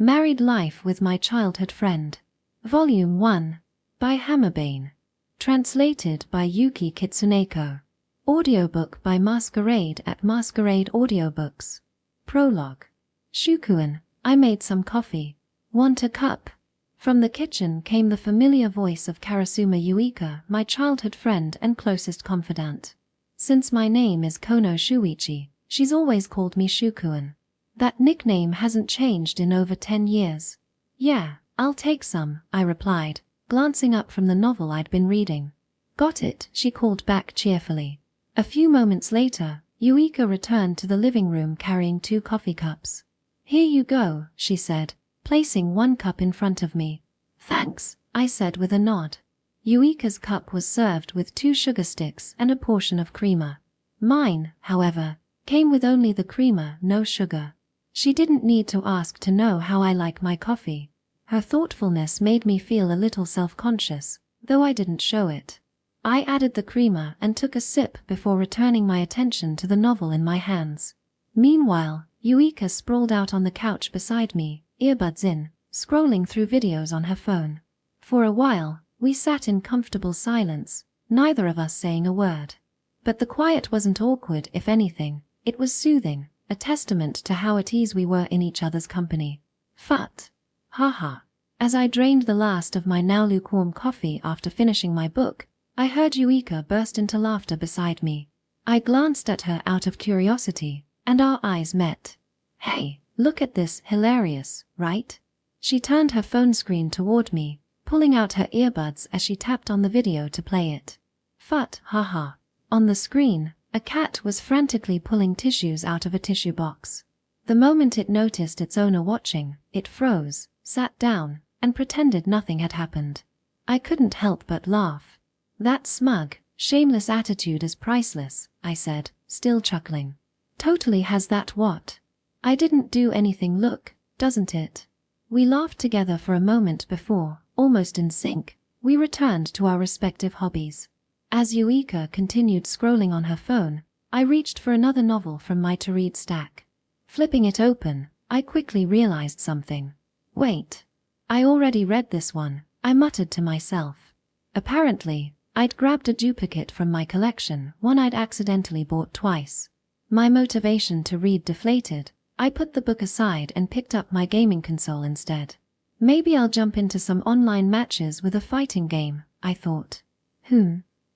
Married Life with My Childhood Friend. Volume 1. By Hammerbane. Translated by Yuki Kitsuneko. Audiobook by Masquerade at Masquerade Audiobooks. Prologue. Shukuen, I made some coffee. Want a cup? From the kitchen came the familiar voice of Karasuma Yuika, my childhood friend and closest confidant. Since my name is Kono Shuichi, she's always called me Shukuen. That nickname hasn't changed in over 10 years. Yeah, I'll take some, I replied, glancing up from the novel I'd been reading. Got it, she called back cheerfully. A few moments later, Yuika returned to the living room carrying 2 coffee cups. Here you go, she said, placing 1 cup in front of me. Thanks, I said with a nod. Yuika's cup was served with 2 sugar sticks and a portion of creamer. Mine, however, came with only the creamer, no sugar. She didn't need to ask to know how I like my coffee. Her thoughtfulness made me feel a little self-conscious, though I didn't show it. I added the creamer and took a sip before returning my attention to the novel in my hands. Meanwhile, Yuika sprawled out on the couch beside me, earbuds in, scrolling through videos on her phone. For a while, we sat in comfortable silence, neither of us saying a word. But the quiet wasn't awkward, if anything, it was soothing, a testament to how at ease we were in each other's company. Fut. Haha. As I drained the last of my now lukewarm coffee after finishing my book, I heard Yuika burst into laughter beside me. I glanced at her out of curiosity, and our eyes met. Hey, look at this, hilarious, right? She turned her phone screen toward me, pulling out her earbuds as she tapped on the video to play it. Fut, haha. On the screen, a cat was frantically pulling tissues out of a tissue box. The moment it noticed its owner watching, it froze, sat down, and pretended nothing had happened. I couldn't help but laugh. That smug, shameless attitude is priceless, I said, still chuckling. Totally has that what? I didn't do anything, look, doesn't it? We laughed together for a moment before, almost in sync, we returned to our respective hobbies. As Yuika continued scrolling on her phone, I reached for another novel from my to-read stack. Flipping it open, I quickly realized something. Wait. I already read this one, I muttered to myself. Apparently, I'd grabbed a duplicate from my collection, one I'd accidentally bought twice. My motivation to read deflated, I put the book aside and picked up my gaming console instead. Maybe I'll jump into some online matches with a fighting game, I thought.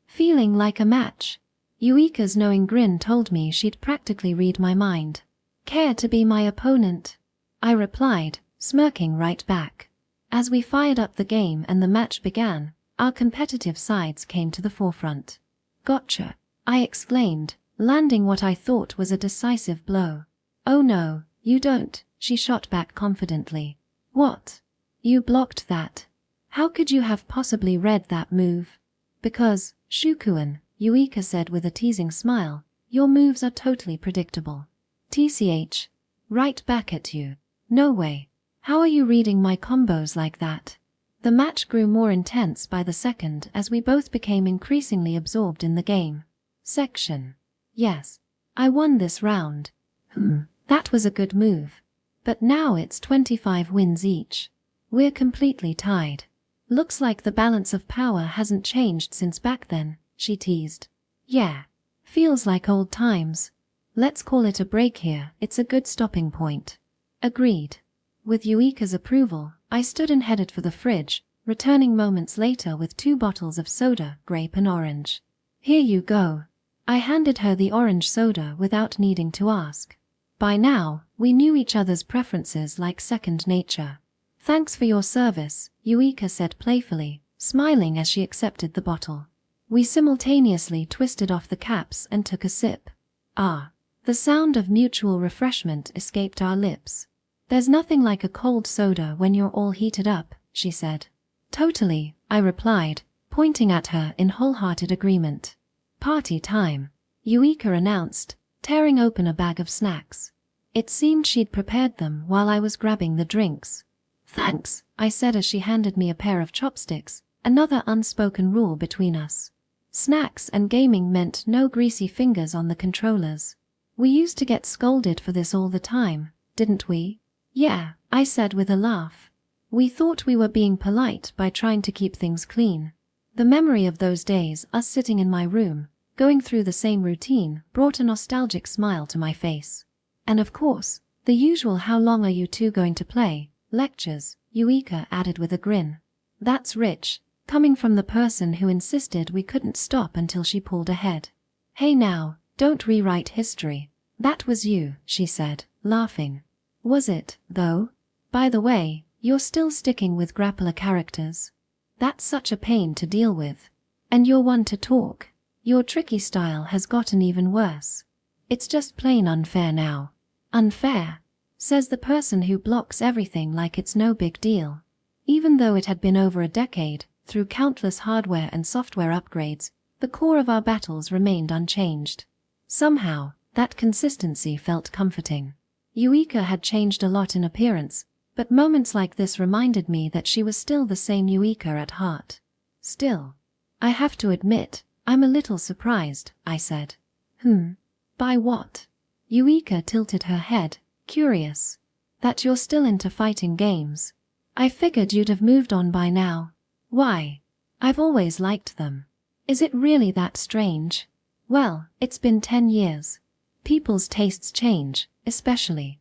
Feeling like a match. Yuika's knowing grin told me she'd practically read my mind. Care to be my opponent? I replied, smirking right back. As we fired up the game and the match began, our competitive sides came to the forefront. Gotcha, I exclaimed, landing what I thought was a decisive blow. Oh no, you don't, she shot back confidently. What? You blocked that? How could you have possibly read that move? Because, Shukuen, Yuika said with a teasing smile, your moves are totally predictable. TCH. Right back at you. No way. How are you reading my combos like that? The match grew more intense by the second as we both became increasingly absorbed in the game. Section. Yes. I won this round. That was a good move. But now it's 25 wins each. We're completely tied. Looks like the balance of power hasn't changed since back then, she teased. Yeah. Feels like old times. Let's call it a break here, it's a good stopping point. Agreed. With Yuika's approval, I stood and headed for the fridge, returning moments later with 2 bottles of soda, grape and orange. Here you go. I handed her the orange soda without needing to ask. By now, we knew each other's preferences like second nature. Thanks for your service, Yuika said playfully, smiling as she accepted the bottle. We simultaneously twisted off the caps and took a sip. Ah, the sound of mutual refreshment escaped our lips. There's nothing like a cold soda when you're all heated up, she said. Totally, I replied, pointing at her in wholehearted agreement. Party time, Yuika announced, tearing open a bag of snacks. It seemed she'd prepared them while I was grabbing the drinks. Thanks, I said as she handed me a pair of chopsticks, another unspoken rule between us. Snacks and gaming meant no greasy fingers on the controllers. We used to get scolded for this all the time, didn't we? Yeah, I said with a laugh. We thought we were being polite by trying to keep things clean. The memory of those days, us sitting in my room, going through the same routine, brought a nostalgic smile to my face. And of course, the usual "how long are you two going to play?" lectures, Yuika added with a grin. That's rich, coming from the person who insisted we couldn't stop until she pulled ahead. Hey now, don't rewrite history. That was you, she said, laughing. Was it, though? By the way, you're still sticking with grappler characters. That's such a pain to deal with. And you're one to talk. Your tricky style has gotten even worse. It's just plain unfair now. Unfair, says the person who blocks everything like it's no big deal. Even though it had been over a decade, through countless hardware and software upgrades, the core of our battles remained unchanged. Somehow, that consistency felt comforting. Yuika had changed a lot in appearance, but moments like this reminded me that she was still the same Yuika at heart. Still, I have to admit, I'm a little surprised, I said. By what? Yuika tilted her head, curious. That you're still into fighting games. I figured you'd have moved on by now. Why? I've always liked them. Is it really that strange? Well, it's been 10 years. People's tastes change, especially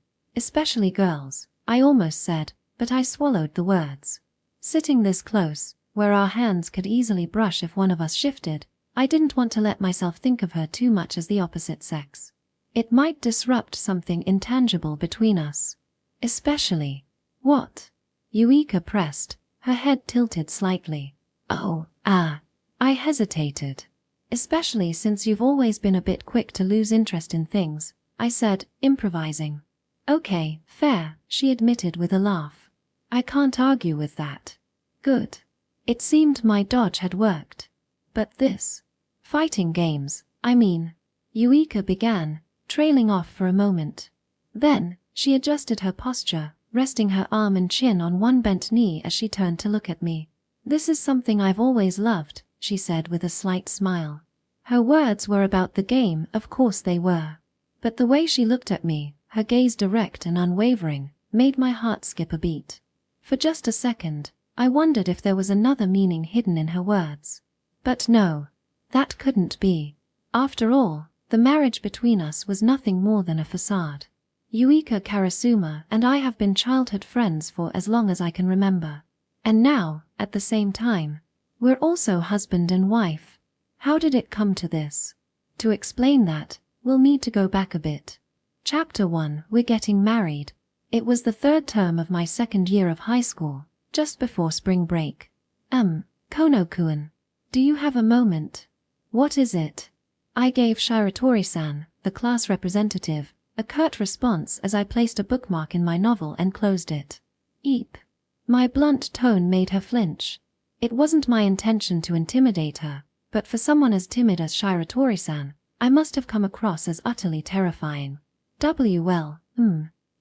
girls, I almost said, but I swallowed the words. Sitting this close, where our hands could easily brush if one of us shifted, I didn't want to let myself think of her too much as the opposite sex. It might disrupt something intangible between us. Especially. What? Yuika pressed, her head tilted slightly. I hesitated. Especially since you've always been a bit quick to lose interest in things, I said, improvising. Okay, fair, she admitted with a laugh. I can't argue with that. Good. It seemed my dodge had worked. But this. Fighting games, I mean. Yuika began, trailing off for a moment. Then, she adjusted her posture, resting her arm and chin on one bent knee as she turned to look at me. This is something I've always loved, she said with a slight smile. Her words were about the game, of course they were. But the way she looked at me, her gaze direct and unwavering, made my heart skip a beat. For just a second, I wondered if there was another meaning hidden in her words. But no, that couldn't be. After all, the marriage between us was nothing more than a facade. Yuika Karasuma and I have been childhood friends for as long as I can remember. And now, at the same time, we're also husband and wife. How did it come to this? To explain that, we'll need to go back a bit. Chapter 1, We're Getting Married. It was the third term of my second year of high school, just before spring break. Kono-kun, do you have a moment? What is it? I gave Shiratori-san, the class representative, a curt response as I placed a bookmark in my novel and closed it. Eep. My blunt tone made her flinch. It wasn't my intention to intimidate her, but for someone as timid as Shiratori-san, I must have come across as utterly terrifying.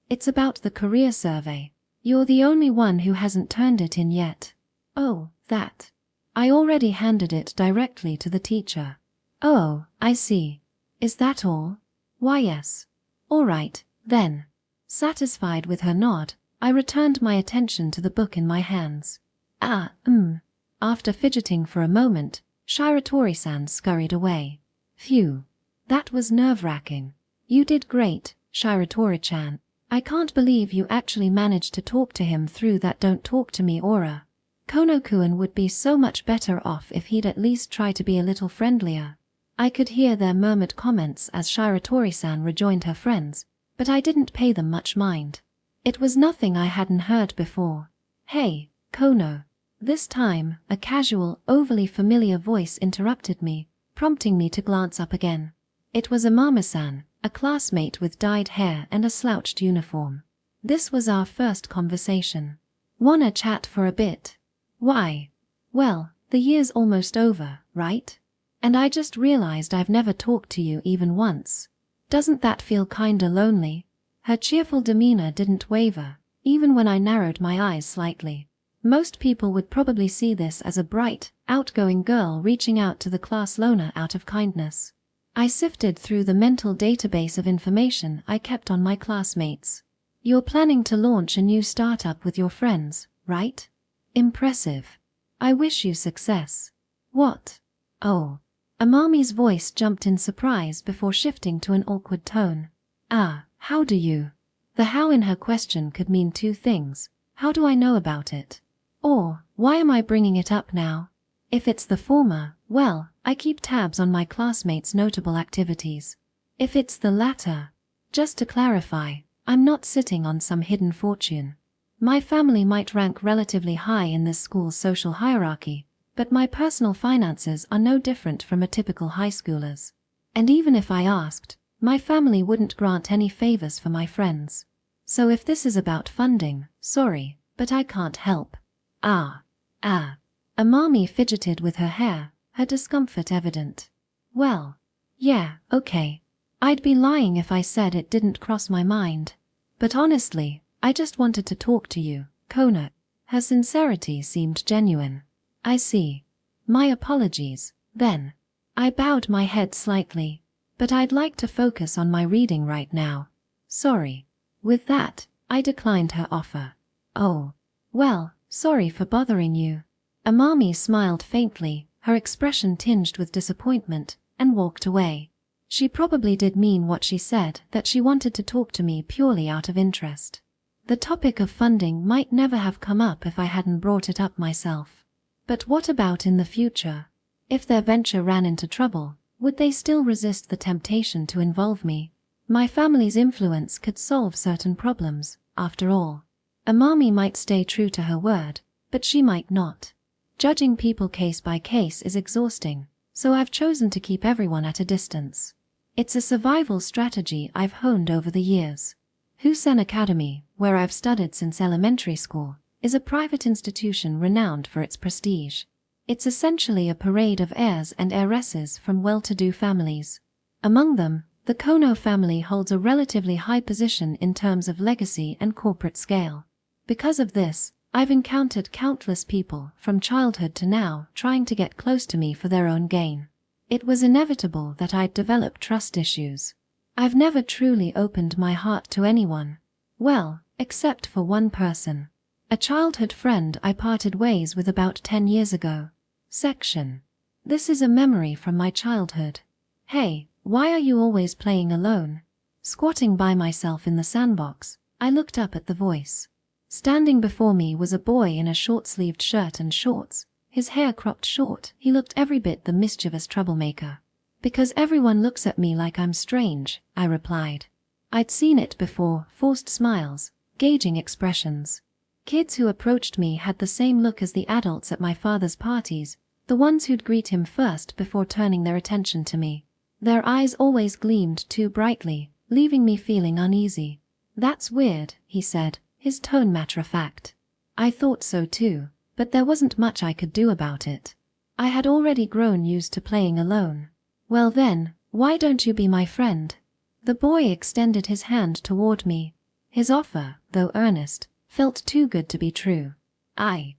It's about the career survey. You're the only one who hasn't turned it in yet. Oh, that. I already handed it directly to the teacher. Oh, I see. Is that all? Why, yes. All right, then. Satisfied with her nod, I returned my attention to the book in my hands. After fidgeting for a moment, Shiratori-san scurried away. Phew. That was nerve-wracking. You did great, Shiratori-chan. I can't believe you actually managed to talk to him through that "don't talk to me" aura. Kono-kun would be so much better off if he'd at least try to be a little friendlier. I could hear their murmured comments as Shiratori-san rejoined her friends, but I didn't pay them much mind. It was nothing I hadn't heard before. Hey, Kono. This time, a casual, overly familiar voice interrupted me, prompting me to glance up again. It was Amama-san, a classmate with dyed hair and a slouched uniform. This was our first conversation. Wanna chat for a bit? Why? Well, the year's almost over, right? And I just realized I've never talked to you even once. Doesn't that feel kinda lonely? Her cheerful demeanor didn't waver, even when I narrowed my eyes slightly. Most people would probably see this as a bright, outgoing girl reaching out to the class loner out of kindness. I sifted through the mental database of information I kept on my classmates. You're planning to launch a new startup with your friends, right? Impressive. I wish you success. What? Oh. Amami's voice jumped in surprise before shifting to an awkward tone. Ah, how do you? The how in her question could mean two things. How do I know about it? Or, why am I bringing it up now? If it's the former, well, I keep tabs on my classmates' notable activities. If it's the latter, just to clarify, I'm not sitting on some hidden fortune. My family might rank relatively high in this school's social hierarchy, but my personal finances are no different from a typical high schooler's. And even if I asked, my family wouldn't grant any favors for my friends. So if this is about funding, sorry, but I can't help. Amami fidgeted with her hair, her discomfort evident. Well, yeah, okay. I'd be lying if I said it didn't cross my mind. But honestly, I just wanted to talk to you, Kona. Her sincerity seemed genuine. I see. My apologies, then. I bowed my head slightly, but I'd like to focus on my reading right now. Sorry. With that, I declined her offer. Oh. Well, sorry for bothering you. Amami smiled faintly, her expression tinged with disappointment, and walked away. She probably did mean what she said, that she wanted to talk to me purely out of interest. The topic of funding might never have come up if I hadn't brought it up myself. But what about in the future? If their venture ran into trouble, would they still resist the temptation to involve me? My family's influence could solve certain problems, after all. Amami might stay true to her word, but she might not. Judging people case by case is exhausting, so I've chosen to keep everyone at a distance. It's a survival strategy I've honed over the years. Husen Academy, where I've studied since elementary school, is a private institution renowned for its prestige. It's essentially a parade of heirs and heiresses from well-to-do families. Among them, the Kono family holds a relatively high position in terms of legacy and corporate scale. Because of this, I've encountered countless people from childhood to now trying to get close to me for their own gain. It was inevitable that I'd develop trust issues. I've never truly opened my heart to anyone. Well, except for one person. A childhood friend I parted ways with about 10 years ago. Section. This is a memory from my childhood. Hey, why are you always playing alone? Squatting by myself in the sandbox, I looked up at the voice. Standing before me was a boy in a short-sleeved shirt and shorts, his hair cropped short. He looked every bit the mischievous troublemaker. Because everyone looks at me like I'm strange, I replied. I'd seen it before, forced smiles, gauging expressions. Kids who approached me had the same look as the adults at my father's parties, the ones who'd greet him first before turning their attention to me. Their eyes always gleamed too brightly, leaving me feeling uneasy. That's weird, he said, his tone matter-of-fact. I thought so too, but there wasn't much I could do about it. I had already grown used to playing alone. Well then, why don't you be my friend? The boy extended his hand toward me. His offer, though earnest, felt too good to be true. I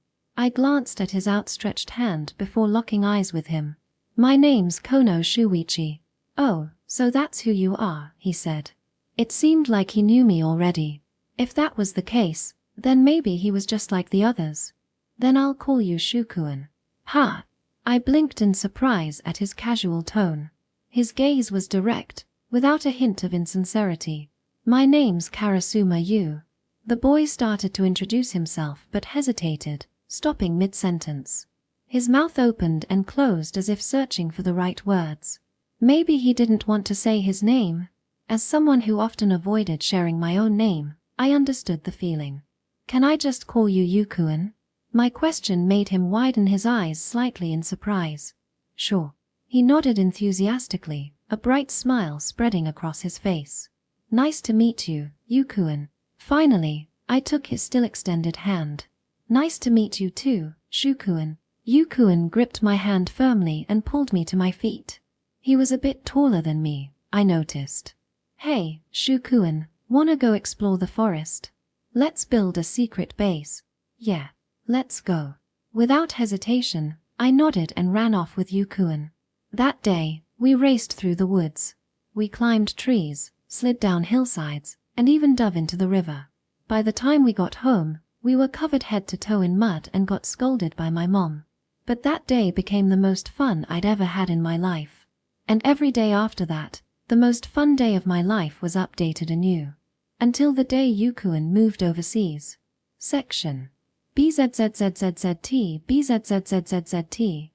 glanced at his outstretched hand before locking eyes with him. My name's Kono Shuichi. Oh, so that's who you are, he said. It seemed like he knew me already. If that was the case, then maybe he was just like the others. Then I'll call you Shukuen. Ha! I blinked in surprise at his casual tone. His gaze was direct, without a hint of insincerity. My name's Karasuma Yu. The boy started to introduce himself but hesitated, stopping mid-sentence. His mouth opened and closed as if searching for the right words. Maybe he didn't want to say his name. As someone who often avoided sharing my own name, I understood the feeling. Can I just call you Yukuen? My question made him widen his eyes slightly in surprise. Sure. He nodded enthusiastically, a bright smile spreading across his face. Nice to meet you, Yukuen. Finally, I took his still extended hand. Nice to meet you too, Shukuen. Yukuen gripped my hand firmly and pulled me to my feet. He was a bit taller than me, I noticed. Hey, Shukuen, wanna go explore the forest? Let's build a secret base. Yeah, let's go. Without hesitation, I nodded and ran off with Yukuen. That day, we raced through the woods. We climbed trees, slid down hillsides, and even dove into the river. By the time we got home, we were covered head to toe in mud and got scolded by my mom. But that day became the most fun I'd ever had in my life. And every day after that, the most fun day of my life was updated anew. Until the day Yukuin moved overseas. Section. BZZZZZT BZZZZZT.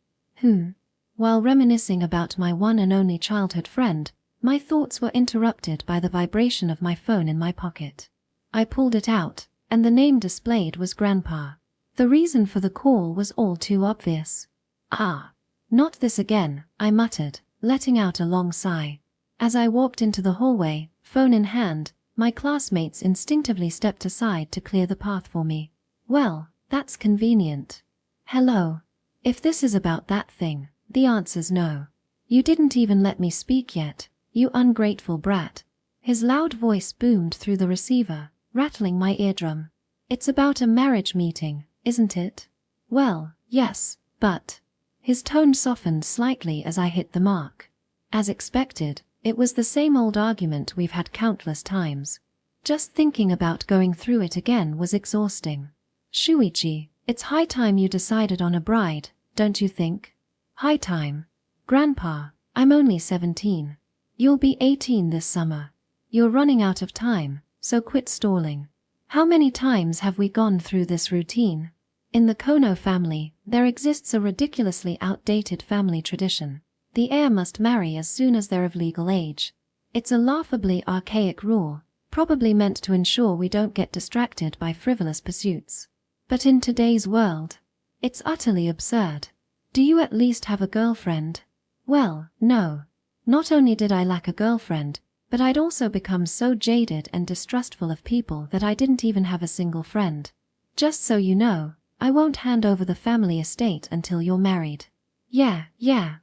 While reminiscing about my one and only childhood friend, my thoughts were interrupted by the vibration of my phone in my pocket. I pulled it out, and the name displayed was Grandpa. The reason for the call was all too obvious. "Ah, not this again," I muttered, letting out a long sigh. As I walked into the hallway, phone in hand, my classmates instinctively stepped aside to clear the path for me. Well, that's convenient. Hello. If this is about that thing, the answer's no. You didn't even let me speak yet, you ungrateful brat. His loud voice boomed through the receiver, rattling my eardrum. It's about a marriage meeting, isn't it? Well, yes, but... His tone softened slightly as I hit the mark. As expected, it was the same old argument we've had countless times. Just thinking about going through it again was exhausting. Shuichi, it's high time you decided on a bride, don't you think? High time. Grandpa, I'm only 17. You'll be 18 this summer. You're running out of time, so quit stalling. How many times have we gone through this routine? In the Kono family, there exists a ridiculously outdated family tradition. The heir must marry as soon as they're of legal age. It's a laughably archaic rule, probably meant to ensure we don't get distracted by frivolous pursuits. But in today's world, it's utterly absurd. Do you at least have a girlfriend? Well, no. Not only did I lack a girlfriend, but I'd also become so jaded and distrustful of people that I didn't even have a single friend. Just so you know, I won't hand over the family estate until you're married. Yeah,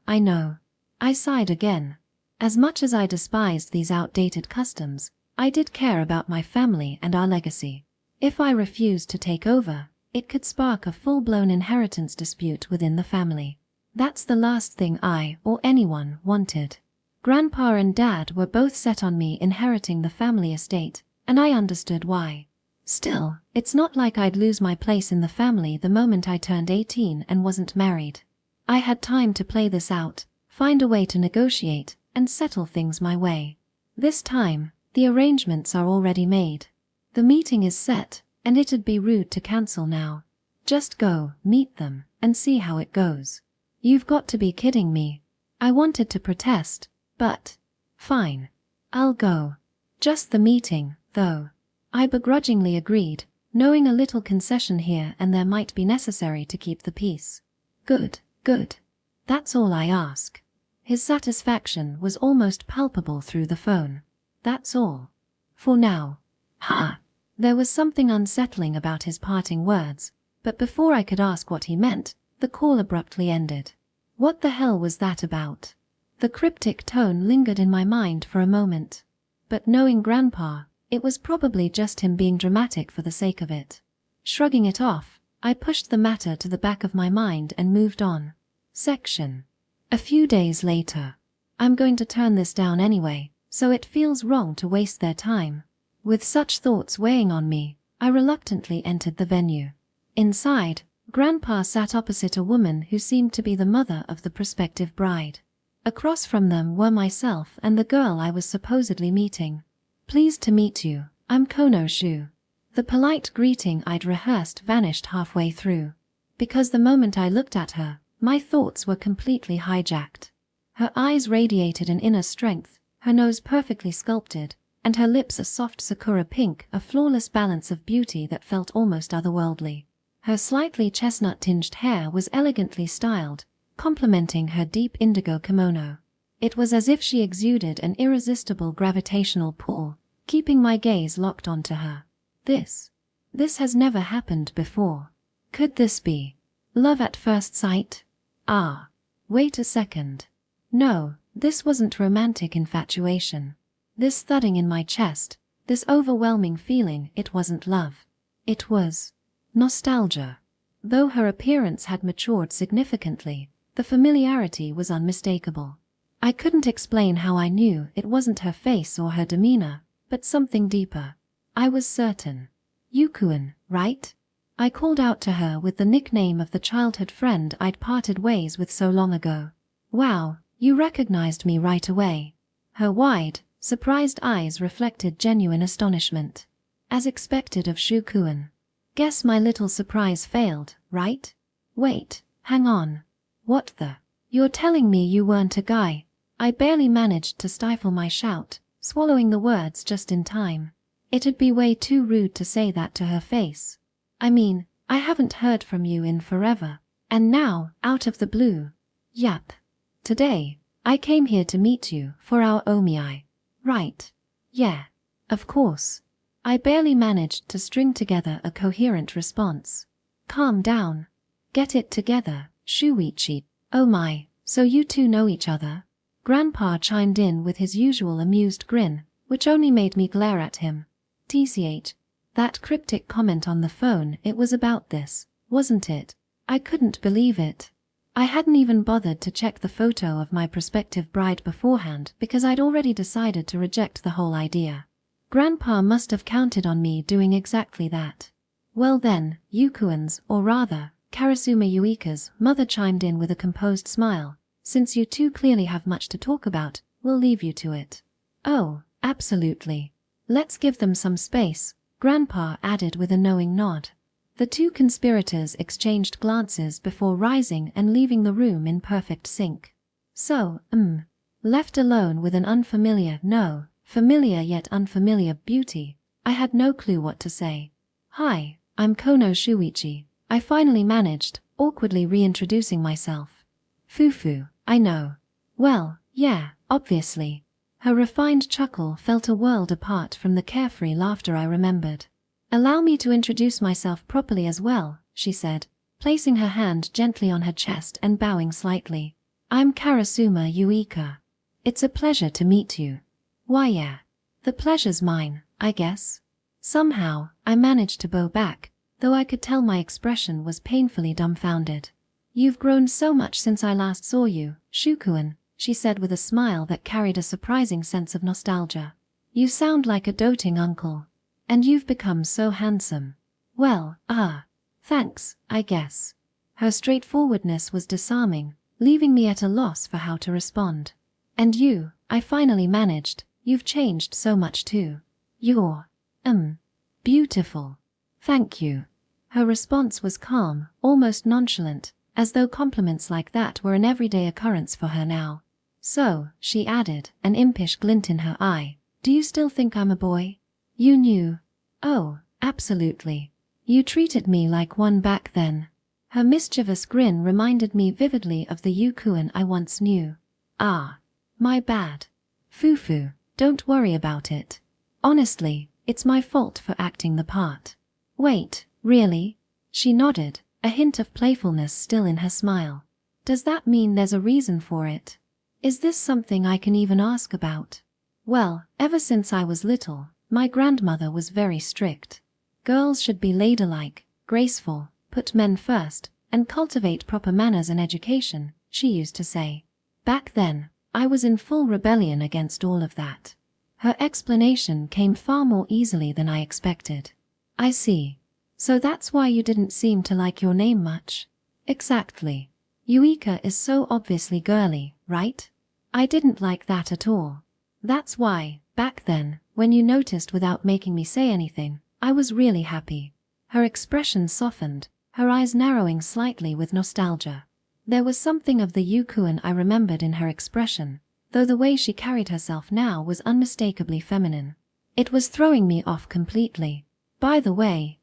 I know. I sighed again. As much as I despised these outdated customs, I did care about my family and our legacy. If I refused to take over, it could spark a full-blown inheritance dispute within the family. That's the last thing I or anyone wanted. Grandpa and Dad were both set on me inheriting the family estate, and I understood why. Still, it's not like I'd lose my place in the family the moment I turned 18 and wasn't married. I had time to play this out, find a way to negotiate, and settle things my way. This time, the arrangements are already made. The meeting is set, and it'd be rude to cancel now. Just go, meet them, and see how it goes. You've got to be kidding me. I wanted to protest, but... Fine. I'll go. Just the meeting, though. I begrudgingly agreed, knowing a little concession here and there might be necessary to keep the peace. Good. That's all I ask. His satisfaction was almost palpable through the phone. That's all. For now. Ha! There was something unsettling about his parting words, but before I could ask what he meant, the call abruptly ended. What the hell was that about? The cryptic tone lingered in my mind for a moment. But knowing Grandpa, it was probably just him being dramatic for the sake of it. Shrugging it off, I pushed the matter to the back of my mind and moved on. Section. A few days later. I'm going to turn this down anyway, so it feels wrong to waste their time. With such thoughts weighing on me, I reluctantly entered the venue. Inside, Grandpa sat opposite a woman who seemed to be the mother of the prospective bride. Across from them were myself and the girl I was supposedly meeting. Pleased to meet you, I'm Kono Shu. The polite greeting I'd rehearsed vanished halfway through. Because the moment I looked at her, my thoughts were completely hijacked. Her eyes radiated an inner strength, her nose perfectly sculpted, and her lips a soft sakura pink, a flawless balance of beauty that felt almost otherworldly. Her slightly chestnut-tinged hair was elegantly styled, complementing her deep indigo kimono. It was as if she exuded an irresistible gravitational pull, keeping my gaze locked onto her. This has never happened before. Could this be love at first sight? Ah, wait a second. No, this wasn't romantic infatuation. This thudding in my chest, this overwhelming feeling, it wasn't love. It was nostalgia. Though her appearance had matured significantly, the familiarity was unmistakable. I couldn't explain how I knew it wasn't her face or her demeanor, but something deeper. I was certain. Yukuan, right? I called out to her with the nickname of the childhood friend I'd parted ways with so long ago. Wow, you recognized me right away. Her wide, surprised eyes reflected genuine astonishment. As expected of Shukuan. Guess my little surprise failed, right? Wait, hang on. What the? You're telling me you weren't a guy? I barely managed to stifle my shout, swallowing the words just in time. It'd be way too rude to say that to her face. I mean, I haven't heard from you in forever. And now, out of the blue. Yup. Today, I came here to meet you for our omiai. Right. Yeah. Of course. I barely managed to string together a coherent response. Calm down. Get it together, Shuichi. Oh my, so you two know each other? Grandpa chimed in with his usual amused grin, which only made me glare at him. TCH. That cryptic comment on the phone, it was about this, wasn't it? I couldn't believe it. I hadn't even bothered to check the photo of my prospective bride beforehand because I'd already decided to reject the whole idea. Grandpa must have counted on me doing exactly that. Well then, Yukuan's, or rather, Karasuma Yuika's mother chimed in with a composed smile. Since you two clearly have much to talk about, we'll leave you to it. Oh, absolutely. Let's give them some space, Grandpa added with a knowing nod. The two conspirators exchanged glances before rising and leaving the room in perfect sync. So, left alone with an familiar yet unfamiliar beauty, I had no clue what to say. Hi, I'm Kono Shuichi. I finally managed, awkwardly reintroducing myself. Fufu, I know. Well, yeah, obviously. Her refined chuckle felt a world apart from the carefree laughter I remembered. Allow me to introduce myself properly as well, she said, placing her hand gently on her chest and bowing slightly. I'm Karasuma Yuika. It's a pleasure to meet you. Why yeah. The pleasure's mine, I guess. Somehow, I managed to bow back, though I could tell my expression was painfully dumbfounded. You've grown so much since I last saw you, Shukuan, she said with a smile that carried a surprising sense of nostalgia. You sound like a doting uncle. And you've become so handsome. Well, thanks, I guess. Her straightforwardness was disarming, leaving me at a loss for how to respond. And you, I finally managed, you've changed so much too. You're, beautiful. Thank you. Her response was calm, almost nonchalant, as though compliments like that were an everyday occurrence for her now. So, she added, an impish glint in her eye, do you still think I'm a boy? You knew. Oh, absolutely. You treated me like one back then. Her mischievous grin reminded me vividly of the Yukuan I once knew. Ah, my bad. Fufu, don't worry about it. Honestly, it's my fault for acting the part. Wait, really? She nodded, a hint of playfulness still in her smile. Does that mean there's a reason for it? Is this something I can even ask about? Well, ever since I was little, my grandmother was very strict. Girls should be ladylike, graceful, put men first, and cultivate proper manners and education, she used to say. Back then, I was in full rebellion against all of that. Her explanation came far more easily than I expected. I see. So that's why you didn't seem to like your name much? Exactly. Yuika is so obviously girly, right? I didn't like that at all. That's why, back then, when you noticed without making me say anything, I was really happy. Her expression softened, her eyes narrowing slightly with nostalgia. There was something of the Yukuan I remembered in her expression, though the way she carried herself now was unmistakably feminine. It was throwing me off completely. By the way,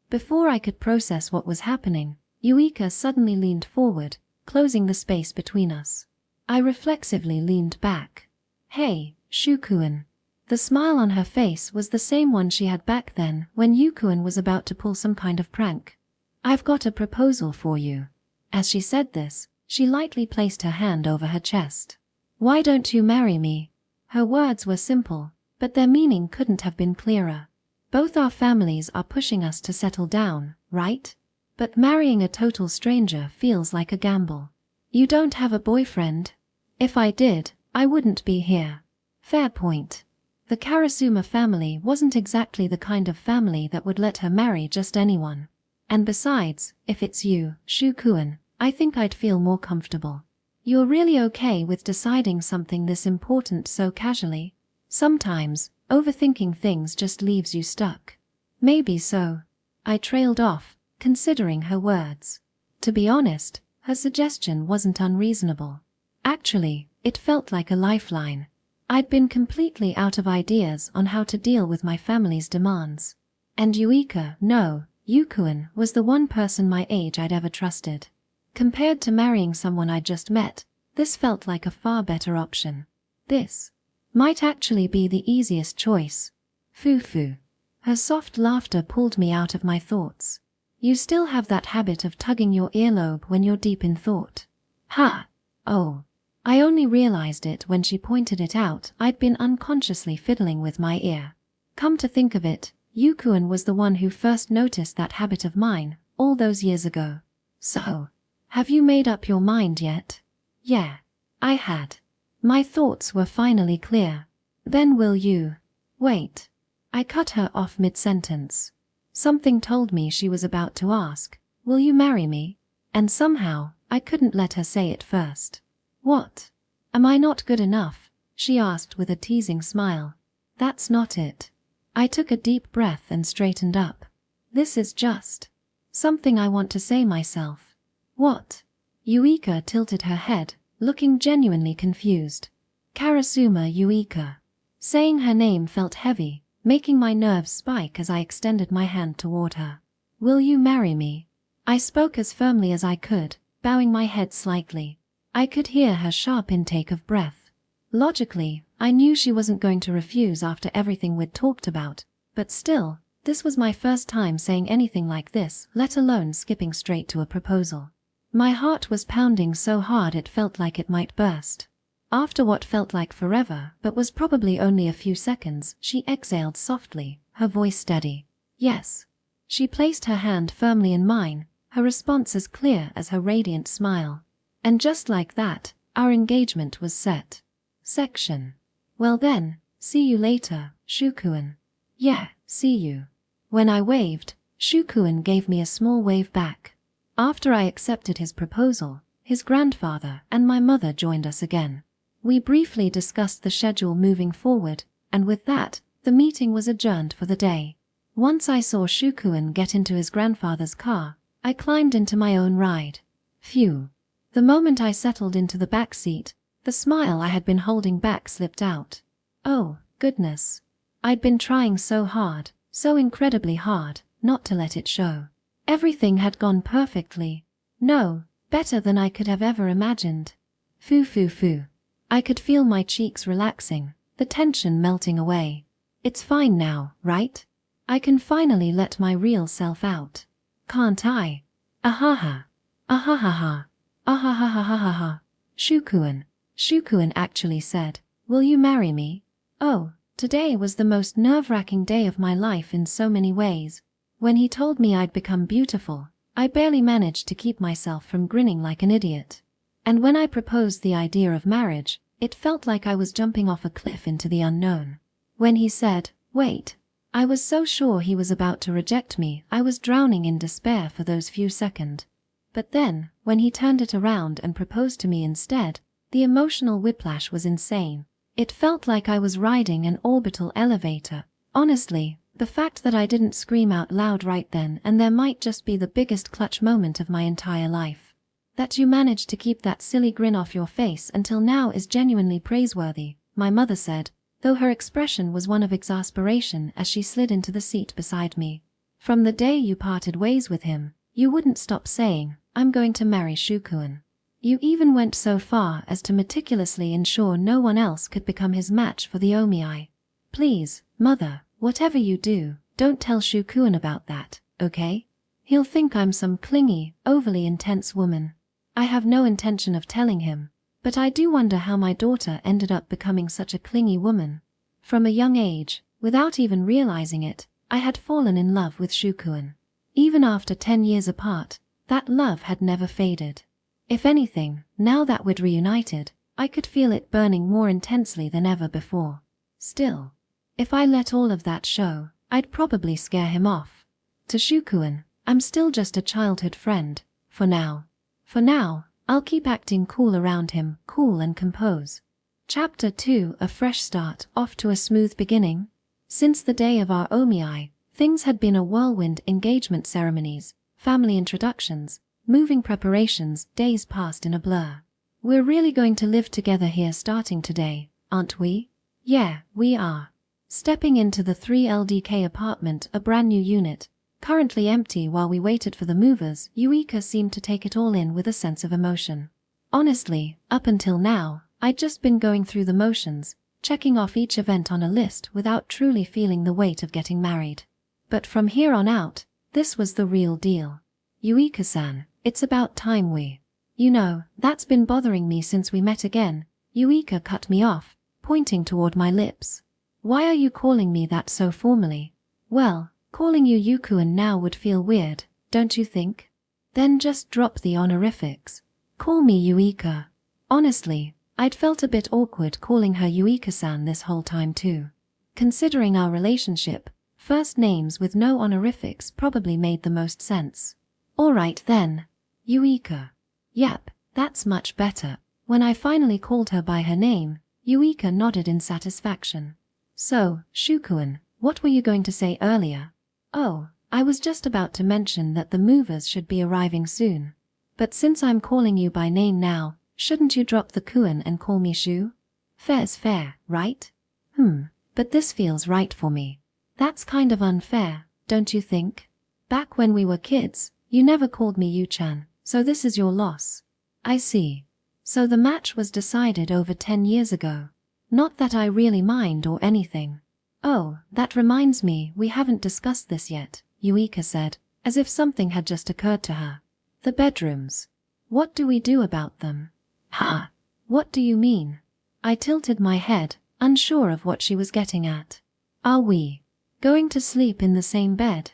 before I could process what was happening, Yuika suddenly leaned forward, closing the space between us. I reflexively leaned back. Hey, Shukuan. The smile on her face was the same one she had back then when Yukuan was about to pull some kind of prank. I've got a proposal for you. As she said this, she lightly placed her hand over her chest. Why don't you marry me? Her words were simple, but their meaning couldn't have been clearer. Both our families are pushing us to settle down, right? But marrying a total stranger feels like a gamble. You don't have a boyfriend? If I did, I wouldn't be here. Fair point. The Karasuma family wasn't exactly the kind of family that would let her marry just anyone. And besides, if it's you, Shukuen, I think I'd feel more comfortable. You're really okay with deciding something this important so casually? Sometimes, overthinking things just leaves you stuck. Maybe so. I trailed off, considering her words. To be honest, her suggestion wasn't unreasonable. Actually, it felt like a lifeline. I'd been completely out of ideas on how to deal with my family's demands. And Yukuen was the one person my age I'd ever trusted. Compared to marrying someone I'd just met, this felt like a far better option. This might actually be the easiest choice. Foo. Her soft laughter pulled me out of my thoughts. You still have that habit of tugging your earlobe when you're deep in thought. Ha! Oh. I only realized it when she pointed it out. I'd been unconsciously fiddling with my ear. Come to think of it, Yukuen was the one who first noticed that habit of mine, all those years ago. So, have you made up your mind yet? Yeah, I had. My thoughts were finally clear. Then will you? Wait. I cut her off mid-sentence. Something told me she was about to ask, will you marry me? And somehow, I couldn't let her say it first. What? Am I not good enough? She asked with a teasing smile. That's not it. I took a deep breath and straightened up. This is just something I want to say myself. What? Yuika tilted her head, looking genuinely confused. Karasuma Yuika. Saying her name felt heavy, making my nerves spike as I extended my hand toward her. Will you marry me? I spoke as firmly as I could, bowing my head slightly. I could hear her sharp intake of breath. Logically, I knew she wasn't going to refuse after everything we'd talked about, but still, this was my first time saying anything like this, let alone skipping straight to a proposal. My heart was pounding so hard it felt like it might burst. After what felt like forever, but was probably only a few seconds, she exhaled softly, her voice steady. Yes. She placed her hand firmly in mine, her response as clear as her radiant smile. And just like that, our engagement was set. Section. Well then, see you later, Shukuen. Yeah, see you. When I waved, Shukuen gave me a small wave back. After I accepted his proposal, his grandfather and my mother joined us again. We briefly discussed the schedule moving forward, and with that, the meeting was adjourned for the day. Once I saw Shukuen get into his grandfather's car, I climbed into my own ride. Phew. The moment I settled into the back seat, the smile I had been holding back slipped out. Oh, goodness. I'd been trying so hard, so incredibly hard, not to let it show. Everything had gone perfectly. No, better than I could have ever imagined. Foo. I could feel my cheeks relaxing, the tension melting away. It's fine now, right? I can finally let my real self out. Can't I? Ahaha. Ahahaha. Ahahahahaha. Shukuen actually said, will you marry me? Oh, today was the most nerve-wracking day of my life in so many ways. When he told me I'd become beautiful, I barely managed to keep myself from grinning like an idiot. And when I proposed the idea of marriage, it felt like I was jumping off a cliff into the unknown. When he said, wait, I was so sure he was about to reject me, I was drowning in despair for those few seconds. But then, when he turned it around and proposed to me instead, the emotional whiplash was insane. It felt like I was riding an orbital elevator. Honestly, the fact that I didn't scream out loud right then and there might just be the biggest clutch moment of my entire life. That you managed to keep that silly grin off your face until now is genuinely praiseworthy, my mother said, though her expression was one of exasperation as she slid into the seat beside me. From the day you parted ways with him, you wouldn't stop saying, I'm going to marry Shukuen. You even went so far as to meticulously ensure no one else could become his match for the Omii. Please, mother, whatever you do, don't tell Shukuen about that, okay? He'll think I'm some clingy, overly intense woman. I have no intention of telling him, but I do wonder how my daughter ended up becoming such a clingy woman. From a young age, without even realizing it, I had fallen in love with Shukuen. Even after 10 years apart, that love had never faded. If anything, now that we'd reunited, I could feel it burning more intensely than ever before. Still, If I let all of that show, I'd probably scare him off. To Shukuen, I'm still just a childhood friend, for now. For now, I'll keep acting cool around him, cool and compose. Chapter 2, a fresh start, off to a smooth beginning. Since the day of our omiai, things had been a whirlwind: engagement ceremonies, family introductions, moving preparations, days passed in a blur. We're really going to live together here starting today, aren't we? Yeah, we are. Stepping into the 3LDK apartment, a brand new unit, currently empty while we waited for the movers, Yuika seemed to take it all in with a sense of emotion. Honestly, up until now, I'd just been going through the motions, checking off each event on a list without truly feeling the weight of getting married. But from here on out, this was the real deal. Yuika-san, it's about time we… You know, that's been bothering me since we met again. Yuika cut me off, pointing toward my lips. Why are you calling me that so formally? Well, calling you Yukuen now would feel weird, don't you think? Then just drop the honorifics. Call me Yuika. Honestly, I'd felt a bit awkward calling her Yuika-san this whole time too. Considering our relationship, first names with no honorifics probably made the most sense. Alright then. Yuika. Yep, that's much better. When I finally called her by her name, Yuika nodded in satisfaction. So, Shukuen, what were you going to say earlier? Oh, I was just about to mention that the movers should be arriving soon. But since I'm calling you by name now, shouldn't you drop the Kuen and call me Shu? Fair's fair, right? But this feels right for me. That's kind of unfair, don't you think? Back when we were kids, you never called me Yu-chan, so this is your loss. I see. So the match was decided over 10 years ago. Not that I really mind or anything. Oh, that reminds me, we haven't discussed this yet, Yuika said, as if something had just occurred to her. The bedrooms. What do we do about them? Ha! What do you mean? I tilted my head, unsure of what she was getting at. Are we going to sleep in the same bed?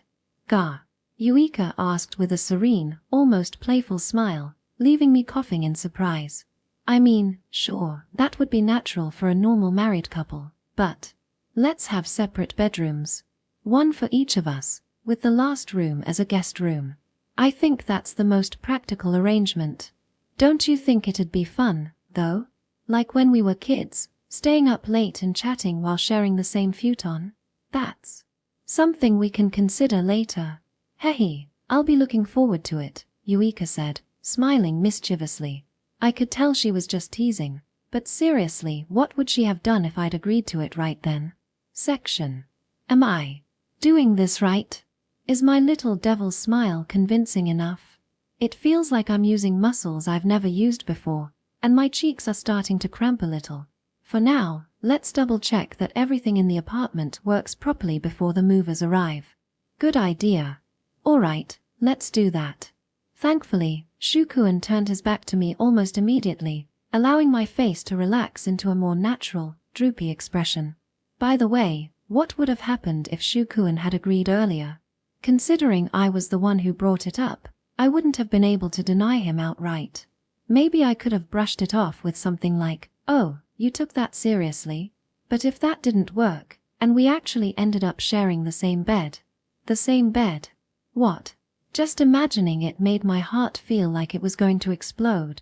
Ga. Yuika asked with a serene, almost playful smile, leaving me coughing in surprise. I mean, sure, that would be natural for a normal married couple, but let's have separate bedrooms. One for each of us, with the last room as a guest room. I think that's the most practical arrangement. Don't you think it'd be fun, though? Like when we were kids, staying up late and chatting while sharing the same futon? That's something we can consider later. Hehe, I'll be looking forward to it, Yuika said, smiling mischievously. I could tell she was just teasing, but seriously, what would she have done if I'd agreed to it right then? Section. Am I doing this right? Is my little devil's smile convincing enough? It feels like I'm using muscles I've never used before, and my cheeks are starting to cramp a little. For now, let's double check that everything in the apartment works properly before the movers arrive. Good idea. Alright, let's do that. Thankfully, Shukuen turned his back to me almost immediately, allowing my face to relax into a more natural, droopy expression. By the way, what would have happened if Shukuen had agreed earlier? Considering I was the one who brought it up, I wouldn't have been able to deny him outright. Maybe I could have brushed it off with something like, "Oh, you took that seriously?" But if that didn't work, and we actually ended up sharing the same bed. The same bed. What? Just imagining it made my heart feel like it was going to explode.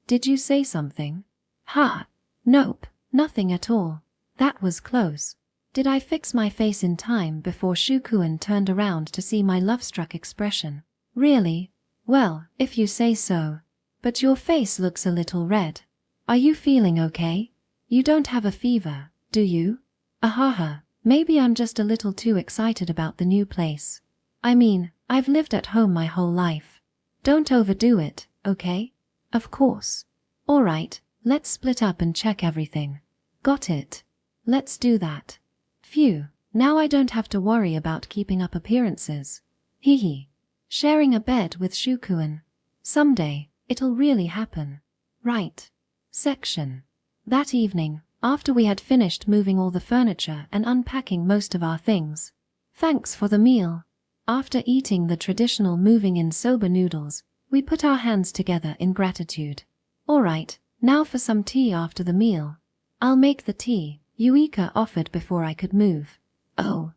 Did you say something? Ha! Nope, nothing at all. That was close. Did I fix my face in time before Shukuen turned around to see my love-struck expression? Really? Well, if you say so. But your face looks a little red. Are you feeling okay? You don't have a fever, do you? Ahaha, maybe I'm just a little too excited about the new place. I mean, I've lived at home my whole life. Don't overdo it, okay? Of course. Alright, let's split up and check everything. Got it. Let's do that. Phew, now I don't have to worry about keeping up appearances. Hehe. Sharing a bed with Shukuen. Someday, it'll really happen. Right. Section. That evening, after we had finished moving all the furniture and unpacking most of our things. Thanks for the meal. After eating the traditional moving in soba noodles, we put our hands together in gratitude. Alright, now for some tea after the meal. I'll make the tea, Yuika offered before I could move. Oh,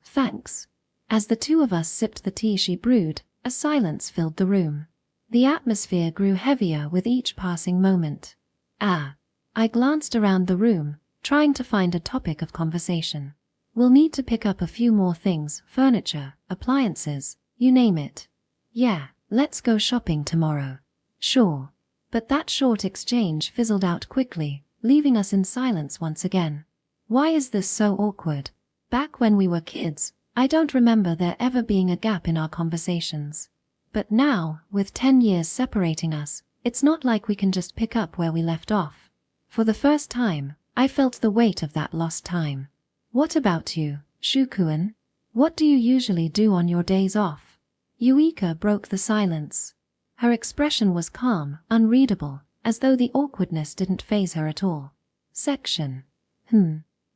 thanks. As the two of us sipped the tea she brewed, a silence filled the room. The atmosphere grew heavier with each passing moment. I glanced around the room, trying to find a topic of conversation. We'll need to pick up a few more things, furniture, appliances, you name it. Yeah, let's go shopping tomorrow. Sure. But that short exchange fizzled out quickly, leaving us in silence once again. Why is this so awkward? Back when we were kids, I don't remember there ever being a gap in our conversations. But now, with 10 years separating us, it's not like we can just pick up where we left off. For the first time, I felt the weight of that lost time. What about you, Shukuen? What do you usually do on your days off? Yuika broke the silence. Her expression was calm, unreadable, as though the awkwardness didn't faze her at all. Section.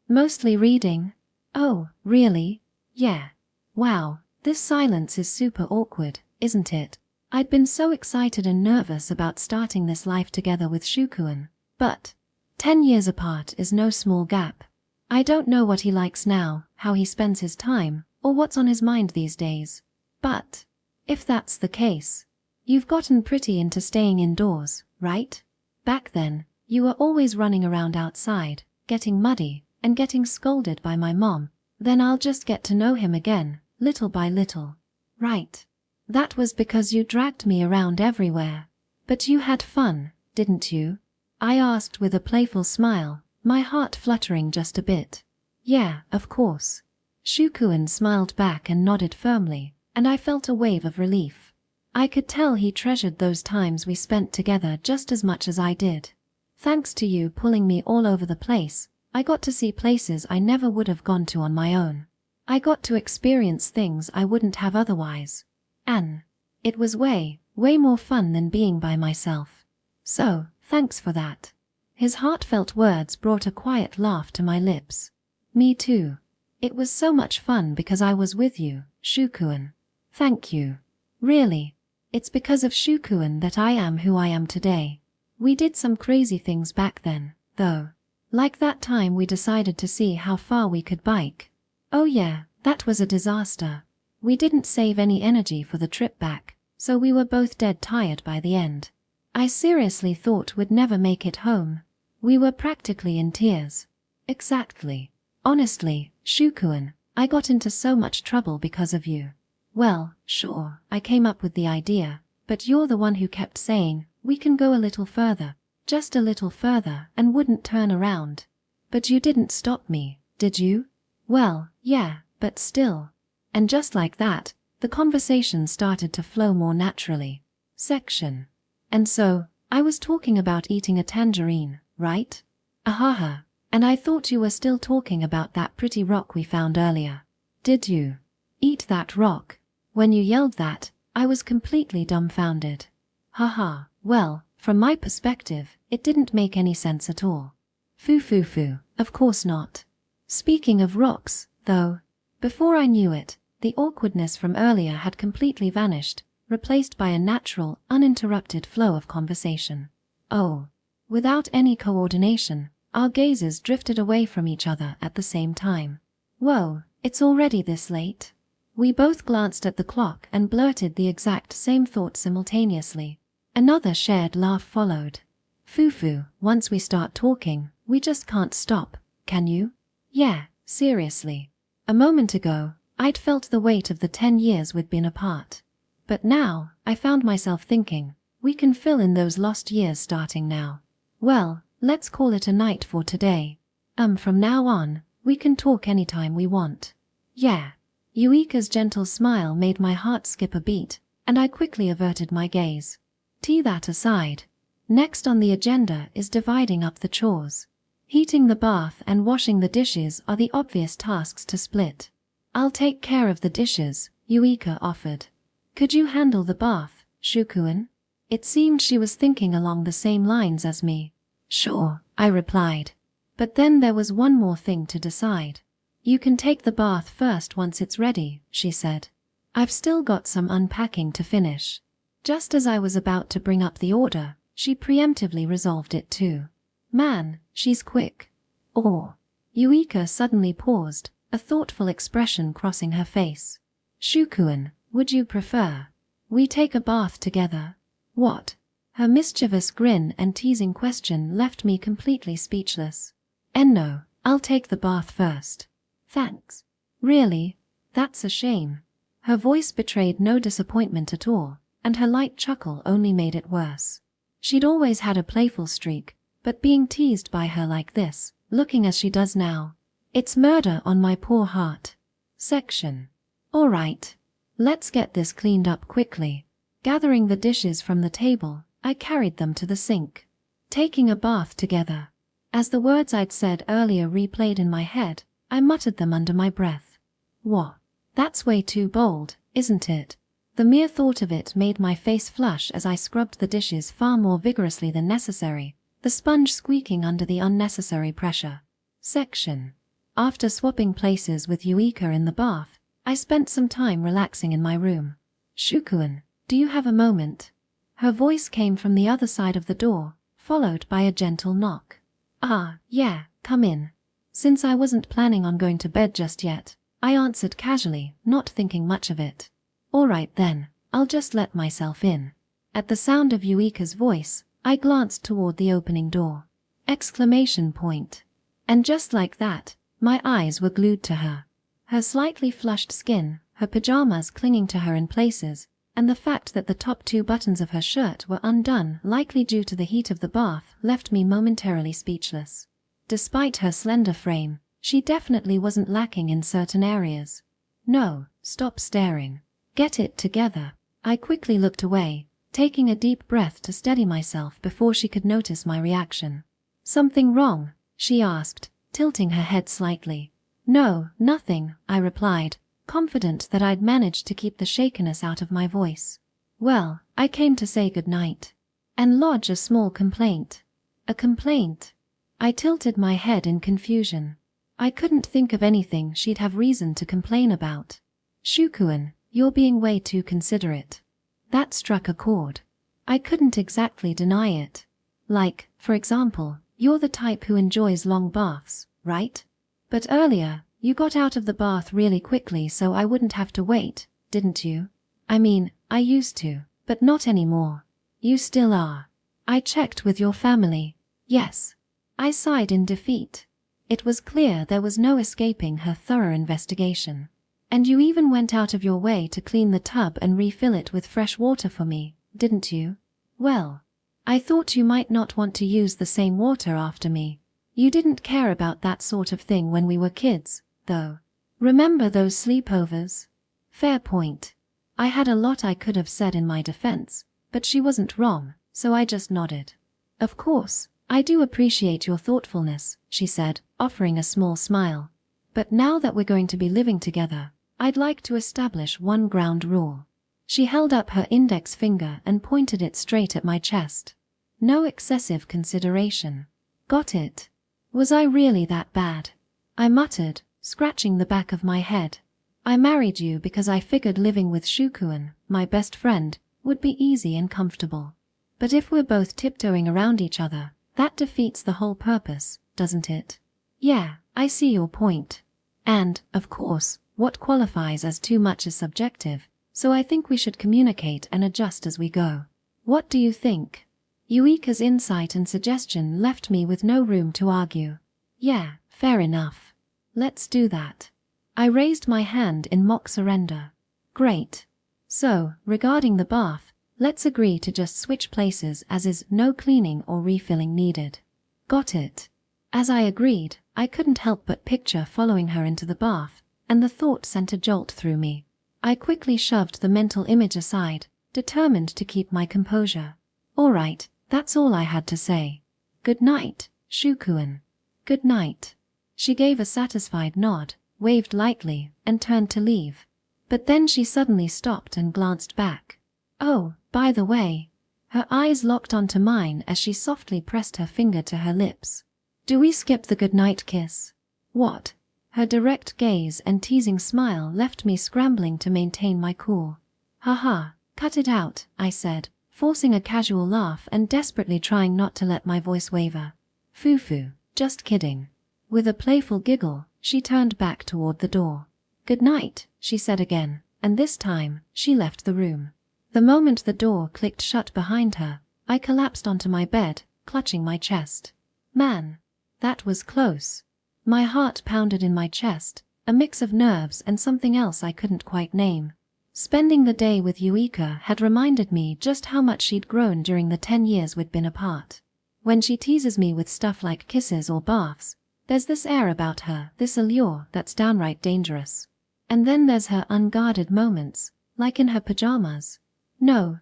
Mostly reading. Oh, really? Yeah. Wow, this silence is super awkward, isn't it? I'd been so excited and nervous about starting this life together with Shukuen, but 10 years apart is no small gap. I don't know what he likes now, how he spends his time, or what's on his mind these days. But if that's the case, you've gotten pretty into staying indoors, right? Back then, you were always running around outside, getting muddy, and getting scolded by my mom. Then I'll just get to know him again, little by little. Right. That was because you dragged me around everywhere. But you had fun, didn't you? I asked with a playful smile, my heart fluttering just a bit. Yeah, of course. Shukuen smiled back and nodded firmly, and I felt a wave of relief. I could tell he treasured those times we spent together just as much as I did. Thanks to you pulling me all over the place, I got to see places I never would have gone to on my own. I got to experience things I wouldn't have otherwise. And it was way more fun than being by myself. So, thanks for that. His heartfelt words brought a quiet laugh to my lips. Me too. It was so much fun because I was with you, Shukuen. Thank you. Really. It's because of Shukuen that I am who I am today. We did some crazy things back then, though. Like that time we decided to see how far we could bike. Oh yeah, that was a disaster. We didn't save any energy for the trip back, so we were both dead tired by the end. I seriously thought we'd never make it home. We were practically in tears. Exactly. Honestly, Shukuen, I got into so much trouble because of you. Well, sure, I came up with the idea, but you're the one who kept saying, we can go a little further, just a little further, and wouldn't turn around. But you didn't stop me, did you? Well, yeah, but still. And just like that, the conversation started to flow more naturally. Section. And so, I was talking about eating a tangerine, right? Ahaha. And I thought you were still talking about that pretty rock we found earlier. Did you eat that rock? When you yelled that, I was completely dumbfounded. Haha, well, from my perspective, it didn't make any sense at all. Foo, of course not. Speaking of rocks, though, before I knew it, the awkwardness from earlier had completely vanished, replaced by a natural, uninterrupted flow of conversation. Oh, without any coordination, our gazes drifted away from each other at the same time. Whoa, it's already this late? We both glanced at the clock and blurted the exact same thought simultaneously. Another shared laugh followed. Foo, once we start talking, we just can't stop, can you? Yeah, seriously. A moment ago, I'd felt the weight of the 10 years we'd been apart. But now, I found myself thinking, we can fill in those lost years starting now. Well, let's call it a night for today. From now on, we can talk anytime we want. Yeah. Yuika's gentle smile made my heart skip a beat, and I quickly averted my gaze. That aside. Next on the agenda is dividing up the chores. Heating the bath and washing the dishes are the obvious tasks to split. I'll take care of the dishes, Yuika offered. Could you handle the bath, Shukuen? It seemed she was thinking along the same lines as me. Sure, I replied. But then there was one more thing to decide. You can take the bath first once it's ready, she said. I've still got some unpacking to finish. Just as I was about to bring up the order, she preemptively resolved it too. Man, she's quick. Or, Yuika suddenly paused, a thoughtful expression crossing her face. Shukuen, would you prefer we take a bath together? What? Her mischievous grin and teasing question left me completely speechless. No, I'll take the bath first. Thanks. Really? That's a shame. Her voice betrayed no disappointment at all, and her light chuckle only made it worse. She'd always had a playful streak, but being teased by her like this, looking as she does now, it's murder on my poor heart. Section. All right. Let's get this cleaned up quickly. Gathering the dishes from the table, I carried them to the sink. Taking a bath together. As the words I'd said earlier replayed in my head, I muttered them under my breath. What? That's way too bold, isn't it? The mere thought of it made my face flush as I scrubbed the dishes far more vigorously than necessary, the sponge squeaking under the unnecessary pressure. Section. After swapping places with Yuika in the bath, I spent some time relaxing in my room. Shukuen, do you have a moment? Her voice came from the other side of the door, followed by a gentle knock. Ah, yeah, come in. Since I wasn't planning on going to bed just yet, I answered casually, not thinking much of it. All right then, I'll just let myself in. At the sound of Yuika's voice, I glanced toward the opening door. Exclamation point. And just like that, my eyes were glued to her. Her slightly flushed skin, her pajamas clinging to her in places, and the fact that the top 2 buttons of her shirt were undone, likely due to the heat of the bath, left me momentarily speechless. Despite her slender frame, she definitely wasn't lacking in certain areas. No, stop staring. Get it together. I quickly looked away, taking a deep breath to steady myself before she could notice my reaction. Something wrong? She asked, tilting her head slightly. No, nothing, I replied, confident that I'd managed to keep the shakiness out of my voice. Well, I came to say good night. And lodge a small complaint. A complaint? I tilted my head in confusion. I couldn't think of anything she'd have reason to complain about. Shukuen, you're being way too considerate. That struck a chord. I couldn't exactly deny it. Like, for example, you're the type who enjoys long baths, right? But earlier, you got out of the bath really quickly so I wouldn't have to wait, didn't you? I mean, I used to, but not anymore. You still are. I checked with your family. Yes. I sighed in defeat. It was clear there was no escaping her thorough investigation. And you even went out of your way to clean the tub and refill it with fresh water for me, didn't you? Well, I thought you might not want to use the same water after me. You didn't care about that sort of thing when we were kids, though. Remember those sleepovers? Fair point. I had a lot I could have said in my defense, but she wasn't wrong, so I just nodded. Of course, I do appreciate your thoughtfulness, she said, offering a small smile. But now that we're going to be living together, I'd like to establish one ground rule. She held up her index finger and pointed it straight at my chest. No excessive consideration. Got it? Was I really that bad? I muttered, scratching the back of my head. I married you because I figured living with Shukuen, my best friend, would be easy and comfortable. But if we're both tiptoeing around each other, that defeats the whole purpose, doesn't it? Yeah, I see your point. And, of course, what qualifies as too much is subjective, so I think we should communicate and adjust as we go. What do you think? Yuika's insight and suggestion left me with no room to argue. Yeah, fair enough. Let's do that. I raised my hand in mock surrender. Great. So, regarding the bath, let's agree to just switch places as is, no cleaning or refilling needed. Got it. As I agreed, I couldn't help but picture following her into the bath, and the thought sent a jolt through me. I quickly shoved the mental image aside, determined to keep my composure. All right, that's all I had to say. Good night, Shukuen. Good night. She gave a satisfied nod, waved lightly, and turned to leave. But then she suddenly stopped and glanced back. Oh, by the way. Her eyes locked onto mine as she softly pressed her finger to her lips. Do we skip the goodnight kiss? What? Her direct gaze and teasing smile left me scrambling to maintain my cool. Haha, cut it out, I said, forcing a casual laugh and desperately trying not to let my voice waver. Foo-foo, just kidding. With a playful giggle, she turned back toward the door. "Good night," she said again, and this time, she left the room. The moment the door clicked shut behind her, I collapsed onto my bed, clutching my chest. Man, that was close. My heart pounded in my chest, a mix of nerves and something else I couldn't quite name. Spending the day with Yuika had reminded me just how much she'd grown during the 10 years we'd been apart. When she teases me with stuff like kisses or baths, there's this air about her, this allure that's downright dangerous. And then there's her unguarded moments, like in her pajamas. No,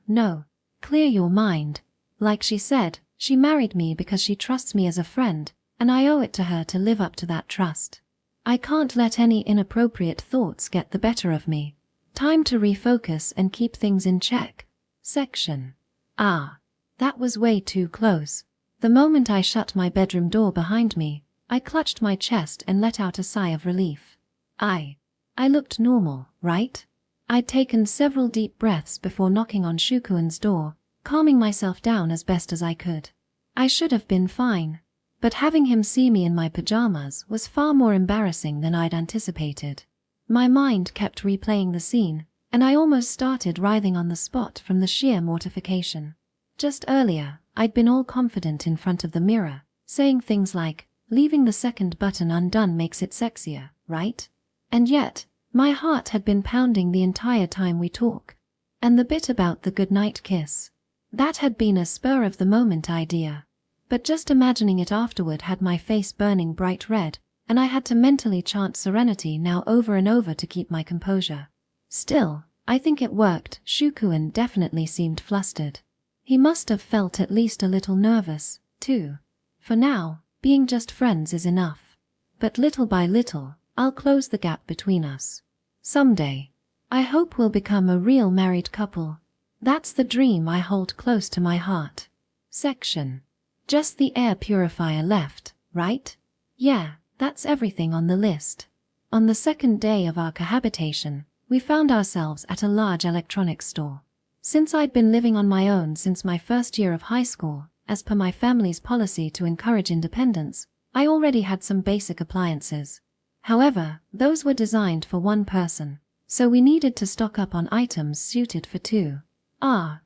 clear your mind. Like she said, she married me because she trusts me as a friend, and I owe it to her to live up to that trust. I can't let any inappropriate thoughts get the better of me. Time to refocus and keep things in check. Section. That was way too close. The moment I shut my bedroom door behind me, I clutched my chest and let out a sigh of relief. I looked normal, right? I'd taken several deep breaths before knocking on Shukuen's door, calming myself down as best as I could. I should have been fine, but having him see me in my pajamas was far more embarrassing than I'd anticipated. My mind kept replaying the scene, and I almost started writhing on the spot from the sheer mortification. Just earlier, I'd been all confident in front of the mirror, saying things like, "Leaving the second button undone makes it sexier, right?" And yet, my heart had been pounding the entire time we talk. And the bit about the goodnight kiss, that had been a spur-of-the-moment idea. But just imagining it afterward had my face burning bright red, and I had to mentally chant Serenity now over and over to keep my composure. Still, I think it worked. Shukuen definitely seemed flustered. He must have felt at least a little nervous, too. For now, being just friends is enough. But little by little, I'll close the gap between us. Someday, I hope we'll become a real married couple. That's the dream I hold close to my heart. Section. Just the air purifier left, right? Yeah, that's everything on the list. On the second day of our cohabitation, we found ourselves at a large electronics store. Since I'd been living on my own since my first year of high school, as per my family's policy to encourage independence, I already had some basic appliances. However, those were designed for one person, so we needed to stock up on items suited for two.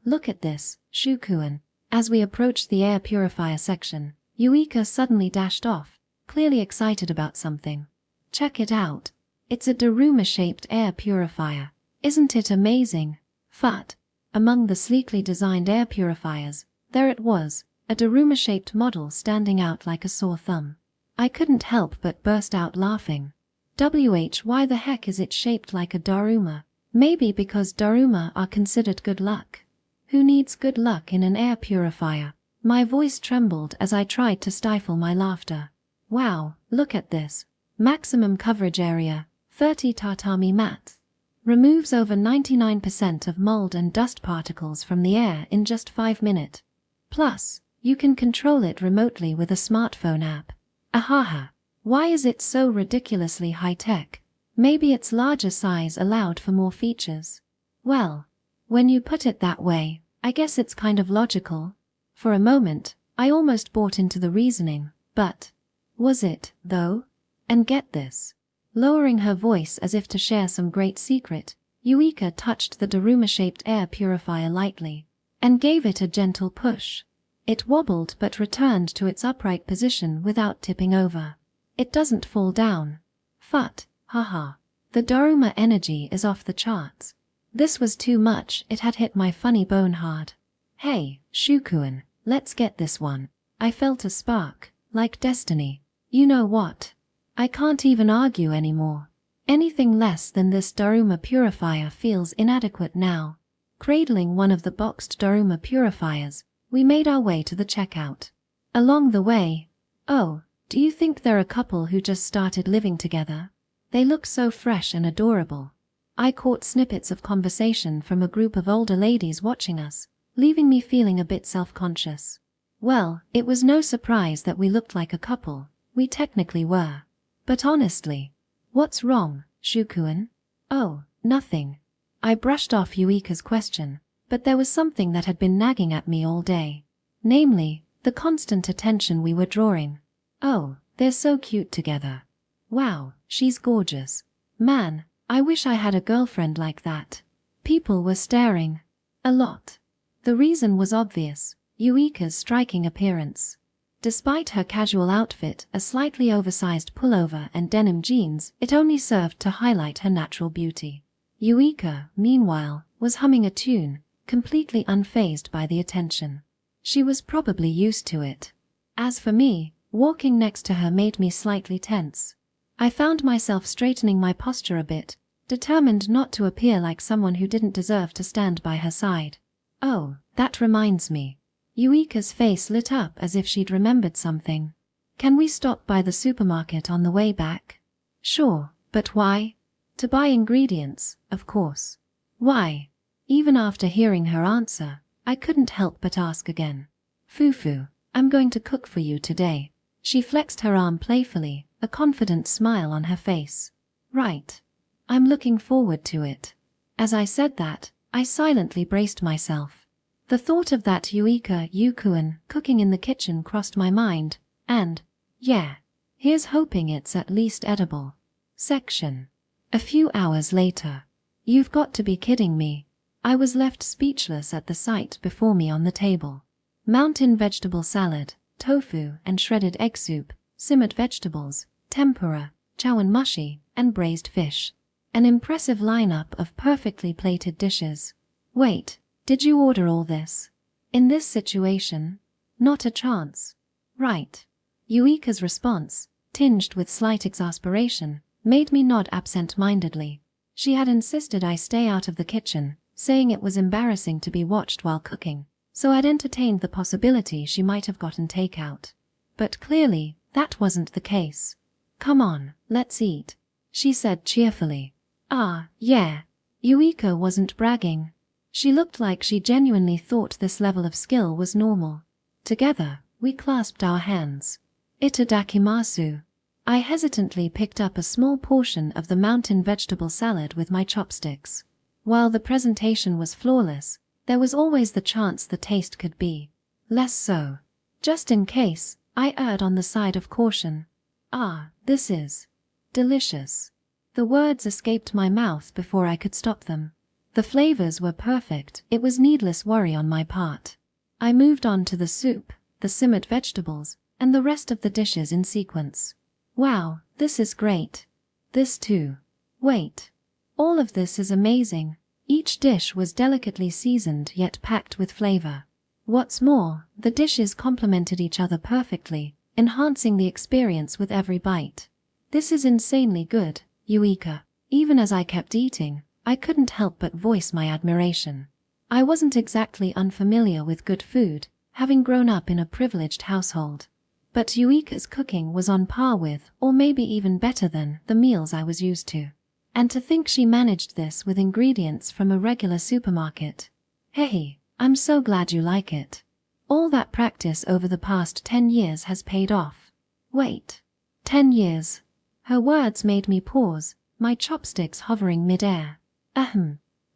Look at this, Shukuen. As we approached the air purifier section, Yuika suddenly dashed off, clearly excited about something. Check it out. It's a Daruma-shaped air purifier. Isn't it amazing? Fut. Among the sleekly designed air purifiers, there it was, a Daruma-shaped model standing out like a sore thumb. I couldn't help but burst out laughing. Why the heck is it shaped like a Daruma? Maybe because Daruma are considered good luck. Who needs good luck in an air purifier? My voice trembled as I tried to stifle my laughter. Wow, look at this. Maximum coverage area, 30 tatami mats. Removes over 99% of mold and dust particles from the air in just 5 minutes. Plus, you can control it remotely with a smartphone app. Ahaha. Why is it so ridiculously high-tech? Maybe its larger size allowed for more features. Well, when you put it that way, I guess it's kind of logical. For a moment, I almost bought into the reasoning, but was it, though? And get this. Lowering her voice as if to share some great secret, Yuika touched the Daruma-shaped air purifier lightly, and gave it a gentle push. It wobbled but returned to its upright position without tipping over. It doesn't fall down. Fut, haha. The Daruma energy is off the charts. This was too much, it had hit my funny bone hard. Hey, Shukuen, let's get this one. I felt a spark, like destiny. You know what? I can't even argue anymore. Anything less than this Daruma purifier feels inadequate now. Cradling one of the boxed Daruma purifiers, we made our way to the checkout. Along the way, do you think they're a couple who just started living together? They look so fresh and adorable. I caught snippets of conversation from a group of older ladies watching us, leaving me feeling a bit self-conscious. Well, it was no surprise that we looked like a couple. We technically were. But honestly, what's wrong, Shukuen? Oh, nothing. I brushed off Yuika's question, but there was something that had been nagging at me all day. Namely, the constant attention we were drawing. Oh, They're so cute together. Wow, she's gorgeous. Man, I wish I had a girlfriend like that. People were staring. A lot. The reason was obvious, Yuika's striking appearance. Despite her casual outfit, a slightly oversized pullover and denim jeans, it only served to highlight her natural beauty. Yuika, meanwhile, was humming a tune, completely unfazed by the attention. She was probably used to it. As for me, walking next to her made me slightly tense. I found myself straightening my posture a bit, determined not to appear like someone who didn't deserve to stand by her side. Oh, that reminds me. Yuika's face lit up as if she'd remembered something. Can we stop by the supermarket on the way back? Sure, but why? To buy ingredients, of course. Why? Even after hearing her answer, I couldn't help but ask again. Fufu, I'm going to cook for you today. She flexed her arm playfully, a confident smile on her face. Right. I'm looking forward to it. As I said that, I silently braced myself. The thought of that Yukuan cooking in the kitchen crossed my mind, and, yeah, here's hoping it's at least edible. Section. A few hours later. You've got to be kidding me. I was left speechless at the sight before me on the table. Mountain vegetable salad, tofu and shredded egg soup, simmered vegetables, tempura, chawanmushi, and braised fish. An impressive lineup of perfectly plated dishes. Wait. Did you order all this? In this situation? Not a chance. Right. Yuika's response, tinged with slight exasperation, made me nod absent-mindedly. She had insisted I stay out of the kitchen, saying it was embarrassing to be watched while cooking, so I'd entertained the possibility she might have gotten takeout. But clearly, that wasn't the case. Come on, let's eat, she said cheerfully. Ah, yeah. Yuika wasn't bragging. She looked like she genuinely thought this level of skill was normal. Together, we clasped our hands. Itadakimasu. I hesitantly picked up a small portion of the mountain vegetable salad with my chopsticks. While the presentation was flawless, there was always the chance the taste could be less so. Just in case, I erred on the side of caution. Ah, this is delicious. The words escaped my mouth before I could stop them. The flavors were perfect, it was needless worry on my part. I moved on to the soup, the simmered vegetables, and the rest of the dishes in sequence. Wow, this is great. This too. Wait. All of this is amazing. Each dish was delicately seasoned yet packed with flavor. What's more, the dishes complemented each other perfectly, enhancing the experience with every bite. This is insanely good, Yuika. Even as I kept eating, I couldn't help but voice my admiration. I wasn't exactly unfamiliar with good food, having grown up in a privileged household. But Yuika's cooking was on par with, or maybe even better than, the meals I was used to. And to think she managed this with ingredients from a regular supermarket. Hey, I'm so glad you like it. All that practice over the past 10 years has paid off. Wait. 10 years. Her words made me pause, my chopsticks hovering mid-air.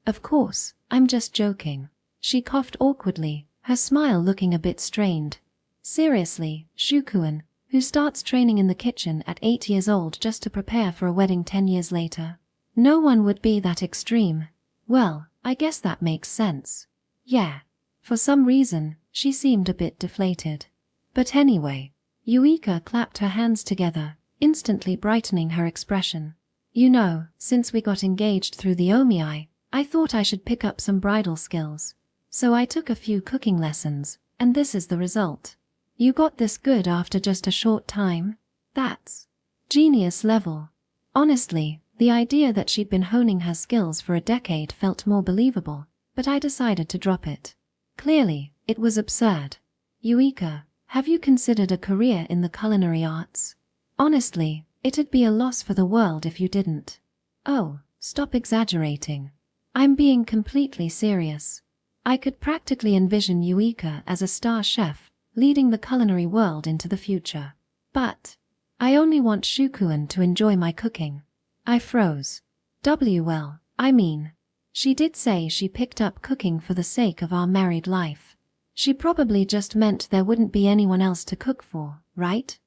Of course, I'm just joking. She coughed awkwardly, her smile looking a bit strained. Seriously, Shukuan, who starts training in the kitchen at 8 years old just to prepare for a wedding 10 years later? No one would be that extreme. Well, I guess that makes sense. Yeah. For some reason, she seemed a bit deflated. But anyway, Yuika clapped her hands together, instantly brightening her expression. You know, since we got engaged through the Omiai, I thought I should pick up some bridal skills. So I took a few cooking lessons, and this is the result. You got this good after just a short time? That's genius level. Honestly, the idea that she'd been honing her skills for a decade felt more believable, but I decided to drop it. Clearly, it was absurd. Yuika, have you considered a career in the culinary arts? Honestly, it'd be a loss for the world if you didn't. Oh, stop exaggerating. I'm being completely serious. I could practically envision Yuika as a star chef, leading the culinary world into the future. But I only want Shukuan to enjoy my cooking. I froze. Well, I mean, she did say she picked up cooking for the sake of our married life. She probably just meant there wouldn't be anyone else to cook for, right?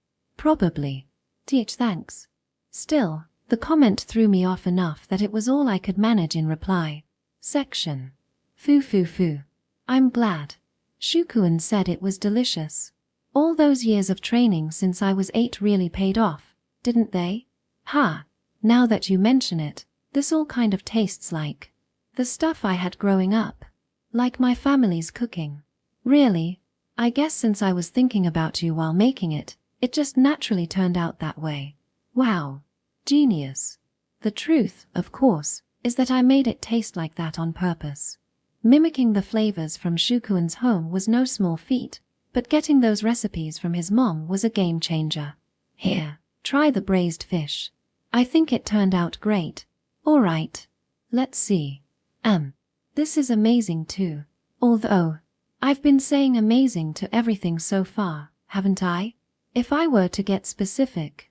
Probably. Thanks. Still, the comment threw me off enough that it was all I could manage in reply. Section. Foo. I'm glad. Shukuan said it was delicious. All those years of training since I was 8 really paid off, didn't they? Ha! Now that you mention it, this all kind of tastes like the stuff I had growing up. Like my family's cooking. Really? I guess since I was thinking about you while making it, it just naturally turned out that way. Wow. Genius. The truth, of course, is that I made it taste like that on purpose. Mimicking the flavors from Shukuan's home was no small feat, but getting those recipes from his mom was a game changer. Here, try the braised fish. I think it turned out great. Alright. Let's see. This is amazing too. Although, I've been saying amazing to everything so far, haven't I? If I were to get specific.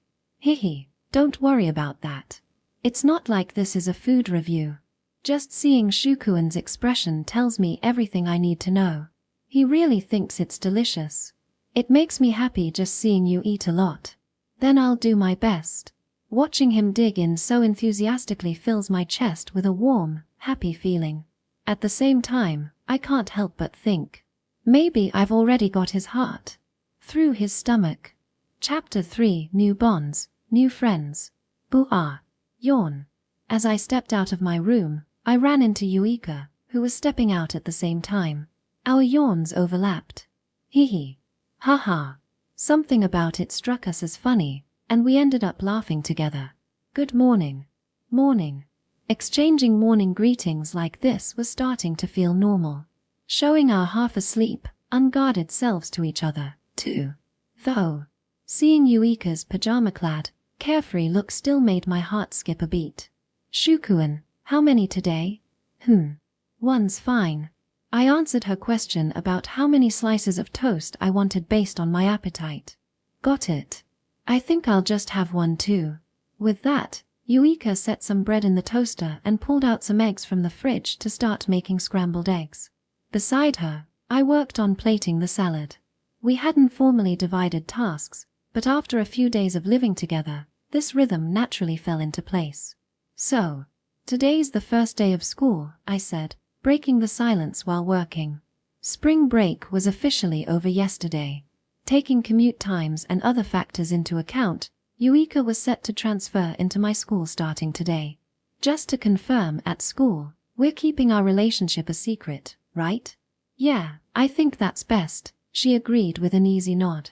Don't worry about that. It's not like this is a food review. Just seeing Shukuan's expression tells me everything I need to know. He really thinks it's delicious. It makes me happy just seeing you eat a lot. Then I'll do my best. Watching him dig in so enthusiastically fills my chest with a warm, happy feeling. At the same time, I can't help but think. Maybe I've already got his heart. Through his stomach. Chapter 3. New Bonds, New Friends. Boo-ah. Yawn. As I stepped out of my room, I ran into Yuika, who was stepping out at the same time. Our yawns overlapped. Ha. Something about it struck us as funny, and we ended up laughing together. Good morning. Morning. Exchanging morning greetings like this was starting to feel normal. Showing our half-asleep, unguarded selves to each other, too. Though, seeing Yuika's pajama-clad, carefree look still made my heart skip a beat. Shukuan, how many today? One's fine. I answered her question about how many slices of toast I wanted based on my appetite. Got it. I think I'll just have one too. With that, Yuika set some bread in the toaster and pulled out some eggs from the fridge to start making scrambled eggs. Beside her, I worked on plating the salad. We hadn't formally divided tasks, but after a few days of living together, this rhythm naturally fell into place. So, today's the first day of school, I said, breaking the silence while working. Spring break was officially over yesterday. Taking commute times and other factors into account, Yuika was set to transfer into my school starting today. Just to confirm, at school, we're keeping our relationship a secret, right? Yeah, I think that's best, she agreed with an easy nod.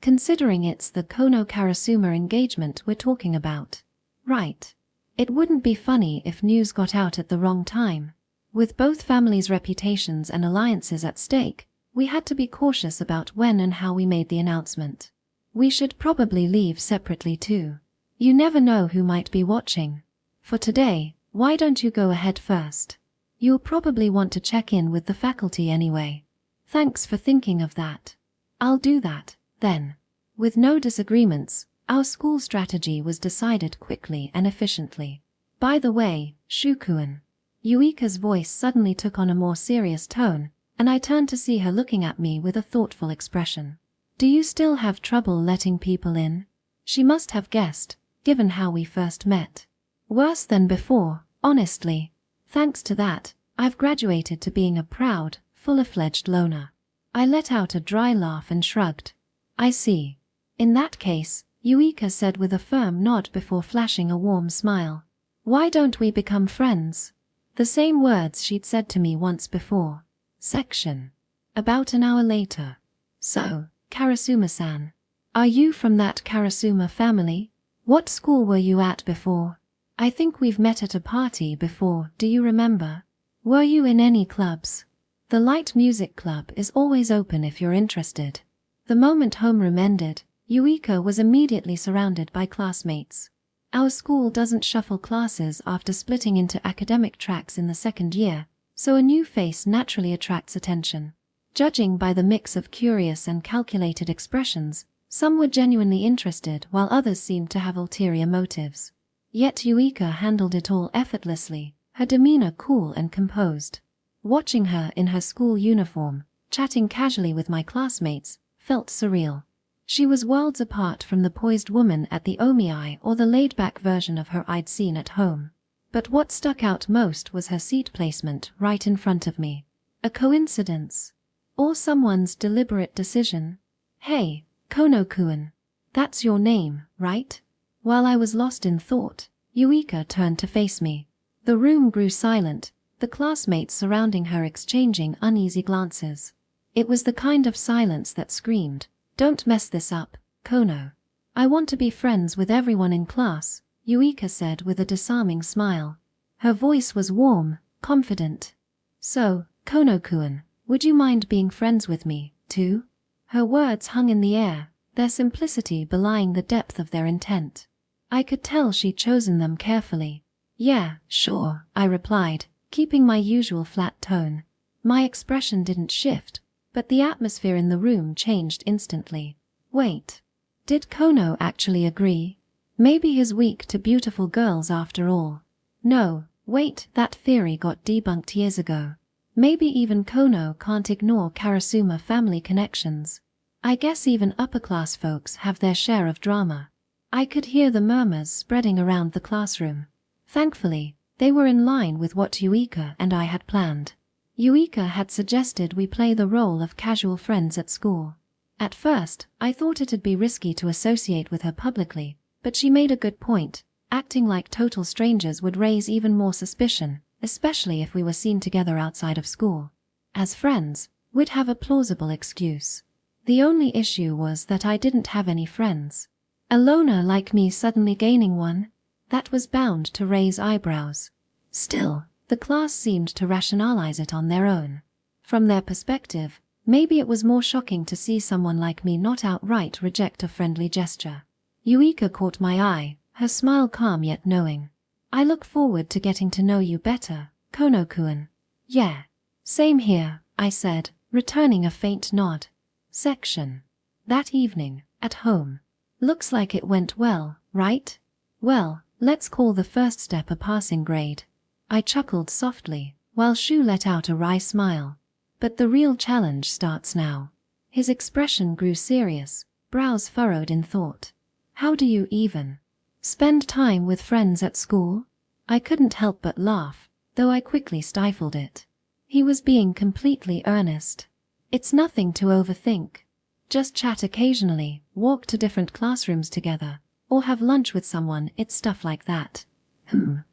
Considering it's the Kono Karasuma engagement we're talking about. Right. It wouldn't be funny if news got out at the wrong time. With both families' reputations and alliances at stake, we had to be cautious about when and how we made the announcement. We should probably leave separately too. You never know who might be watching. For today, why don't you go ahead first? You'll probably want to check in with the faculty anyway. Thanks for thinking of that. I'll do that, then. With no disagreements, our school strategy was decided quickly and efficiently. By the way, Shukuan. Yuika's voice suddenly took on a more serious tone, and I turned to see her looking at me with a thoughtful expression. Do you still have trouble letting people in? She must have guessed, given how we first met. Worse than before, honestly. Thanks to that, I've graduated to being a proud, full-fledged loner. I let out a dry laugh and shrugged. I see. In that case, Yuika said with a firm nod before flashing a warm smile. Why don't we become friends? The same words she'd said to me once before. Section. About an hour later. So, Karasuma-san. Are you from that Karasuma family? What school were you at before? I think we've met at a party before, do you remember? Were you in any clubs? The light music club is always open if you're interested. The moment homeroom ended, Yuika was immediately surrounded by classmates. Our school doesn't shuffle classes after splitting into academic tracks in the second year, so a new face naturally attracts attention. Judging by the mix of curious and calculated expressions, some were genuinely interested while others seemed to have ulterior motives. Yet Yuika handled it all effortlessly, her demeanor cool and composed. Watching her in her school uniform, chatting casually with my classmates, felt surreal. She was worlds apart from the poised woman at the Omiai or the laid-back version of her I'd seen at home. But what stuck out most was her seat placement right in front of me. A coincidence? Or someone's deliberate decision? Hey, Kono-kun. That's your name, right? While I was lost in thought, Yuika turned to face me. The room grew silent, the classmates surrounding her exchanging uneasy glances. It was the kind of silence that screamed, "Don't mess this up, Kono." "I want to be friends with everyone in class," Yuika said with a disarming smile. Her voice was warm, confident. "So, Kono-kun, would you mind being friends with me, too?" Her words hung in the air, their simplicity belying the depth of their intent. I could tell she'd chosen them carefully. "Yeah, sure," I replied, keeping my usual flat tone. My expression didn't shift, but the atmosphere in the room changed instantly. Wait. Did Kono actually agree? Maybe he's weak to beautiful girls after all. No, wait, that theory got debunked years ago. Maybe even Kono can't ignore Karasuma family connections. I guess even upper-class folks have their share of drama. I could hear the murmurs spreading around the classroom. Thankfully, they were in line with what Yuika and I had planned. Yuika had suggested we play the role of casual friends at school. At first, I thought it'd be risky to associate with her publicly, but she made a good point. Acting like total strangers would raise even more suspicion, especially if we were seen together outside of school. As friends, we'd have a plausible excuse. The only issue was that I didn't have any friends. A loner like me suddenly gaining one? That was bound to raise eyebrows. Still, the class seemed to rationalize it on their own. From their perspective, maybe it was more shocking to see someone like me not outright reject a friendly gesture. Yuika caught my eye, her smile calm yet knowing. "I look forward to getting to know you better, Kono-kun." "Yeah. Same here," I said, returning a faint nod. Section. That evening, at home. Looks like it went well, right? Well, let's call the first step a passing grade. I chuckled softly, while Shu let out a wry smile. But the real challenge starts now. His expression grew serious, brows furrowed in thought. "How do you even spend time with friends at school?" I couldn't help but laugh, though I quickly stifled it. He was being completely earnest. "It's nothing to overthink. Just chat occasionally, walk to different classrooms together, or have lunch with someone, it's stuff like that."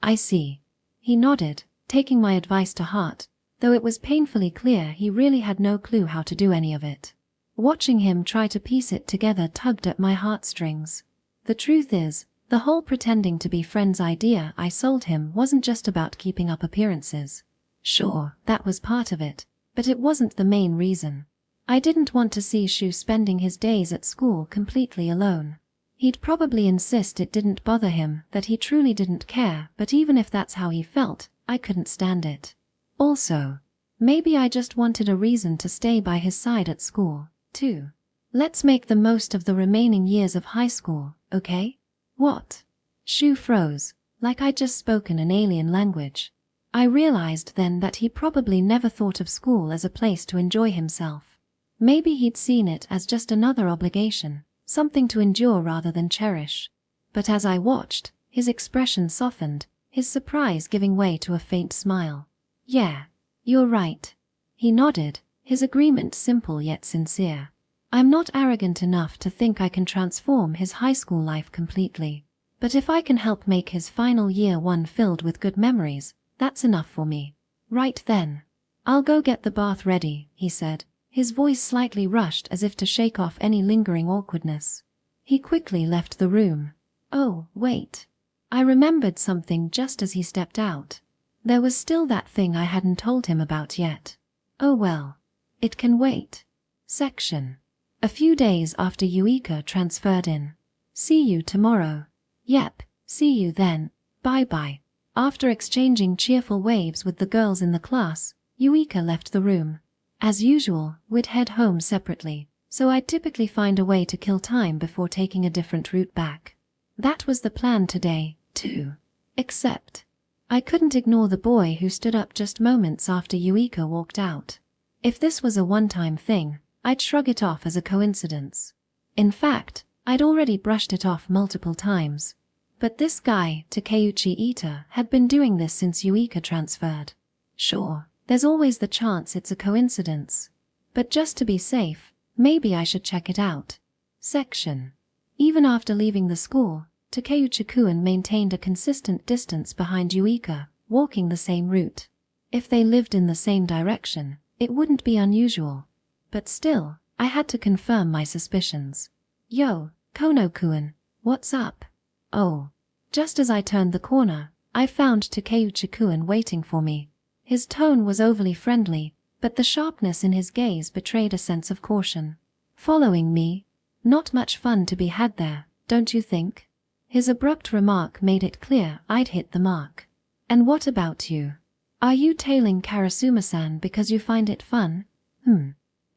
I see." He nodded, taking my advice to heart, though it was painfully clear he really had no clue how to do any of it. Watching him try to piece it together tugged at my heartstrings. The truth is, the whole pretending to be friends idea I sold him wasn't just about keeping up appearances. Sure, that was part of it, but it wasn't the main reason. I didn't want to see Shu spending his days at school completely alone. He'd probably insist it didn't bother him, that he truly didn't care, but even if that's how he felt, I couldn't stand it. Also, maybe I just wanted a reason to stay by his side at school, too. Let's make the most of the remaining years of high school, okay? What? Shu froze, like I'd just spoken an alien language. I realized then that he probably never thought of school as a place to enjoy himself. Maybe he'd seen it as just another obligation, something to endure rather than cherish. But as I watched, his expression softened, his surprise giving way to a faint smile. "Yeah, you're right." He nodded, his agreement simple yet sincere. "I'm not arrogant enough to think I can transform his high school life completely. But if I can help make his final year one filled with good memories, that's enough for me." "Right then. I'll go get the bath ready," he said, his voice slightly rushed as if to shake off any lingering awkwardness. He quickly left the room. Oh, wait. I remembered something just as he stepped out. There was still that thing I hadn't told him about yet. Oh well. It can wait. Section. A few days after Yuika transferred in. "See you tomorrow." "Yep, see you then. Bye-bye." After exchanging cheerful waves with the girls in the class, Yuika left the room. As usual, we'd head home separately, so I'd typically find a way to kill time before taking a different route back. That was the plan today, too. Except, I couldn't ignore the boy who stood up just moments after Yuika walked out. If this was a one-time thing, I'd shrug it off as a coincidence. In fact, I'd already brushed it off multiple times. But this guy, Takeuchi Ita, had been doing this since Yuika transferred. Sure, there's always the chance it's a coincidence. But just to be safe, maybe I should check it out. Section. Even after leaving the school, Takeuchi-kun maintained a consistent distance behind Yuika, walking the same route. If they lived in the same direction, it wouldn't be unusual. But still, I had to confirm my suspicions. Yo, Kono-kun, what's up? Oh. Just as I turned the corner, I found Takeuchi-kun waiting for me. His tone was overly friendly, but the sharpness in his gaze betrayed a sense of caution. Following me? Not much fun to be had there, don't you think? His abrupt remark made it clear I'd hit the mark. And what about you? Are you tailing Karasuma-san because you find it fun?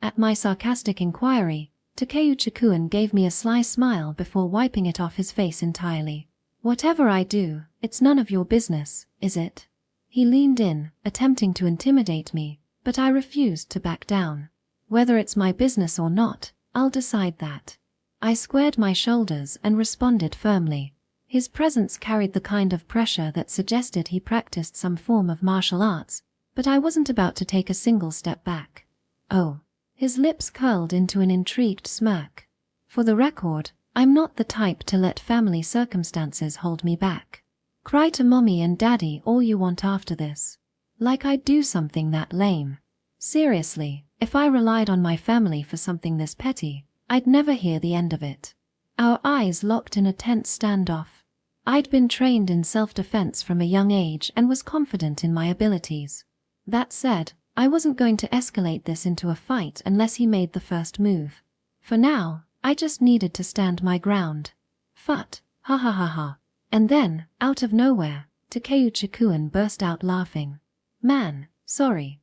At my sarcastic inquiry, Takeuchi-kun gave me a sly smile before wiping it off his face entirely. Whatever I do, it's none of your business, is it? He leaned in, attempting to intimidate me, but I refused to back down. Whether it's my business or not, I'll decide that. I squared my shoulders and responded firmly. His presence carried the kind of pressure that suggested he practiced some form of martial arts, but I wasn't about to take a single step back. Oh. His lips curled into an intrigued smirk. For the record, I'm not the type to let family circumstances hold me back. Cry to mommy and daddy all you want after this. Like I'd do something that lame. Seriously, if I relied on my family for something this petty, I'd never hear the end of it. Our eyes locked in a tense standoff. I'd been trained in self-defense from a young age and was confident in my abilities. That said, I wasn't going to escalate this into a fight unless he made the first move. For now, I just needed to stand my ground. Fut, ha ha ha ha. And then, out of nowhere, Takeuchi-kun burst out laughing. Man, sorry.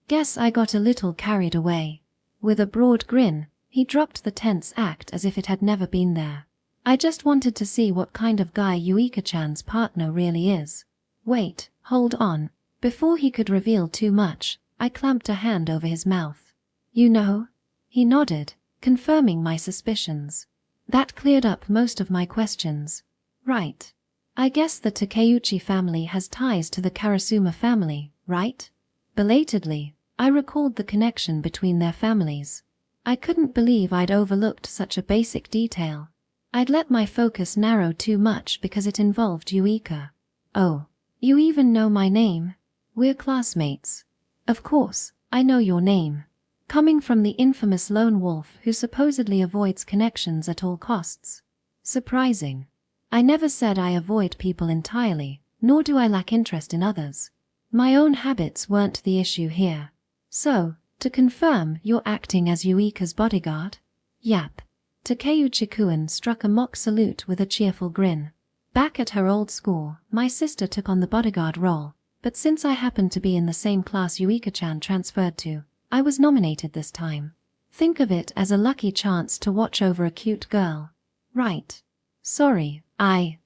Guess I got a little carried away. With a broad grin, he dropped the tense act as if it had never been there. I just wanted to see what kind of guy Yuika-chan's partner really is. Wait, hold on. Before he could reveal too much, I clamped a hand over his mouth. You know? He nodded, confirming my suspicions. That cleared up most of my questions. Right. I guess the Takeuchi family has ties to the Karasuma family, right? Belatedly, I recalled the connection between their families. I couldn't believe I'd overlooked such a basic detail. I'd let my focus narrow too much because it involved Yuika. Oh, you even know my name? We're classmates. Of course, I know your name. Coming from the infamous lone wolf who supposedly avoids connections at all costs. Surprising. I never said I avoid people entirely, nor do I lack interest in others. My own habits weren't the issue here. So, to confirm, you're acting as Yuika's bodyguard? Yap. Takeuchi-kun struck a mock salute with a cheerful grin. Back at her old school, my sister took on the bodyguard role. But since I happened to be in the same class Yuika-chan transferred to, I was nominated this time. Think of it as a lucky chance to watch over a cute girl. Right. Sorry, I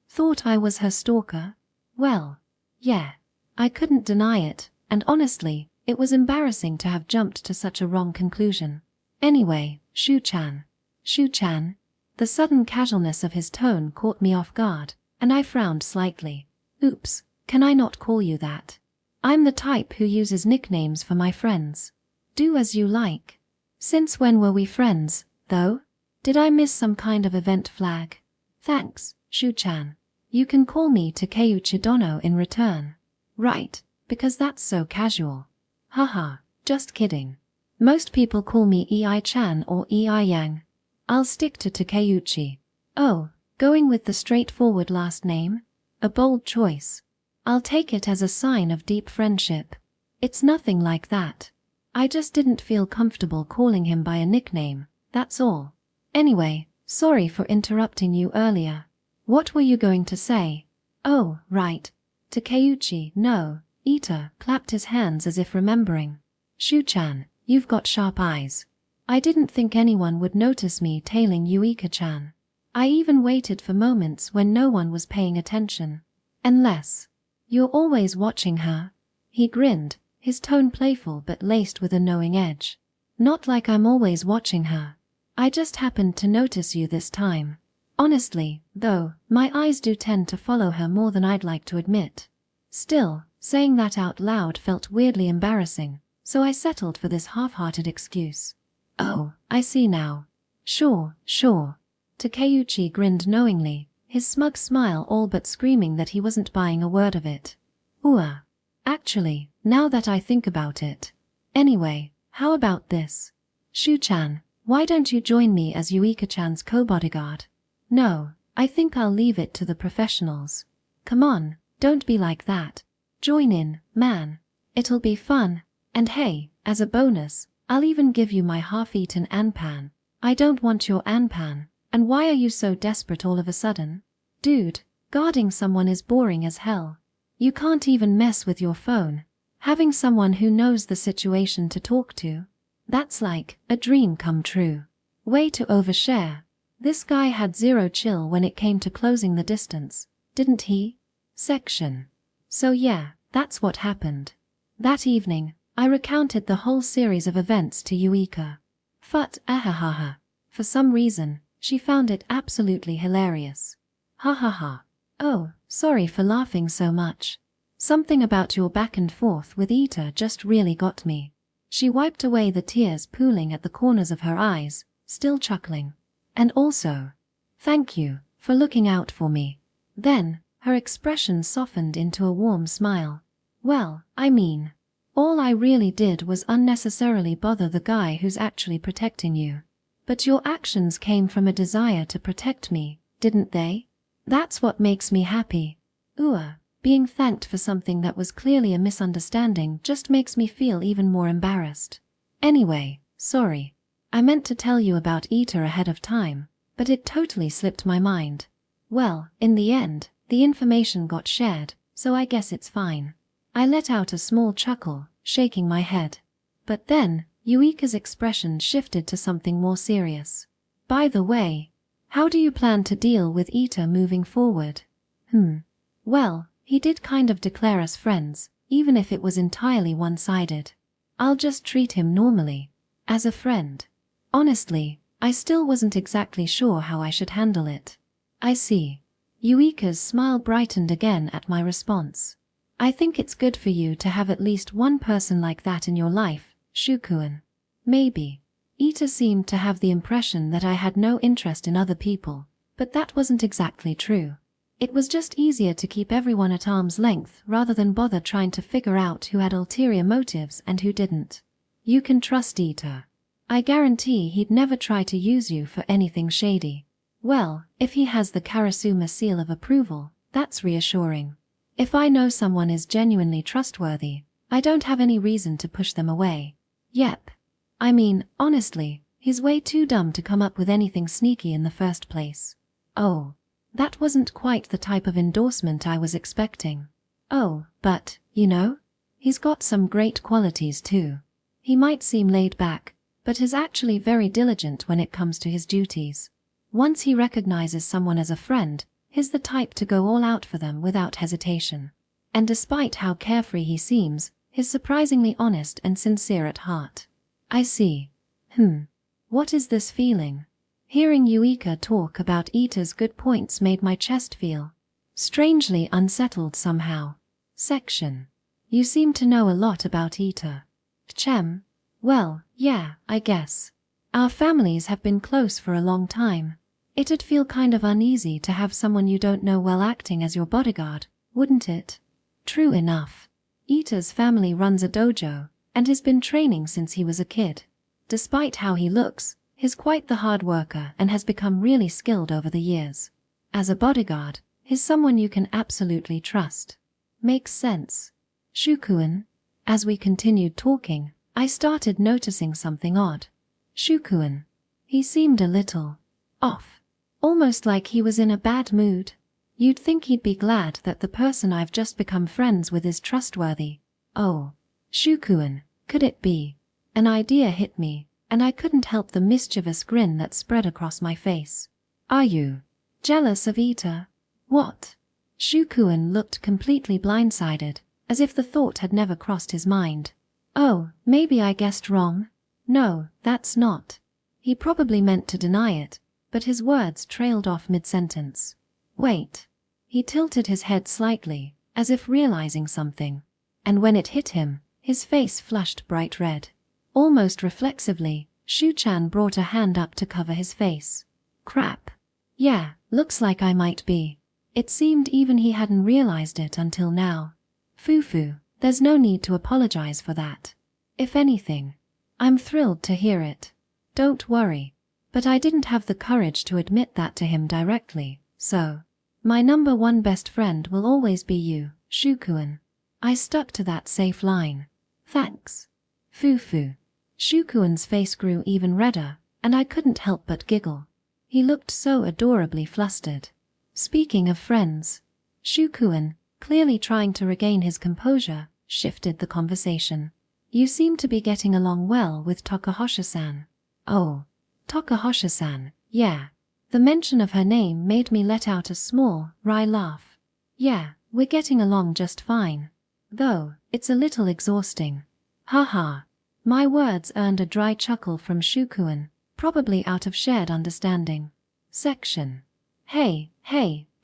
thought I was her stalker. Well, yeah. I couldn't deny it, and honestly, it was embarrassing to have jumped to such a wrong conclusion. Anyway, Shu-chan. Shu-chan? The sudden casualness of his tone caught me off guard, and I frowned slightly. Oops. Can I not call you that? I'm the type who uses nicknames for my friends. Do as you like. Since when were we friends, though? Did I miss some kind of event flag? Thanks, Shu-chan. You can call me Takeuchi Dono in return. Right, because that's so casual. Haha, just kidding. Most people call me Ei-chan or Ei-yang. I'll stick to Takeuchi. Oh, going with the straightforward last name? A bold choice. I'll take it as a sign of deep friendship. It's nothing like that. I just didn't feel comfortable calling him by a nickname, that's all. Anyway, sorry for interrupting you earlier. What were you going to say? Oh, right. Takeuchi, no. Ita clapped his hands as if remembering. Shu-chan, you've got sharp eyes. I didn't think anyone would notice me tailing Yuika-chan. I even waited for moments when no one was paying attention. Unless... You're always watching her? He grinned, his tone playful but laced with a knowing edge. Not like I'm always watching her. I just happened to notice you this time. Honestly, though, my eyes do tend to follow her more than I'd like to admit. Still, saying that out loud felt weirdly embarrassing, so I settled for this half-hearted excuse. Oh, I see now. Sure. Takeuchi grinned knowingly, his smug smile all but screaming that he wasn't buying a word of it. Actually, now that I think about it. Anyway, how about this? Shu-chan, why don't you join me as Yuika-chan's co-bodyguard? No, I think I'll leave it to the professionals. Come on, don't be like that. Join in, man. It'll be fun. And hey, as a bonus, I'll even give you my half-eaten anpan. I don't want your anpan. And why are you so desperate all of a sudden? Dude, guarding someone is boring as hell. You can't even mess with your phone. Having someone who knows the situation to talk to, that's like a dream come true. Way to overshare. This guy had zero chill when it came to closing the distance, didn't he? Section. So yeah, that's what happened. That evening, I recounted the whole series of events to Yuika. For some reason, she found it absolutely hilarious. Oh, sorry for laughing so much. Something about your back and forth with Ita just really got me. She wiped away the tears pooling at the corners of her eyes, still chuckling. And also, thank you for looking out for me. Then, her expression softened into a warm smile. Well, I mean, all I really did was unnecessarily bother the guy who's actually protecting you. But your actions came from a desire to protect me, didn't they? That's what makes me happy. Being thanked for something that was clearly a misunderstanding just makes me feel even more embarrassed. Anyway, sorry. I meant to tell you about Ita ahead of time, but it totally slipped my mind. Well, in the end, the information got shared, so I guess it's fine. I let out a small chuckle, shaking my head. But then, Yuika's expression shifted to something more serious. By the way, how do you plan to deal with Ita moving forward? Well, he did kind of declare us friends, even if it was entirely one-sided. I'll just treat him normally, as a friend. Honestly, I still wasn't exactly sure how I should handle it. I see. Yuika's smile brightened again at my response. I think it's good for you to have at least one person like that in your life, Shukuin. Maybe. Ita seemed to have the impression that I had no interest in other people, but that wasn't exactly true. It was just easier to keep everyone at arm's length rather than bother trying to figure out who had ulterior motives and who didn't. You can trust Ita. I guarantee he'd never try to use you for anything shady. Well, if he has the Karasuma seal of approval, that's reassuring. If I know someone is genuinely trustworthy, I don't have any reason to push them away. Yep. I mean, honestly, he's way too dumb to come up with anything sneaky in the first place. Oh, that wasn't quite the type of endorsement I was expecting. Oh, but, you know, he's got some great qualities too. He might seem laid back, but is actually very diligent when it comes to his duties. Once he recognizes someone as a friend, he's the type to go all out for them without hesitation. And despite how carefree he seems, he's surprisingly honest and sincere at heart. I see. What is this feeling? Hearing Yuika talk about Ita's good points made my chest feel strangely unsettled somehow. Section. You seem to know a lot about Ita. Chem. Well, yeah, I guess. Our families have been close for a long time. It'd feel kind of uneasy to have someone you don't know well acting as your bodyguard, wouldn't it? True enough. Ita's family runs a dojo, and has been training since he was a kid. Despite how he looks, he's quite the hard worker and has become really skilled over the years. As a bodyguard, he's someone you can absolutely trust. Makes sense. Shukuin. As we continued talking, I started noticing something odd. Shukuin. He seemed a little off. Almost like he was in a bad mood. You'd think he'd be glad that the person I've just become friends with is trustworthy. Oh. Shukuin, could it be? An idea hit me, and I couldn't help the mischievous grin that spread across my face. Are you jealous of Ita? What? Shukuin looked completely blindsided, as if the thought had never crossed his mind. Oh, maybe I guessed wrong. No, that's not. He probably meant to deny it, but his words trailed off mid-sentence. Wait. He tilted his head slightly, as if realizing something. And when it hit him, his face flushed bright red. Almost reflexively, Shu-chan brought a hand up to cover his face. Crap. Yeah, looks like I might be. It seemed even he hadn't realized it until now. Fufu, there's no need to apologize for that. If anything, I'm thrilled to hear it. Don't worry. But I didn't have the courage to admit that to him directly, so. My number one best friend will always be you, Shukuan. I stuck to that safe line. Thanks. Fufu. Shukuan's face grew even redder, and I couldn't help but giggle. He looked so adorably flustered. Speaking of friends, Shukuan, clearly trying to regain his composure, shifted the conversation. You seem to be getting along well with Takahashi-san. Oh, Takahashi-san, yeah. The mention of her name made me let out a small, wry laugh. Yeah, we're getting along just fine. Though, it's a little exhausting. Haha. My words earned a dry chuckle from Shukuan, probably out of shared understanding. Section. Hey,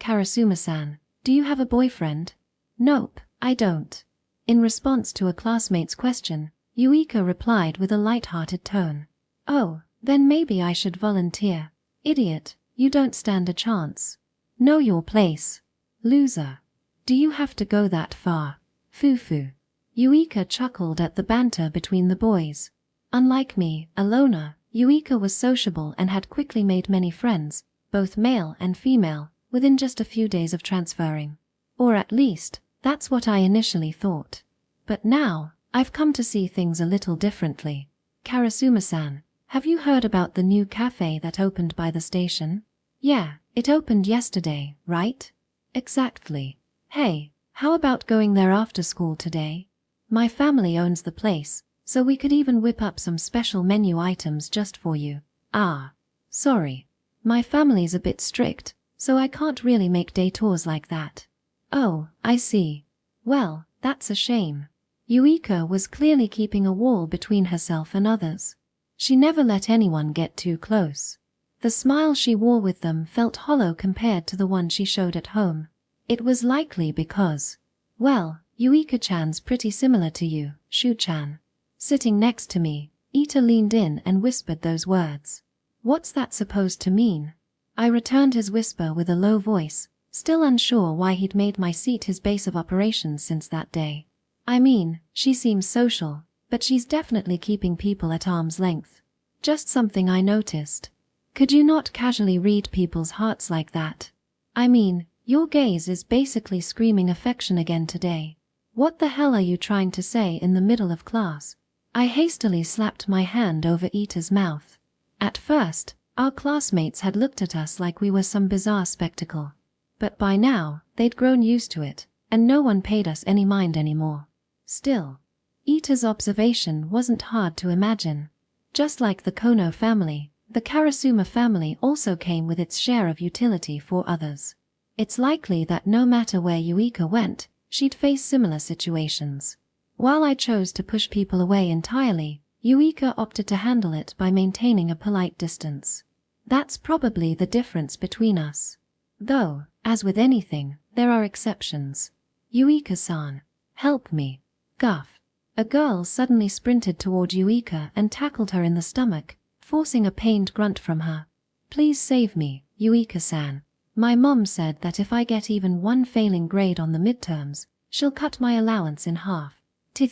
Karasuma-san, do you have a boyfriend? Nope, I don't. In response to a classmate's question, Yuika replied with a light-hearted tone. Oh, then maybe I should volunteer. Idiot, you don't stand a chance. Know your place. Loser. Do you have to go that far? Fufu. Yuika chuckled at the banter between the boys. Unlike me, a loner, Yuika was sociable and had quickly made many friends, both male and female, within just a few days of transferring. Or at least, that's what I initially thought. But now, I've come to see things a little differently. Karasuma-san, have you heard about the new cafe that opened by the station? Yeah, it opened yesterday, right? Exactly. Hey, how about going there after school today? My family owns the place, so we could even whip up some special menu items just for you. Ah, sorry. My family's a bit strict, so I can't really make day tours like that. Oh, I see. Well, that's a shame. Yuika was clearly keeping a wall between herself and others. She never let anyone get too close. The smile she wore with them felt hollow compared to the one she showed at home. It was likely because, well, Yuika-chan's pretty similar to you, Shu-chan. Sitting next to me, Ita leaned in and whispered those words. What's that supposed to mean? I returned his whisper with a low voice, still unsure why he'd made my seat his base of operations since that day. I mean, she seems social, but she's definitely keeping people at arm's length. Just something I noticed. Could you not casually read people's hearts like that? I mean, your gaze is basically screaming affection again today. What the hell are you trying to say in the middle of class? I hastily slapped my hand over Ita's mouth. At first, our classmates had looked at us like we were some bizarre spectacle. But by now, they'd grown used to it, and no one paid us any mind anymore. Still, Ita's observation wasn't hard to imagine. Just like the Kono family, the Karasuma family also came with its share of utility for others. It's likely that no matter where Yuika went, she'd face similar situations. While I chose to push people away entirely, Yuika opted to handle it by maintaining a polite distance. That's probably the difference between us. Though, as with anything, there are exceptions. Yuika-san, help me. Guff. A girl suddenly sprinted toward Yuika and tackled her in the stomach, forcing a pained grunt from her. Please save me, Yuika-san. My mom said that if I get even one failing grade on the midterms, she'll cut my allowance in half.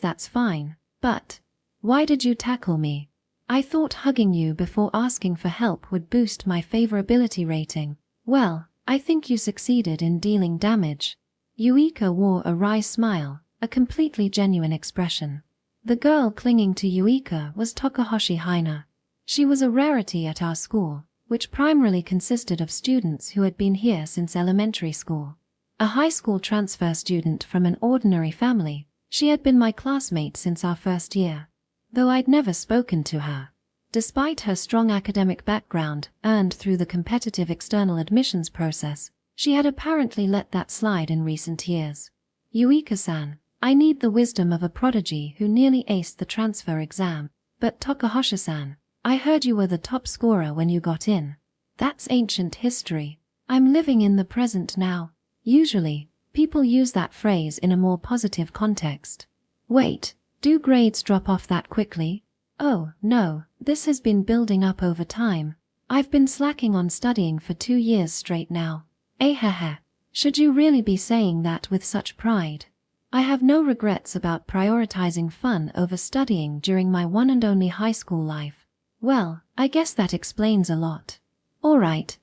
That's fine, but why did you tackle me? I thought hugging you before asking for help would boost my favorability rating. Well, I think you succeeded in dealing damage. Yuika wore a wry smile, a completely genuine expression. The girl clinging to Yuika was Takahashi Haina. She was a rarity at our school, which primarily consisted of students who had been here since elementary school. A high school transfer student from an ordinary family, she had been my classmate since our first year. Though I'd never spoken to her. Despite her strong academic background earned through the competitive external admissions process, she had apparently let that slide in recent years. Yuika-san, I need the wisdom of a prodigy who nearly aced the transfer exam, but Takahashi-san, I heard you were the top scorer when you got in. That's ancient history. I'm living in the present now. Usually, people use that phrase in a more positive context. Wait, do grades drop off that quickly? Oh, no, this has been building up over time. I've been slacking on studying for 2 years straight now. Ahaha. Should you really be saying that with such pride? I have no regrets about prioritizing fun over studying during my one and only high school life. Well, I guess that explains a lot. Alright.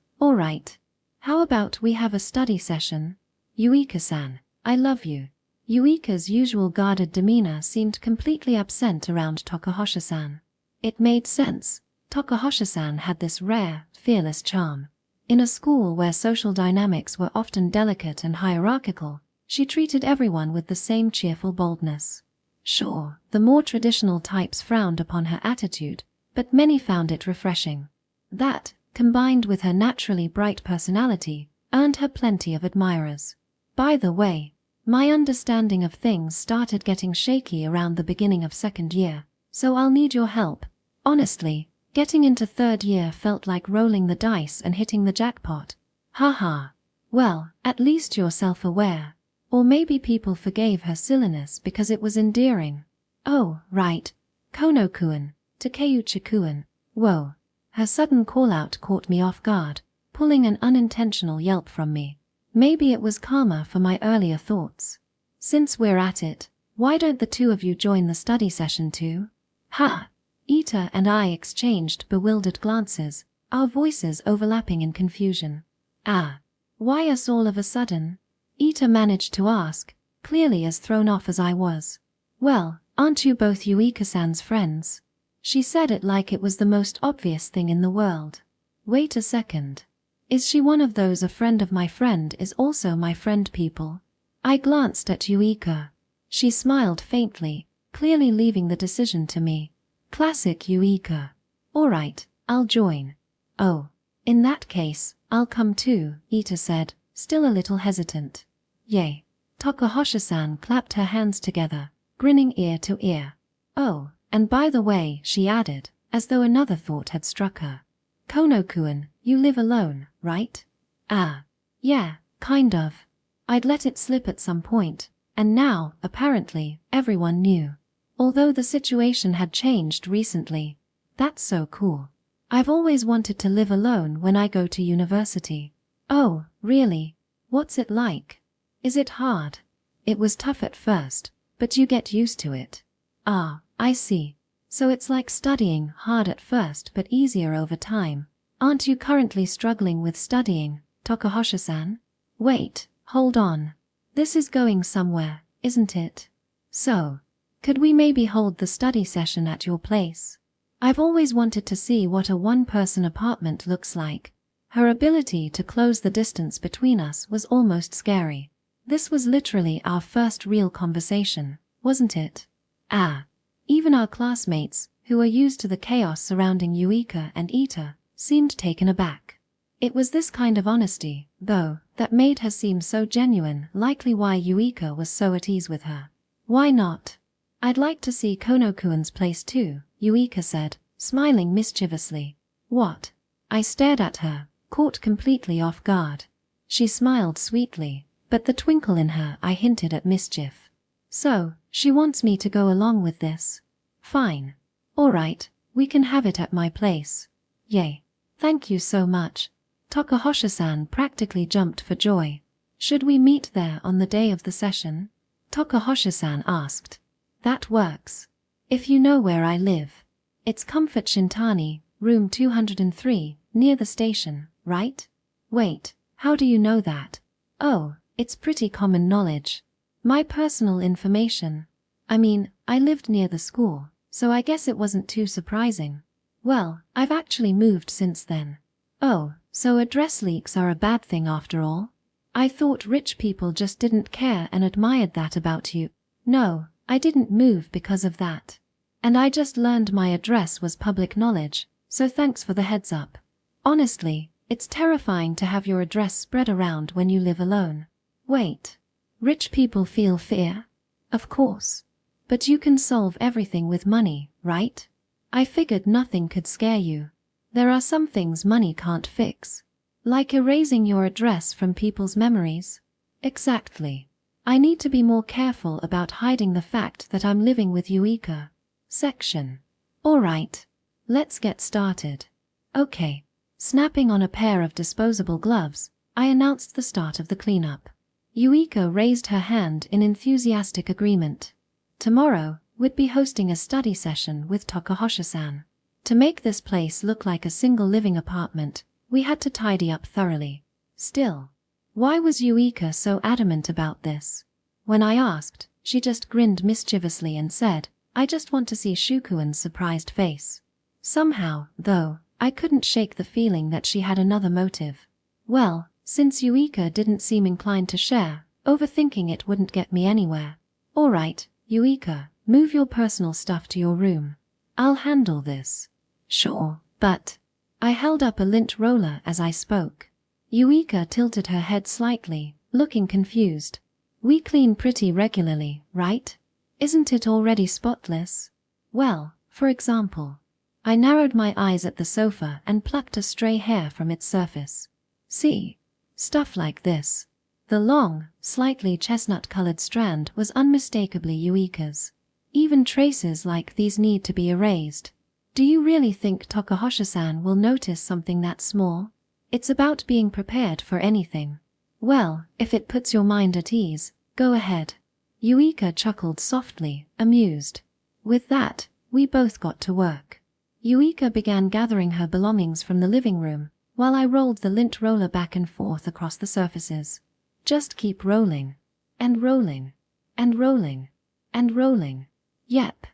How about we have a study session? Yuika-san, I love you. Yuika's usual guarded demeanor seemed completely absent around Tokuhosha-san. It made sense. Tokuhosha-san had this rare, fearless charm. In a school where social dynamics were often delicate and hierarchical, she treated everyone with the same cheerful boldness. Sure, the more traditional types frowned upon her attitude, but many found it refreshing. That, combined with her naturally bright personality, earned her plenty of admirers. By the way, my understanding of things started getting shaky around the beginning of second year, so I'll need your help. Honestly, getting into third year felt like rolling the dice and hitting the jackpot. Haha. Well, at least you're self-aware. Or maybe people forgave her silliness because it was endearing. Oh, right. Kono-kun, Takeuchi-kun. Whoa. Her sudden call-out caught me off guard, pulling an unintentional yelp from me. Maybe it was karma for my earlier thoughts. Since we're at it, why don't the two of you join the study session too? Ha! Ita and I exchanged bewildered glances, our voices overlapping in confusion. Ah. Why us all of a sudden? Ita managed to ask, clearly as thrown off as I was. Well, aren't you both Yuika-san's friends? She said it like it was the most obvious thing in the world. Wait a second. Is she one of those a friend of my friend is also my friend people? I glanced at Yuika. She smiled faintly, clearly leaving the decision to me. Classic Yuika. Alright, I'll join. Oh, in that case, I'll come too, Ita said, still a little hesitant. Yay. Tokuhosha-san clapped her hands together, grinning ear to ear. Oh, and by the way, she added, as though another thought had struck her. Kono-kun, you live alone, right? Ah. Yeah, kind of. I'd let it slip at some point, and now, apparently, everyone knew. Although the situation had changed recently. That's so cool. I've always wanted to live alone when I go to university. Oh, really? What's it like? Is it hard? It was tough at first, but you get used to it. Ah, I see. So it's like studying, hard at first but easier over time. Aren't you currently struggling with studying, Tokuhosha-san? Wait, hold on. This is going somewhere, isn't it? So, could we maybe hold the study session at your place? I've always wanted to see what a one-person apartment looks like. Her ability to close the distance between us was almost scary. This was literally our first real conversation, wasn't it? Ah. Even our classmates, who were used to the chaos surrounding Yuika and Ita, seemed taken aback. It was this kind of honesty, though, that made her seem so genuine, likely why Yuika was so at ease with her. Why not? I'd like to see Kono-kun's place too, Yuika said, smiling mischievously. What? I stared at her, caught completely off guard. She smiled sweetly, but the twinkle in her eye hinted at mischief. So, she wants me to go along with this. Fine. Alright, we can have it at my place. Yay. Thank you so much. Tokuhosha-san practically jumped for joy. Should we meet there on the day of the session? Tokuhosha-san asked. That works. If you know where I live. It's Comfort Shintani, room 203, near the station, right? Wait, how do you know that? Oh, it's pretty common knowledge. My personal information. I mean, I lived near the school, so I guess it wasn't too surprising. Well, I've actually moved since then. Oh, so address leaks are a bad thing after all? I thought rich people just didn't care and admired that about you. No, I didn't move because of that. And I just learned my address was public knowledge, so thanks for the heads up. Honestly, it's terrifying to have your address spread around when you live alone. Wait. Rich people feel fear? Of course. But you can solve everything with money, right? I figured nothing could scare you. There are some things money can't fix. Like erasing your address from people's memories. Exactly. I need to be more careful about hiding the fact that I'm living with Yuika. Section. Alright. Let's get started. Okay. Snapping on a pair of disposable gloves, I announced the start of the cleanup. Yuika raised her hand in enthusiastic agreement. Tomorrow, we'd be hosting a study session with Takahashi-san. To make this place look like a single living apartment, we had to tidy up thoroughly. Still, why was Yuika so adamant about this? When I asked, she just grinned mischievously and said, I just want to see Shukuin's surprised face. Somehow, though, I couldn't shake the feeling that she had another motive. Well, since Yuika didn't seem inclined to share, overthinking it wouldn't get me anywhere. Alright, Yuika, move your personal stuff to your room. I'll handle this. Sure, but... I held up a lint roller as I spoke. Yuika tilted her head slightly, looking confused. We clean pretty regularly, right? Isn't it already spotless? Well, for example. I narrowed my eyes at the sofa and plucked a stray hair from its surface. See? Stuff like this. The long, slightly chestnut-colored strand was unmistakably Yuika's. Even traces like these need to be erased. Do you really think Takahashi-san will notice something that small? It's about being prepared for anything. Well, if it puts your mind at ease, go ahead. Yuika chuckled softly, amused. With that, we both got to work. Yuika began gathering her belongings from the living room, while I rolled the lint roller back and forth across the surfaces. Just keep rolling. And rolling. And rolling. And rolling. Yep.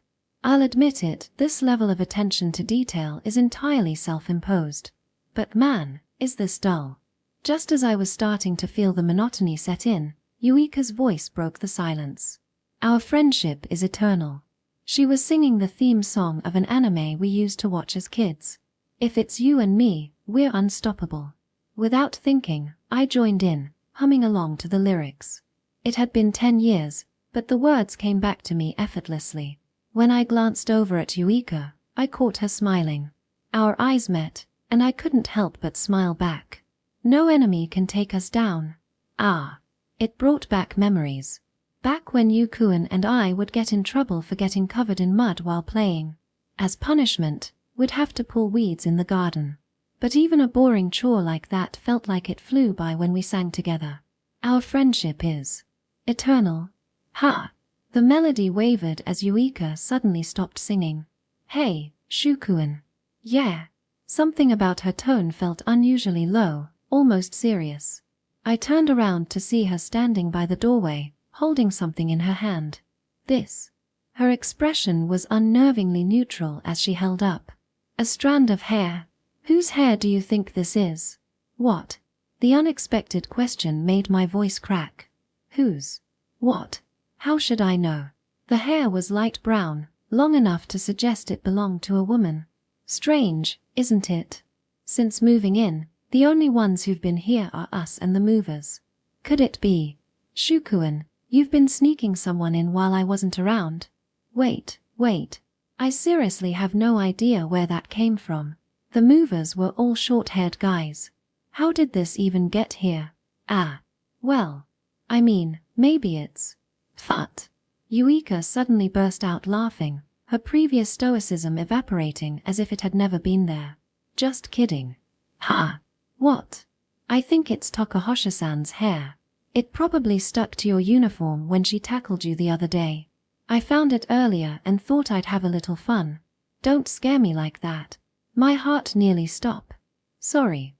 I'll admit it, this level of attention to detail is entirely self-imposed. But man, is this dull. Just as I was starting to feel the monotony set in, Yuika's voice broke the silence. Our friendship is eternal. She was singing the theme song of an anime we used to watch as kids. If it's you and me, we're unstoppable. Without thinking, I joined in, humming along to the lyrics. It had been 10 years, but the words came back to me effortlessly. When I glanced over at Yuika, I caught her smiling. Our eyes met, and I couldn't help but smile back. No enemy can take us down. Ah. It brought back memories. Back when Yukuin and I would get in trouble for getting covered in mud while playing. As punishment, we'd have to pull weeds in the garden. But even a boring chore like that felt like it flew by when we sang together. Our friendship is eternal. Ha! The melody wavered as Yuika suddenly stopped singing. Hey, Shukuin. Yeah. Something about her tone felt unusually low, almost serious. I turned around to see her standing by the doorway, holding something in her hand. This. Her expression was unnervingly neutral as she held up a strand of hair. Whose hair do you think this is? What? The unexpected question made my voice crack. Whose? What? How should I know? The hair was light brown, long enough to suggest it belonged to a woman. Strange, isn't it? Since moving in, the only ones who've been here are us and the movers. Could it be? Shukuin, you've been sneaking someone in while I wasn't around. Wait. I seriously have no idea where that came from. The movers were all short-haired guys. How did this even get here? Well, I mean, maybe it's... Phut. Yuika suddenly burst out laughing, her previous stoicism evaporating as if it had never been there. Just kidding. Ha! What? I think it's Takahashi-san's hair. It probably stuck to your uniform when she tackled you the other day. I found it earlier and thought I'd have a little fun. Don't scare me like that. My heart nearly stopped. Sorry.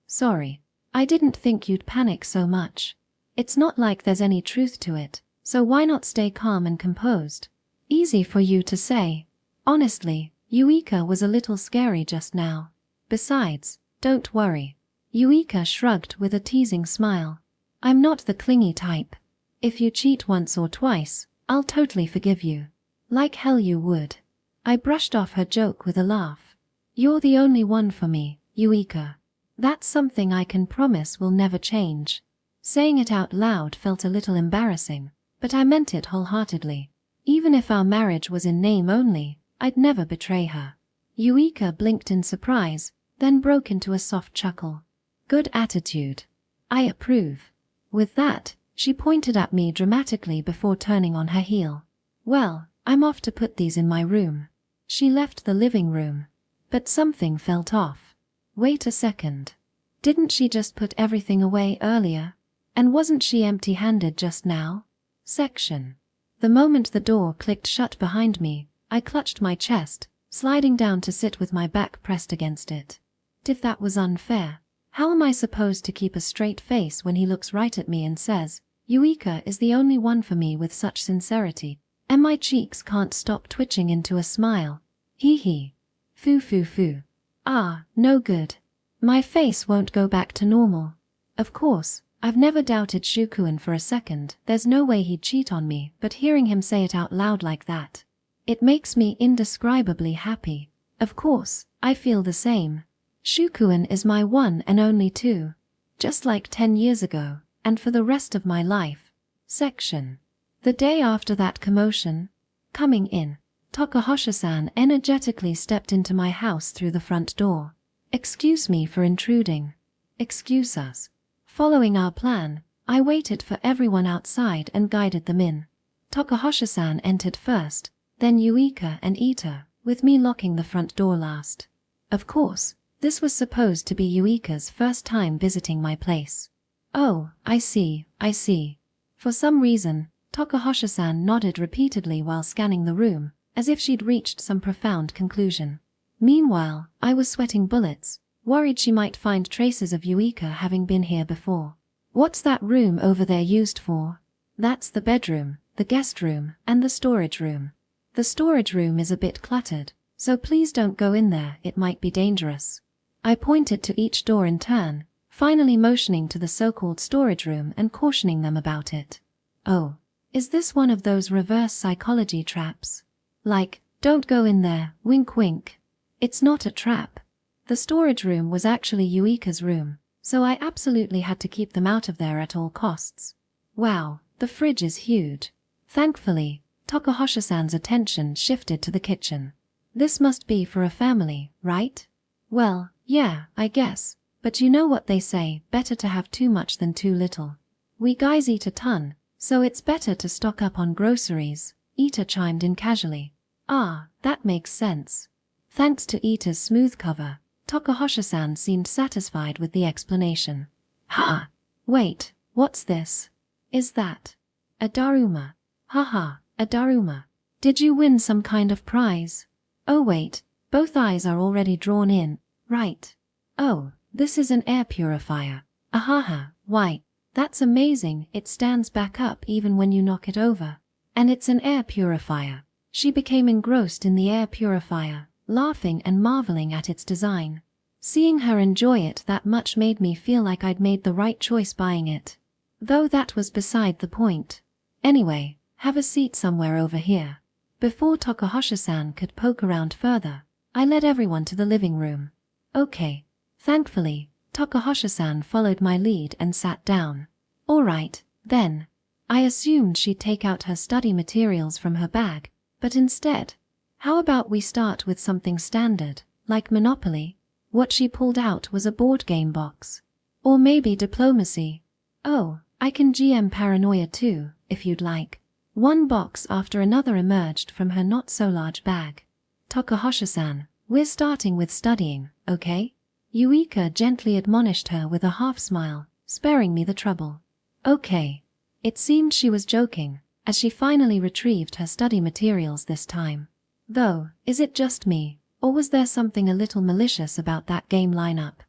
I didn't think you'd panic so much. It's not like there's any truth to it, so why not stay calm and composed? Easy for you to say. Honestly, Yuika was a little scary just now. Besides, don't worry. Yuika shrugged with a teasing smile. I'm not the clingy type. If you cheat once or twice, I'll totally forgive you. Like hell you would. I brushed off her joke with a laugh. You're the only one for me, Yuika. That's something I can promise will never change. Saying it out loud felt a little embarrassing, but I meant it wholeheartedly. Even if our marriage was in name only, I'd never betray her. Yuika blinked in surprise, then broke into a soft chuckle. Good attitude. I approve. With that, she pointed at me dramatically before turning on her heel. Well, I'm off to put these in my room. She left the living room. But something felt off. Wait a second. Didn't she just put everything away earlier? And wasn't she empty-handed just now? Section. The moment the door clicked shut behind me, I clutched my chest, sliding down to sit with my back pressed against it. If that was unfair, how am I supposed to keep a straight face when he looks right at me and says, Yuika is the only one for me with such sincerity, and my cheeks can't stop twitching into a smile. Hee hee. Foo foo foo. Ah, no good. My face won't go back to normal. Of course, I've never doubted Shukuen for a second. There's no way he'd cheat on me, but hearing him say it out loud like that, it makes me indescribably happy. Of course, I feel the same. Shukuen is my one and only two. Just like 10 years ago, and for the rest of my life. Section. The day after that commotion, coming in, Takahashi-san energetically stepped into my house through the front door. Excuse me for intruding. Excuse us. Following our plan, I waited for everyone outside and guided them in. Takahashi-san entered first, then Yuika and Ita, with me locking the front door last. Of course, this was supposed to be Yuika's first time visiting my place. Oh, I see, I see. For some reason, Takahashi-san nodded repeatedly while scanning the room, as if she'd reached some profound conclusion. Meanwhile, I was sweating bullets, worried she might find traces of Yuika having been here before. What's that room over there used for? That's the bedroom, the guest room, and the storage room. The storage room is a bit cluttered, so please don't go in there, it might be dangerous. I pointed to each door in turn, finally motioning to the so-called storage room and cautioning them about it. Oh, is this one of those reverse psychology traps? Like, don't go in there, wink wink. It's not a trap. The storage room was actually Yuika's room, so I absolutely had to keep them out of there at all costs. Wow, the fridge is huge. Thankfully, Takahashi-san's attention shifted to the kitchen. This must be for a family, right? Well, yeah, I guess, but you know what they say, better to have too much than too little. We guys eat a ton, so it's better to stock up on groceries, Ita chimed in casually. Ah, that makes sense. Thanks to Ita's smooth cover, Takahashi-san seemed satisfied with the explanation. Ha! Wait, what's this? Is that a daruma? Haha, a daruma. Did you win some kind of prize? Oh wait, both eyes are already drawn in, right? Oh, this is an air purifier. Ahaha, why, that's amazing, it stands back up even when you knock it over. And it's an air purifier. She became engrossed in the air purifier, laughing and marveling at its design. Seeing her enjoy it that much made me feel like I'd made the right choice buying it. Though that was beside the point. Anyway, have a seat somewhere over here. Before Takahashi-san could poke around further, I led everyone to the living room. Okay. Thankfully, Takahashi-san followed my lead and sat down. Alright, then. I assumed she'd take out her study materials from her bag, but instead, how about we start with something standard, like Monopoly? What she pulled out was a board game box. Or maybe diplomacy. Oh, I can GM paranoia too, if you'd like. One box after another emerged from her not-so-large bag. Takahashi-san, we're starting with studying, okay? Yuika gently admonished her with a half-smile, sparing me the trouble. Okay. It seemed she was joking, as she finally retrieved her study materials this time. Though, is it just me, or was there something a little malicious about that game lineup?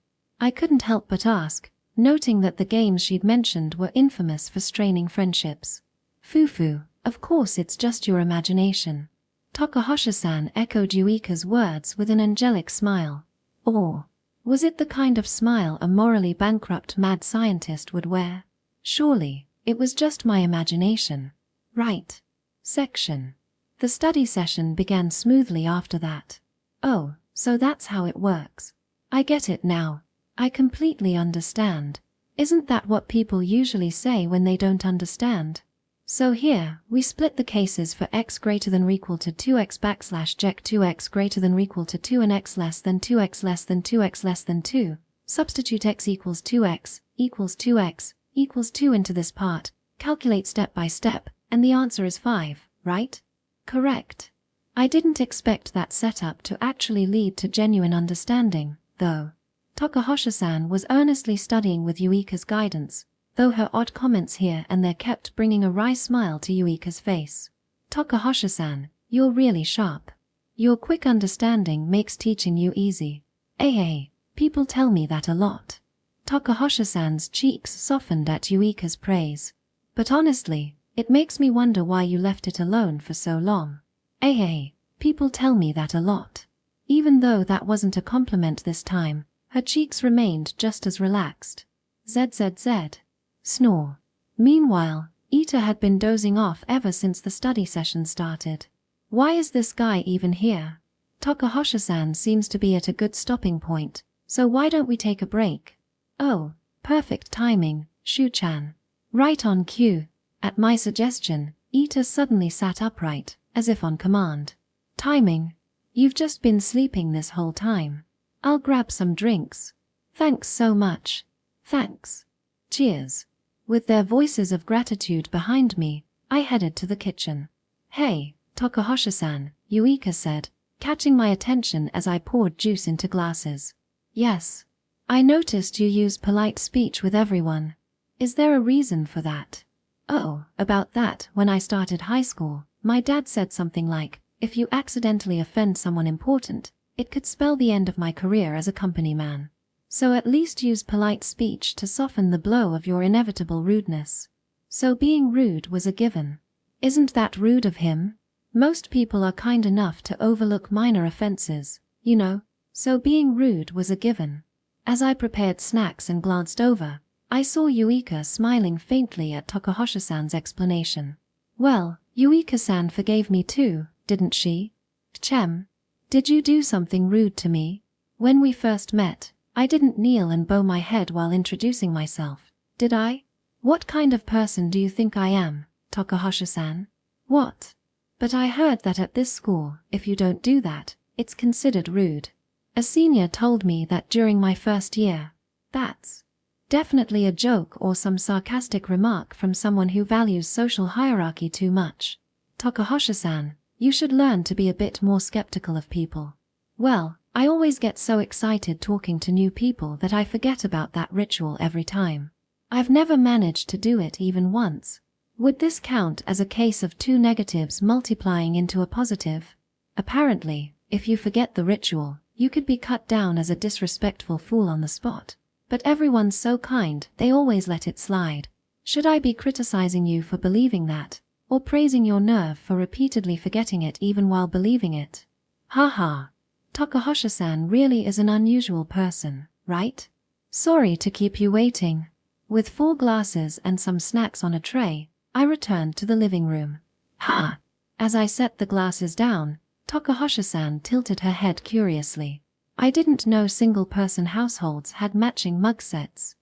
I couldn't help but ask, noting that the games she'd mentioned were infamous for straining friendships. Fufu, of course it's just your imagination. Takahashi-san echoed Yuika's words with an angelic smile. Or was it the kind of smile a morally bankrupt mad scientist would wear? Surely, it was just my imagination. Right. Section. The study session began smoothly after that. Oh, so that's how it works. I get it now. I completely understand. Isn't that what people usually say when they don't understand? So here, we split the cases for x greater than or equal to 2x backslash ject 2x greater than or equal to 2 and x less than 2x less than 2x less than 2. Substitute x equals 2x equals 2x equals 2 into this part, calculate step by step, and the answer is 5, right? Correct. I didn't expect that setup to actually lead to genuine understanding, though. Takahashi-san was earnestly studying with Yuika's guidance, though her odd comments here and there kept bringing a wry smile to Yuika's face. Takahashi-san, you're really sharp. Your quick understanding makes teaching you easy. Hey, people tell me that a lot. Takahashi-san's cheeks softened at Yuika's praise. But honestly, it makes me wonder why you left it alone for so long. Hey, people tell me that a lot. Even though that wasn't a compliment this time, her cheeks remained just as relaxed. ZZZ. Snore. Meanwhile, Ita had been dozing off ever since the study session started. Why is this guy even here? Takahashi-san seems to be at a good stopping point, so why don't we take a break? Oh, perfect timing, Shu-chan. Right on cue. At my suggestion, Ita suddenly sat upright, as if on command. Timing. You've just been sleeping this whole time. I'll grab some drinks. Thanks so much. Thanks. Cheers. With their voices of gratitude behind me, I headed to the kitchen. Hey, Takahashi-san, Yuika said, catching my attention as I poured juice into glasses. Yes. I noticed you use polite speech with everyone. Is there a reason for that? Oh, about that, when I started high school, my dad said something like, if you accidentally offend someone important, it could spell the end of my career as a company man. So at least use polite speech to soften the blow of your inevitable rudeness. So being rude was a given. Isn't that rude of him? Most people are kind enough to overlook minor offenses, you know, so being rude was a given. As I prepared snacks and glanced over, I saw Yuika smiling faintly at Takahashi-san's explanation. Well, Yuika-san forgave me too, didn't she? Chem. Did you do something rude to me? When we first met, I didn't kneel and bow my head while introducing myself, did I? What kind of person do you think I am, Takahashi-san? What? But I heard that at this school, if you don't do that, it's considered rude. A senior told me that during my first year. That's definitely a joke or some sarcastic remark from someone who values social hierarchy too much. Takahashi-san, you should learn to be a bit more skeptical of people. Well, I always get so excited talking to new people that I forget about that ritual every time. I've never managed to do it even once. Would this count as a case of two negatives multiplying into a positive? Apparently, if you forget the ritual, you could be cut down as a disrespectful fool on the spot. But everyone's so kind, they always let it slide. Should I be criticizing you for believing that, or praising your nerve for repeatedly forgetting it even while believing it? Haha. Takahashi-san really is an unusual person, right? Sorry to keep you waiting. With 4 glasses and some snacks on a tray, I returned to the living room. Ha! As I set the glasses down, Takahashi-san tilted her head curiously. I didn't know single-person households had matching mug sets.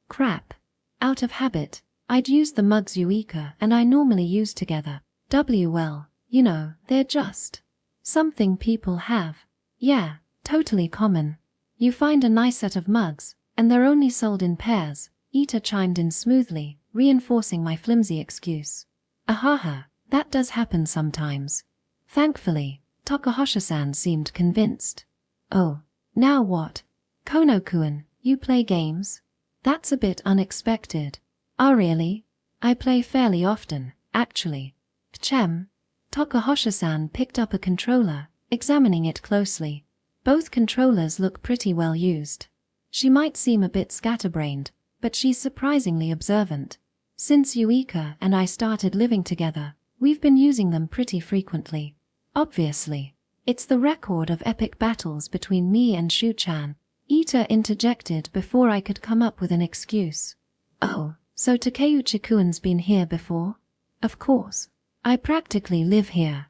Crap. Out of habit, I'd used the mugs Yuika and I normally use together. Well, you know, they're just something people have. Yeah, totally common. You find a nice set of mugs, and they're only sold in pairs, Ita chimed in smoothly, reinforcing my flimsy excuse. Ahaha, that does happen sometimes. Thankfully, Takahashi-san seemed convinced. Oh, now what? Kono-kun, you play games? That's a bit unexpected. Really? I play fairly often, actually. Chem. Takahashi-san picked up a controller, examining it closely. Both controllers look pretty well used. She might seem a bit scatterbrained, but she's surprisingly observant. Since Yuika and I started living together, we've been using them pretty frequently. Obviously, it's the record of epic battles between me and Shu-chan. Ita interjected before I could come up with an excuse. Oh, so Takeuchi-kun's been here before? Of course. I practically live here.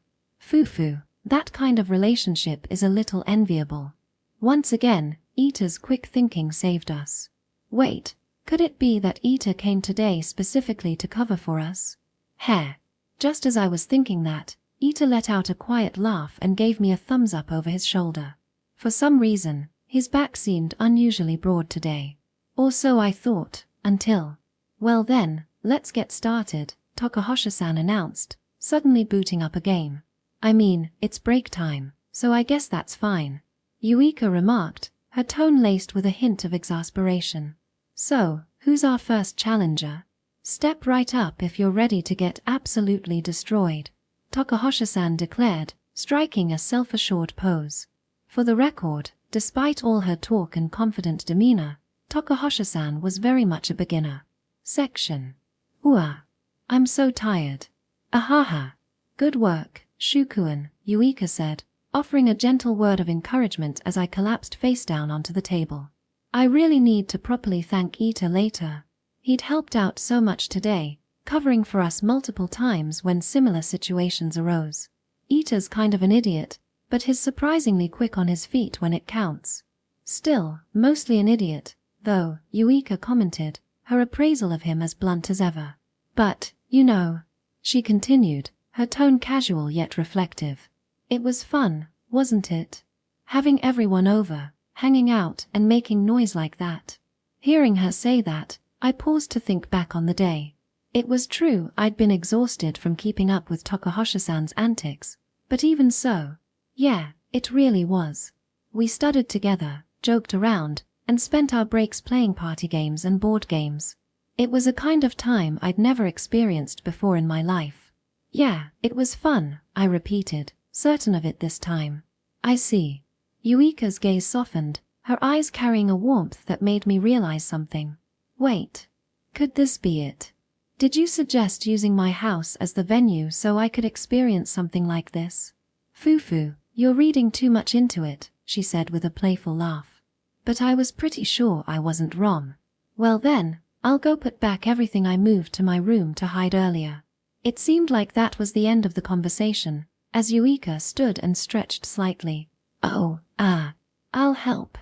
Fufu, that kind of relationship is a little enviable. Once again, Ita's quick thinking saved us. Wait, could it be that Ita came today specifically to cover for us? Heh. Just as I was thinking that, Ita let out a quiet laugh and gave me a thumbs up over his shoulder. For some reason, his back seemed unusually broad today. Or so I thought, until… Well then, let's get started, Takahashi-san announced, suddenly booting up a game. I mean, it's break time, so I guess that's fine. Yuika remarked, her tone laced with a hint of exasperation. So, who's our first challenger? Step right up if you're ready to get absolutely destroyed, Takahashi-san declared, striking a self-assured pose. For the record, despite all her talk and confident demeanor, Takahashi-san was very much a beginner. Section. I'm so tired. Ahaha. Good work, Shukuen, Yuika said, offering a gentle word of encouragement as I collapsed face down onto the table. I really need to properly thank Ita later. He'd helped out so much today, covering for us multiple times when similar situations arose. Ita's kind of an idiot, but he's surprisingly quick on his feet when it counts. Still, mostly an idiot, though, Yuika commented, her appraisal of him as blunt as ever. But, you know, she continued, her tone casual yet reflective. It was fun, wasn't it? Having everyone over, hanging out and making noise like that. Hearing her say that, I paused to think back on the day. It was true I'd been exhausted from keeping up with Takahashi-san's antics, but even so, yeah, it really was. We studied together, joked around, and spent our breaks playing party games and board games. It was a kind of time I'd never experienced before in my life. Yeah, it was fun, I repeated, certain of it this time. I see. Yuika's gaze softened, her eyes carrying a warmth that made me realize something. Wait. Could this be it? Did you suggest using my house as the venue so I could experience something like this? Fufu, you're reading too much into it, she said with a playful laugh. But I was pretty sure I wasn't wrong. Well then, I'll go put back everything I moved to my room to hide earlier. It seemed like that was the end of the conversation, as Yuika stood and stretched slightly. I'll help.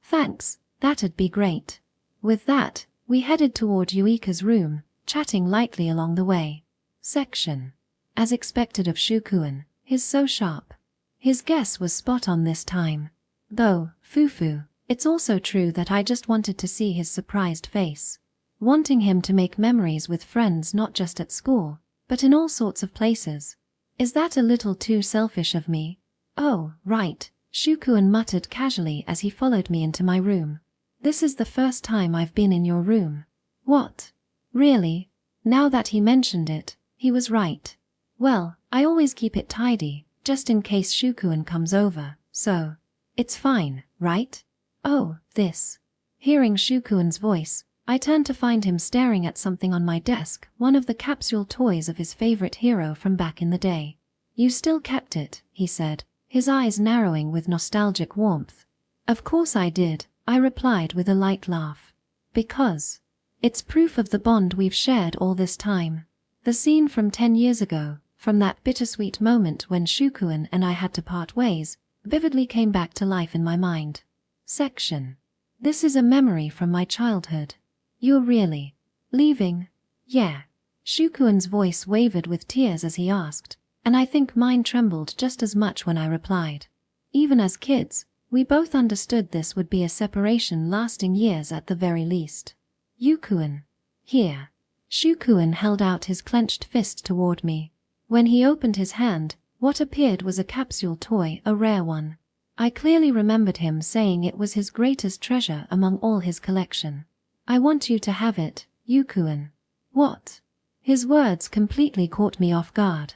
Thanks, that'd be great. With that, we headed toward Yuika's room, chatting lightly along the way. Section. As expected of Shukuen, he's so sharp. His guess was spot on this time. Though, Fufu, it's also true that I just wanted to see his surprised face. Wanting him to make memories with friends not just at school, but in all sorts of places. Is that a little too selfish of me? Oh, right, Shukuen muttered casually as he followed me into my room. This is the first time I've been in your room. What? Really? Now that he mentioned it, he was right. Well, I always keep it tidy, just in case Shukuen comes over, so… It's fine, right? Oh, this. Hearing Shukuen's voice, I turned to find him staring at something on my desk, one of the capsule toys of his favorite hero from back in the day. You still kept it, he said, his eyes narrowing with nostalgic warmth. Of course I did, I replied with a light laugh. Because it's proof of the bond we've shared all this time. The scene from 10 years ago, from that bittersweet moment when Shukuen and I had to part ways, vividly came back to life in my mind. Section. This is a memory from my childhood. You're really leaving? Yeah. Shukuen's voice wavered with tears as he asked, and I think mine trembled just as much when I replied. Even as kids, we both understood this would be a separation lasting years at the very least. Yukuen. Here. Shukuen held out his clenched fist toward me. When he opened his hand, what appeared was a capsule toy, a rare one. I clearly remembered him saying it was his greatest treasure among all his collection. I want you to have it, Yukuen. What? His words completely caught me off guard.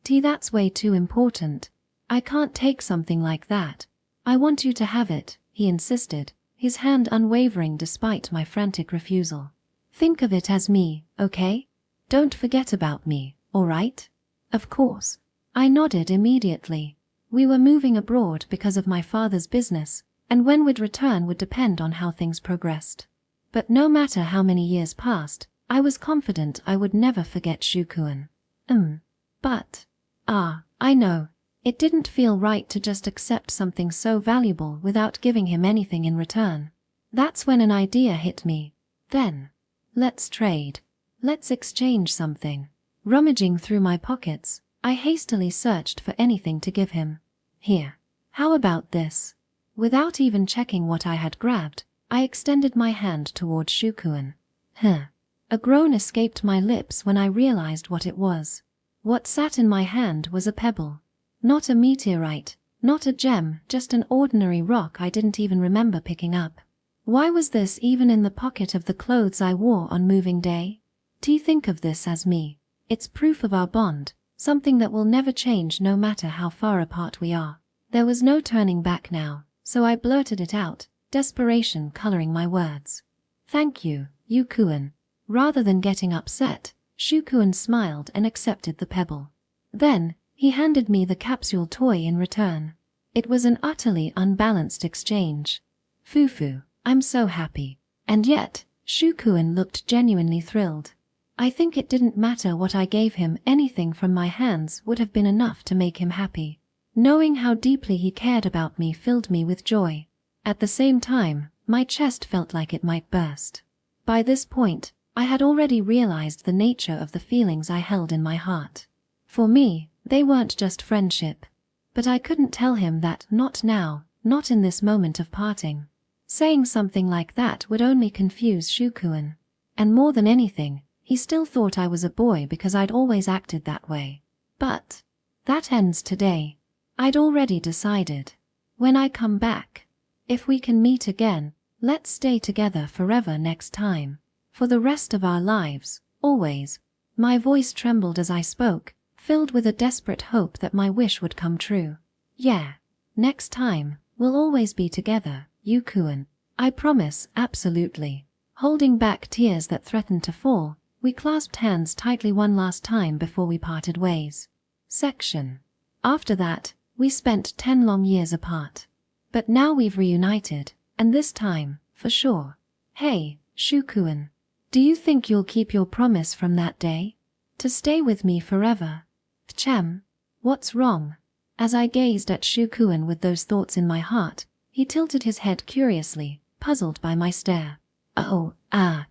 That's way too important. I can't take something like that. I want you to have it, he insisted, his hand unwavering despite my frantic refusal. Think of it as me, okay? Don't forget about me, all right? Of course. I nodded immediately. We were moving abroad because of my father's business, and when we'd return would depend on how things progressed. But no matter how many years passed, I was confident I would never forget Shukuen. But… I know. It didn't feel right to just accept something so valuable without giving him anything in return. That's when an idea hit me. Then, let's trade. Let's exchange something. Rummaging through my pockets, I hastily searched for anything to give him. Here. How about this? Without even checking what I had grabbed, I extended my hand toward Shukuan. A groan escaped my lips when I realized what it was. What sat in my hand was a pebble. Not a meteorite, not a gem, just an ordinary rock I didn't even remember picking up. Why was this even in the pocket of the clothes I wore on moving day? Do think of this as me. It's proof of our bond, something that will never change no matter how far apart we are. There was no turning back now, so I blurted it out, desperation coloring my words. Thank you, Yukuan. Rather than getting upset, Shukuan smiled and accepted the pebble. Then, he handed me the capsule toy in return. It was an utterly unbalanced exchange. Fufu, I'm so happy. And yet, Shukuan looked genuinely thrilled. I think it didn't matter what I gave him, anything from my hands would have been enough to make him happy. Knowing how deeply he cared about me filled me with joy. At the same time, my chest felt like it might burst. By this point, I had already realized the nature of the feelings I held in my heart. For me, they weren't just friendship. But I couldn't tell him that, not now, not in this moment of parting. Saying something like that would only confuse Shukuan. And more than anything, he still thought I was a boy because I'd always acted that way. But that ends today. I'd already decided. When I come back, if we can meet again, let's stay together forever next time. For the rest of our lives, always. My voice trembled as I spoke, filled with a desperate hope that my wish would come true. Yeah. Next time, we'll always be together, Yukuan. I promise, absolutely. Holding back tears that threatened to fall, we clasped hands tightly one last time before we parted ways. Section. After that, we spent 10 long years apart. But now we've reunited, and this time, for sure. Hey, Shukuan. Do you think you'll keep your promise from that day? To stay with me forever? Pchem, what's wrong? As I gazed at Shukuan with those thoughts in my heart, he tilted his head curiously, puzzled by my stare. I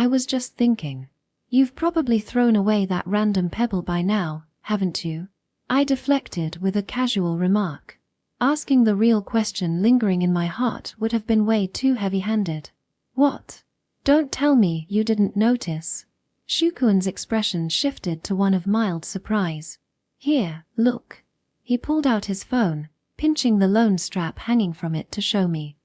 was just thinking. You've probably thrown away that random pebble by now, haven't you? I deflected with a casual remark. Asking the real question lingering in my heart would have been way too heavy-handed. What? Don't tell me you didn't notice. Shukuan's expression shifted to one of mild surprise. Here, look. He pulled out his phone, pinching the lone strap hanging from it to show me.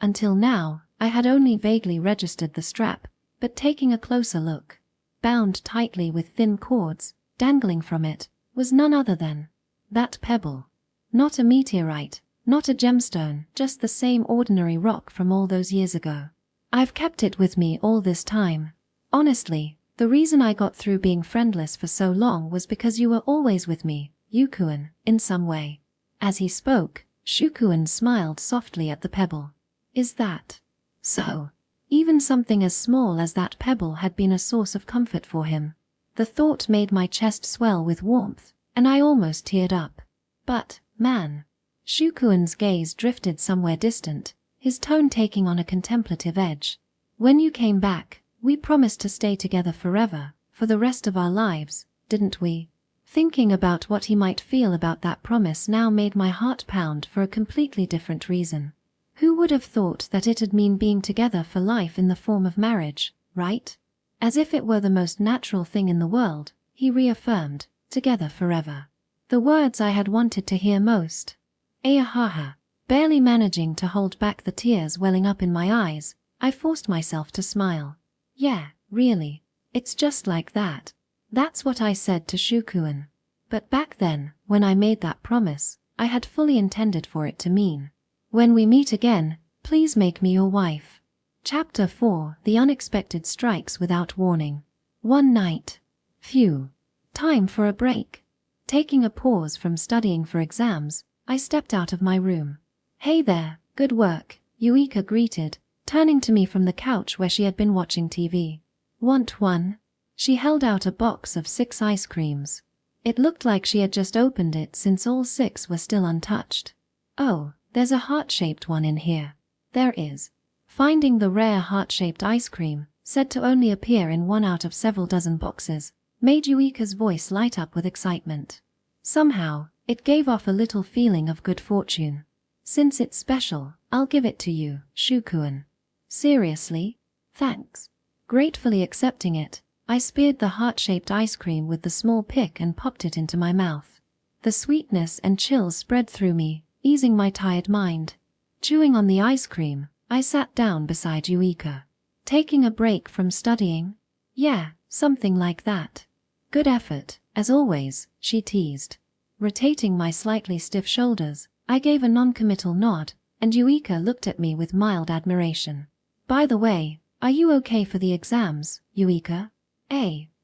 Until now, I had only vaguely registered the strap, but taking a closer look, bound tightly with thin cords, dangling from it, was none other than that pebble. Not a meteorite, not a gemstone, just the same ordinary rock from all those years ago. I've kept it with me all this time. Honestly, the reason I got through being friendless for so long was because you were always with me, Yukuan, in some way. As he spoke, Shukuan smiled softly at the pebble. Is that so? Even something as small as that pebble had been a source of comfort for him. The thought made my chest swell with warmth, and I almost teared up. But, man. Shukuan's gaze drifted somewhere distant, his tone taking on a contemplative edge. When you came back, we promised to stay together forever, for the rest of our lives, didn't we? Thinking about what he might feel about that promise now made my heart pound for a completely different reason. Who would have thought that it'd mean being together for life in the form of marriage, right? As if it were the most natural thing in the world, he reaffirmed, together forever. The words I had wanted to hear most. Ayahaha. Barely managing to hold back the tears welling up in my eyes, I forced myself to smile. Yeah, really. It's just like that. That's what I said to Shukuan. But back then, when I made that promise, I had fully intended for it to mean, when we meet again, please make me your wife. Chapter 4. The Unexpected Strikes Without Warning. One night. Phew. Time for a break. Taking a pause from studying for exams, I stepped out of my room. Hey there, good work, Yuika greeted, turning to me from the couch where she had been watching TV. Want one? She held out a box of 6 ice creams. It looked like she had just opened it since all 6 were still untouched. Oh, there's a heart-shaped one in here. There is. Finding the rare heart-shaped ice cream, said to only appear in one out of several dozen boxes, made Yuika's voice light up with excitement. Somehow, it gave off a little feeling of good fortune. Since it's special, I'll give it to you, Shukuan. Seriously? Thanks. Gratefully accepting it, I speared the heart-shaped ice cream with the small pick and popped it into my mouth. The sweetness and chills spread through me, easing my tired mind. Chewing on the ice cream, I sat down beside Yuika. Taking a break from studying? Yeah, something like that. Good effort, as always, she teased. Rotating my slightly stiff shoulders, I gave a non-committal nod, and Yuika looked at me with mild admiration. By the way, are you okay for the exams, Yuika?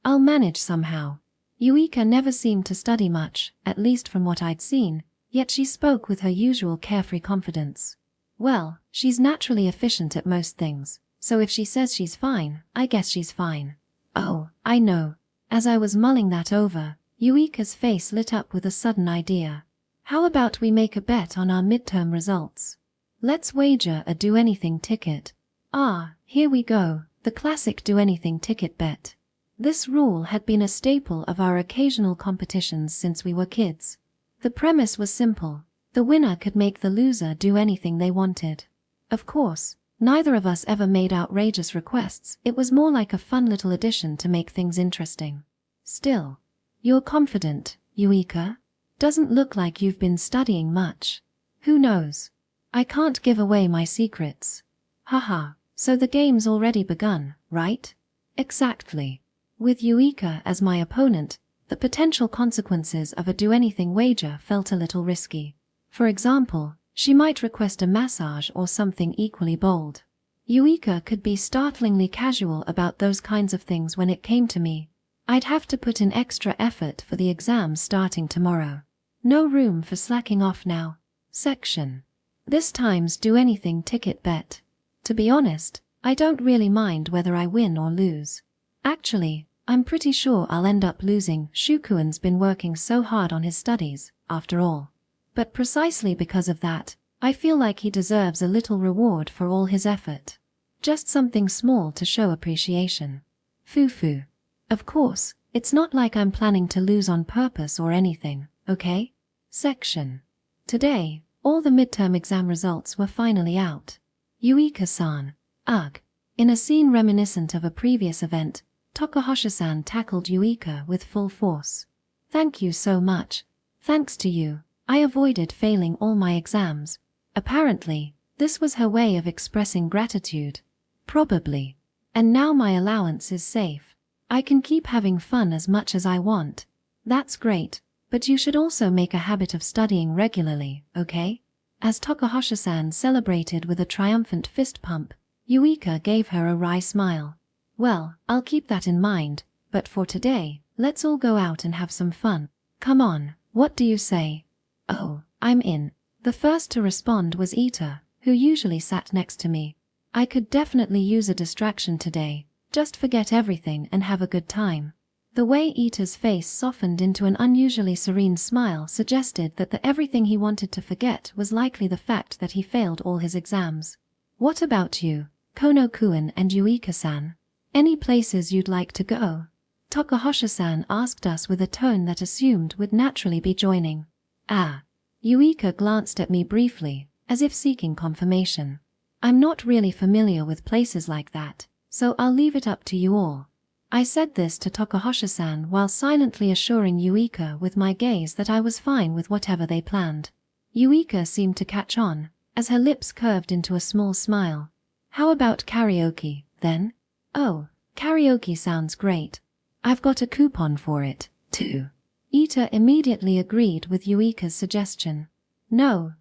I'll manage somehow. Yuika never seemed to study much, at least from what I'd seen, yet she spoke with her usual carefree confidence. Well, she's naturally efficient at most things, so if she says she's fine, I guess she's fine. Oh, I know. As I was mulling that over, Yuika's face lit up with a sudden idea. How about we make a bet on our midterm results? Let's wager a do-anything ticket. Ah, here we go, the classic do-anything ticket bet. This rule had been a staple of our occasional competitions since we were kids. The premise was simple. The winner could make the loser do anything they wanted. Of course, neither of us ever made outrageous requests. It was more like a fun little addition to make things interesting. Still, you're confident, Yuika? Doesn't look like you've been studying much. Who knows? I can't give away my secrets. Haha, so the game's already begun, right? Exactly. With Yuika as my opponent, the potential consequences of a do-anything wager felt a little risky. For example, she might request a massage or something equally bold. Yuika could be startlingly casual about those kinds of things when it came to me. I'd have to put in extra effort for the exams starting tomorrow. No room for slacking off now. Section. This time's do-anything ticket bet. To be honest, I don't really mind whether I win or lose. Actually, I'm pretty sure I'll end up losing. Shukuan's been working so hard on his studies, after all. But precisely because of that, I feel like he deserves a little reward for all his effort. Just something small to show appreciation. Foo-foo. Of course, it's not like I'm planning to lose on purpose or anything, okay? Section. Today, all the midterm exam results were finally out. Yuika-san. Ugh. In a scene reminiscent of a previous event, Tokuhasha-san tackled Yuika with full force. Thank you so much. Thanks to you, I avoided failing all my exams. Apparently, this was her way of expressing gratitude. Probably. And now my allowance is safe. I can keep having fun as much as I want. That's great, but you should also make a habit of studying regularly, okay? As Tokuhasha-san celebrated with a triumphant fist pump, Yuika gave her a wry smile. Well, I'll keep that in mind, but for today, let's all go out and have some fun. Come on, what do you say? Oh, I'm in. The first to respond was Ita, who usually sat next to me. I could definitely use a distraction today, just forget everything and have a good time. The way Ita's face softened into an unusually serene smile suggested that the everything he wanted to forget was likely the fact that he failed all his exams. What about you, Kono-kun and Yuika-san? Any places you'd like to go? Tokuhasha-san asked us with a tone that assumed we'd naturally be joining. Ah. Yuika glanced at me briefly, as if seeking confirmation. I'm not really familiar with places like that, so I'll leave it up to you all. I said this to Tokuhasha-san while silently assuring Yuika with my gaze that I was fine with whatever they planned. Yuika seemed to catch on, as her lips curved into a small smile. How about karaoke, then? Oh, karaoke sounds great. I've got a coupon for it, too. Ita immediately agreed with Yuika's suggestion. No,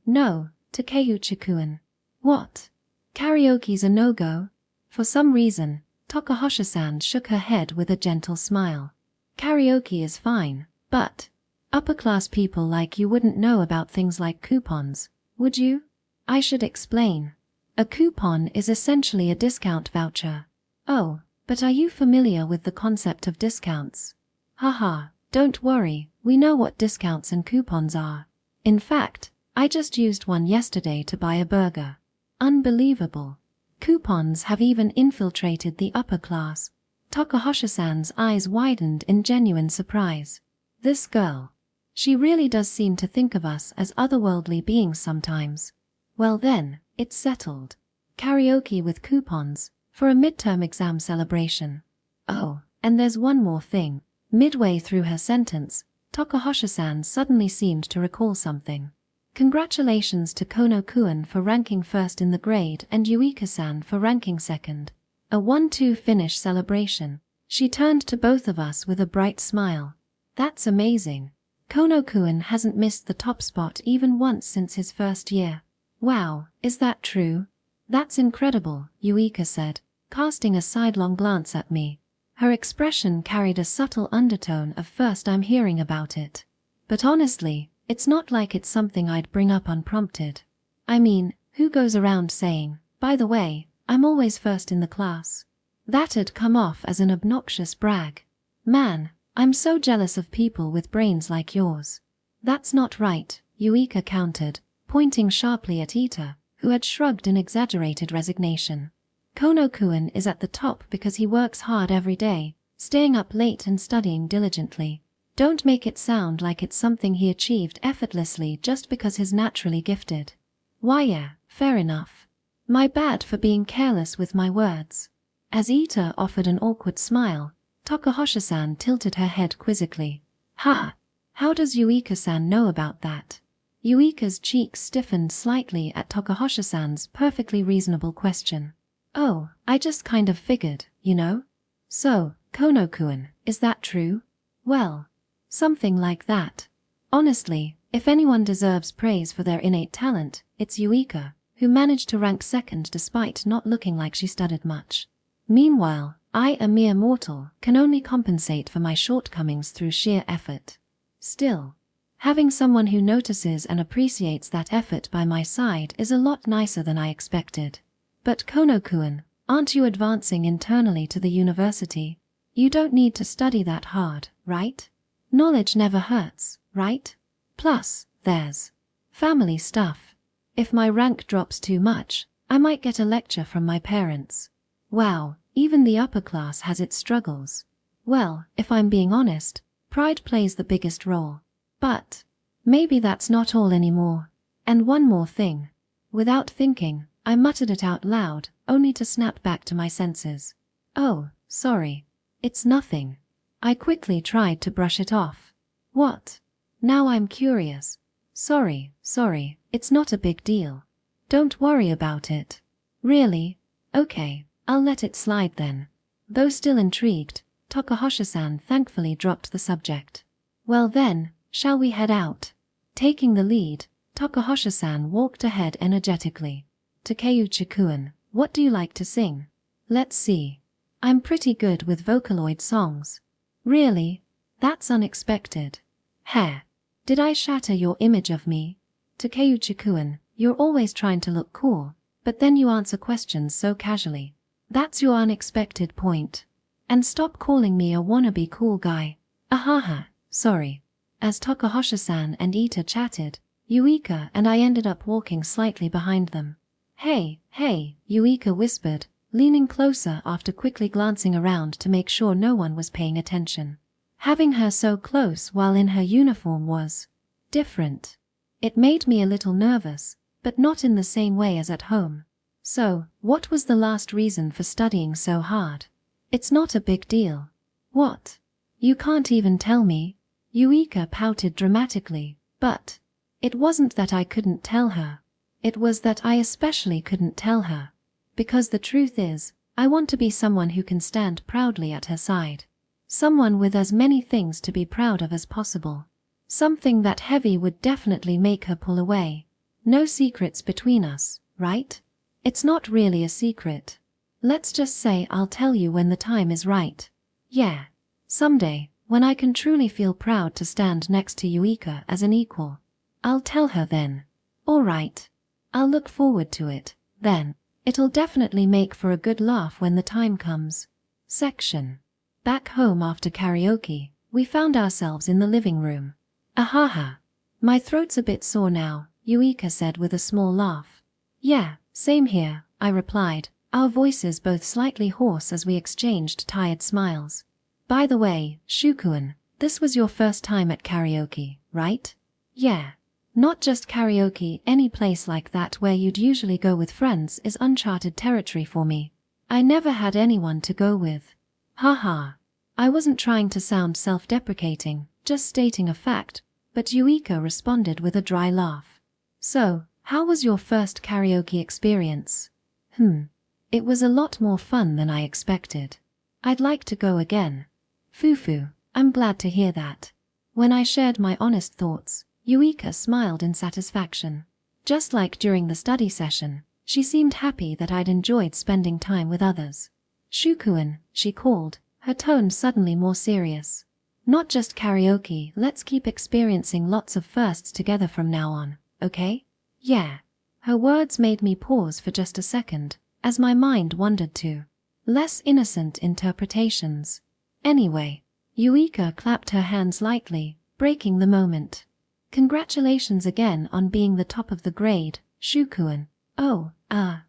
Takeuchi-kun. What? Karaoke's a no-go? For some reason, Tokuhasha-san shook her head with a gentle smile. Karaoke is fine, but upper-class people like you wouldn't know about things like coupons, would you? I should explain. A coupon is essentially a discount voucher. Oh, but are you familiar with the concept of discounts? Haha, don't worry, we know what discounts and coupons are. In fact, I just used one yesterday to buy a burger. Unbelievable. Coupons have even infiltrated the upper class. Takahashi-san's eyes widened in genuine surprise. This girl. She really does seem to think of us as otherworldly beings sometimes. Well then, it's settled. Karaoke with coupons, for a midterm exam celebration. Oh, and there's one more thing. Midway through her sentence, Takahashi-san suddenly seemed to recall something. Congratulations to Kono-kun for ranking first in the grade and Yuika-san for ranking second. A 1-2 finish celebration. She turned to both of us with a bright smile. That's amazing. Kono-kun hasn't missed the top spot even once since his first year. Wow, is that true? That's incredible, Yuika said, casting a sidelong glance at me. Her expression carried a subtle undertone of first I'm hearing about it. But honestly, it's not like it's something I'd bring up unprompted. I mean, who goes around saying, by the way, I'm always first in the class? That'd come off as an obnoxious brag. Man, I'm so jealous of people with brains like yours. That's not right, Yuika countered, pointing sharply at Ita, who had shrugged in exaggerated resignation. Kono-kun is at the top because he works hard every day, staying up late and studying diligently. Don't make it sound like it's something he achieved effortlessly just because he's naturally gifted. Why yeah, fair enough. My bad for being careless with my words. As Ita offered an awkward smile, Takahashi-san tilted her head quizzically. Ha! How does Yuika-san know about that? Yuika's cheeks stiffened slightly at Takahashi-san's perfectly reasonable question. Oh, I just kind of figured, you know? So, Kono-kun, is that true? Well, something like that. Honestly, if anyone deserves praise for their innate talent, it's Yuika, who managed to rank second despite not looking like she studied much. Meanwhile, I, a mere mortal, can only compensate for my shortcomings through sheer effort. Still, having someone who notices and appreciates that effort by my side is a lot nicer than I expected. But Kono-kun, aren't you advancing internally to the university? You don't need to study that hard, right? Knowledge never hurts, right? Plus, there's family stuff. If my rank drops too much, I might get a lecture from my parents. Wow, even the upper class has its struggles. Well, if I'm being honest, pride plays the biggest role. But maybe that's not all anymore. And one more thing. Without thinking, I muttered it out loud, only to snap back to my senses. Oh, sorry. It's nothing. I quickly tried to brush it off. What? Now I'm curious. Sorry, it's not a big deal. Don't worry about it. Really? Okay, I'll let it slide then. Though still intrigued, Takahashi-san thankfully dropped the subject. Well then, shall we head out? Taking the lead, Takahashi-san walked ahead energetically. Takeuchi-kun, what do you like to sing? Let's see. I'm pretty good with Vocaloid songs. Really? That's unexpected. Heh. Did I shatter your image of me? Takeuchi-kun, you're always trying to look cool, but then you answer questions so casually. That's your unexpected point. And stop calling me a wannabe cool guy. Ahaha, sorry. As Takahashi-san and Ita chatted, Yuika and I ended up walking slightly behind them. Hey, Yuika whispered, leaning closer after quickly glancing around to make sure no one was paying attention. Having her so close while in her uniform was different. It made me a little nervous, but not in the same way as at home. So, what was the last reason for studying so hard? It's not a big deal. What? You can't even tell me? Yuika pouted dramatically, but it wasn't that I couldn't tell her. It was that I especially couldn't tell her. Because the truth is, I want to be someone who can stand proudly at her side. Someone with as many things to be proud of as possible. Something that heavy would definitely make her pull away. No secrets between us, right? It's not really a secret. Let's just say I'll tell you when the time is right. Yeah. Someday, when I can truly feel proud to stand next to Yuika as an equal. I'll tell her then. All right. I'll look forward to it, then. It'll definitely make for a good laugh when the time comes. Section. Back home after karaoke, we found ourselves in the living room. Ahaha. My throat's a bit sore now, Yuika said with a small laugh. Yeah, same here, I replied, our voices both slightly hoarse as we exchanged tired smiles. By the way, Shukuan, this was your first time at karaoke, right? Yeah. Not just karaoke, any place like that where you'd usually go with friends is uncharted territory for me. I never had anyone to go with. Haha. I wasn't trying to sound self-deprecating, just stating a fact, but Yuika responded with a dry laugh. So, how was your first karaoke experience? It was a lot more fun than I expected. I'd like to go again. Fufu, I'm glad to hear that. When I shared my honest thoughts, Yuika smiled in satisfaction. Just like during the study session, she seemed happy that I'd enjoyed spending time with others. Shukuan, she called, her tone suddenly more serious. Not just karaoke, let's keep experiencing lots of firsts together from now on, okay? Yeah. Her words made me pause for just a second, as my mind wandered to less innocent interpretations. Anyway, Yuika clapped her hands lightly, breaking the moment. Congratulations again on being the top of the grade, Shukuan. Oh,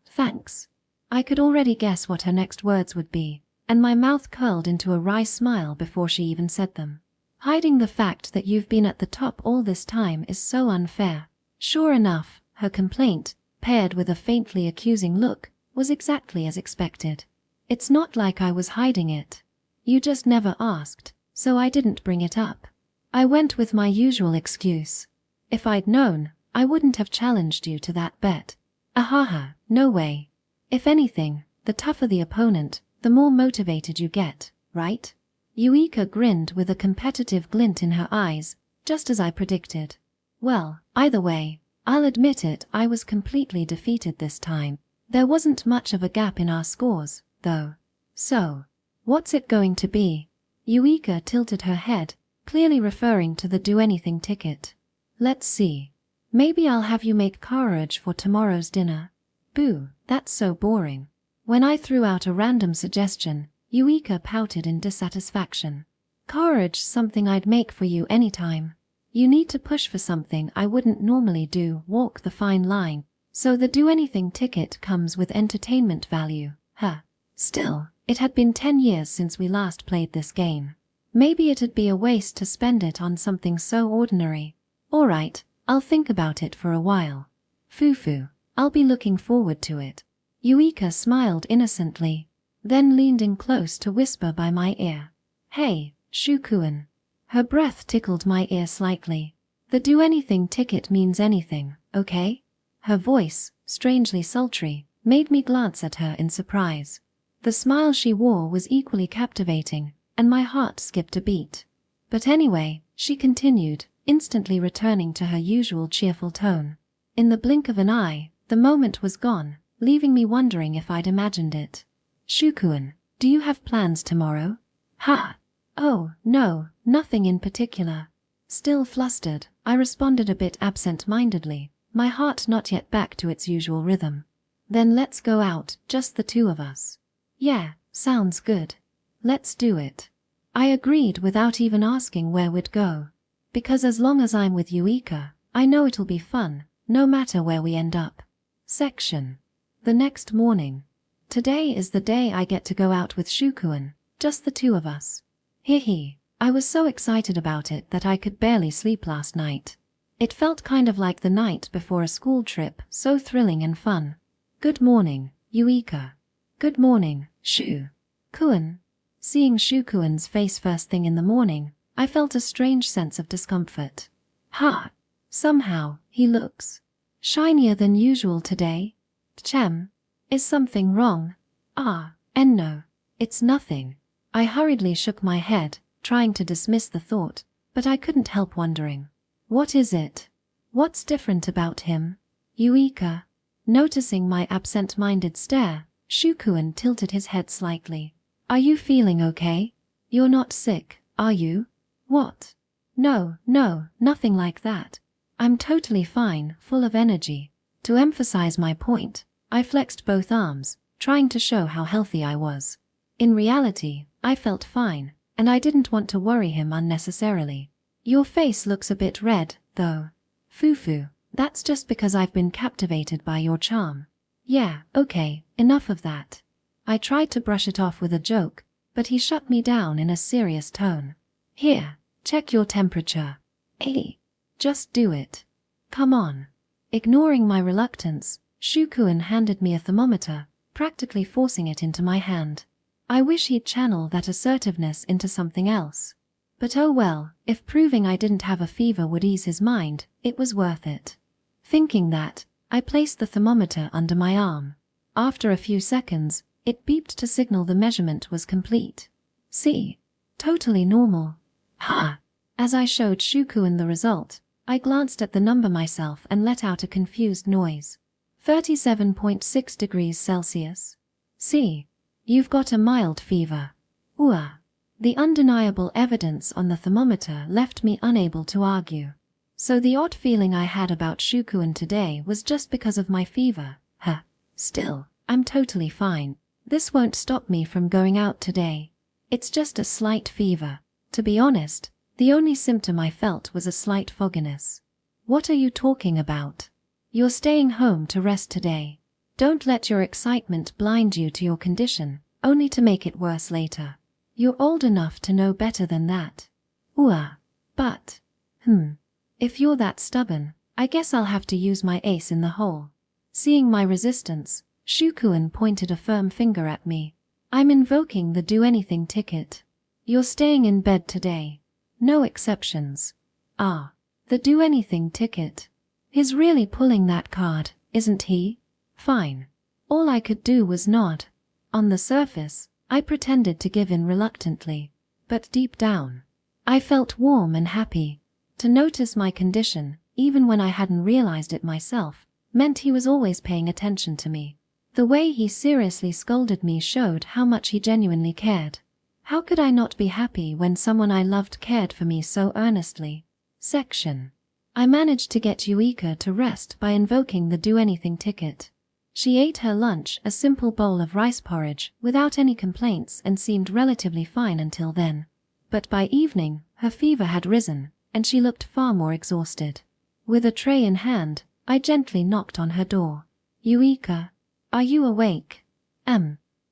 thanks. I could already guess what her next words would be, and my mouth curled into a wry smile before she even said them. Hiding the fact that you've been at the top all this time is so unfair. Sure enough, her complaint, paired with a faintly accusing look, was exactly as expected. It's not like I was hiding it. You just never asked, so I didn't bring it up. I went with my usual excuse. If I'd known, I wouldn't have challenged you to that bet. Ahaha, no way. If anything, the tougher the opponent, the more motivated you get, right? Yuika grinned with a competitive glint in her eyes, just as I predicted. Well, either way, I'll admit it, I was completely defeated this time. There wasn't much of a gap in our scores, though. So, what's it going to be? Yuika tilted her head, clearly referring to the do-anything ticket. Let's see. Maybe I'll have you make courage for tomorrow's dinner. Boo, that's so boring. When I threw out a random suggestion, Yuika pouted in dissatisfaction. Courage, something I'd make for you anytime. You need to push for something I wouldn't normally do, walk the fine line, so the do-anything ticket comes with entertainment value, huh? Still, it had been 10 years since we last played this game. Maybe it'd be a waste to spend it on something so ordinary. Alright, I'll think about it for a while. Fufu, I'll be looking forward to it. Yuika smiled innocently, then leaned in close to whisper by my ear. Hey, Shukuan. Her breath tickled my ear slightly. The do-anything ticket means anything, okay? Her voice, strangely sultry, made me glance at her in surprise. The smile she wore was equally captivating, and my heart skipped a beat. But anyway, she continued, instantly returning to her usual cheerful tone. In the blink of an eye, the moment was gone, leaving me wondering if I'd imagined it. Shukuan, do you have plans tomorrow? Ha! Oh, no, nothing in particular. Still flustered, I responded a bit absent-mindedly, my heart not yet back to its usual rhythm. Then let's go out, just the two of us. Yeah, sounds good. Let's do it. I agreed without even asking where we'd go. Because as long as I'm with Yuika, I know it'll be fun, no matter where we end up. Section. The next morning. Today is the day I get to go out with Shukuan, just the two of us. Hee. I was so excited about it that I could barely sleep last night. It felt kind of like the night before a school trip, so thrilling and fun. Good morning, Yuika. Good morning, Shu-kuan. Seeing Shukuan's face first thing in the morning, I felt a strange sense of discomfort. Somehow, he looks shinier than usual today. Chem, is something wrong? And no, it's nothing. I hurriedly shook my head, trying to dismiss the thought, but I couldn't help wondering. What is it? What's different about him? Yuika. Noticing my absent-minded stare, Shukuan tilted his head slightly. Are you feeling okay? You're not sick, are you? What? No, nothing like that. I'm totally fine, full of energy. To emphasize my point, I flexed both arms, trying to show how healthy I was. In reality, I felt fine, and I didn't want to worry him unnecessarily. Your face looks a bit red, though. Fufu, that's just because I've been captivated by your charm. Yeah, okay, Enough of that. I tried to brush it off with a joke, but he shut me down in a serious tone. Here, check your temperature. Hey, just do it. Come on. Ignoring my reluctance, Shukuin handed me a thermometer, practically forcing it into my hand. I wish he'd channel that assertiveness into something else. But oh well, if proving I didn't have a fever would ease his mind, it was worth it. Thinking that, I placed the thermometer under my arm. After a few seconds, it beeped to signal the measurement was complete. See? Totally normal. Ha! As I showed Shukuin the result, I glanced at the number myself and let out a confused noise. 37.6 degrees Celsius. See? You've got a mild fever. Ooh. The undeniable evidence on the thermometer left me unable to argue. So the odd feeling I had about Shukuin today was just because of my fever. Huh. Still, I'm totally fine. This won't stop me from going out today. It's just a slight fever. To be honest, the only symptom I felt was a slight fogginess. What are you talking about? You're staying home to rest today. Don't let your excitement blind you to your condition, only to make it worse later. You're old enough to know better than that. Ooh, but, if you're that stubborn, I guess I'll have to use my ace in the hole. Seeing my resistance, Shukuin pointed a firm finger at me. I'm invoking the do-anything ticket. You're staying in bed today. No exceptions. Ah, the do-anything ticket. He's really pulling that card, isn't he? Fine. All I could do was nod. On the surface, I pretended to give in reluctantly, but deep down, I felt warm and happy. To notice my condition, even when I hadn't realized it myself, meant he was always paying attention to me. The way he seriously scolded me showed how much he genuinely cared. How could I not be happy when someone I loved cared for me so earnestly? Section. I managed to get Yuika to rest by invoking the do-anything ticket. She ate her lunch, a simple bowl of rice porridge, without any complaints and seemed relatively fine until then. But by evening, her fever had risen, and she looked far more exhausted. With a tray in hand, I gently knocked on her door. Yuika, are you awake?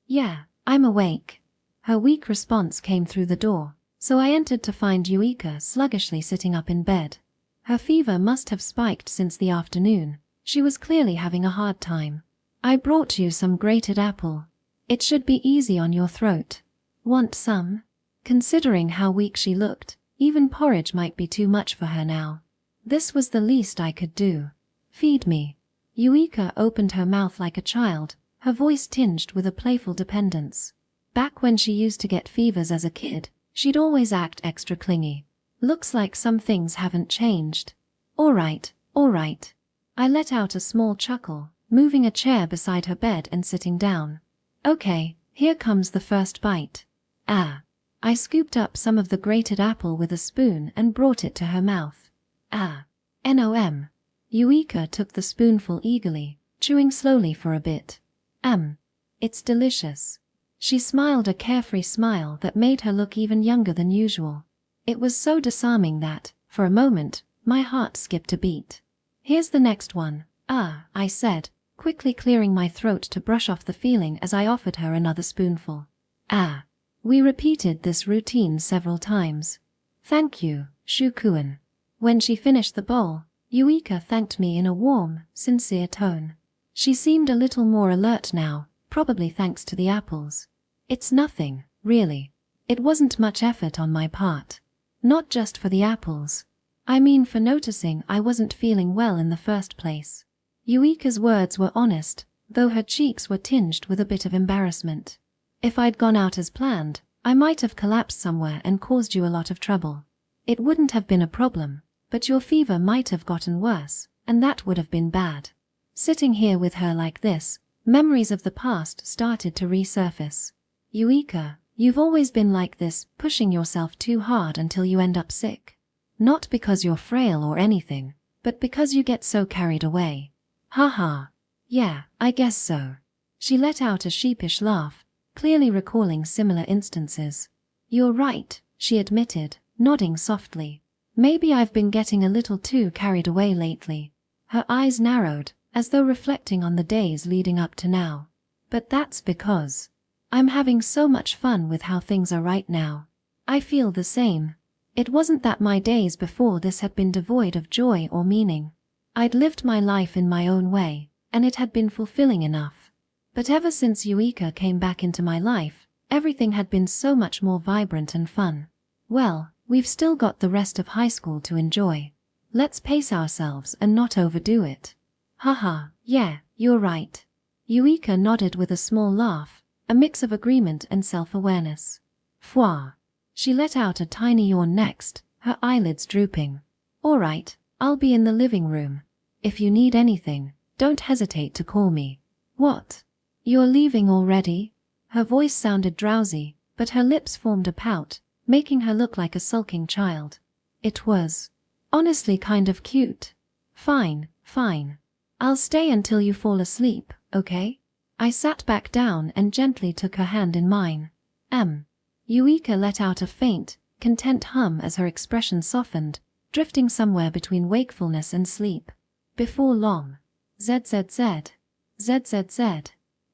Yeah, I'm awake. Her weak response came through the door, so I entered to find Yuika sluggishly sitting up in bed. Her fever must have spiked since the afternoon. She was clearly having a hard time. I brought you some grated apple. It should be easy on your throat. Want some? Considering how weak she looked, even porridge might be too much for her now. This was the least I could do. Feed me. Yuika opened her mouth like a child, her voice tinged with a playful dependence. Back when she used to get fevers as a kid, she'd always act extra clingy. Looks like some things haven't changed. All right. I let out a small chuckle, moving a chair beside her bed and sitting down. Okay, here comes the first bite. I scooped up some of the grated apple with a spoon and brought it to her mouth. Nom. Yuika took the spoonful eagerly, chewing slowly for a bit. It's delicious. She smiled a carefree smile that made her look even younger than usual. It was so disarming that, for a moment, my heart skipped a beat. Here's the next one, I said, quickly clearing my throat to brush off the feeling as I offered her another spoonful. We repeated this routine several times. Thank you, Shukuin. When she finished the bowl, Yuika thanked me in a warm, sincere tone. She seemed a little more alert now, probably thanks to the apples. It's nothing, really. It wasn't much effort on my part. Not just for the apples. I mean for noticing I wasn't feeling well in the first place. Yuika's words were honest, though her cheeks were tinged with a bit of embarrassment. If I'd gone out as planned, I might have collapsed somewhere and caused you a lot of trouble. It wouldn't have been a problem, but your fever might have gotten worse, and that would have been bad. Sitting here with her like this, memories of the past started to resurface. Yuika, you've always been like this, pushing yourself too hard until you end up sick. Not because you're frail or anything, but because you get so carried away. Haha. Yeah, I guess so. She let out a sheepish laugh, clearly recalling similar instances. You're right, she admitted, nodding softly. Maybe I've been getting a little too carried away lately. Her eyes narrowed, as though reflecting on the days leading up to now. But that's because I'm having so much fun with how things are right now. I feel the same. It wasn't that my days before this had been devoid of joy or meaning. I'd lived my life in my own way, and it had been fulfilling enough. But ever since Eureka came back into my life, everything had been so much more vibrant and fun. Well, we've still got the rest of high school to enjoy. Let's pace ourselves and not overdo it. Haha, yeah, you're right. Eureka nodded with a small laugh, a mix of agreement and self-awareness. Fwah. She let out a tiny yawn next, her eyelids drooping. All right, I'll be in the living room. If you need anything, don't hesitate to call me. What? You're leaving already? Her voice sounded drowsy, but her lips formed a pout, making her look like a sulking child. It was honestly kind of cute. Fine, fine. I'll stay until you fall asleep, okay? I sat back down and gently took her hand in mine. Eureka let out a faint, content hum as her expression softened, drifting somewhere between wakefulness and sleep. Before long, ZZZ, ZZZ.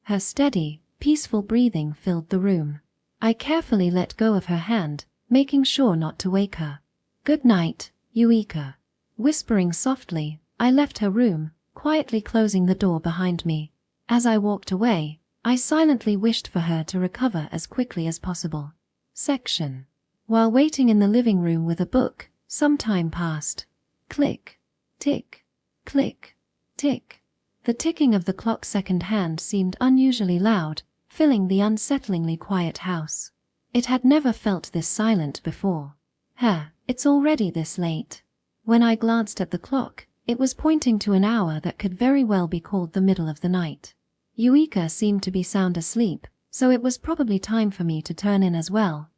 Her steady, peaceful breathing filled the room. I carefully let go of her hand, making sure not to wake her. Good night, Eureka. Whispering softly, I left her room, quietly closing the door behind me. As I walked away, I silently wished for her to recover as quickly as possible. Section. While waiting in the living room with a book, some time passed. Click, tick, click, tick. The ticking of the clock's second hand seemed unusually loud, filling the unsettlingly quiet house. It had never felt this silent before. It's already this late. When I glanced at the clock, it was pointing to an hour that could very well be called the middle of the night. Eureka seemed to be sound asleep, so it was probably time for me to turn in as well.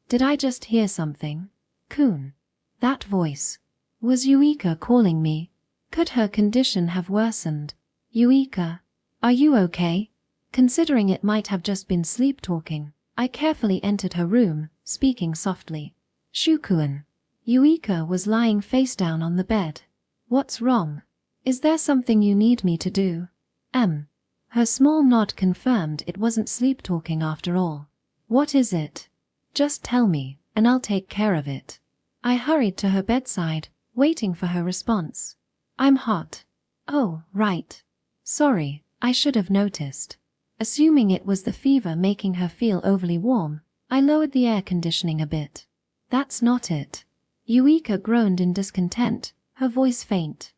Did I just hear something? Coon. That voice. Was Eureka calling me? Could her condition have worsened? Eureka, are you okay? Considering it might have just been sleep talking, I carefully entered her room, speaking softly. Shukuen. Eureka was lying face down on the bed. What's wrong? Is there something you need me to do? Her small nod confirmed it wasn't sleep talking after all. What is it? Just tell me, and I'll take care of it. I hurried to her bedside, waiting for her response. I'm hot. Oh, right. Sorry, I should have noticed. Assuming it was the fever making her feel overly warm, I lowered the air conditioning a bit. That's not it. Eureka groaned in discontent, her voice faint.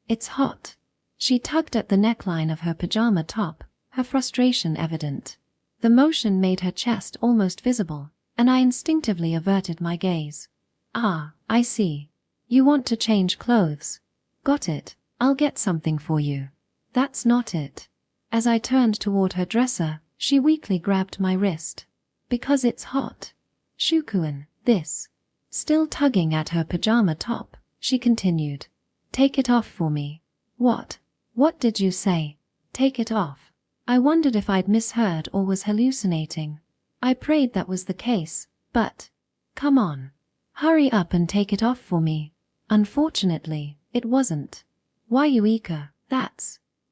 It's hot. She tugged at the neckline of her pajama top, her frustration evident. The motion made her chest almost visible, and I instinctively averted my gaze. Ah, I see. You want to change clothes. Got it, I'll get something for you. That's not it. As I turned toward her dresser, she weakly grabbed my wrist. Because it's hot. Shukuen, this. Still tugging at her pajama top, she continued. Take it off for me. What? What did you say? Take it off. I wondered if I'd misheard or was hallucinating. I prayed that was the case, but... Come on. Hurry up and take it off for me. Unfortunately, it wasn't. Why, Eureka,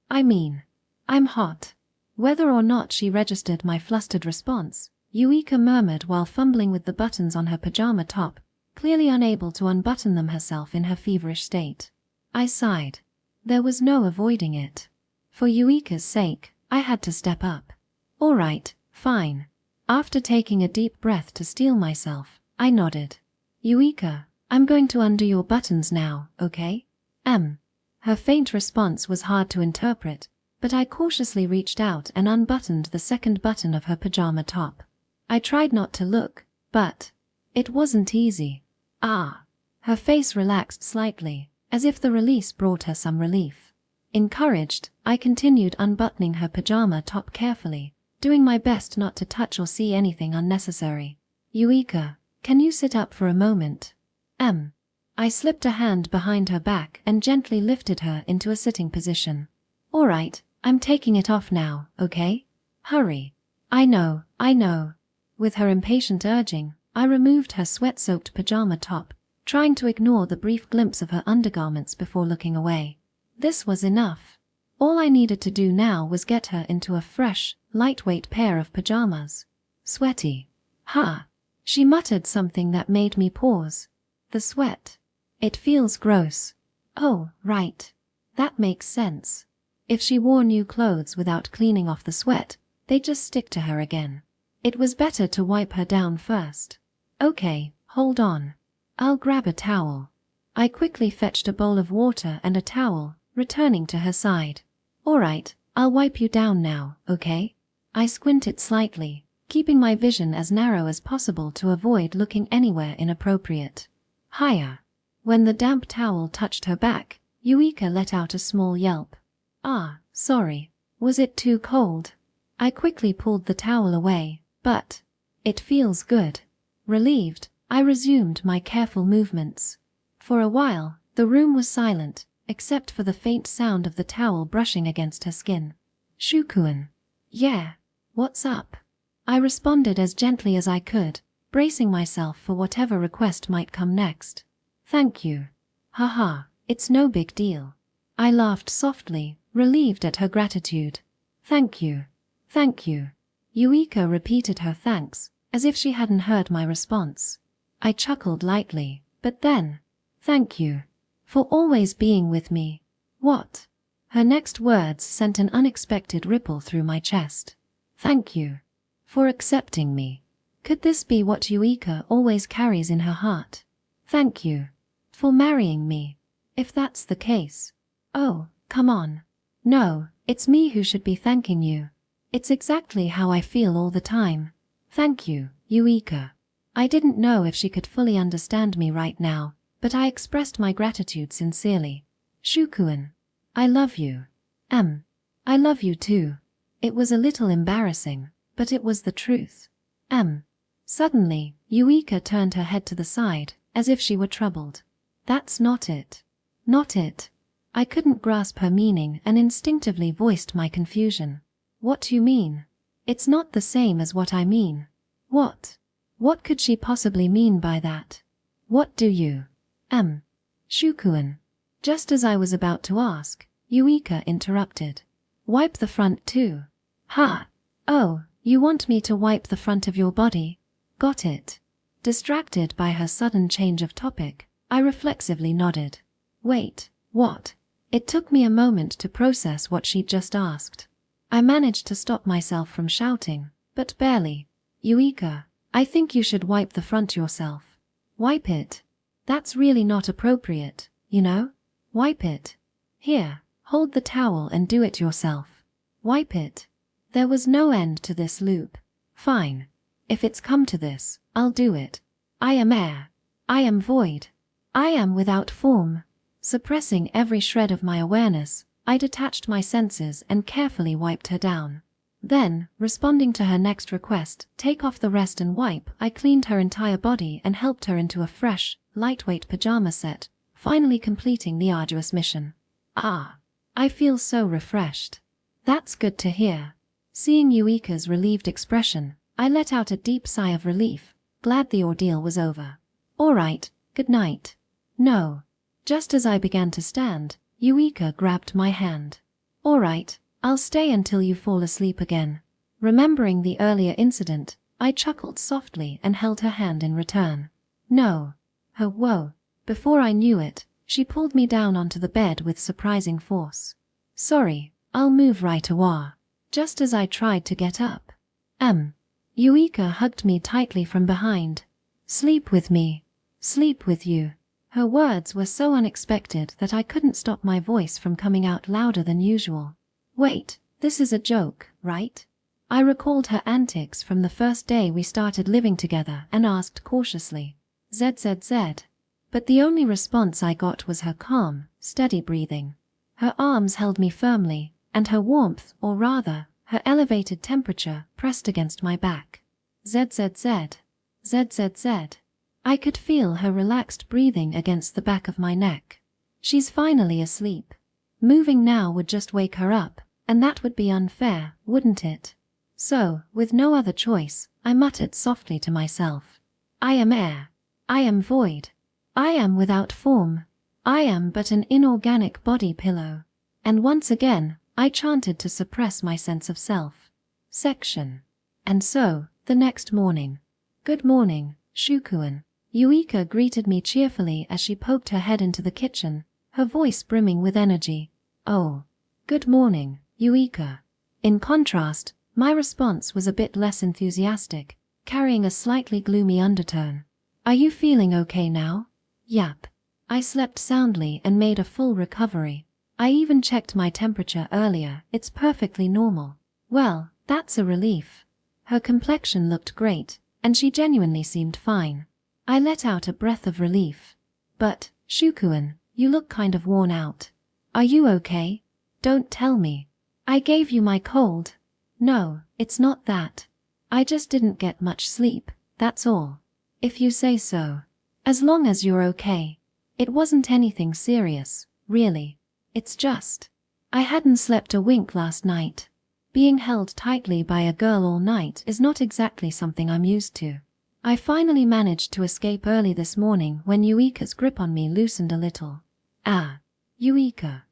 I'm hot. Whether or not she registered my flustered response, Eureka murmured while fumbling with the buttons on her pajama top, clearly unable to unbutton them herself in her feverish state. I sighed. There was no avoiding it. For Eureka's sake, I had to step up. All right, fine. After taking a deep breath to steel myself, I nodded. Eureka, I'm going to undo your buttons now, okay? Her faint response was hard to interpret, but I cautiously reached out and unbuttoned the second button of her pajama top. I tried not to look, but it wasn't easy. Her face relaxed slightly, as if the release brought her some relief. Encouraged, I continued unbuttoning her pajama top carefully, doing my best not to touch or see anything unnecessary. Eureka, can you sit up for a moment? I slipped a hand behind her back and gently lifted her into a sitting position. All right, I'm taking it off now, okay? Hurry. I know. With her impatient urging, I removed her sweat-soaked pajama top, trying to ignore the brief glimpse of her undergarments before looking away. This was enough. All I needed to do now was get her into a fresh, lightweight pair of pajamas. Sweaty. Ha! She muttered something that made me pause. The sweat. It feels gross. Oh, right. That makes sense. If she wore new clothes without cleaning off the sweat, they'd just stick to her again. It was better to wipe her down first. Okay, hold on. I'll grab a towel. I quickly fetched a bowl of water and a towel, returning to her side. Alright, I'll wipe you down now, okay? I squinted slightly, keeping my vision as narrow as possible to avoid looking anywhere inappropriate. Hiya. When the damp towel touched her back, Yuika let out a small yelp. Ah, sorry. Was it too cold? I quickly pulled the towel away, but it feels good. Relieved, I resumed my careful movements. For a while, the room was silent, except for the faint sound of the towel brushing against her skin. Shukuen. Yeah. What's up? I responded as gently as I could, bracing myself for whatever request might come next. Thank you. Haha, it's no big deal. I laughed softly, relieved at her gratitude. Thank you. Thank you. Yuika repeated her thanks, as if she hadn't heard my response. I chuckled lightly, but then, thank you. For always being with me. What? Her next words sent an unexpected ripple through my chest. Thank you. For accepting me. Could this be what Yuika always carries in her heart? Thank you. For marrying me. If that's the case. Oh, come on. No, it's me who should be thanking you. It's exactly how I feel all the time. Thank you, Yuika. I didn't know if she could fully understand me right now, but I expressed my gratitude sincerely. Shukuen. I love you. I love you too. It was a little embarrassing, but it was the truth. Suddenly, Yuika turned her head to the side, as if she were troubled. That's not it. Not it. I couldn't grasp her meaning and instinctively voiced my confusion. What do you mean? It's not the same as what I mean. What? What could she possibly mean by that? What do you? Shukuen. Just as I was about to ask, Yuika interrupted. Wipe the front too. Ha! Oh, you want me to wipe the front of your body? Got it. Distracted by her sudden change of topic, I reflexively nodded. Wait, what? It took me a moment to process what she'd just asked. I managed to stop myself from shouting, but barely. Yuika, I think you should wipe the front yourself. Wipe it. That's really not appropriate, you know? Wipe it. Here, hold the towel and do it yourself. Wipe it. There was no end to this loop. Fine. If it's come to this, I'll do it. I am air. I am void. I am without form. Suppressing every shred of my awareness, I detached my senses and carefully wiped her down. Then, responding to her next request, take off the rest and wipe, I cleaned her entire body and helped her into a fresh, lightweight pajama set, finally completing the arduous mission. Ah, I feel so refreshed. That's good to hear. Seeing Yuika's relieved expression, I let out a deep sigh of relief, glad the ordeal was over. All right, good night. No. Just as I began to stand, Yuika grabbed my hand. All right, I'll stay until you fall asleep again. Remembering the earlier incident, I chuckled softly and held her hand in return. No. Whoa. Before I knew it, she pulled me down onto the bed with surprising force. Sorry, I'll move right away. Just as I tried to get up. Yuika hugged me tightly from behind. Sleep with me. Sleep with you. Her words were so unexpected that I couldn't stop my voice from coming out louder than usual. Wait, this is a joke, right? I recalled her antics from the first day we started living together and asked cautiously. ZZZ. But the only response I got was her calm, steady breathing. Her arms held me firmly, and her warmth, or rather, her elevated temperature, pressed against my back. ZZZ. ZZZ. I could feel her relaxed breathing against the back of my neck. She's finally asleep. Moving now would just wake her up, and that would be unfair, wouldn't it? So, with no other choice, I muttered softly to myself. I am air. I am void. I am without form. I am but an inorganic body pillow. And once again, I chanted to suppress my sense of self. Section. And so, the next morning. Good morning, Shukuen. Yuika greeted me cheerfully as she poked her head into the kitchen, her voice brimming with energy. Oh. Good morning, Yuika. In contrast, my response was a bit less enthusiastic, carrying a slightly gloomy undertone. Are you feeling okay now? Yap. I slept soundly and made a full recovery. I even checked my temperature earlier, it's perfectly normal. Well, that's a relief. Her complexion looked great, and she genuinely seemed fine. I let out a breath of relief. But, Shukuen, you look kind of worn out. Are you okay? Don't tell me. I gave you my cold. No, it's not that. I just didn't get much sleep, that's all. If you say so. As long as you're okay. It wasn't anything serious, really. It's just. I hadn't slept a wink last night. Being held tightly by a girl all night is not exactly something I'm used to. I finally managed to escape early this morning when Yuika's grip on me loosened a little. Ah. Yuika.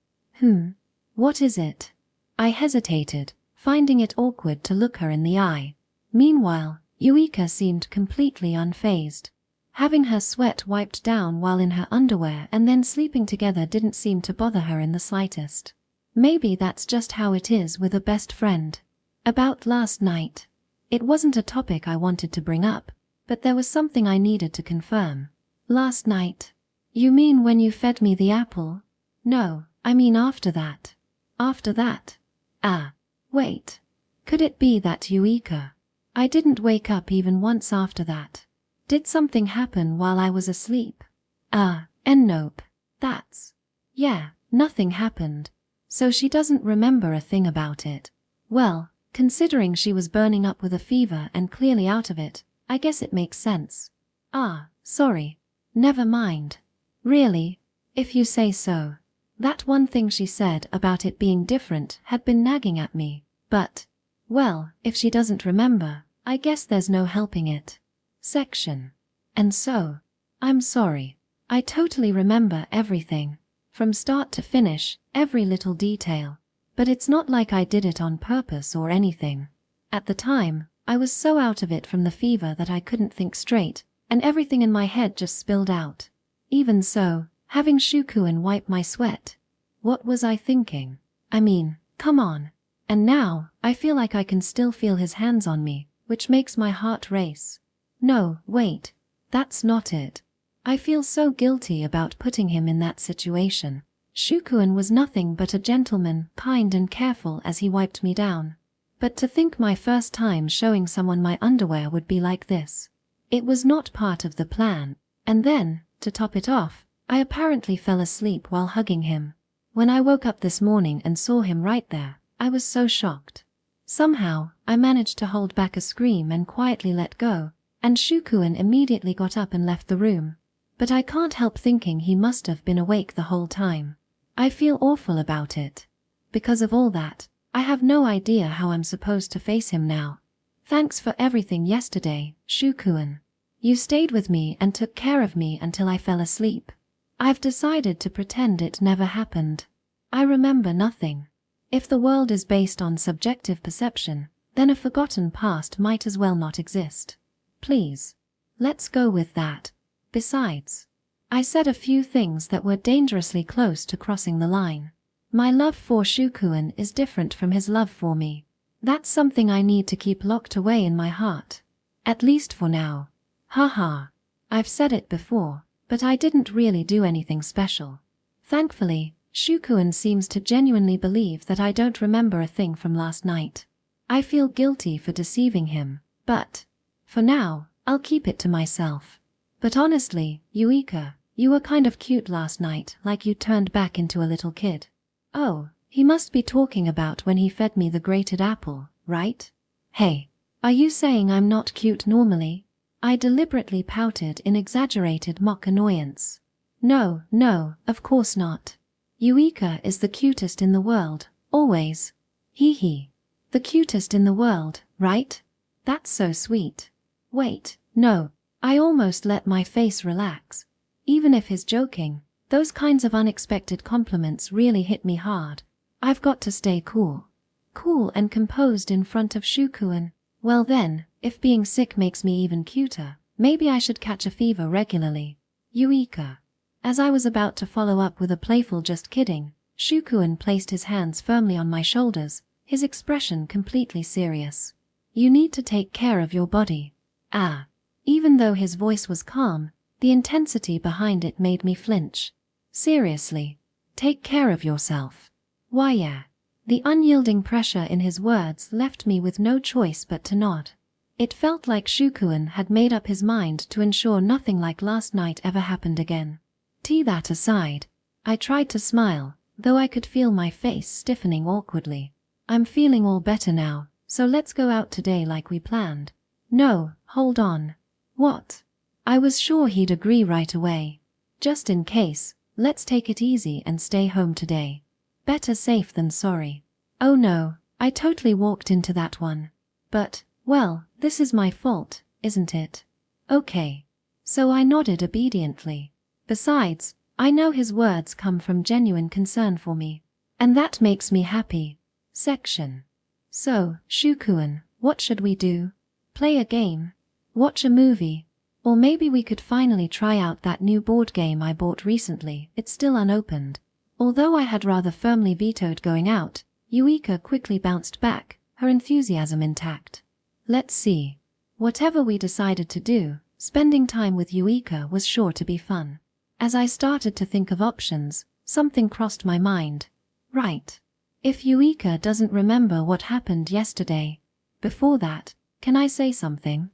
What is it? I hesitated, finding it awkward to look her in the eye. Meanwhile, Yuika seemed completely unfazed. Having her sweat wiped down while in her underwear and then sleeping together didn't seem to bother her in the slightest. Maybe that's just how it is with a best friend. About last night. It wasn't a topic I wanted to bring up, but there was something I needed to confirm. Last night? You mean when you fed me the apple? No, I mean after that. After that? Ah. Wait. Could it be that Yuika? I didn't wake up even once after that. Did something happen while I was asleep? Nope. Yeah, nothing happened. So she doesn't remember a thing about it. Well, considering she was burning up with a fever and clearly out of it, I guess it makes sense. Sorry. Never mind. Really? If you say so. That one thing she said about it being different had been nagging at me, but, well, if she doesn't remember, I guess there's no helping it. Section. And so, I'm sorry. I totally remember everything. From start to finish, every little detail. But it's not like I did it on purpose or anything. At the time, I was so out of it from the fever that I couldn't think straight, and everything in my head just spilled out. Even so, having Shukuen wipe my sweat. What was I thinking? I mean, come on. And now, I feel like I can still feel his hands on me, which makes my heart race. No, wait. That's not it. I feel so guilty about putting him in that situation. Shukuen was nothing but a gentleman, kind and careful as he wiped me down. But to think my first time showing someone my underwear would be like this. It was not part of the plan. And then, to top it off, I apparently fell asleep while hugging him. When I woke up this morning and saw him right there, I was so shocked. Somehow, I managed to hold back a scream and quietly let go, and Shukuen immediately got up and left the room. But I can't help thinking he must have been awake the whole time. I feel awful about it. Because of all that, I have no idea how I'm supposed to face him now. Thanks for everything yesterday, Shukuen. You stayed with me and took care of me until I fell asleep. I've decided to pretend it never happened. I remember nothing. If the world is based on subjective perception, then a forgotten past might as well not exist. Please. Let's go with that. Besides, I said a few things that were dangerously close to crossing the line. My love for Shukuen is different from his love for me. That's something I need to keep locked away in my heart. At least for now. Haha. I've said it before, but I didn't really do anything special. Thankfully, Shukuen seems to genuinely believe that I don't remember a thing from last night. I feel guilty for deceiving him, but, for now, I'll keep it to myself. But honestly, Yuika, you were kind of cute last night, like you turned back into a little kid. Oh, he must be talking about when he fed me the grated apple, right? Hey, are you saying I'm not cute normally? I deliberately pouted in exaggerated mock annoyance. No, of course not. Yuika is the cutest in the world, always. Hee hee. The cutest in the world, right? That's so sweet. Wait, no. I almost let my face relax. Even if he's joking, those kinds of unexpected compliments really hit me hard. I've got to stay cool. Cool and composed in front of Shukuen. Well then, if being sick makes me even cuter, maybe I should catch a fever regularly. Eureka. As I was about to follow up with a playful just kidding, Shukuen placed his hands firmly on my shoulders, his expression completely serious. You need to take care of your body. Ah. Even though his voice was calm, the intensity behind it made me flinch. Seriously. Take care of yourself. Why yeah. The unyielding pressure in his words left me with no choice but to nod. It felt like Shukuen had made up his mind to ensure nothing like last night ever happened again. That aside, I tried to smile, though I could feel my face stiffening awkwardly. I'm feeling all better now, so let's go out today like we planned. No, hold on. What? I was sure he'd agree right away. Just in case, let's take it easy and stay home today. Better safe than sorry. Oh no, I totally walked into that one. But, well, this is my fault, isn't it? Okay. So I nodded obediently. Besides, I know his words come from genuine concern for me. And that makes me happy. Section. So, Shukuen, what should we do? Play a game? Watch a movie? Or maybe we could finally try out that new board game I bought recently. It's still unopened. Although I had rather firmly vetoed going out, Eureka quickly bounced back, her enthusiasm intact. Let's see. Whatever we decided to do, spending time with Eureka was sure to be fun. As I started to think of options, something crossed my mind. Right. If Eureka doesn't remember what happened yesterday. Before that, can I say something?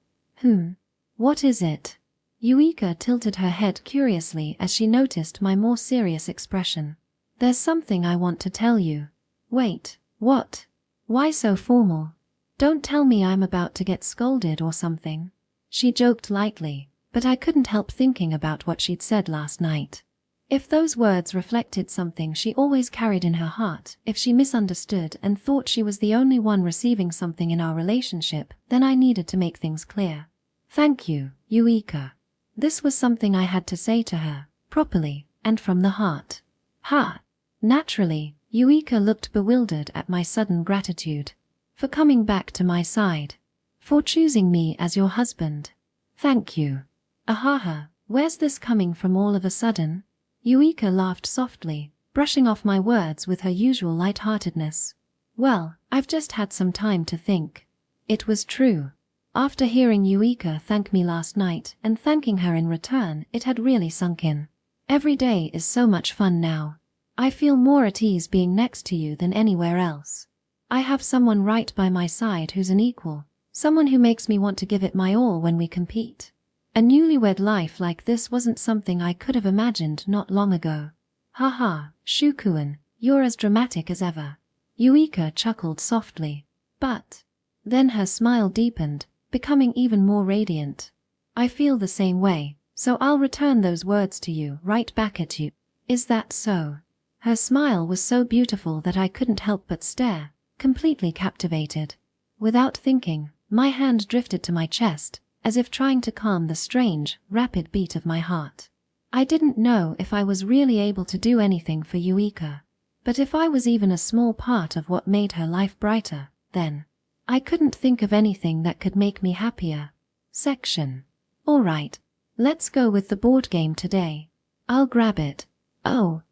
What is it? Eureka tilted her head curiously as she noticed my more serious expression. There's something I want to tell you. Wait, what? Why so formal? Don't tell me I'm about to get scolded or something. She joked lightly, but I couldn't help thinking about what she'd said last night. If those words reflected something she always carried in her heart, if she misunderstood and thought she was the only one receiving something in our relationship, then I needed to make things clear. Thank you, Eureka. This was something I had to say to her, properly, and from the heart. Ha! Naturally, Eureka looked bewildered at my sudden gratitude. For coming back to my side. For choosing me as your husband. Thank you. Ahaha, where's this coming from all of a sudden? Eureka laughed softly, brushing off my words with her usual lightheartedness. Well, I've just had some time to think. It was true. After hearing Eureka thank me last night and thanking her in return, it had really sunk in. Every day is so much fun now. I feel more at ease being next to you than anywhere else. I have someone right by my side who's an equal, someone who makes me want to give it my all when we compete. A newlywed life like this wasn't something I could have imagined not long ago. Haha, Shukuen, you're as dramatic as ever. Eureka chuckled softly. But then her smile deepened, becoming even more radiant. I feel the same way, so I'll return those words to you right back at you. Is that so? Her smile was so beautiful that I couldn't help but stare, completely captivated. Without thinking, my hand drifted to my chest, as if trying to calm the strange, rapid beat of my heart. I didn't know if I was really able to do anything for Eureka, but if I was even a small part of what made her life brighter, then I couldn't think of anything that could make me happier. Section. All right, let's go with the board game today. I'll grab it. Oh,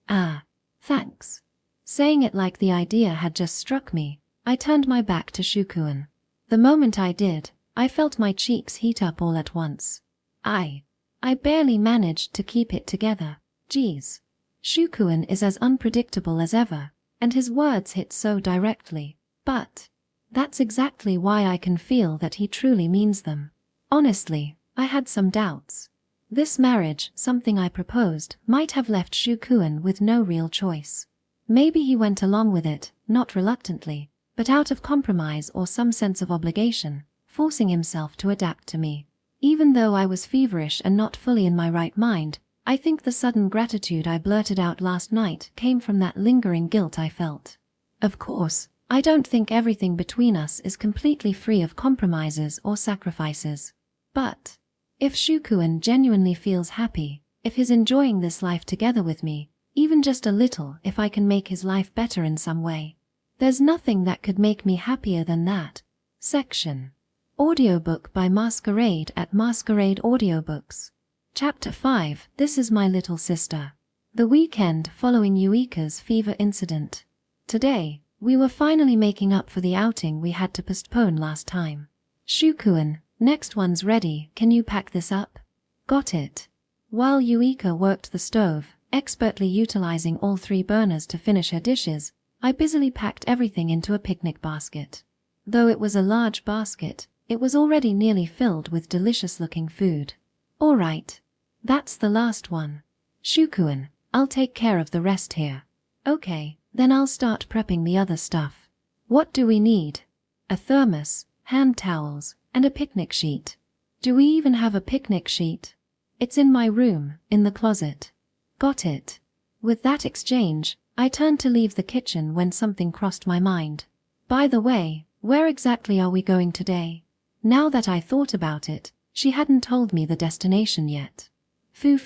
thanks. Saying it like the idea had just struck me, I turned my back to Shukuen. The moment I did, I felt my cheeks heat up all at once. I barely managed to keep it together. Geez. Shukuen is as unpredictable as ever, and his words hit so directly, but that's exactly why I can feel that he truly means them. Honestly, I had some doubts. This marriage, something I proposed, might have left Shukuen with no real choice. Maybe he went along with it, not reluctantly, but out of compromise or some sense of obligation, forcing himself to adapt to me. Even though I was feverish and not fully in my right mind, I think the sudden gratitude I blurted out last night came from that lingering guilt I felt. Of course, I don't think everything between us is completely free of compromises or sacrifices. But if Shukuen genuinely feels happy, if he's enjoying this life together with me, Even just a little, if I can make his life better in some way. There's nothing that could make me happier than that. Section. Audiobook by Masquerade at Masquerade Audiobooks. Chapter 5. This is my little sister. The weekend following Yuika's fever incident. Today, we were finally making up for the outing we had to postpone last time. Shukuin, next one's ready, can you pack this up? Got it. While Yuika worked the stove, expertly utilizing all 3 burners to finish her dishes, I busily packed everything into a picnic basket. Though it was a large basket, it was already nearly filled with delicious-looking food. All right. That's the last one. Shukuin, I'll take care of the rest here. Okay, then I'll start prepping the other stuff. What do we need? A thermos, hand towels, and a picnic sheet. Do we even have a picnic sheet? It's in my room, in the closet. Got it. With that exchange, I turned to leave the kitchen when something crossed my mind. By the way, where exactly are we going today? Now that I thought about it, she hadn't told me the destination yet. Foo.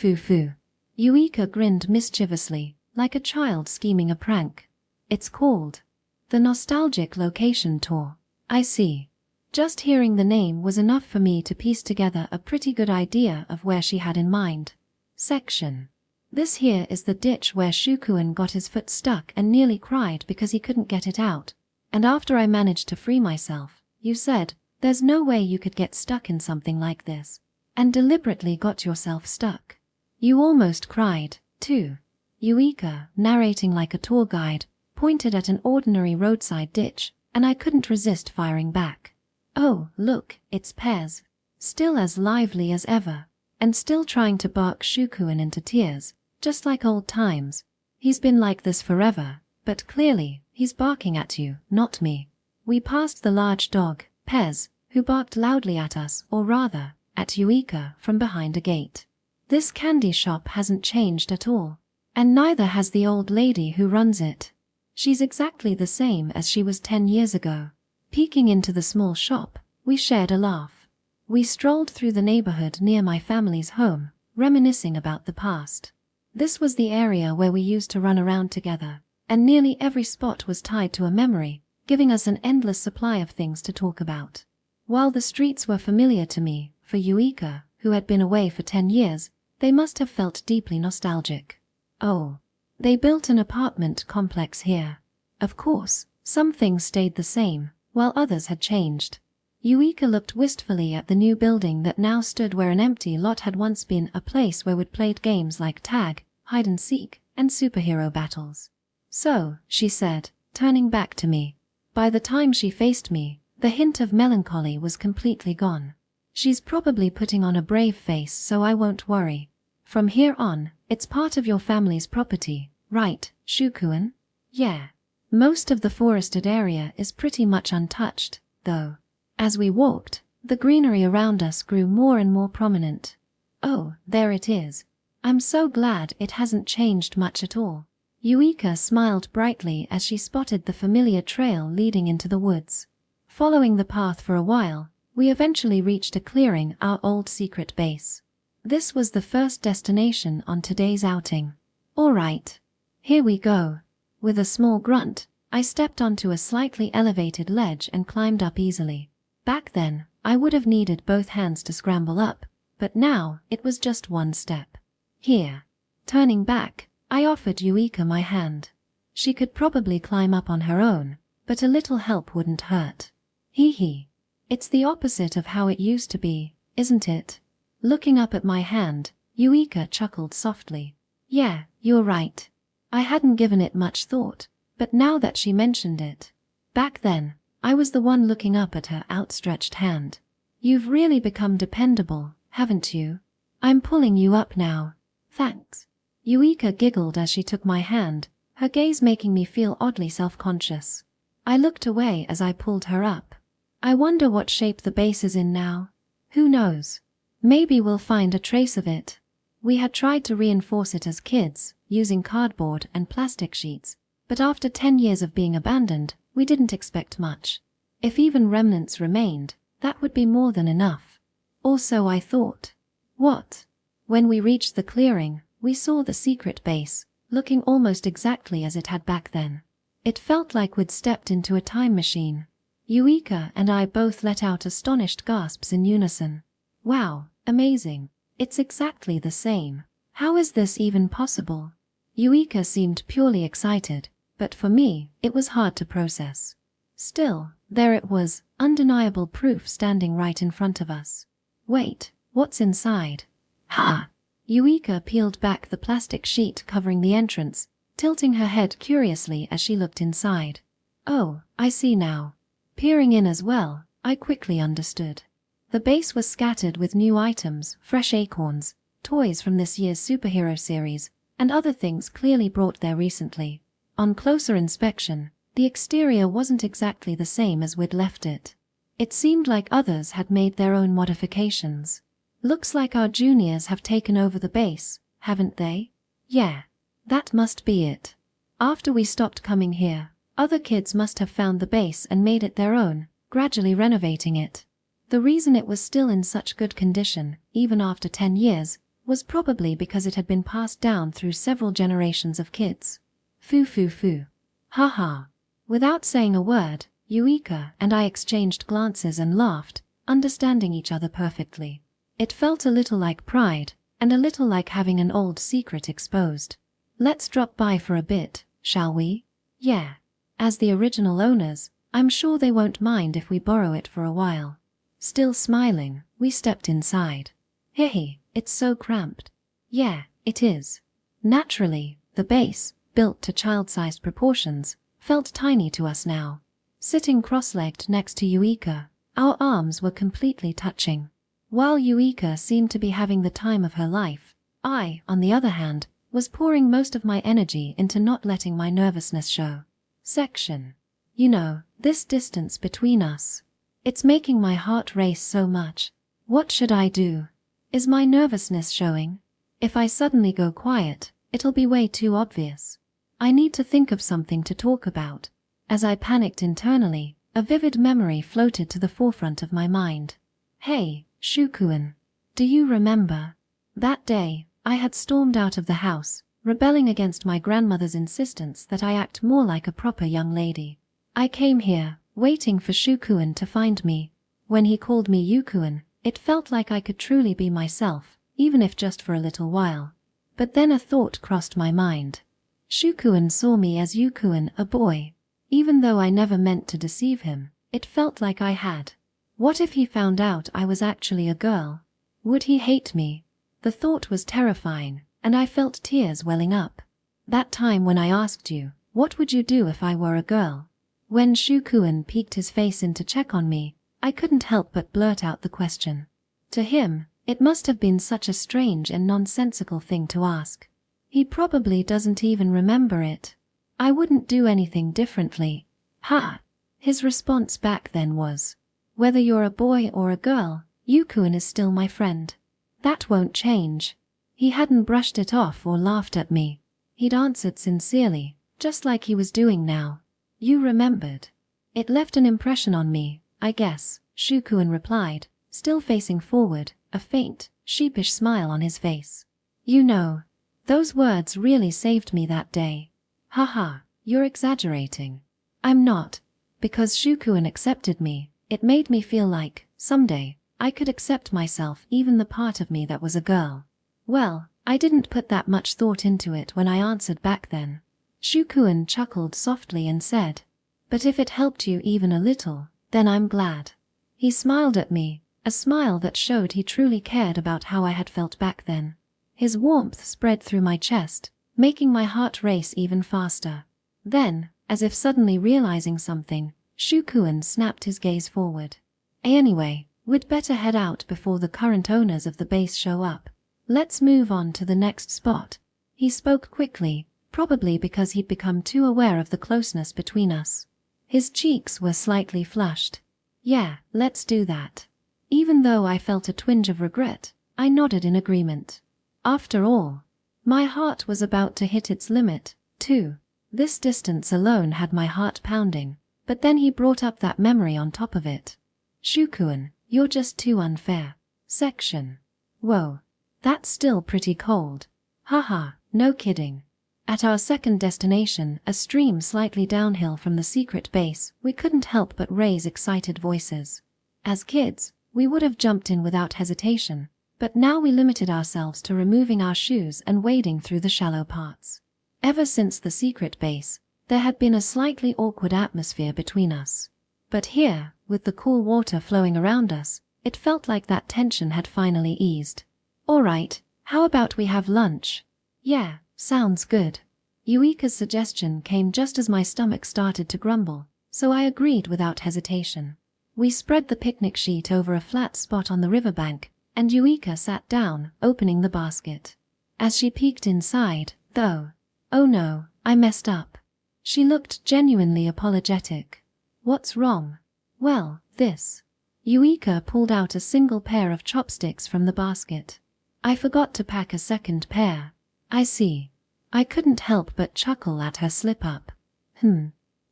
Yuika grinned mischievously, like a child scheming a prank. It's called the Nostalgic Location Tour. I see. Just hearing the name was enough for me to piece together a pretty good idea of where she had in mind. Section. This here is the ditch where Shukuin got his foot stuck and nearly cried because he couldn't get it out. And after I managed to free myself, you said, there's no way you could get stuck in something like this. And deliberately got yourself stuck. You almost cried, too. Yuika, narrating like a tour guide, pointed at an ordinary roadside ditch, and I couldn't resist firing back. Oh, look, it's Pez. Still as lively as ever, and still trying to bark Shukuin into tears, just like old times. He's been like this forever, but clearly, he's barking at you, not me. We passed the large dog, Pez, who barked loudly at us, or rather, at Yuika from behind a gate. This candy shop hasn't changed at all, and neither has the old lady who runs it. She's exactly the same as she was 10 years ago. Peeking into the small shop, we shared a laugh. We strolled through the neighborhood near my family's home, reminiscing about the past. This was the area where we used to run around together, and nearly every spot was tied to a memory, giving us an endless supply of things to talk about. While the streets were familiar to me, for Yuika, who had been away for 10 years, they must have felt deeply nostalgic. Oh, they built an apartment complex here. Of course, some things stayed the same, while others had changed. Yuika looked wistfully at the new building that now stood where an empty lot had once been, a place where we'd played games like tag, hide and seek, and superhero battles. So, she said, turning back to me. By the time she faced me, the hint of melancholy was completely gone. She's probably putting on a brave face, so I won't worry. From here on, it's part of your family's property, right, Shukuin? Yeah. Most of the forested area is pretty much untouched, though. As we walked, the greenery around us grew more and more prominent. Oh, there it is. I'm so glad it hasn't changed much at all. Yuika smiled brightly as she spotted the familiar trail leading into the woods. Following the path for a while, we eventually reached a clearing, our old secret base. This was the first destination on today's outing. All right. Here we go. With a small grunt, I stepped onto a slightly elevated ledge and climbed up easily. Back then, I would have needed both hands to scramble up, but now it was just one step. Here. Turning back, I offered Yuika my hand. She could probably climb up on her own, but a little help wouldn't hurt. Hee. It's the opposite of how it used to be, isn't it? Looking up at my hand, Yuika chuckled softly. Yeah, you're right. I hadn't given it much thought, but now that she mentioned it. Back then, I was the one looking up at her outstretched hand. You've really become dependable, haven't you? I'm pulling you up now. Thanks. Yuika giggled as she took my hand, her gaze making me feel oddly self-conscious. I looked away as I pulled her up. I wonder what shape the base is in now. Who knows? Maybe we'll find a trace of it. We had tried to reinforce it as kids, using cardboard and plastic sheets, but after 10 years of being abandoned, we didn't expect much. If even remnants remained, that would be more than enough. Also, I thought. What? When we reached the clearing, we saw the secret base, looking almost exactly as it had back then. It felt like we'd stepped into a time machine. Yuika and I both let out astonished gasps in unison. Wow, amazing. It's exactly the same. How is this even possible? Yuika seemed purely excited, but for me, it was hard to process. Still, there it was, undeniable proof standing right in front of us. Wait, what's inside? Ha! Yuika peeled back the plastic sheet covering the entrance, tilting her head curiously as she looked inside. Oh, I see now. Peering in as well, I quickly understood. The base was scattered with new items, fresh acorns, toys from this year's superhero series, and other things clearly brought there recently. On closer inspection, the exterior wasn't exactly the same as we'd left it. It seemed like others had made their own modifications. Looks like our juniors have taken over the base, haven't they? Yeah, that must be it. After we stopped coming here, other kids must have found the base and made it their own, gradually renovating it. The reason it was still in such good condition, even after 10 years, was probably because it had been passed down through several generations of kids. Foo foo foo. Ha ha. Without saying a word, Yuika and I exchanged glances and laughed, understanding each other perfectly. It felt a little like pride, and a little like having an old secret exposed. Let's drop by for a bit, shall we? Yeah. As the original owners, I'm sure they won't mind if we borrow it for a while. Still smiling, we stepped inside. Hehe, it's so cramped. Yeah, it is. Naturally, the base, built to child-sized proportions, felt tiny to us now. Sitting cross-legged next to Yuika, our arms were completely touching. While Yuika seemed to be having the time of her life, I, on the other hand, was pouring most of my energy into not letting my nervousness show. Section. You know, this distance between us. It's making my heart race so much. What should I do? Is my nervousness showing? If I suddenly go quiet, it'll be way too obvious. I need to think of something to talk about. As I panicked internally, a vivid memory floated to the forefront of my mind. Hey, Shukuin. Do you remember? That day, I had stormed out of the house, rebelling against my grandmother's insistence that I act more like a proper young lady. I came here, waiting for Shukuin to find me. When he called me Yukuin, it felt like I could truly be myself, even if just for a little while. But then a thought crossed my mind. Shukuin saw me as Yukuin, a boy. Even though I never meant to deceive him, it felt like I had. What if he found out I was actually a girl? Would he hate me? The thought was terrifying, and I felt tears welling up. That time when I asked you, what would you do if I were a girl? When Shukuin peeked his face in to check on me, I couldn't help but blurt out the question. To him, it must have been such a strange and nonsensical thing to ask. He probably doesn't even remember it. I wouldn't do anything differently. Ha! His response back then was, whether you're a boy or a girl, Yukuin is still my friend. That won't change. He hadn't brushed it off or laughed at me. He'd answered sincerely, just like he was doing now. You remembered. It left an impression on me, I guess, Shukuin replied, still facing forward, a faint, sheepish smile on his face. You know, those words really saved me that day. Haha, you're exaggerating. I'm not. Because Shukuin accepted me, it made me feel like, someday, I could accept myself, even the part of me that was a girl. Well, I didn't put that much thought into it when I answered back then. Shukuin chuckled softly and said, but if it helped you even a little, then I'm glad. He smiled at me, a smile that showed he truly cared about how I had felt back then. His warmth spread through my chest, making my heart race even faster. Then, as if suddenly realizing something, Shukuin snapped his gaze forward. Anyway, we'd better head out before the current owners of the base show up. Let's move on to the next spot. He spoke quickly, probably because he'd become too aware of the closeness between us. His cheeks were slightly flushed. Yeah, let's do that. Even though I felt a twinge of regret, I nodded in agreement. After all, my heart was about to hit its limit, too. This distance alone had my heart pounding, but then he brought up that memory on top of it. Shukuin, you're just too unfair. Section. Whoa. That's still pretty cold. Haha, no kidding. At our second destination, a stream slightly downhill from the secret base, we couldn't help but raise excited voices. As kids, we would have jumped in without hesitation, but now we limited ourselves to removing our shoes and wading through the shallow parts. Ever since the secret base, there had been a slightly awkward atmosphere between us. But here, with the cool water flowing around us, it felt like that tension had finally eased. "All right, how about we have lunch?" "Yeah, sounds good." Yuika's suggestion came just as my stomach started to grumble, so I agreed without hesitation. We spread the picnic sheet over a flat spot on the riverbank, and Yuika sat down, opening the basket. As she peeked inside, though, oh no, I messed up. She looked genuinely apologetic. "What's wrong?" "Well, this." Yuika pulled out a single pair of chopsticks from the basket. "I forgot to pack a second pair." "I see." I couldn't help but chuckle at her slip-up.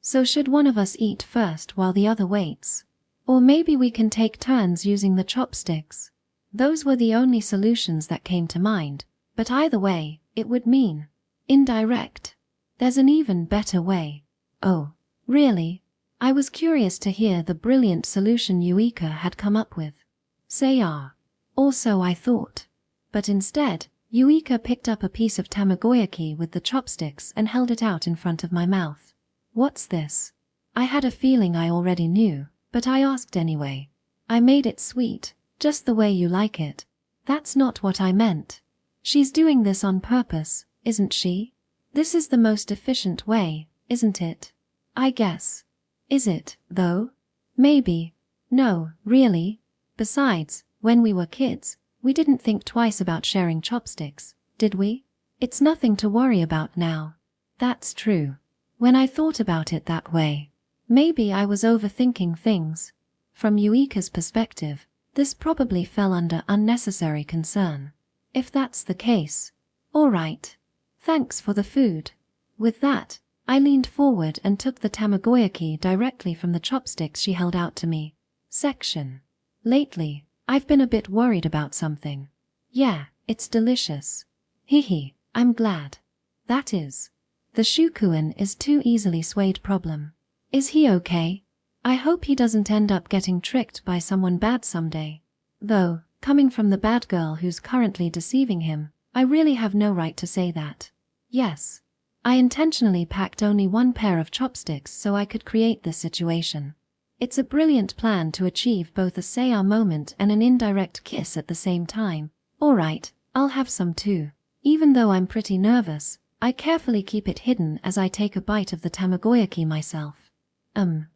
So should one of us eat first while the other waits? Or maybe we can take turns using the chopsticks? Those were the only solutions that came to mind, but either way, it would mean indirect. There's an even better way. Oh, really? I was curious to hear the brilliant solution Yuika had come up with. Say ah. Also I thought. But instead, Yuika picked up a piece of tamagoyaki with the chopsticks and held it out in front of my mouth. "What's this?" I had a feeling I already knew, but I asked anyway. "I made it sweet, just the way you like it." "That's not what I meant." "She's doing this on purpose, isn't she? This is the most efficient way, isn't it?" "I guess." "Is it, though?" "Maybe." "No, really. Besides, when we were kids, we didn't think twice about sharing chopsticks, did we? It's nothing to worry about now." "That's true. When I thought about it that way, maybe I was overthinking things." From Yuika's perspective, this probably fell under unnecessary concern. If that's the case, all right. Thanks for the food. With that, I leaned forward and took the tamagoyaki directly from the chopsticks she held out to me. Section. Lately, I've been a bit worried about something. Yeah, it's delicious. Hehe, I'm glad. That is. The Shukuin is too easily swayed problem. Is he okay? I hope he doesn't end up getting tricked by someone bad someday. Though, coming from the bad girl who's currently deceiving him, I really have no right to say that. Yes. I intentionally packed only one pair of chopsticks so I could create this situation. It's a brilliant plan to achieve both a say-ah moment and an indirect kiss at the same time. Alright, I'll have some too. Even though I'm pretty nervous, I carefully keep it hidden as I take a bite of the tamagoyaki myself.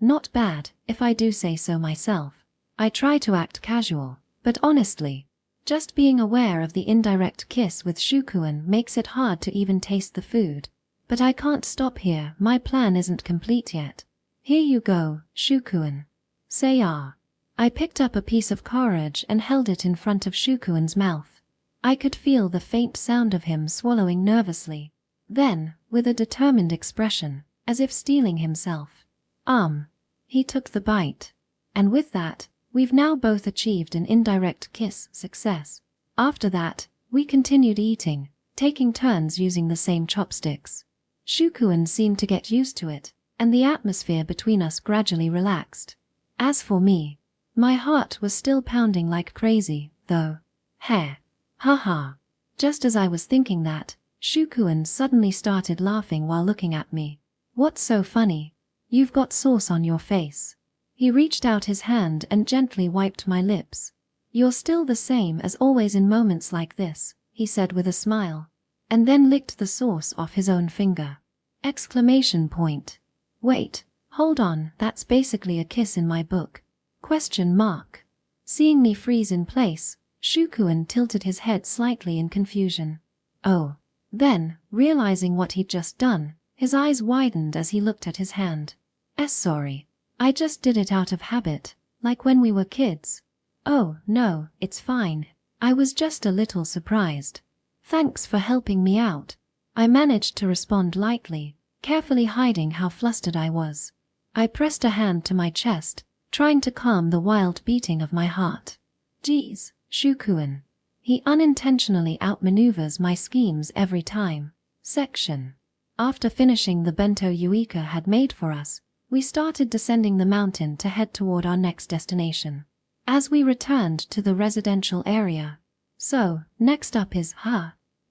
Not bad, if I do say so myself. I try to act casual, but honestly, just being aware of the indirect kiss with Shukuin makes it hard to even taste the food. But I can't stop here, my plan isn't complete yet. Here you go, Shukuin. Say ah. I picked up a piece of courage and held it in front of Shukuin's mouth. I could feel the faint sound of him swallowing nervously. Then, with a determined expression, as if steeling himself. He took the bite. And with that, we've now both achieved an indirect kiss success. After that, we continued eating, taking turns using the same chopsticks. Shukuin seemed to get used to it, and the atmosphere between us gradually relaxed. As for me, my heart was still pounding like crazy, though. Heh. Haha. Just as I was thinking that, Shukuin suddenly started laughing while looking at me. What's so funny? You've got sauce on your face. He reached out his hand and gently wiped my lips. You're still the same as always in moments like this, he said with a smile, and then licked the sauce off his own finger. Exclamation point. Wait, hold on, that's basically a kiss in my book. Question mark. Seeing me freeze in place, Shukuin tilted his head slightly in confusion. Oh. Then, realizing what he'd just done, his eyes widened as he looked at his hand. Sorry. I just did it out of habit, like when we were kids. Oh, no, it's fine. I was just a little surprised. Thanks for helping me out. I managed to respond lightly, carefully hiding how flustered I was. I pressed a hand to my chest, trying to calm the wild beating of my heart. Geez, Shukuin. He unintentionally outmaneuvers my schemes every time. Section. After finishing the bento Yuika had made for us, we started descending the mountain to head toward our next destination. As we returned to the residential area. So, next up is,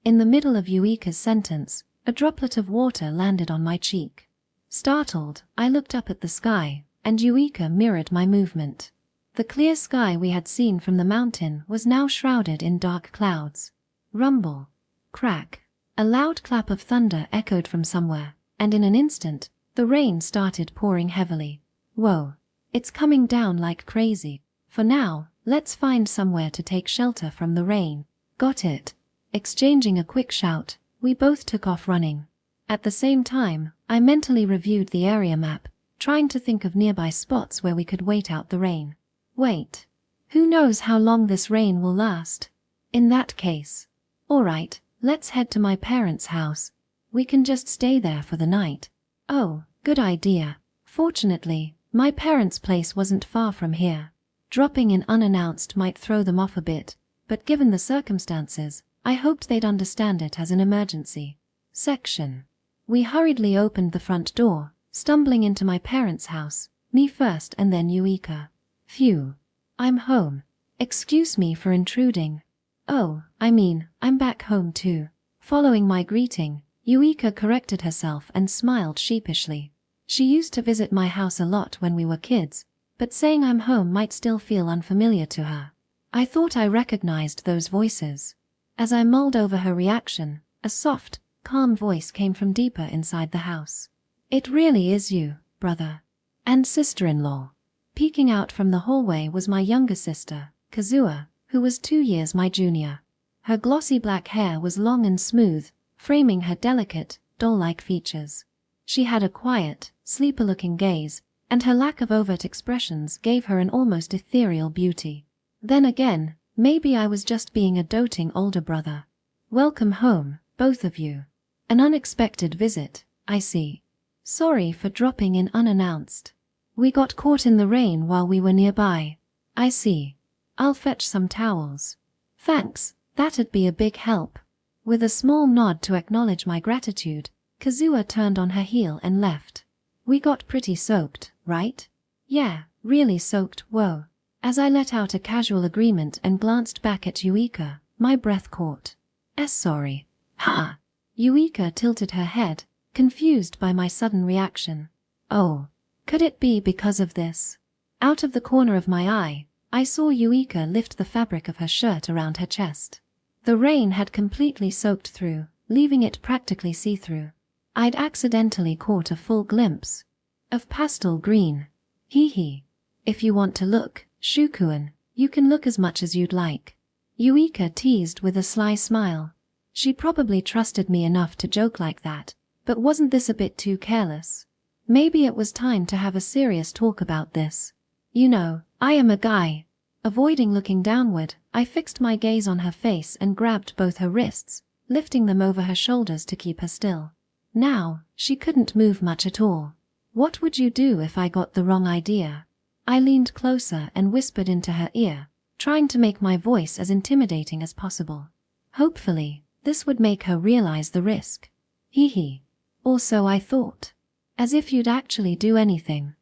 In the middle of Yuika's sentence, a droplet of water landed on my cheek. Startled, I looked up at the sky, and Yuika mirrored my movement. The clear sky we had seen from the mountain was now shrouded in dark clouds. Rumble. Crack. A loud clap of thunder echoed from somewhere, and in an instant, the rain started pouring heavily. Whoa. It's coming down like crazy. For now, let's find somewhere to take shelter from the rain. Got it. Exchanging a quick shout, we both took off running. At the same time, I mentally reviewed the area map, trying to think of nearby spots where we could wait out the rain. Wait. Who knows how long this rain will last? In that case. Alright, let's head to my parents' house. We can just stay there for the night. Oh, good idea. Fortunately, my parents' place wasn't far from here. Dropping in unannounced might throw them off a bit, but given the circumstances, I hoped they'd understand it as an emergency. Section. We hurriedly opened the front door, stumbling into my parents' house, me first and then Yuika. Phew. I'm home. Excuse me for intruding. Oh, I'm back home too. Following my greeting, Yuika corrected herself and smiled sheepishly. She used to visit my house a lot when we were kids, but saying I'm home might still feel unfamiliar to her. I thought I recognized those voices. As I mulled over her reaction, a soft, calm voice came from deeper inside the house. It really is you, brother. And sister-in-law. Peeking out from the hallway was my younger sister, Kazuha, who was 2 years my junior. Her glossy black hair was long and smooth, framing her delicate, doll-like features. She had a quiet, sleeper-looking gaze, and her lack of overt expressions gave her an almost ethereal beauty. Then again, maybe I was just being a doting older brother. Welcome home, both of you. An unexpected visit, I see. Sorry for dropping in unannounced. We got caught in the rain while we were nearby. I see. I'll fetch some towels. Thanks, that'd be a big help. With a small nod to acknowledge my gratitude, Kazuha turned on her heel and left. We got pretty soaked, right? Yeah, really soaked, whoa. As I let out a casual agreement and glanced back at Yuika, my breath caught. Sorry. Ha! Yuika tilted her head, confused by my sudden reaction. Oh, could it be because of this? Out of the corner of my eye, I saw Yuika lift the fabric of her shirt around her chest. The rain had completely soaked through, leaving it practically see-through. I'd accidentally caught a full glimpse of pastel green. Hee. If you want to look, Shukuen, you can look as much as you'd like. Yuika teased with a sly smile. She probably trusted me enough to joke like that, but wasn't this a bit too careless? Maybe it was time to have a serious talk about this. You know, I am a guy. Avoiding looking downward, I fixed my gaze on her face and grabbed both her wrists, lifting them over her shoulders to keep her still. Now, she couldn't move much at all. What would you do if I got the wrong idea? I leaned closer and whispered into her ear, trying to make my voice as intimidating as possible. Hopefully, this would make her realize the risk. Hee. Or so I thought. As if you'd actually do anything.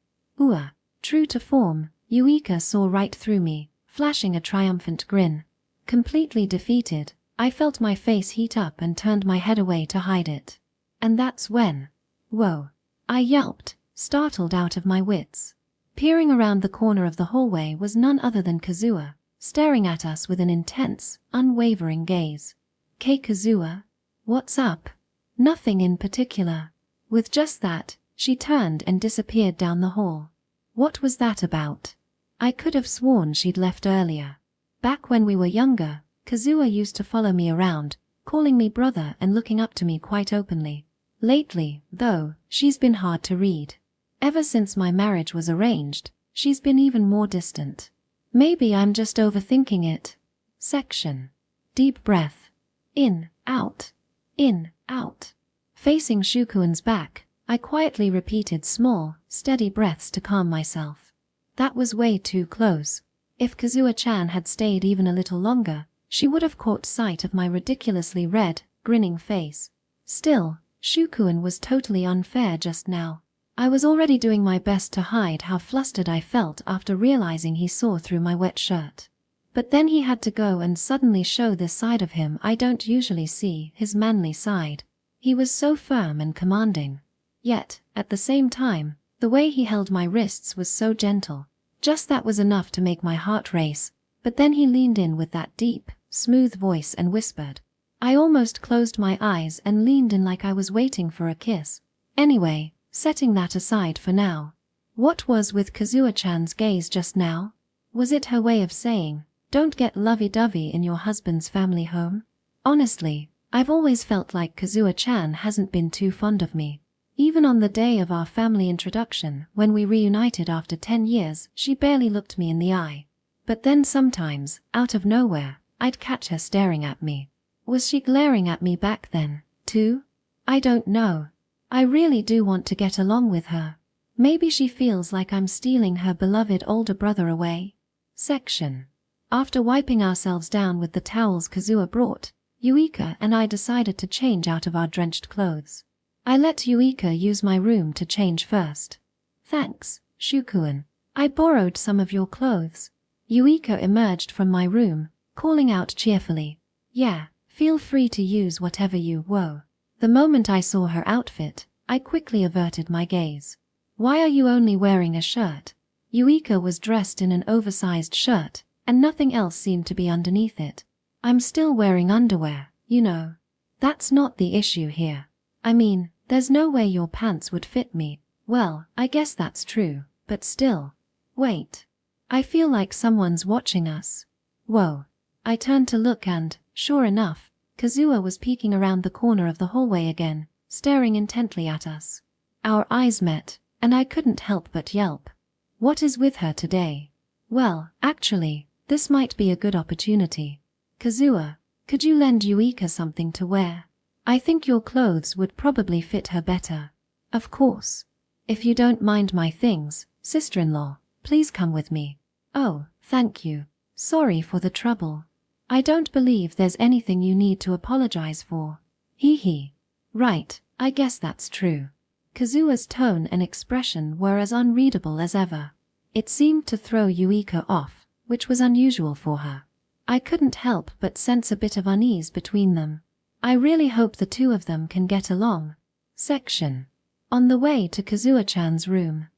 True to form, Yuika saw right through me, flashing a triumphant grin. Completely defeated, I felt my face heat up and turned my head away to hide it. And that's when... Whoa! I yelped, startled out of my wits. Peering around the corner of the hallway was none other than Kazuha, staring at us with an intense, unwavering gaze. Kazuha? What's up? Nothing in particular. With just that, she turned and disappeared down the hall. What was that about? I could have sworn she'd left earlier. Back when we were younger, Kazuha used to follow me around, calling me brother and looking up to me quite openly. Lately, though, she's been hard to read. Ever since my marriage was arranged, she's been even more distant. Maybe I'm just overthinking it. Section. Deep breath. In, out. In, out. Facing Shukuen's back, I quietly repeated small, steady breaths to calm myself. That was way too close. If Kazuha-chan had stayed even a little longer, she would have caught sight of my ridiculously red, grinning face. Still, Shukuin was totally unfair just now. I was already doing my best to hide how flustered I felt after realizing he saw through my wet shirt. But then he had to go and suddenly show this side of him I don't usually see, his manly side. He was so firm and commanding. Yet, at the same time, the way he held my wrists was so gentle. Just that was enough to make my heart race. But then he leaned in with that deep, smooth voice and whispered. I almost closed my eyes and leaned in like I was waiting for a kiss. Anyway, setting that aside for now. What was with Kazuo-chan's gaze just now? Was it her way of saying, don't get lovey-dovey in your husband's family home? Honestly, I've always felt like Kazuo-chan hasn't been too fond of me. Even on the day of our family introduction, when we reunited after 10 years, she barely looked me in the eye. But then sometimes, out of nowhere, I'd catch her staring at me. Was she glaring at me back then, too? I don't know. I really do want to get along with her. Maybe she feels like I'm stealing her beloved older brother away. Section. After wiping ourselves down with the towels Kazuo brought, Yuika and I decided to change out of our drenched clothes. I let Yuika use my room to change first. Thanks, Shukuin. I borrowed some of your clothes. Yuika emerged from my room, calling out cheerfully. Yeah, feel free to use whatever you whoa. The moment I saw her outfit, I quickly averted my gaze. Why are you only wearing a shirt? Yuika was dressed in an oversized shirt, and nothing else seemed to be underneath it. I'm still wearing underwear, you know. That's not the issue here. I mean, there's no way your pants would fit me. Well, I guess that's true, but still. Wait. I feel like someone's watching us. Whoa. I turned to look and, sure enough, Kazuo was peeking around the corner of the hallway again, staring intently at us. Our eyes met, and I couldn't help but yelp. What is with her today? Well, actually, this might be a good opportunity. Kazuo, could you lend Yuika something to wear? I think your clothes would probably fit her better. Of course. If you don't mind my things, sister-in-law, please come with me. Oh, thank you. Sorry for the trouble. I don't believe there's anything you need to apologize for. Hee hee. Right, I guess that's true. Kazuo's tone and expression were as unreadable as ever. It seemed to throw Yuika off, which was unusual for her. I couldn't help but sense a bit of unease between them. I really hope the two of them can get along. Section. On the way to Kazuo-chan's room.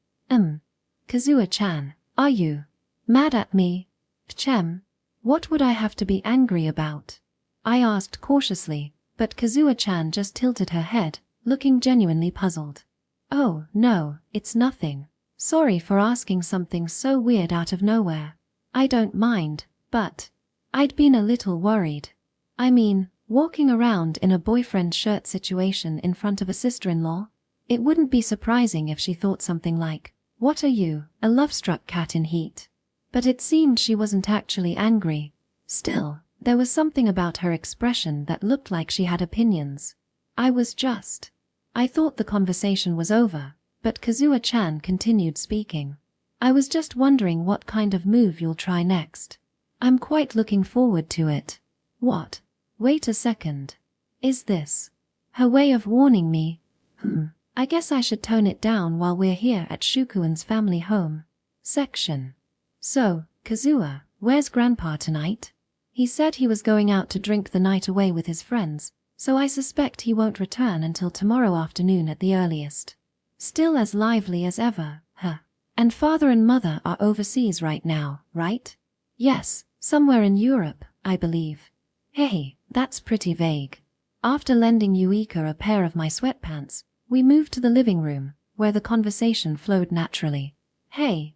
Kazuo-chan, are you mad at me? Pchem. What would I have to be angry about? I asked cautiously, but Kazuo-chan just tilted her head, looking genuinely puzzled. Oh, no, it's nothing. Sorry for asking something so weird out of nowhere. I don't mind, but I'd been a little worried. I mean, walking around in a boyfriend shirt situation in front of a sister-in-law? It wouldn't be surprising if she thought something like, what are you, a love-struck cat in heat? But it seemed she wasn't actually angry. Still, there was something about her expression that looked like she had opinions. I thought the conversation was over, but Kazuo-chan continued speaking. I was just wondering what kind of move you'll try next. I'm quite looking forward to it. What? Wait a second. Is this her way of warning me? I guess I should tone it down while we're here at Shukuin's family home. Section. So, Kazuo, where's Grandpa tonight? He said he was going out to drink the night away with his friends, so I suspect he won't return until tomorrow afternoon at the earliest. Still as lively as ever, huh? And father and mother are overseas right now, right? Yes, somewhere in Europe, I believe. Hey, that's pretty vague. After lending Yuika a pair of my sweatpants, we moved to the living room, where the conversation flowed naturally. Hey,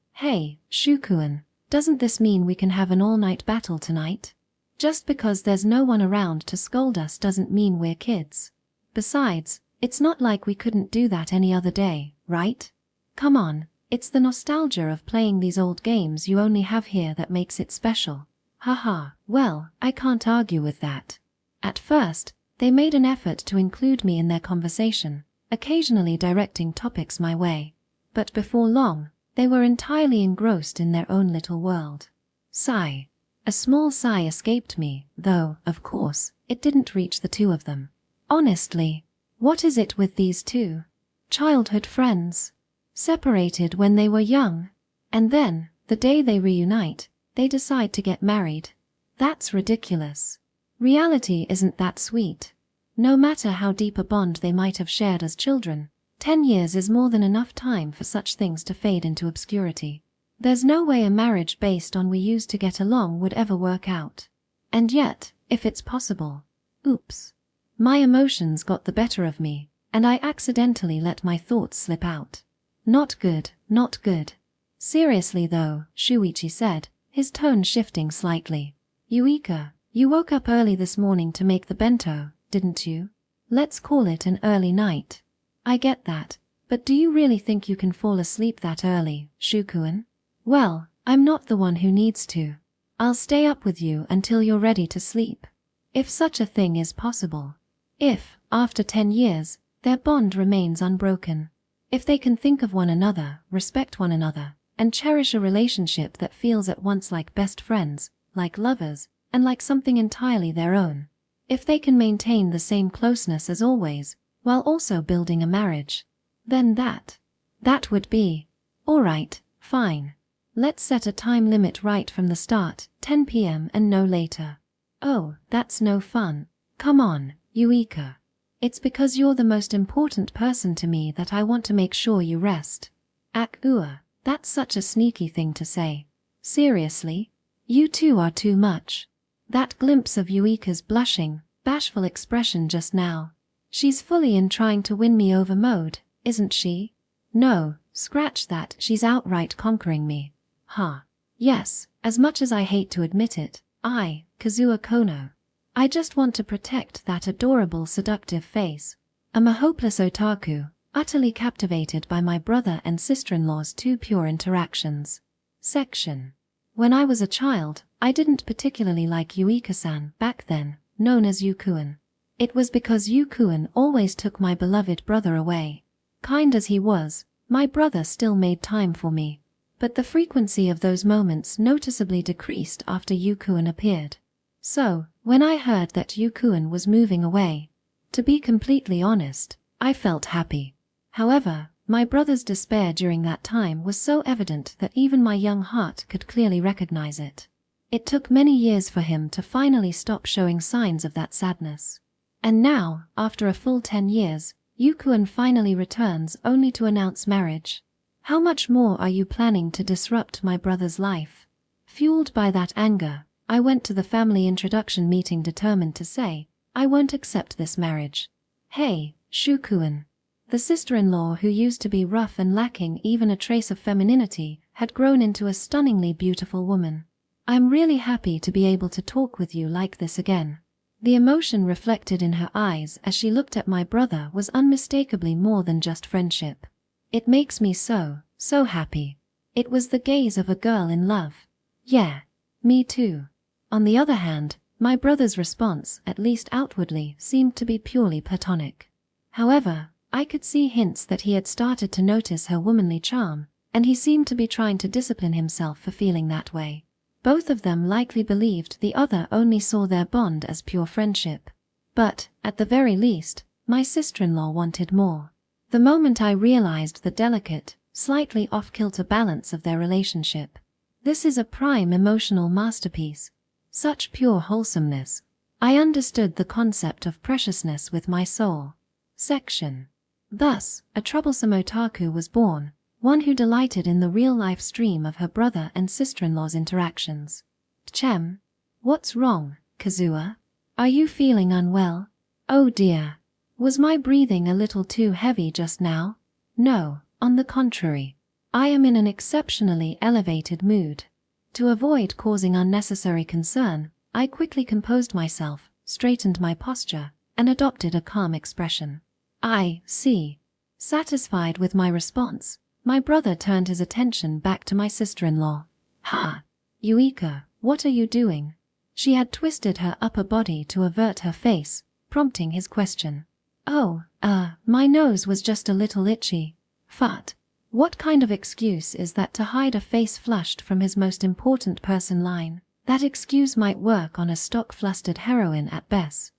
Shukuin, doesn't this mean we can have an all-night battle tonight? Just because there's no one around to scold us doesn't mean we're kids. Besides, it's not like we couldn't do that any other day, right? Come on, it's the nostalgia of playing these old games you only have here that makes it special. Haha, well, I can't argue with that. At first, they made an effort to include me in their conversation, occasionally directing topics my way. But before long, they were entirely engrossed in their own little world. Sigh. A small sigh escaped me, though, of course, it didn't reach the two of them. Honestly, What is it with these two? Childhood friends. Separated when they were young. And then, the day they reunite, they decide to get married. That's ridiculous. Reality isn't that sweet. No matter how deep a bond they might have shared as children, 10 years is more than enough time for such things to fade into obscurity. There's no way a marriage based on we used to get along would ever work out. And yet, if it's possible. Oops. My emotions got the better of me, and I accidentally let my thoughts slip out. Not good, not good. Seriously though, Shuichi said, his tone shifting slightly. Yuika, you woke up early this morning to make the bento, didn't you? Let's call it an early night. I get that, but do you really think you can fall asleep that early, Shukuin? Well, I'm not the one who needs to. I'll stay up with you until you're ready to sleep. If such a thing is possible. If, after 10 years, their bond remains unbroken. If they can think of one another, respect one another, and cherish a relationship that feels at once like best friends, like lovers, and like something entirely their own. If they can maintain the same closeness as always, while also building a marriage, then that would be. Alright, fine. Let's set a time limit right from the start, 10 p.m. and no later. Oh, that's no fun. Come on, Yuika. It's because you're the most important person to me that I want to make sure you rest. Ak-ua, that's such a sneaky thing to say. Seriously? You two are too much. That glimpse of Yuika's blushing, bashful expression just now. She's fully in trying to win me over mode, isn't she? No, scratch that, she's outright conquering me. Huh. Yes, as much as I hate to admit it, Kazuo Kono. I just want to protect that adorable seductive face. I'm a hopeless otaku, utterly captivated by my brother and sister-in-law's two pure interactions. Section. When I was a child, I didn't particularly like Yuika-san back then, known as Yukuin. It was because Yukuin always took my beloved brother away. Kind as he was, my brother still made time for me. But the frequency of those moments noticeably decreased after Yukuin appeared. So, when I heard that Yukuin was moving away, to be completely honest, I felt happy. However, my brother's despair during that time was so evident that even my young heart could clearly recognize it. It took many years for him to finally stop showing signs of that sadness. And now, after a full 10 years, Yukuin finally returns only to announce marriage. How much more are you planning to disrupt my brother's life? Fueled by that anger, I went to the family introduction meeting determined to say, I won't accept this marriage. Hey, Shukuin. The sister-in-law who used to be rough and lacking even a trace of femininity had grown into a stunningly beautiful woman. I'm really happy to be able to talk with you like this again. The emotion reflected in her eyes as she looked at my brother was unmistakably more than just friendship. It makes me so happy. It was the gaze of a girl in love. Yeah, me too. On the other hand, my brother's response, at least outwardly, seemed to be purely platonic. However, I could see hints that he had started to notice her womanly charm, and he seemed to be trying to discipline himself for feeling that way. Both of them likely believed the other only saw their bond as pure friendship. But, at the very least, my sister-in-law wanted more. The moment I realized the delicate, slightly off-kilter balance of their relationship. This is a prime emotional masterpiece. Such pure wholesomeness. I understood the concept of preciousness with my soul. Section. Thus, a troublesome otaku was born, one who delighted in the real-life stream of her brother and sister-in-law's interactions. Chem. What's wrong, Kazuo? Are you feeling unwell? Oh dear. Was my breathing a little too heavy just now? No, on the contrary. I am in an exceptionally elevated mood. To avoid causing unnecessary concern, I quickly composed myself, straightened my posture, and adopted a calm expression. I see. Satisfied with my response, my brother turned his attention back to my sister-in-law. Ha! Yuika, what are you doing? She had twisted her upper body to avert her face, prompting his question. Oh, my nose was just a little itchy. Fat. What kind of excuse is that to hide a face flushed from his most important person line? That excuse might work on a stock-flustered heroine at best.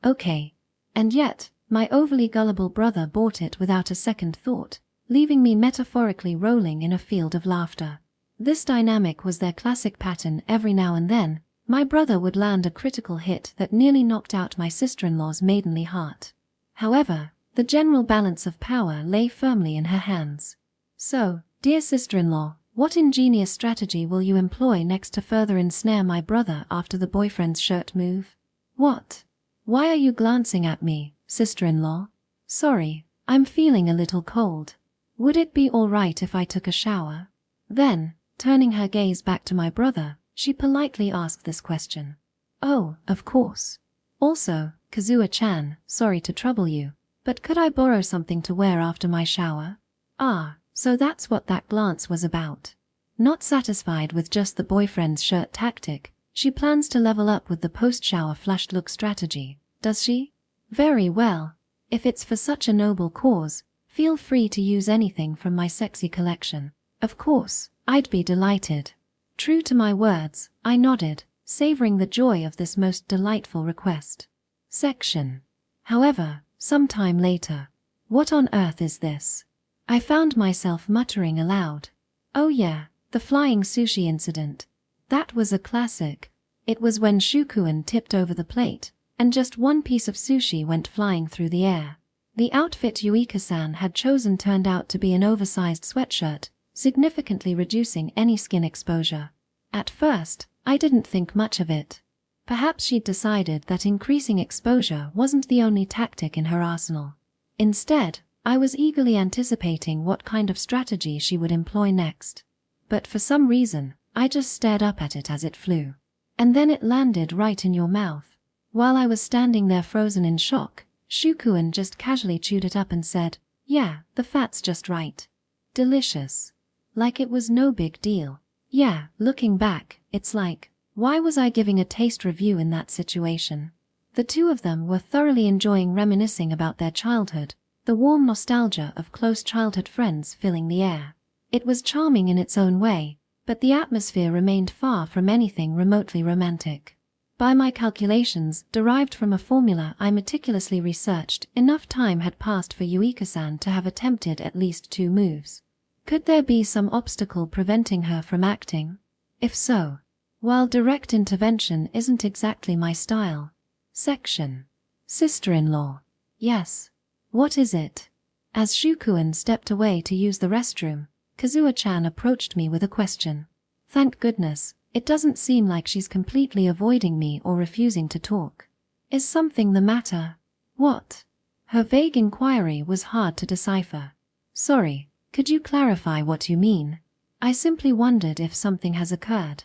Okay. And yet, My overly gullible brother bought it without a second thought, leaving me metaphorically rolling in a field of laughter. This dynamic was their classic pattern. Every now and then, my brother would land a critical hit that nearly knocked out my sister-in-law's maidenly heart. However, the general balance of power lay firmly in her hands. So, dear sister-in-law, what ingenious strategy will you employ next to further ensnare my brother after the boyfriend's shirt move? What? Why are you glancing at me, sister-in-law? Sorry, I'm feeling a little cold. Would it be all right if I took a shower? Then, turning her gaze back to my brother, she politely asked this question. Oh, of course. Also, Kazuha-chan, sorry to trouble you, but could I borrow something to wear after my shower? Ah, so that's what that glance was about. Not satisfied with just the boyfriend's shirt tactic, she plans to level up with the post-shower flushed look strategy, does she? Very well. If it's for such a noble cause, feel free to use anything from my sexy collection. Of course, I'd be delighted. True to my words, I nodded, savoring the joy of this most delightful request. Section. However, sometime later. What on earth is this? I found myself muttering aloud. Oh yeah, the flying sushi incident. That was a classic. It was when Shukuin tipped over the plate, and just one piece of sushi went flying through the air. The outfit Yuika-san had chosen turned out to be an oversized sweatshirt, significantly reducing any skin exposure. At first, I didn't think much of it. Perhaps she'd decided that increasing exposure wasn't the only tactic in her arsenal. Instead, I was eagerly anticipating what kind of strategy she would employ next. But for some reason, I just stared up at it as it flew. And then it landed right in your mouth. While I was standing there frozen in shock, Shukuin just casually chewed it up and said, "Yeah, the fat's just right. Delicious." Like it was no big deal. Yeah, looking back, it's like, why was I giving a taste review in that situation? The two of them were thoroughly enjoying reminiscing about their childhood, the warm nostalgia of close childhood friends filling the air. It was charming in its own way, but the atmosphere remained far from anything remotely romantic. By my calculations, derived from a formula I meticulously researched, enough time had passed for Yuika-san to have attempted at least 2 moves. Could there be some obstacle preventing her from acting? If so, while direct intervention isn't exactly my style. Section. Sister-in-law. Yes. What is it? As Shukuin stepped away to use the restroom, Kazuha-chan approached me with a question. Thank goodness, it doesn't seem like she's completely avoiding me or refusing to talk. Is something the matter? What? Her vague inquiry was hard to decipher. Sorry. Could you clarify what you mean? I simply wondered if something has occurred.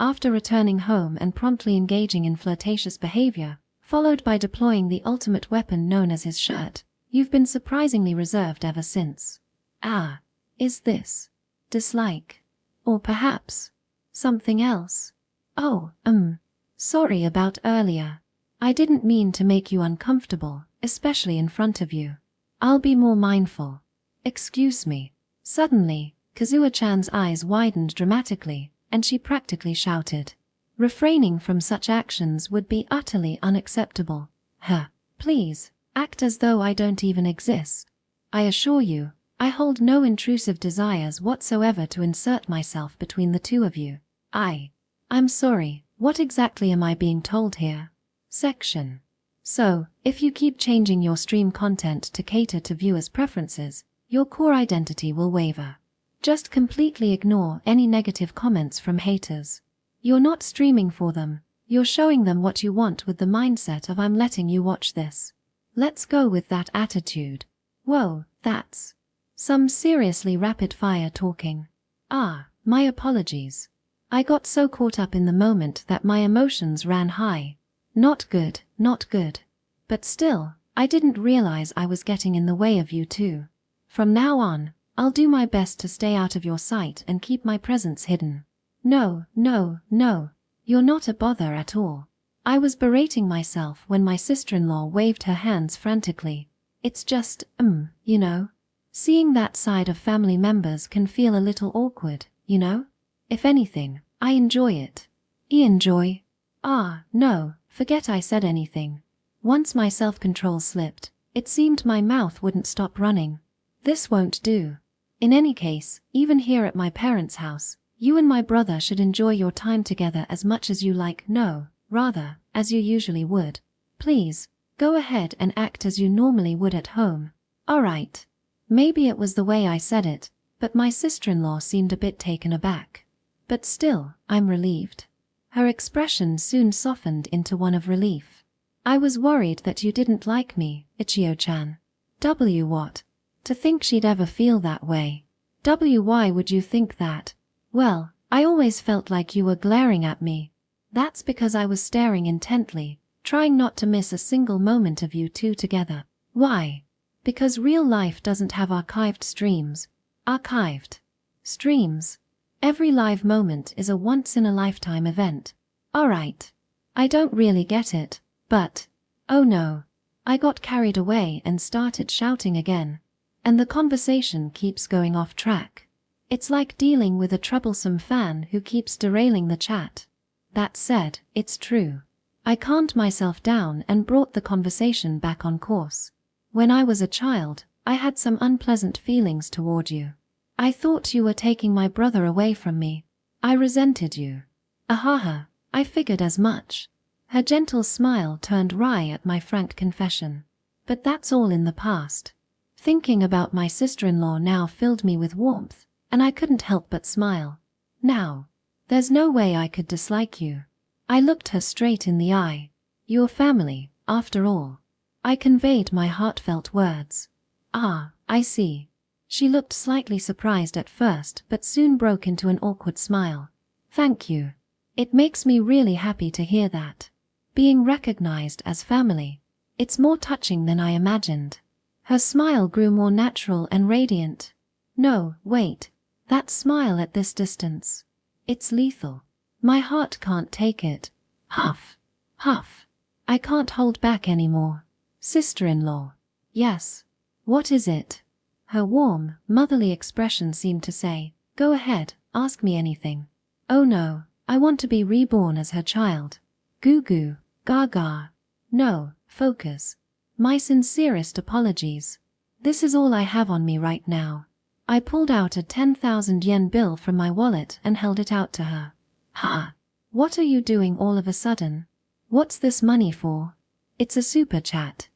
After returning home and promptly engaging in flirtatious behavior, followed by deploying the ultimate weapon known as his shirt, you've been surprisingly reserved ever since. Ah, is this dislike? Or perhaps something else? Oh, sorry about earlier. I didn't mean to make you uncomfortable, especially in front of you. I'll be more mindful. Excuse me. Suddenly, Kazuha-chan's eyes widened dramatically, and she practically shouted. Refraining from such actions would be utterly unacceptable. Please, act as though I don't even exist. I assure you, I hold no intrusive desires whatsoever to insert myself between the two of you. I'm sorry, what exactly am I being told here? Section. So, if you keep changing your stream content to cater to viewers' preferences, your core identity will waver. Just completely ignore any negative comments from haters. You're not streaming for them, you're showing them what you want with the mindset of I'm letting you watch this. Let's go with that attitude. Whoa, that's some seriously rapid-fire talking. My apologies. I got so caught up in the moment that my emotions ran high. Not good, not good. But still, I didn't realize I was getting in the way of you too. From now on, I'll do my best to stay out of your sight and keep my presence hidden. No, you're not a bother at all. I was berating myself when my sister-in-law waved her hands frantically. It's just, you know. Seeing that side of family members can feel a little awkward, you know? If anything, I enjoy it. Enjoy? No, forget I said anything. Once my self-control slipped, It seemed my mouth wouldn't stop running. This won't do. In any case, even here at my parents' house, you and my brother should enjoy your time together as much as you like, no, rather, as you usually would. Please, go ahead and act as you normally would at home. Alright. Maybe it was the way I said it, but my sister-in-law seemed a bit taken aback. But still, I'm relieved. Her expression soon softened into one of relief. I was worried that you didn't like me, Ichio-chan. What? To think she'd ever feel that way. Why would you think that? Well, I always felt like you were glaring at me. That's because I was staring intently, trying not to miss a single moment of you two together. Why? Because real life doesn't have archived streams. Archived streams. Every live moment is a once-in-a-lifetime event. Alright. I don't really get it, but, oh no. I got carried away and started shouting again. And the conversation keeps going off track. It's like dealing with a troublesome fan who keeps derailing the chat. That said, it's true. I calmed myself down and brought the conversation back on course. When I was a child, I had some unpleasant feelings toward you. I thought you were taking my brother away from me. I resented you. Ahaha, I figured as much. Her gentle smile turned wry at my frank confession. But that's all in the past. Thinking about my sister-in-law now filled me with warmth, and I couldn't help but smile. Now, there's no way I could dislike you. I looked her straight in the eye. Your family, after all. I conveyed my heartfelt words. Ah, I see. She looked slightly surprised at first but soon broke into an awkward smile. Thank you. It makes me really happy to hear that. Being recognized as family. It's more touching than I imagined. Her smile grew more natural and radiant. No, wait. That smile at this distance. It's lethal. My heart can't take it. Huff. Huff. I can't hold back anymore. Sister-in-law. Yes. What is it? Her warm, motherly expression seemed to say, go ahead, ask me anything. Oh no, I want to be reborn as her child. Goo goo, gaga. No, focus. My sincerest apologies. This is all I have on me right now. I pulled out a 10,000 yen bill from my wallet and held it out to her. Ha! What are you doing all of a sudden? What's this money for? It's a super chat.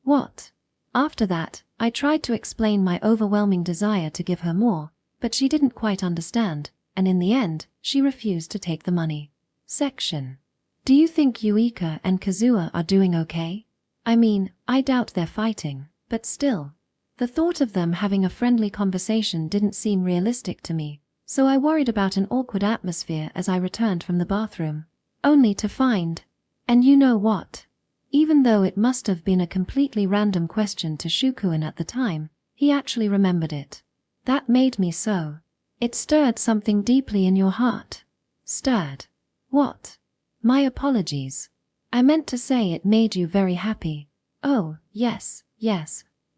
What? After that, I tried to explain my overwhelming desire to give her more, but she didn't quite understand, and in the end, she refused to take the money. Section. Do you think Yuika and Kazuha are doing okay? I mean, I doubt they're fighting, but still. The thought of them having a friendly conversation didn't seem realistic to me, so I worried about an awkward atmosphere as I returned from the bathroom. Only to find. And you know what? Even though it must have been a completely random question to Shukuin at the time, he actually remembered it. That made me so. It stirred something deeply in your heart. Stirred. What? My apologies. I meant to say it made you very happy. Oh, yes.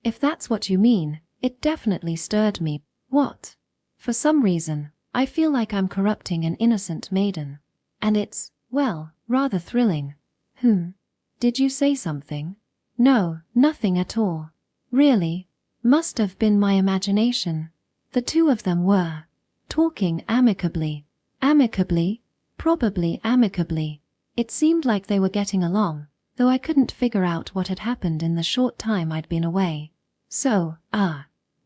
If that's what you mean, it definitely stirred me. What? For some reason, I feel like I'm corrupting an innocent maiden. And it's, well, rather thrilling. Did you say something? No, nothing at all. Really? Must have been my imagination. The two of them were talking amicably. Amicably? Probably amicably. It seemed like they were getting along, though I couldn't figure out what had happened in the short time I'd been away. So,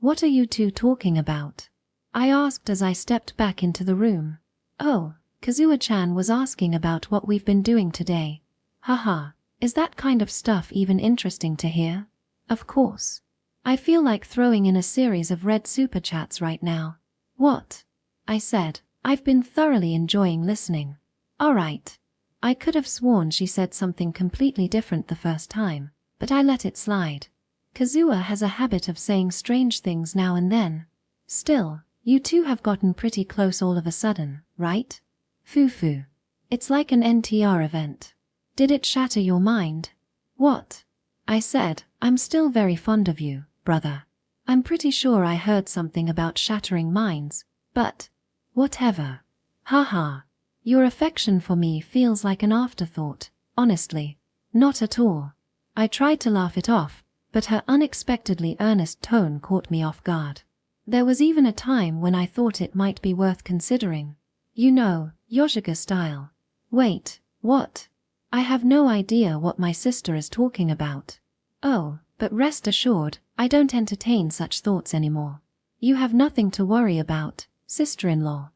what are you two talking about? I asked as I stepped back into the room. Oh, Kazuha-chan was asking about what we've been doing today. Haha, is that kind of stuff even interesting to hear? Of course. I feel like throwing in a series of red super chats right now. What? I said, I've been thoroughly enjoying listening. Alright. I could have sworn she said something completely different the first time, but I let it slide. Kazuha has a habit of saying strange things now and then. Still, you two have gotten pretty close all of a sudden, right? Foo-foo. It's like an NTR event. Did it shatter your mind? What? I said, I'm still very fond of you, brother. I'm pretty sure I heard something about shattering minds, but whatever. Haha. Your affection for me feels like an afterthought, honestly. Not at all. I tried to laugh it off, but her unexpectedly earnest tone caught me off guard. There was even a time when I thought it might be worth considering. You know, Yoshika style. Wait, what? I have no idea what my sister is talking about. Oh, but rest assured, I don't entertain such thoughts anymore. You have nothing to worry about, sister-in-law.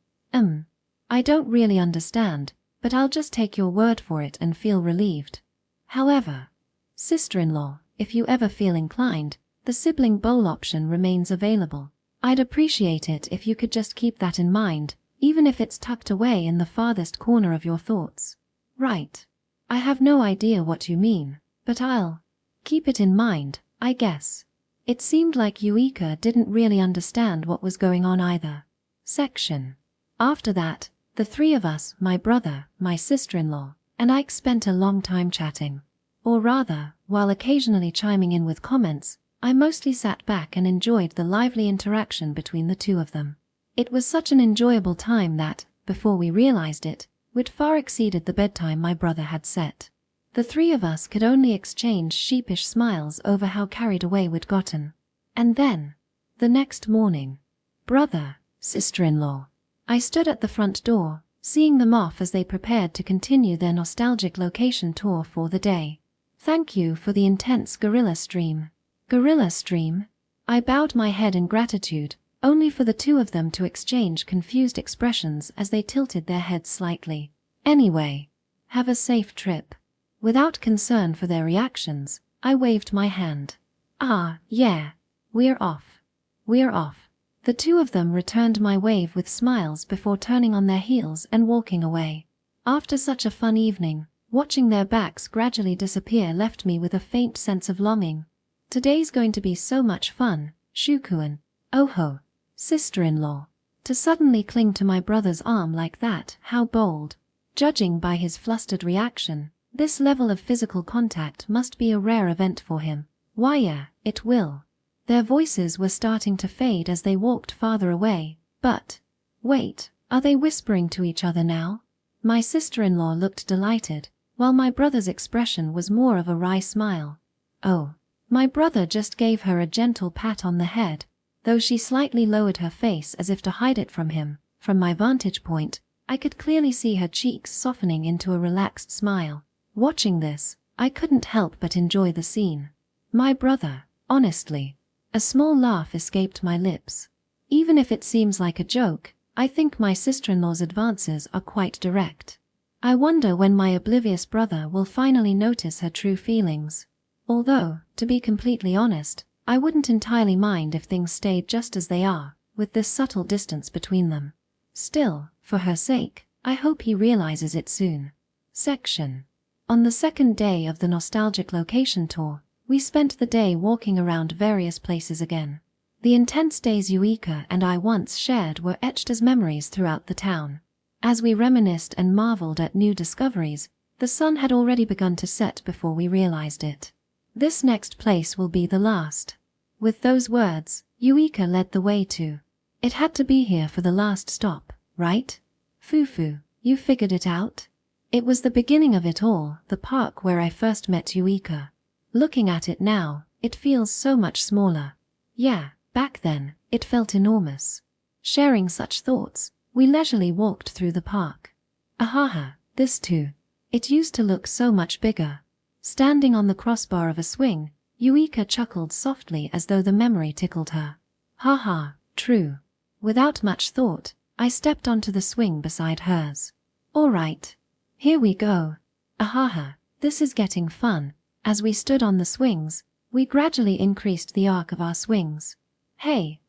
I don't really understand, but I'll just take your word for it and feel relieved. However, sister-in-law, if you ever feel inclined, the sibling bowl option remains available. I'd appreciate it if you could just keep that in mind, even if it's tucked away in the farthest corner of your thoughts. Right. I have no idea what you mean, but I'll keep it in mind, I guess. It seemed like Yuika didn't really understand what was going on either. Section. After that, the three of us, my brother, my sister-in-law, and I spent a long time chatting. Or rather, while occasionally chiming in with comments, I mostly sat back and enjoyed the lively interaction between the two of them. It was such an enjoyable time that, before we realized it, we'd far exceeded the bedtime my brother had set. The three of us could only exchange sheepish smiles over how carried away we'd gotten. And then, the next morning, brother, sister-in-law, I stood at the front door, seeing them off as they prepared to continue their nostalgic location tour for the day. Thank you for the intense gorilla stream. Gorilla stream? I bowed my head in gratitude, only for the two of them to exchange confused expressions as they tilted their heads slightly. Anyway, have a safe trip. Without concern for their reactions, I waved my hand. Ah, yeah, we're off. We're off. The two of them returned my wave with smiles before turning on their heels and walking away. After such a fun evening, watching their backs gradually disappear left me with a faint sense of longing. Today's going to be so much fun, Shukuin. Oh ho, sister-in-law. To suddenly cling to my brother's arm like that, how bold. Judging by his flustered reaction, this level of physical contact must be a rare event for him. Why yeah, it will. Their voices were starting to fade as they walked farther away, but, wait, are they whispering to each other now? My sister-in-law looked delighted, while my brother's expression was more of a wry smile. Oh, my brother just gave her a gentle pat on the head, though she slightly lowered her face as if to hide it from him. From my vantage point, I could clearly see her cheeks softening into a relaxed smile. Watching this, I couldn't help but enjoy the scene. My brother, honestly. A small laugh escaped my lips. Even if it seems like a joke, I think my sister-in-law's advances are quite direct. I wonder when my oblivious brother will finally notice her true feelings. Although, to be completely honest, I wouldn't entirely mind if things stayed just as they are, with this subtle distance between them. Still, for her sake, I hope he realizes it soon. Section. On the second day of the nostalgic location tour, we spent the day walking around various places again. The intense days Yuika and I once shared were etched as memories throughout the town. As we reminisced and marveled at new discoveries, the sun had already begun to set before we realized it. This next place will be the last. With those words, Yuika led the way to. It had to be here for the last stop, right? Fufu, you figured it out? It was the beginning of it all, the park where I first met Yuika. Looking at it now, it feels so much smaller. Yeah, back then, it felt enormous. Sharing such thoughts, we leisurely walked through the park. Ahaha, this too. It used to look so much bigger. Standing on the crossbar of a swing, Yuika chuckled softly as though the memory tickled her. Haha, true. Without much thought, I stepped onto the swing beside hers. All right. Here we go. Ahaha, this is getting fun. As we stood on the swings, we gradually increased the arc of our swings. Hey,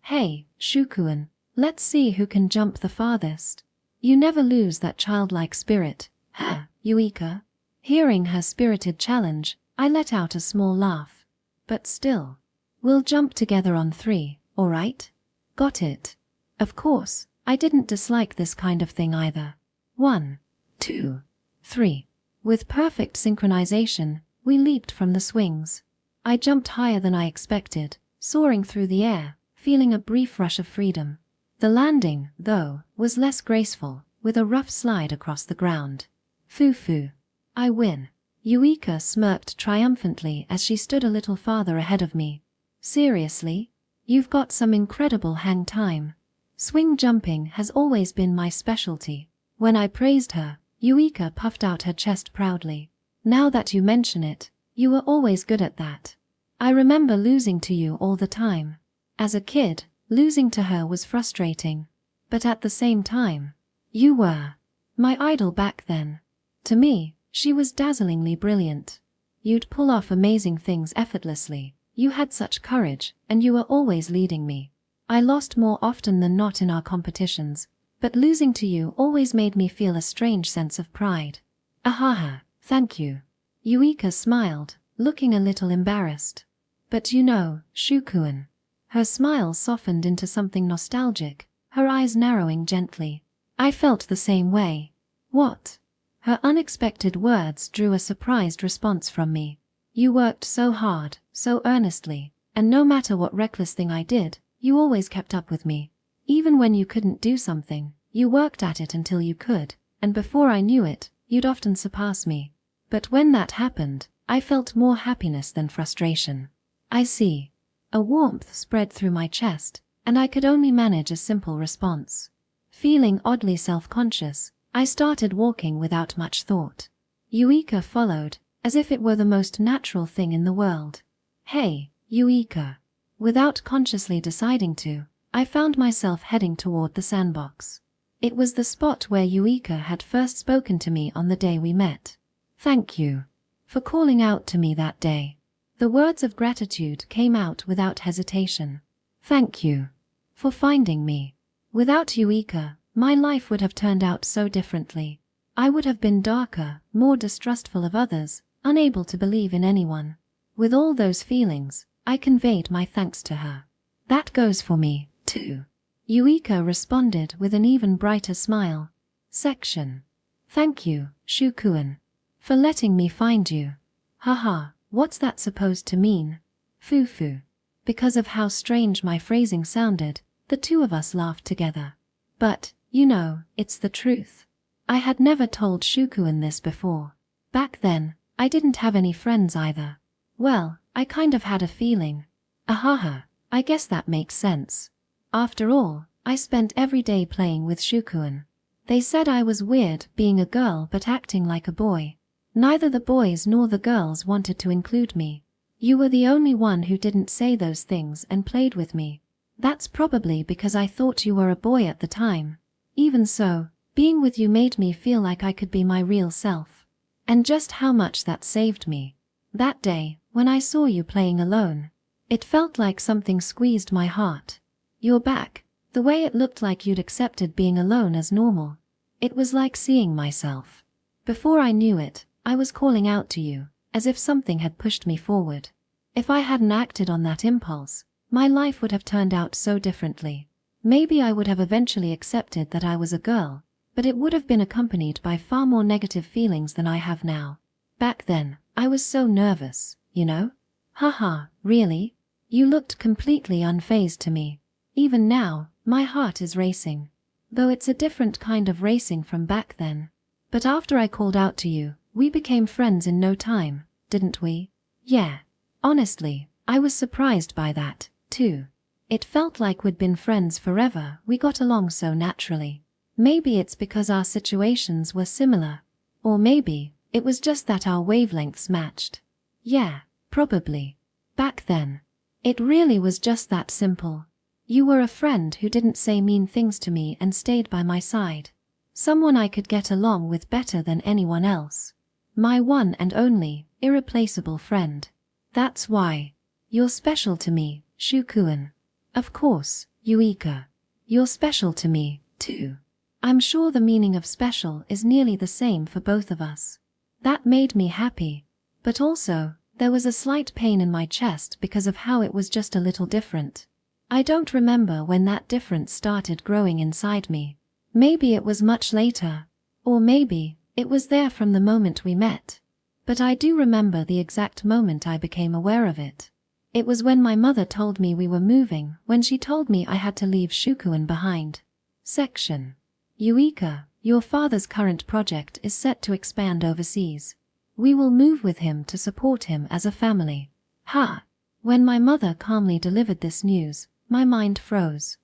Shukuin, let's see who can jump the farthest. You never lose that childlike spirit, huh, Yuika? Hearing her spirited challenge, I let out a small laugh. But still, we'll jump together on 3, all right? Got it. Of course, I didn't dislike this kind of thing either. 1, 2, 3. With perfect synchronization, we leaped from the swings. I jumped higher than I expected, soaring through the air, feeling a brief rush of freedom. The landing, though, was less graceful, with a rough slide across the ground. Fufu. I win. Yuika smirked triumphantly as she stood a little farther ahead of me. Seriously? You've got some incredible hang time. Swing jumping has always been my specialty. When I praised her, Yuika puffed out her chest proudly. Now that you mention it, you were always good at that. I remember losing to you all the time. As a kid, losing to her was frustrating. But at the same time, you were my idol back then. To me, she was dazzlingly brilliant. You'd pull off amazing things effortlessly. You had such courage, and you were always leading me. I lost more often than not in our competitions, but losing to you always made me feel a strange sense of pride. Ahaha, thank you. Yuika smiled, looking a little embarrassed. But you know, Shukuin. Her smile softened into something nostalgic, her eyes narrowing gently. I felt the same way. What? Her unexpected words drew a surprised response from me. You worked so hard, so earnestly, and no matter what reckless thing I did, you always kept up with me. Even when you couldn't do something, you worked at it until you could, and before I knew it, you'd often surpass me. But when that happened, I felt more happiness than frustration. I see. A warmth spread through my chest, and I could only manage a simple response. Feeling oddly self-conscious, I started walking without much thought. Yuika followed, as if it were the most natural thing in the world. Hey, Yuika. Without consciously deciding to, I found myself heading toward the sandbox. It was the spot where Yuika had first spoken to me on the day we met. Thank you for calling out to me that day. The words of gratitude came out without hesitation. Thank you for finding me. Without Yuika, my life would have turned out so differently. I would have been darker, more distrustful of others, unable to believe in anyone. With all those feelings, I conveyed my thanks to her. That goes for me, too. Yuika responded with an even brighter smile. Section. Thank you, Shukuin, for letting me find you. Haha, what's that supposed to mean? Foo-foo. Because of how strange my phrasing sounded, the two of us laughed together. But, you know, it's the truth. I had never told Shukuin this before. Back then, I didn't have any friends either. Well, I kind of had a feeling. Ahaha, I guess that makes sense. After all, I spent every day playing with Shukuin. They said I was weird being a girl but acting like a boy. Neither the boys nor the girls wanted to include me. You were the only one who didn't say those things and played with me. That's probably because I thought you were a boy at the time. Even so, being with you made me feel like I could be my real self. And just how much that saved me. That day, when I saw you playing alone, it felt like something squeezed my heart. Your back, the way it looked like you'd accepted being alone as normal. It was like seeing myself. Before I knew it, I was calling out to you, as if something had pushed me forward. If I hadn't acted on that impulse, my life would have turned out so differently. Maybe I would have eventually accepted that I was a girl, but it would have been accompanied by far more negative feelings than I have now. Back then, I was so nervous, you know? Haha, really? You looked completely unfazed to me. Even now, my heart is racing. Though it's a different kind of racing from back then. But after I called out to you, we became friends in no time, didn't we? Yeah. Honestly, I was surprised by that, too. It felt like we'd been friends forever. We got along so naturally. Maybe it's because our situations were similar. Or maybe it was just that our wavelengths matched. Yeah, probably. Back then, it really was just that simple. You were a friend who didn't say mean things to me and stayed by my side. Someone I could get along with better than anyone else. My one and only, irreplaceable friend. That's why. You're special to me, Shukuin. Of course, Yuika. You're special to me, too. I'm sure the meaning of special is nearly the same for both of us. That made me happy. But also, there was a slight pain in my chest because of how it was just a little different. I don't remember when that difference started growing inside me. Maybe it was much later. Or maybe it was there from the moment we met. But I do remember the exact moment I became aware of it. It was when my mother told me we were moving, when she told me I had to leave Shukuin behind. Section. Yuika, your father's current project is set to expand overseas. We will move with him to support him as a family. Ha! When my mother calmly delivered this news, my mind froze.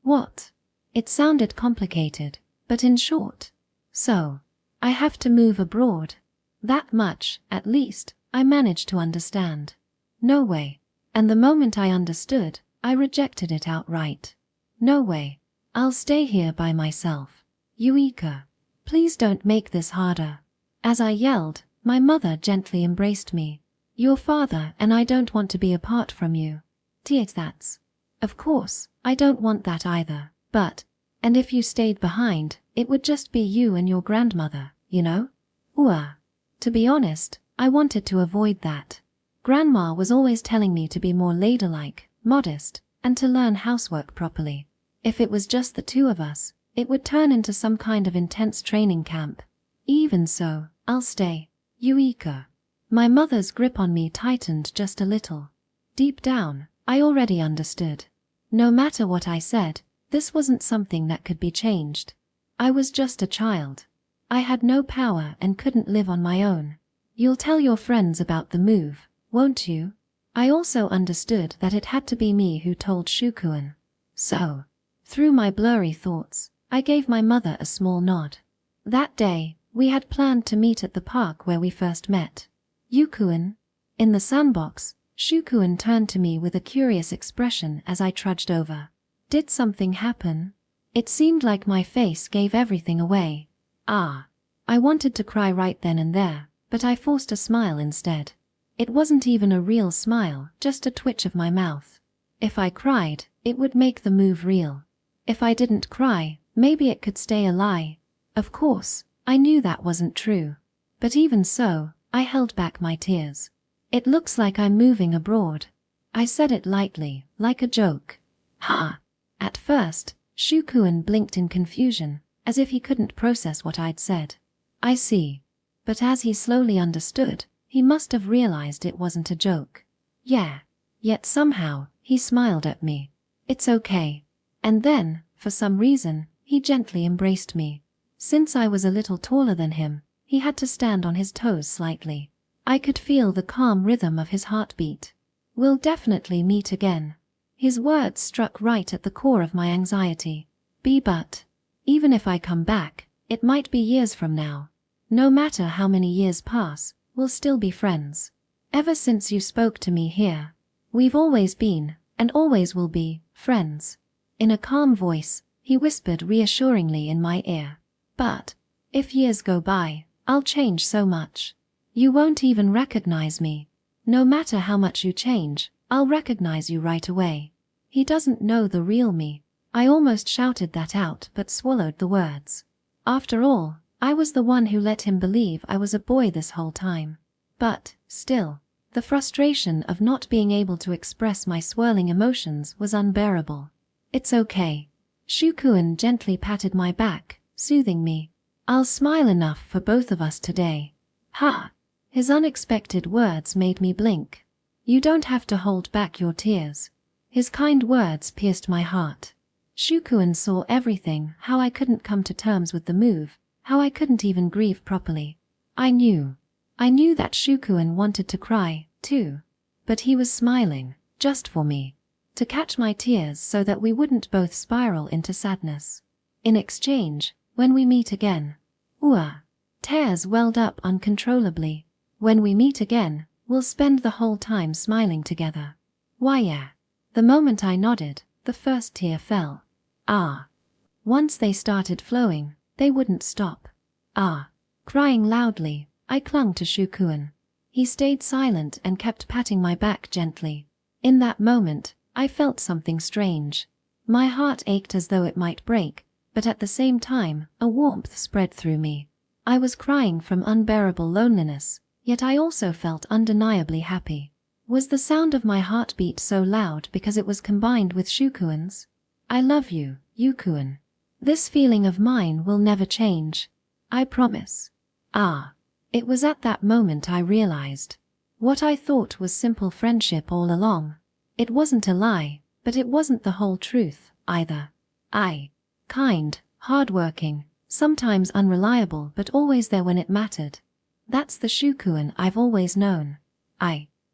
What? It sounded complicated, but in short. So, I have to move abroad. That much, at least, I managed to understand. No way. And the moment I understood, I rejected it outright. No way. I'll stay here by myself. Yuika, please don't make this harder. As I yelled, my mother gently embraced me. Your father and I don't want to be apart from you. That's. Of course, I don't want that either, but, and if you stayed behind, it would just be you and your grandmother, you know? To be honest, I wanted to avoid that. Grandma was always telling me to be more ladylike, modest, and to learn housework properly. If it was just the two of us, it would turn into some kind of intense training camp. Even so, I'll stay. Yuika. My mother's grip on me tightened just a little. Deep down, I already understood. No matter what I said, this wasn't something that could be changed. I was just a child. I had no power and couldn't live on my own. You'll tell your friends about the move, won't you? I also understood that it had to be me who told Shukuan. So, through my blurry thoughts, I gave my mother a small nod. That day, we had planned to meet at the park where we first met. Yukuan. In the sandbox, Shukuan turned to me with a curious expression as I trudged over. Did something happen? It seemed like my face gave everything away. I wanted to cry right then and there, but I forced a smile instead. It wasn't even a real smile, just a twitch of my mouth. If I cried, it would make the move real. If I didn't cry, maybe it could stay a lie. Of course, I knew that wasn't true. But even so, I held back my tears. It looks like I'm moving abroad. I said it lightly, like a joke. At first, Shukuan blinked in confusion, as if he couldn't process what I'd said. I see. But as he slowly understood, he must have realized it wasn't a joke. Yeah. Yet somehow, he smiled at me. It's okay. And then, for some reason, he gently embraced me. Since I was a little taller than him, he had to stand on his toes slightly. I could feel the calm rhythm of his heartbeat. We'll definitely meet again. His words struck right at the core of my anxiety. But, even if I come back, it might be years from now. No matter how many years pass, we'll still be friends. Ever since you spoke to me here, we've always been, and always will be, friends. In a calm voice, he whispered reassuringly in my ear. But, if years go by, I'll change so much. You won't even recognize me. No matter how much you change, I'll recognize you right away. He doesn't know the real me. I almost shouted that out but swallowed the words. After all, I was the one who let him believe I was a boy this whole time. But, still, the frustration of not being able to express my swirling emotions was unbearable. It's okay. Shukuan gently patted my back, soothing me. I'll smile enough for both of us today. His unexpected words made me blink. You don't have to hold back your tears. His kind words pierced my heart. Shukuan saw everything, how I couldn't come to terms with the move, how I couldn't even grieve properly. I knew that Shukuan wanted to cry, too. But he was smiling, just for me. To catch my tears so that we wouldn't both spiral into sadness. In exchange, when we meet again. Tears welled up uncontrollably. When we meet again, we'll spend the whole time smiling together. Why yeah. The moment I nodded, the first tear fell. Once they started flowing, they wouldn't stop. Crying loudly, I clung to Shukuan. He stayed silent and kept patting my back gently. In that moment, I felt something strange. My heart ached as though it might break, but at the same time, a warmth spread through me. I was crying from unbearable loneliness, yet I also felt undeniably happy. Was the sound of my heartbeat so loud because it was combined with Shukuan's? I love you, Yukuan. This feeling of mine will never change. I promise. It was at that moment I realized. What I thought was simple friendship all along. It wasn't a lie, but it wasn't the whole truth, either. Kind, hardworking, sometimes unreliable but always there when it mattered. That's the Shukuen I've always known.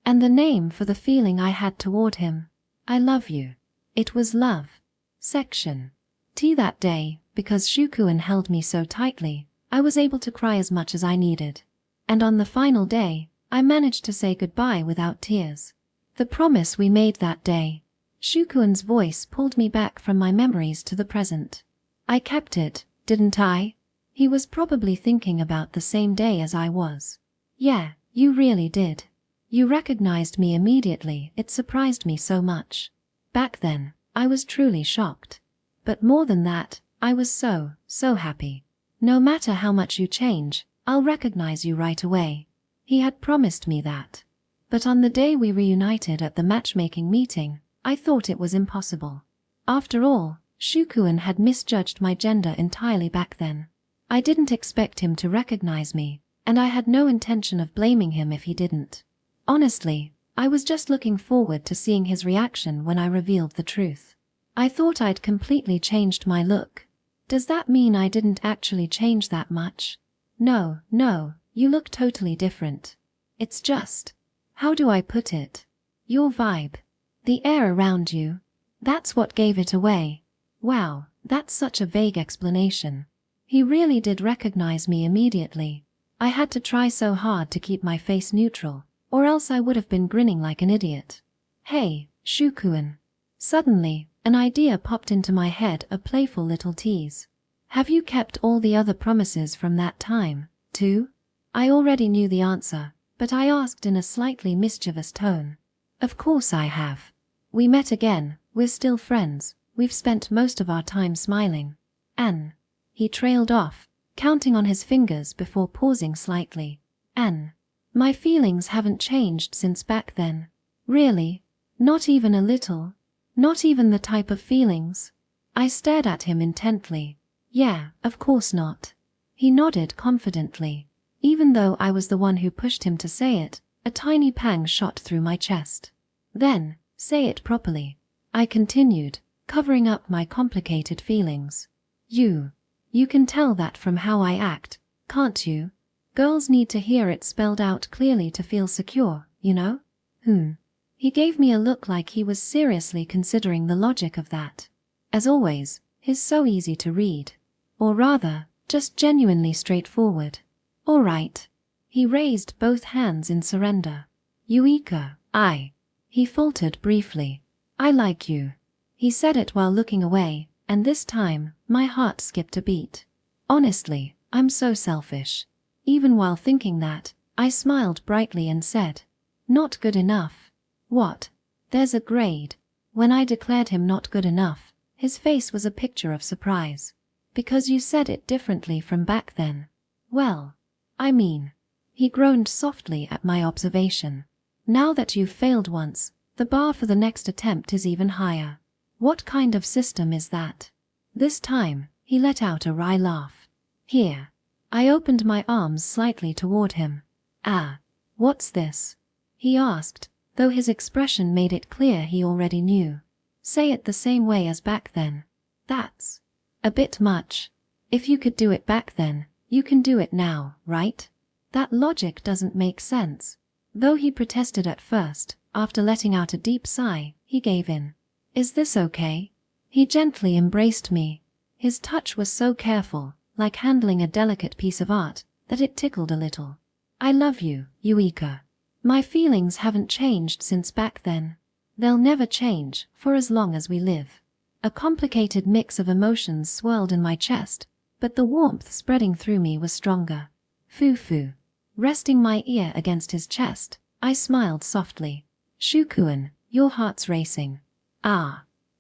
And the name for the feeling I had toward him. I love you. It was love. Section T. That day, because Shukuen held me so tightly, I was able to cry as much as I needed. And on the final day, I managed to say goodbye without tears. The promise we made that day. Shukuen's voice pulled me back from my memories to the present. I kept it, didn't I? He was probably thinking about the same day as I was. Yeah, you really did. You recognized me immediately. It surprised me so much. Back then, I was truly shocked. But more than that, I was so happy. No matter how much you change, I'll recognize you right away. He had promised me that. But on the day we reunited at the matchmaking meeting, I thought it was impossible. After all, Shukuen had misjudged my gender entirely back then. I didn't expect him to recognize me, and I had no intention of blaming him if he didn't. Honestly, I was just looking forward to seeing his reaction when I revealed the truth. I thought I'd completely changed my look. Does that mean I didn't actually change that much? No, you look totally different. It's just, how do I put it? Your vibe. The air around you. That's what gave it away. Wow, that's such a vague explanation. He really did recognize me immediately. I had to try so hard to keep my face neutral, or else I would have been grinning like an idiot. Hey, Shukuen. Suddenly, an idea popped into my head, a playful little tease. Have you kept all the other promises from that time, too? I already knew the answer, but I asked in a slightly mischievous tone. Of course I have. We met again, we're still friends, we've spent most of our time smiling. Anne. He trailed off, counting on his fingers before pausing slightly. Anne. My feelings haven't changed since back then. Really? Not even a little? Not even the type of feelings? I stared at him intently. Yeah, of course not. He nodded confidently. Even though I was the one who pushed him to say it, a tiny pang shot through my chest. Then, say it properly. I continued, covering up my complicated feelings. You can tell that from how I act, can't you? Girls need to hear it spelled out clearly to feel secure, you know? He gave me a look like he was seriously considering the logic of that. As always, he's so easy to read. Or rather, just genuinely straightforward. All right. He raised both hands in surrender. Yuika, He faltered briefly. I like you. He said it while looking away, and this time, my heart skipped a beat. Honestly, I'm so selfish. Even while thinking that, I smiled brightly and said, not good enough. What? There's a grade. When I declared him not good enough, his face was a picture of surprise. Because you said it differently from back then. Well, I mean. He groaned softly at my observation. Now that you've failed once, the bar for the next attempt is even higher. What kind of system is that? This time, he let out a wry laugh. Here. I opened my arms slightly toward him. What's this? He asked, though his expression made it clear he already knew. Say it the same way as back then. That's a bit much. If you could do it back then, you can do it now, right? That logic doesn't make sense. Though he protested at first, after letting out a deep sigh, he gave in. Is this okay? He gently embraced me. His touch was so careful, like handling a delicate piece of art, that it tickled a little. I love you, Yuika. My feelings haven't changed since back then. They'll never change, for as long as we live. A complicated mix of emotions swirled in my chest, but the warmth spreading through me was stronger. Foo-foo. Resting my ear against his chest, I smiled softly. Shukuen, your heart's racing.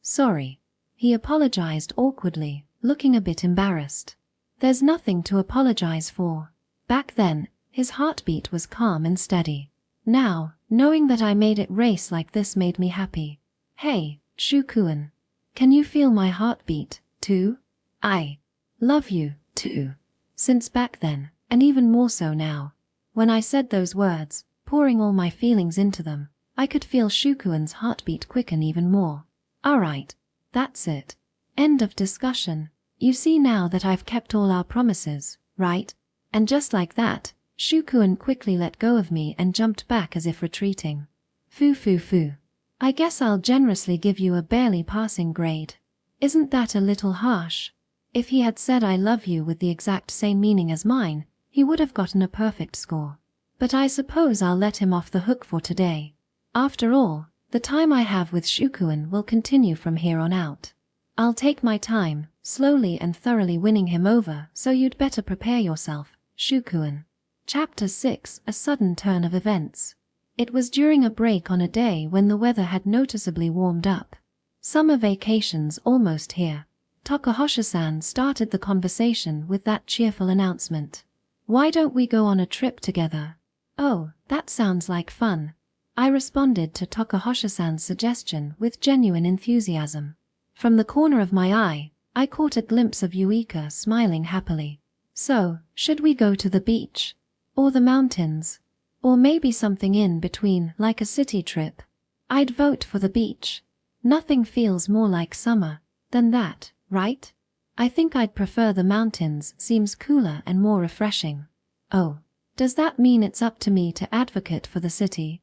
Sorry. He apologized awkwardly, looking a bit embarrassed. There's nothing to apologize for. Back then, his heartbeat was calm and steady. Now, knowing that I made it race like this made me happy. Hey, Shukuen. Can you feel my heartbeat, too? I love you, too. Since back then, and even more so now. When I said those words, pouring all my feelings into them, I could feel Shukuen's heartbeat quicken even more. Alright, that's it. End of discussion. You see now that I've kept all our promises, right? And just like that, Shukuin quickly let go of me and jumped back as if retreating. Foo foo foo. I guess I'll generously give you a barely passing grade. Isn't that a little harsh? If he had said I love you with the exact same meaning as mine, he would have gotten a perfect score. But I suppose I'll let him off the hook for today. After all, the time I have with Shukuin will continue from here on out. I'll take my time, slowly and thoroughly winning him over, so you'd better prepare yourself, Shukuin. Chapter 6: A Sudden Turn of Events. It was during a break on a day when the weather had noticeably warmed up. Summer vacation's almost here. Takahashi-san started the conversation with that cheerful announcement. Why don't we go on a trip together? Oh, that sounds like fun. I responded to Takahashi-san's suggestion with genuine enthusiasm. From the corner of my eye, I caught a glimpse of Yuika smiling happily. So, should we go to the beach? Or the mountains? Or maybe something in between, like a city trip? I'd vote for the beach. Nothing feels more like summer than that, right? I think I'd prefer the mountains, seems cooler and more refreshing. Oh, does that mean it's up to me to advocate for the city?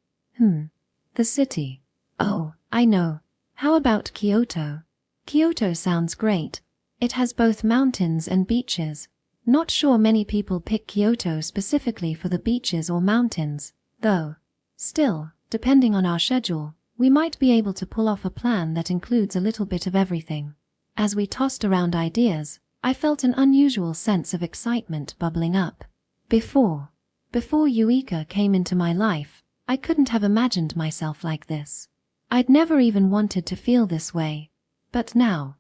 The city. Oh, I know. How about Kyoto? Kyoto sounds great. It has both mountains and beaches. Not sure many people pick Kyoto specifically for the beaches or mountains, though. Still, depending on our schedule, we might be able to pull off a plan that includes a little bit of everything. As we tossed around ideas, I felt an unusual sense of excitement bubbling up. Before Yuika came into my life, I couldn't have imagined myself like this. I'd never even wanted to feel this way. But now,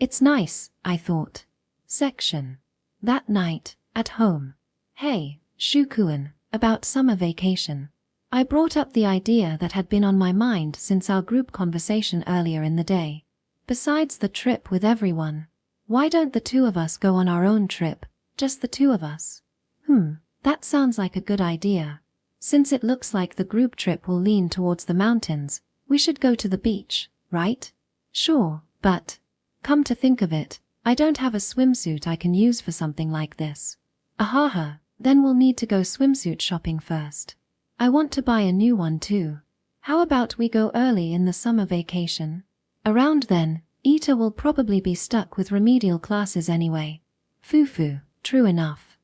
it's nice, I thought. Section. That night, at home. Hey, Shukuin, about summer vacation. I brought up the idea that had been on my mind since our group conversation earlier in the day. Besides the trip with everyone, why don't the two of us go on our own trip, just the two of us? That sounds like a good idea. Since it looks like the group trip will lean towards the mountains, we should go to the beach, right? Sure, but, come to think of it, I don't have a swimsuit I can use for something like this. Ahaha, then we'll need to go swimsuit shopping first. I want to buy a new one too. How about we go early in the summer vacation? Around then, Ita will probably be stuck with remedial classes anyway. Foo-foo, true enough.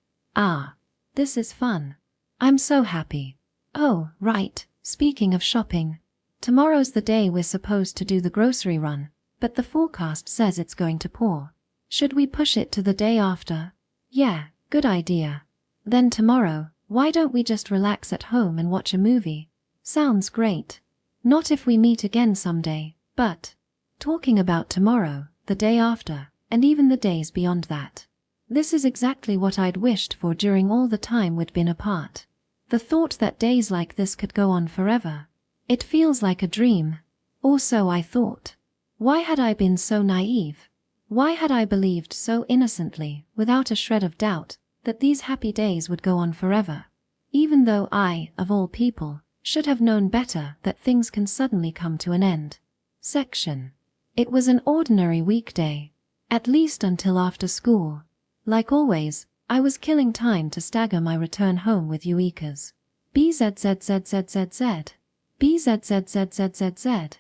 This is fun. I'm so happy. Oh, right, speaking of shopping. Tomorrow's the day we're supposed to do the grocery run, but the forecast says it's going to pour. Should we push it to the day after? Yeah, good idea. Then tomorrow, why don't we just relax at home and watch a movie? Sounds great. Not if we meet again someday, but talking about tomorrow, the day after, and even the days beyond that. This is exactly what I'd wished for during all the time we'd been apart. The thought that days like this could go on forever. It feels like a dream. Or so I thought. Why had I been so naive? Why had I believed so innocently, without a shred of doubt, that these happy days would go on forever? Even though I, of all people, should have known better that things can suddenly come to an end. Section. It was an ordinary weekday. At least until after school. Like always, I was killing time to stagger my return home with Yuika's. BZZZZZZ. BZZZZZZ.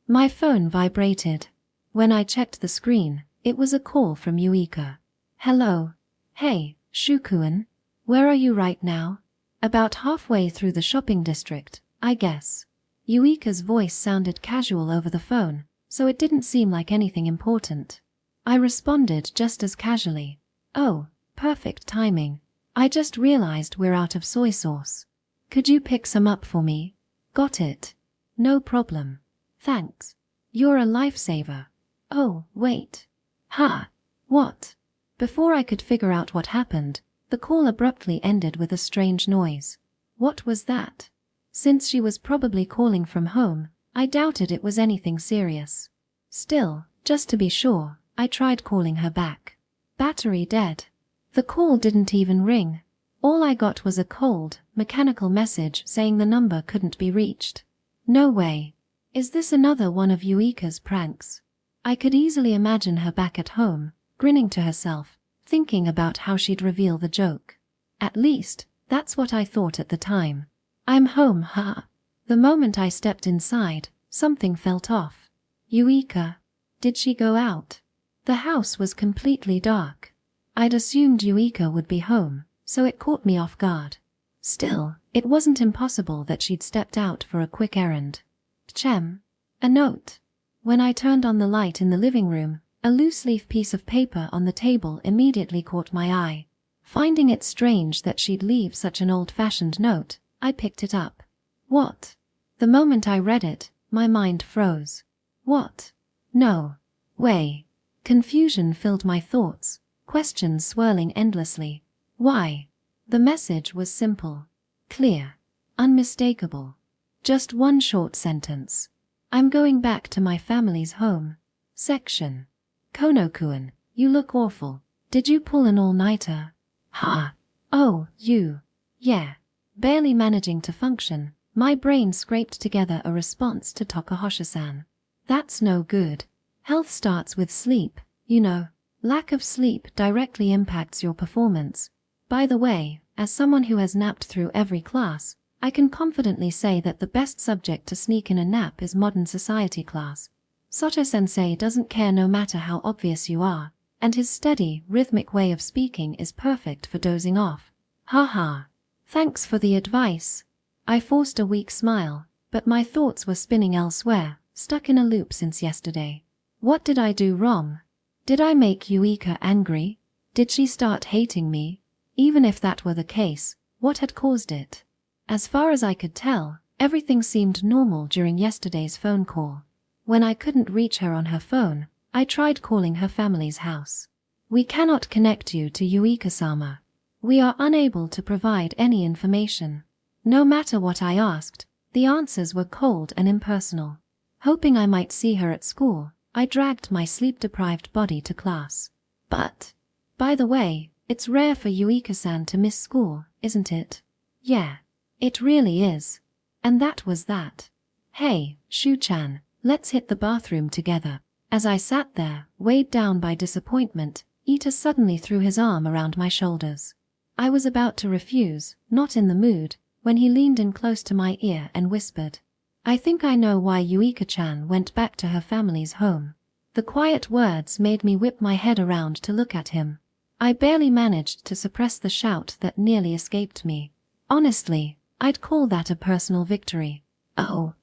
My phone vibrated. When I checked the screen, it was a call from Yuika. Hello. Hey, Shukuin. Where are you right now? About halfway through the shopping district, I guess. Yuika's voice sounded casual over the phone, so it didn't seem like anything important. I responded just as casually. Oh, perfect timing. I just realized we're out of soy sauce. Could you pick some up for me? Got it. No problem. Thanks. You're a lifesaver. Oh, wait. What? Before I could figure out what happened, the call abruptly ended with a strange noise. What was that? Since she was probably calling from home, I doubted it was anything serious. Still, just to be sure, I tried calling her back. Battery dead. The call didn't even ring. All I got was a cold, mechanical message saying the number couldn't be reached. No way. Is this another one of Yuika's pranks? I could easily imagine her back at home, grinning to herself, thinking about how she'd reveal the joke. At least, that's what I thought at the time. I'm home, huh? The moment I stepped inside, something felt off. Eureka. Did she go out? The house was completely dark. I'd assumed Eureka would be home, so it caught me off guard. Still, it wasn't impossible that she'd stepped out for a quick errand. Chem. A note. When I turned on the light in the living room, a loose-leaf piece of paper on the table immediately caught my eye. Finding it strange that she'd leave such an old-fashioned note, I picked it up. What? The moment I read it, my mind froze. What? No. Way. Confusion filled my thoughts, questions swirling endlessly. Why? The message was simple, clear, unmistakable. Just one short sentence. I'm going back to my family's home. Section. Kono-kun, you look awful. Did you pull an all-nighter? Ha. Oh, you. Yeah. Barely managing to function, my brain scraped together a response to Takahashi-san. That's no good. Health starts with sleep, you know. Lack of sleep directly impacts your performance. By the way, as someone who has napped through every class, I can confidently say that the best subject to sneak in a nap is modern society class. Soto-sensei doesn't care no matter how obvious you are, and his steady, rhythmic way of speaking is perfect for dozing off. Ha ha. Thanks for the advice. I forced a weak smile, but my thoughts were spinning elsewhere, stuck in a loop since yesterday. What did I do wrong? Did I make Eureka angry? Did she start hating me? Even if that were the case, what had caused it? As far as I could tell, everything seemed normal during yesterday's phone call. When I couldn't reach her on her phone, I tried calling her family's house. We cannot connect you to Eureka-sama. We are unable to provide any information. No matter what I asked, the answers were cold and impersonal. Hoping I might see her at school, I dragged my sleep-deprived body to class. But, by the way, it's rare for Eureka-san to miss school, isn't it? Yeah, it really is. And that was that. Hey, Shu-chan, let's hit the bathroom together. As I sat there, weighed down by disappointment, Ita suddenly threw his arm around my shoulders. I was about to refuse, not in the mood, when he leaned in close to my ear and whispered, I think I know why Eureka-chan went back to her family's home. The quiet words made me whip my head around to look at him. I barely managed to suppress the shout that nearly escaped me. Honestly, I'd call that a personal victory. Oh,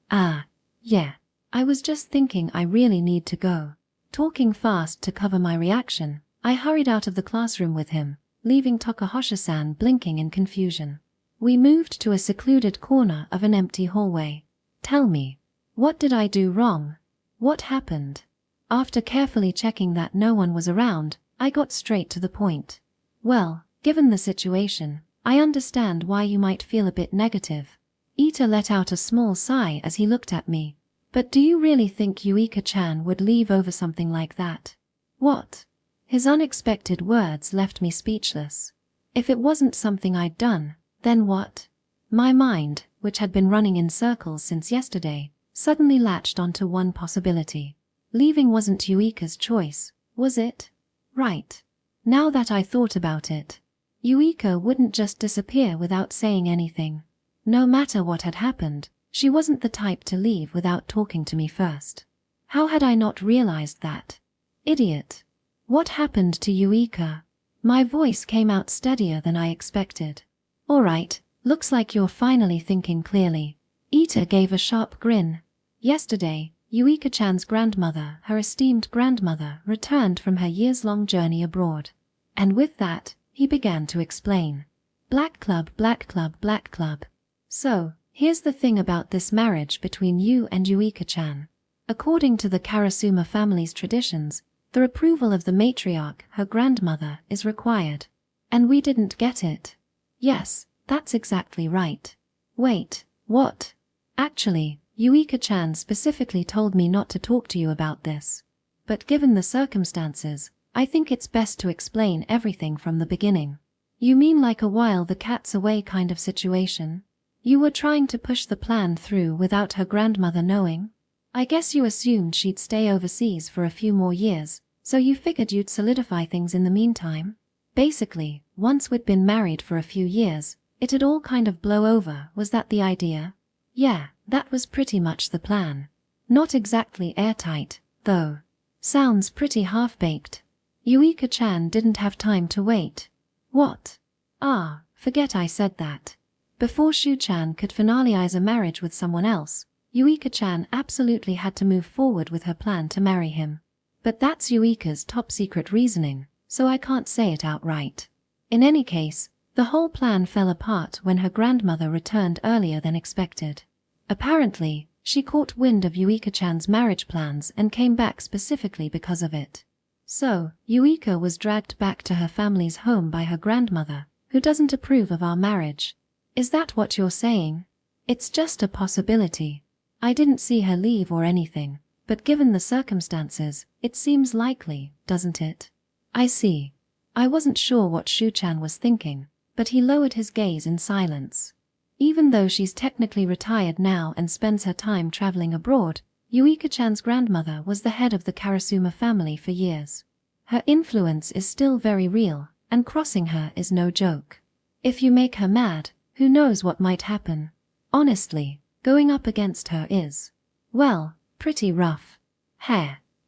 yeah. I was just thinking I really need to go. Talking fast to cover my reaction, I hurried out of the classroom with him, leaving Takahashi-san blinking in confusion. We moved to a secluded corner of an empty hallway. Tell me, what did I do wrong? What happened? After carefully checking that no one was around, I got straight to the point. Well, given the situation, I understand why you might feel a bit negative. Ita let out a small sigh as he looked at me. But do you really think Eureka-chan would leave over something like that? What? His unexpected words left me speechless. If it wasn't something I'd done, then what? My mind, which had been running in circles since yesterday, suddenly latched onto one possibility. Leaving wasn't Eureka's choice, was it? Right. Now that I thought about it, Eureka wouldn't just disappear without saying anything. No matter what had happened, she wasn't the type to leave without talking to me first. How had I not realized that? Idiot. What happened to Eureka? My voice came out steadier than I expected. All right, looks like you're finally thinking clearly. Ita gave a sharp grin. Yesterday, Eureka-chan's grandmother, her esteemed grandmother, returned from her years-long journey abroad. And with that, he began to explain. Black club, black club, black club. So, here's the thing about this marriage between you and Eureka-chan. According to the Karasuma family's traditions, the approval of the matriarch, her grandmother, is required. And we didn't get it. Yes, that's exactly right. Wait, what? Actually, Eureka-chan specifically told me not to talk to you about this. But given the circumstances, I think it's best to explain everything from the beginning. You mean like a while the cat's away kind of situation? You were trying to push the plan through without her grandmother knowing? I guess you assumed she'd stay overseas for a few more years, So you figured you'd solidify things in the meantime? Basically, once we'd been married for a few years, it'd all kind of blow over, was that the idea? Yeah, that was pretty much the plan. Not exactly airtight, though. Sounds pretty half-baked. Yuika-chan didn't have time to wait. What? Ah, forget I said that. Before Shu-chan could finalize a marriage with someone else, Yuika-chan absolutely had to move forward with her plan to marry him. But that's Yuika's top-secret reasoning, so I can't say it outright. In any case, the whole plan fell apart when her grandmother returned earlier than expected. Apparently, she caught wind of Yuika-chan's marriage plans and came back specifically because of it. So, Yuika was dragged back to her family's home by her grandmother, who doesn't approve of our marriage. Is that what you're saying? It's just a possibility. I didn't see her leave or anything, but given the circumstances, it seems likely, doesn't it? I see. I wasn't sure what Shu-chan was thinking, but he lowered his gaze in silence. Even though she's technically retired now and spends her time traveling abroad, Yuika-chan's grandmother was the head of the Karasuma family for years. Her influence is still very real, and crossing her is no joke. If you make her mad, who knows what might happen? Honestly, going up against her is, well, pretty rough.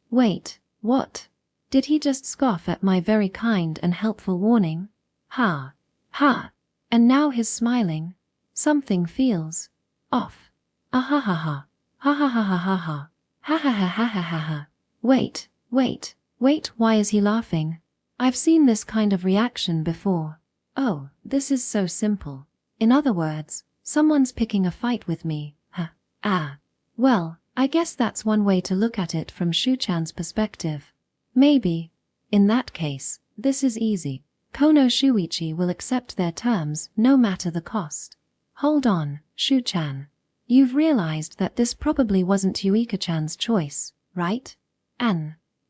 Wait, what? Did he just scoff at my very kind and helpful warning? Ha. And now he's smiling. Something feels off. Ahahaha. Ha ha ha ha ha ha. Ha ha ha ha ha ha ha. Wait, why is he laughing? I've seen this kind of reaction before. Oh, this is so simple. In other words, someone's picking a fight with me. Well, I guess that's one way to look at it from Shu-chan's perspective. Maybe. In that case, this is easy. Kono Shuichi will accept their terms no matter the cost. Hold on, Shu-chan. You've realized that this probably wasn't Yuika-chan's choice, right?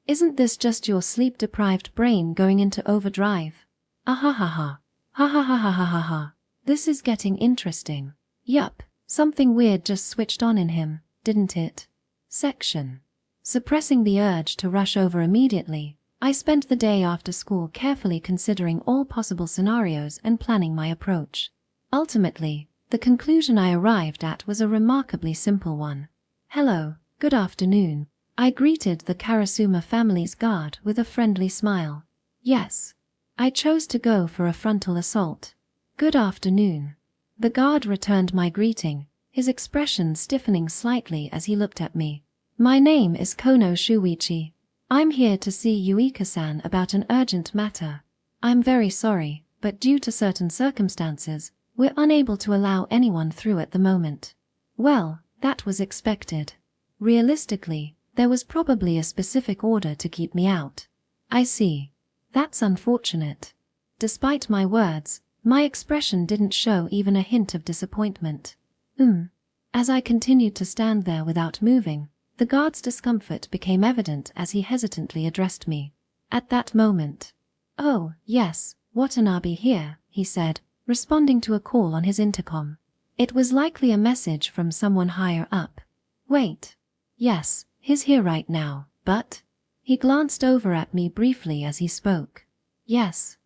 Isn't this just your sleep-deprived brain going into overdrive? Ahahaha. Ha ha ha ha ha ha ha. This is getting interesting. Yup, something weird just switched on in him, didn't it? Section. Suppressing the urge to rush over immediately, I spent the day after school carefully considering all possible scenarios and planning my approach. Ultimately, the conclusion I arrived at was a remarkably simple one. Hello, good afternoon. I greeted the Karasuma family's guard with a friendly smile. Yes. I chose to go for a frontal assault. Good afternoon. The guard returned my greeting, his expression stiffening slightly as he looked at me. My name is Kono Shuichi. I'm here to see Yuika-san about an urgent matter. I'm very sorry, but due to certain circumstances, we're unable to allow anyone through at the moment. Well, that was expected. Realistically, there was probably a specific order to keep me out. I see. That's unfortunate. Despite my words, my expression didn't show even a hint of disappointment. As I continued to stand there without moving, the guard's discomfort became evident as he hesitantly addressed me. At that moment, "Oh, yes, Watanabe here," he said, responding to a call on his intercom. It was likely a message from someone higher up. Wait. Yes, he's here right now, but... He glanced over at me briefly as he spoke. Yes.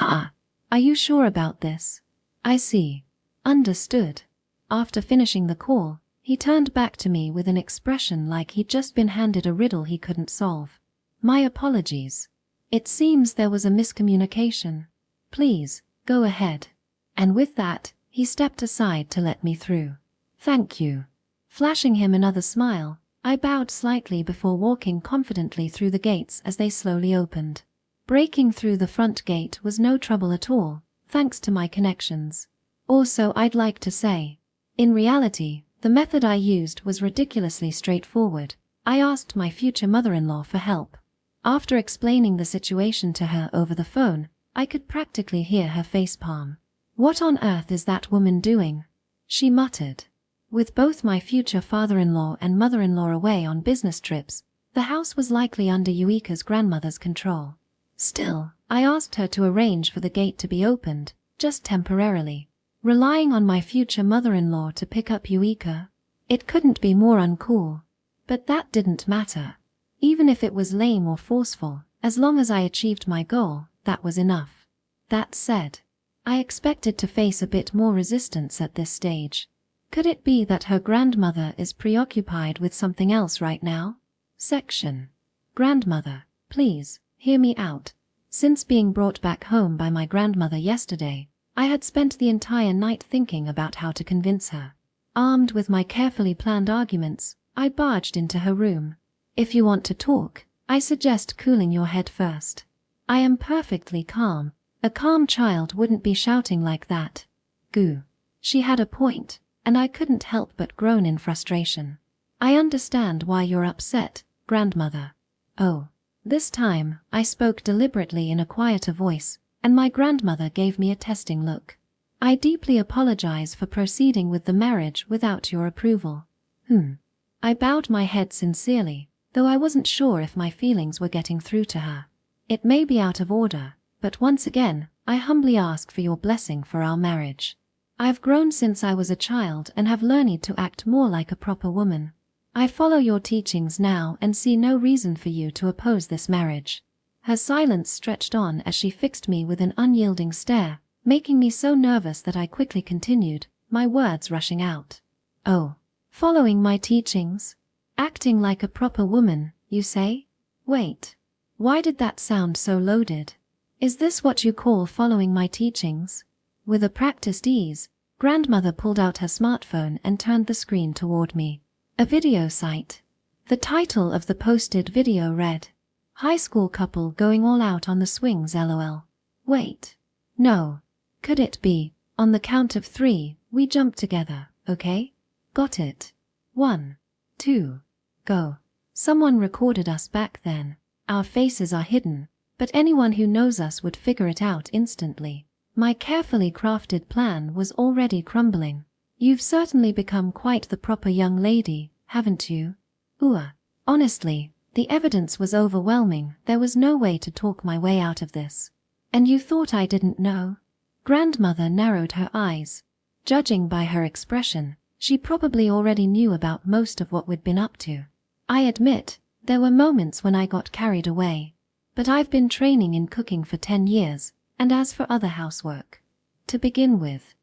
Are you sure about this? I see. Understood. After finishing the call, he turned back to me with an expression like he'd just been handed a riddle he couldn't solve. My apologies. It seems there was a miscommunication. Please, go ahead. And with that, he stepped aside to let me through. Thank you. Flashing him another smile, I bowed slightly before walking confidently through the gates as they slowly opened. Breaking through the front gate was no trouble at all, thanks to my connections. Also, I'd like to say, in reality, the method I used was ridiculously straightforward. I asked my future mother-in-law for help. After explaining the situation to her over the phone, I could practically hear her facepalm. What on earth is that woman doing? She muttered. With both my future father-in-law and mother-in-law away on business trips, the house was likely under Yuika's grandmother's control. Still, I asked her to arrange for the gate to be opened, just temporarily. Relying on my future mother-in-law to pick up Yuika, it couldn't be more uncool. But that didn't matter. Even if it was lame or forceful, As long as I achieved my goal, that was enough. That said, I expected to face a bit more resistance at this stage. Could it be that her grandmother is preoccupied with something else right now? Section. Grandmother, please, hear me out. Since being brought back home by my grandmother yesterday, I had spent the entire night thinking about how to convince her. Armed with my carefully planned arguments, I barged into her room. If you want to talk, I suggest cooling your head first. I am perfectly calm. A calm child wouldn't be shouting like that. Goo. She had a point, and I couldn't help but groan in frustration. I understand why you're upset, grandmother. Oh. This time, I spoke deliberately in a quieter voice, and my grandmother gave me a testing look. I deeply apologize for proceeding with the marriage without your approval. I bowed my head sincerely, though I wasn't sure if my feelings were getting through to her. It may be out of order, but once again, I humbly ask for your blessing for our marriage. I've grown since I was a child and have learned to act more like a proper woman. I follow your teachings now and see no reason for you to oppose this marriage. Her silence stretched on as she fixed me with an unyielding stare, making me so nervous that I quickly continued, my words rushing out. Oh, following my teachings? Acting like a proper woman, you say? Wait. Why did that sound so loaded? Is this what you call following my teachings? With a practiced ease, grandmother pulled out her smartphone and turned the screen toward me. A video site. The title of the posted video read, High school couple going all out on the swings LOL. Wait. No. Could it be, on the count of 3, we jump together, okay? Got it. 1, 2, go. Someone recorded us back then. Our faces are hidden, but anyone who knows us would figure it out instantly. My carefully crafted plan was already crumbling. You've certainly become quite the proper young lady, haven't you? Honestly, the evidence was overwhelming. There was no way to talk my way out of this. And you thought I didn't know? Grandmother narrowed her eyes. Judging by her expression, she probably already knew about most of what we'd been up to. I admit, there were moments when I got carried away. But I've been training in cooking for 10 years, and as for other housework. To begin with,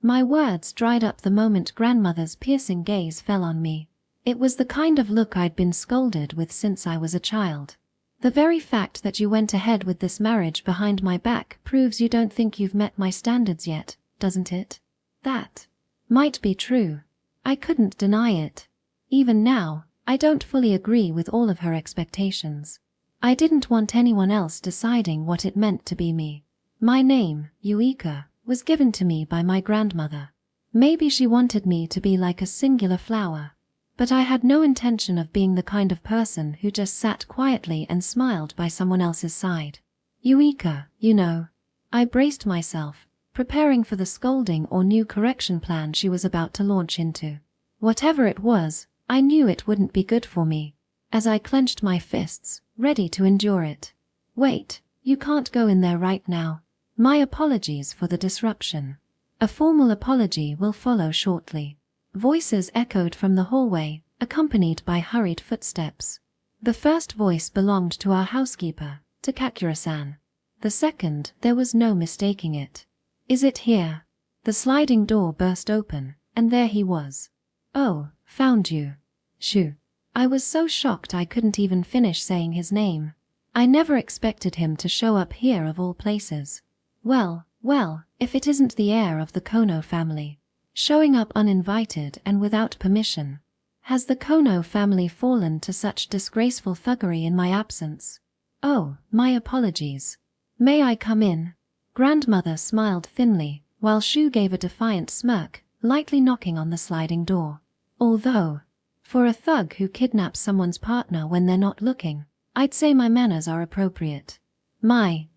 my words dried up the moment grandmother's piercing gaze fell on me. It was the kind of look I'd been scolded with since I was a child. The very fact that you went ahead with this marriage behind my back proves you don't think you've met my standards yet, doesn't it? That might be true. I couldn't deny it. Even now, I don't fully agree with all of her expectations. I didn't want anyone else deciding what it meant to be me. My name, Eureka, was given to me by my grandmother. Maybe she wanted me to be like a singular flower. But I had no intention of being the kind of person who just sat quietly and smiled by someone else's side. Eureka, you know. I braced myself, preparing for the scolding or new correction plan she was about to launch into. Whatever it was, I knew it wouldn't be good for me, as I clenched my fists, ready to endure it. Wait, you can't go in there right now. My apologies for the disruption. A formal apology will follow shortly. Voices echoed from the hallway, accompanied by hurried footsteps. The first voice belonged to our housekeeper, Takakura-san. The second, there was no mistaking it. Is it here? The sliding door burst open, and there he was. Oh, found you. Shoo. I was so shocked I couldn't even finish saying his name. I never expected him to show up here of all places. Well, if it isn't the heir of the Kono family. Showing up uninvited and without permission. Has the Kono family fallen to such disgraceful thuggery in my absence? Oh, my apologies. May I come in? Grandmother smiled thinly, while Shu gave a defiant smirk, lightly knocking on the sliding door. Although, for a thug who kidnaps someone's partner when they're not looking, I'd say my manners are appropriate.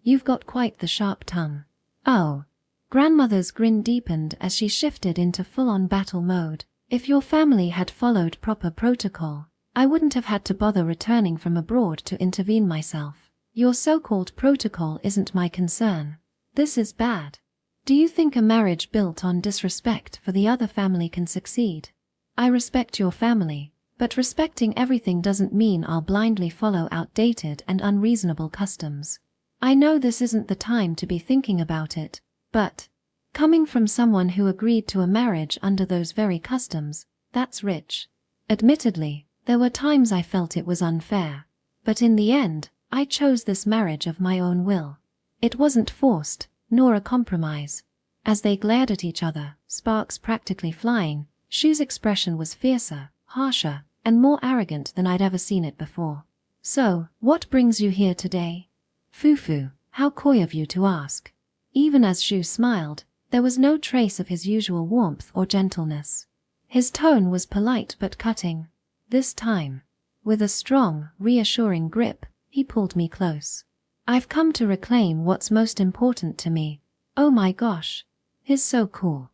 You've got quite the sharp tongue. Oh. Grandmother's grin deepened as she shifted into full-on battle mode. If your family had followed proper protocol, I wouldn't have had to bother returning from abroad to intervene myself. Your so-called protocol isn't my concern. This is bad. Do you think a marriage built on disrespect for the other family can succeed? I respect your family, But respecting everything doesn't mean I'll blindly follow outdated and unreasonable customs. I know this isn't the time to be thinking about it, but coming from someone who agreed to a marriage under those very customs, that's rich. Admittedly, there were times I felt it was unfair, but in the end, I chose this marriage of my own will. It wasn't forced, nor a compromise. As they glared at each other, sparks practically flying, Shu's expression was fiercer, harsher, and more arrogant than I'd ever seen it before. So, what brings you here today? Fufu, how coy of you to ask. Even as Shu smiled, there was no trace of his usual warmth or gentleness. His tone was polite but cutting. This time, with a strong, reassuring grip, he pulled me close. I've come to reclaim what's most important to me. Oh my gosh. He's so cool.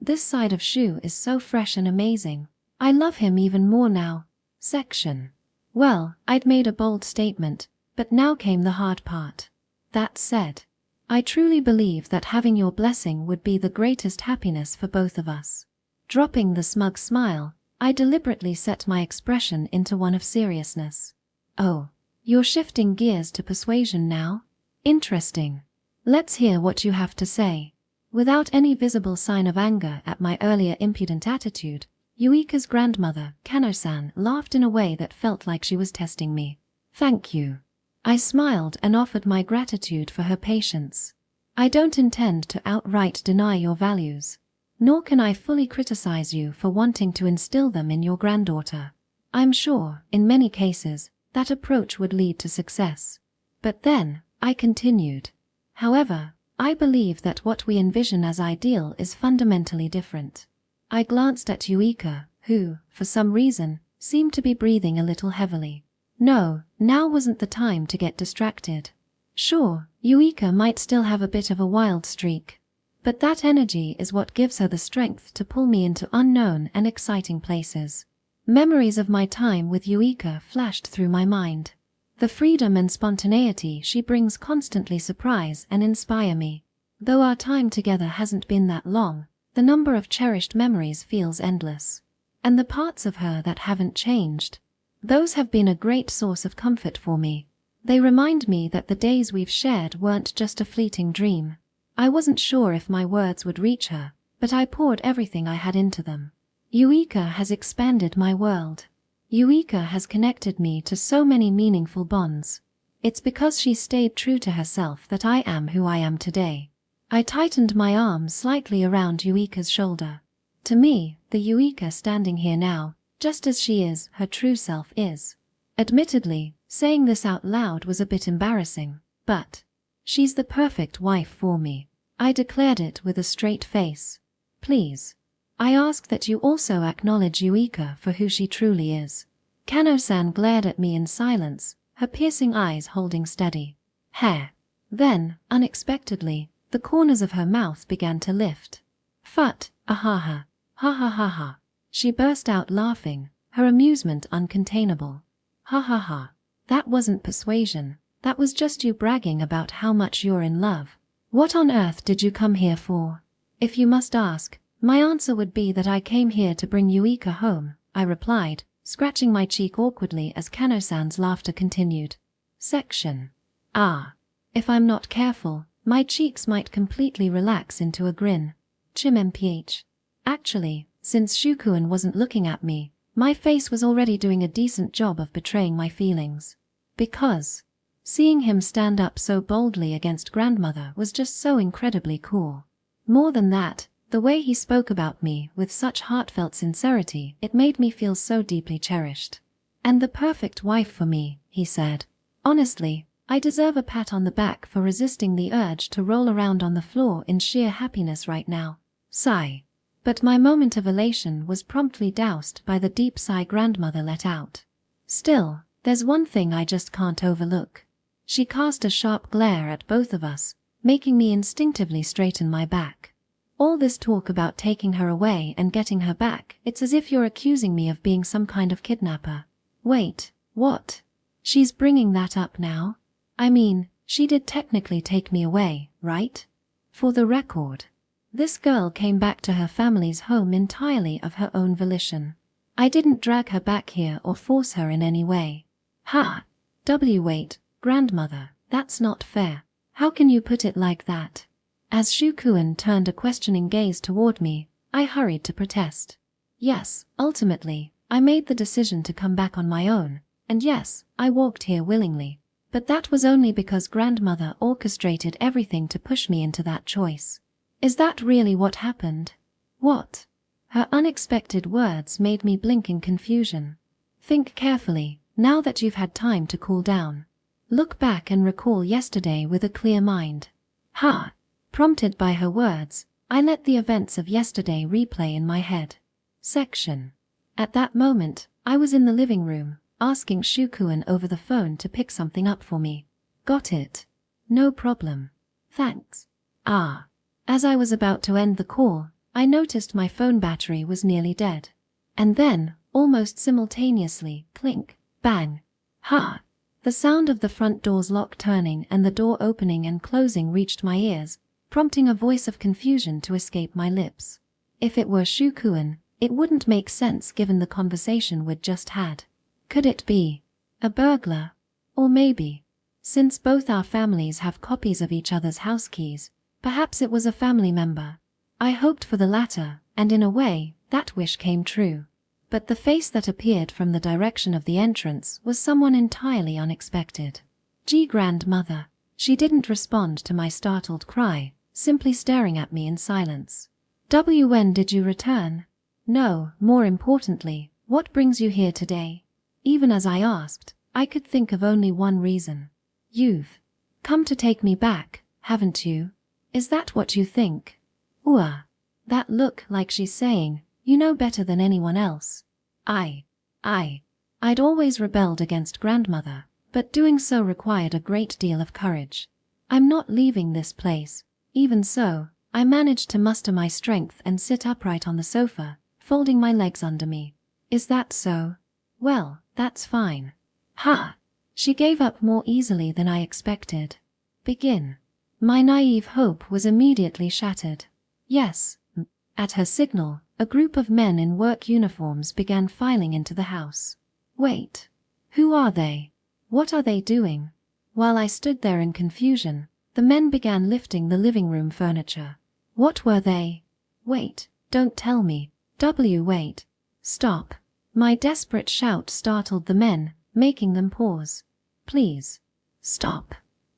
This side of Shu is so fresh and amazing. I love him even more now. Section. Well, I'd made a bold statement, but now came the hard part. That said, I truly believe that having your blessing would be the greatest happiness for both of us. Dropping the smug smile, I deliberately set my expression into one of seriousness. Oh, you're shifting gears to persuasion now? Interesting. Let's hear what you have to say. Without any visible sign of anger at my earlier impudent attitude, Yuika's grandmother, Kano-san, laughed in a way that felt like she was testing me. Thank you. I smiled and offered my gratitude for her patience. I don't intend to outright deny your values, nor can I fully criticize you for wanting to instill them in your granddaughter. I'm sure, in many cases, that approach would lead to success. But then, I continued. However, I believe that what we envision as ideal is fundamentally different. I glanced at Yuika, who, for some reason, seemed to be breathing a little heavily. No, now wasn't the time to get distracted. Sure, Yuika might still have a bit of a wild streak, but that energy is what gives her the strength to pull me into unknown and exciting places. Memories of my time with Yuika flashed through my mind. The freedom and spontaneity she brings constantly surprise and inspire me. Though our time together hasn't been that long, the number of cherished memories feels endless. And the parts of her that haven't changed, those have been a great source of comfort for me. They remind me that the days we've shared weren't just a fleeting dream. I wasn't sure if my words would reach her, but I poured everything I had into them. Yuika has expanded my world. Yuika has connected me to so many meaningful bonds. It's because she stayed true to herself that I am who I am today. I tightened my arm slightly around Yuika's shoulder. To me, the Yuika standing here now, just as she is, her true self is. Admittedly, saying this out loud was a bit embarrassing, but she's the perfect wife for me. I declared it with a straight face. Please. I ask that you also acknowledge Yuika for who she truly is. Kano-san glared at me in silence, her piercing eyes holding steady. Then, unexpectedly, the corners of her mouth began to lift. Fut, ahaha, ha ha ha ha. She burst out laughing, her amusement uncontainable. Ha ha ha. That wasn't persuasion, that was just you bragging about how much you're in love. What on earth did you come here for? If you must ask, my answer would be that I came here to bring Yuika home, I replied, scratching my cheek awkwardly as Kano-san's laughter continued. Section. If I'm not careful, my cheeks might completely relax into a grin. Chim-mph. Actually, since Shukuin wasn't looking at me, my face was already doing a decent job of betraying my feelings. Because seeing him stand up so boldly against grandmother was just so incredibly cool. More than that, the way he spoke about me with such heartfelt sincerity, it made me feel so deeply cherished. And the perfect wife for me, he said. Honestly, I deserve a pat on the back for resisting the urge to roll around on the floor in sheer happiness right now. Sigh. But my moment of elation was promptly doused by the deep sigh grandmother let out. Still, there's one thing I just can't overlook. She cast a sharp glare at both of us, making me instinctively straighten my back. All this talk about taking her away and getting her back, it's as if you're accusing me of being some kind of kidnapper. Wait, what? She's bringing that up now? I mean, she did technically take me away, right? For the record, this girl came back to her family's home entirely of her own volition. I didn't drag her back here or force her in any way. Ha! Wait, grandmother, that's not fair. How can you put it like that? As Shukuen turned a questioning gaze toward me, I hurried to protest. Yes, ultimately, I made the decision to come back on my own, and yes, I walked here willingly. But that was only because grandmother orchestrated everything to push me into that choice. Is that really what happened? What? Her unexpected words made me blink in confusion. Think carefully, now that you've had time to cool down. Look back and recall yesterday with a clear mind. Ha! Prompted by her words, I let the events of yesterday replay in my head. Section. At that moment, I was in the living room, asking Shukuen over the phone to pick something up for me. Got it. No problem. Thanks. As I was about to end the call, I noticed my phone battery was nearly dead. And then, almost simultaneously, clink, bang. Ha! The sound of the front door's lock turning and the door opening and closing reached my ears, prompting a voice of confusion to escape my lips. If it were Shukuen, it wouldn't make sense given the conversation we'd just had. Could it be a burglar? Or maybe, since both our families have copies of each other's house keys, perhaps it was a family member. I hoped for the latter, and in a way, that wish came true. But the face that appeared from the direction of the entrance was someone entirely unexpected. Grandmother. She didn't respond to my startled cry, simply staring at me in silence. When did you return? No, more importantly, what brings you here today? Even as I asked, I could think of only one reason. You've come to take me back, haven't you? Is that what you think? That look like she's saying, you know better than anyone else. I'd always rebelled against grandmother, but doing so required a great deal of courage. I'm not leaving this place. Even so, I managed to muster my strength and sit upright on the sofa, folding my legs under me. Is that so? Well, that's fine. Ha! She gave up more easily than I expected. Begin. My naive hope was immediately shattered. Yes. At her signal, a group of men in work uniforms began filing into the house. Wait. Who are they? What are they doing? While I stood there in confusion, the men began lifting the living room furniture. What were they? Wait, don't tell me. Wait. Stop. My desperate shout startled the men, making them pause. Please. Stop.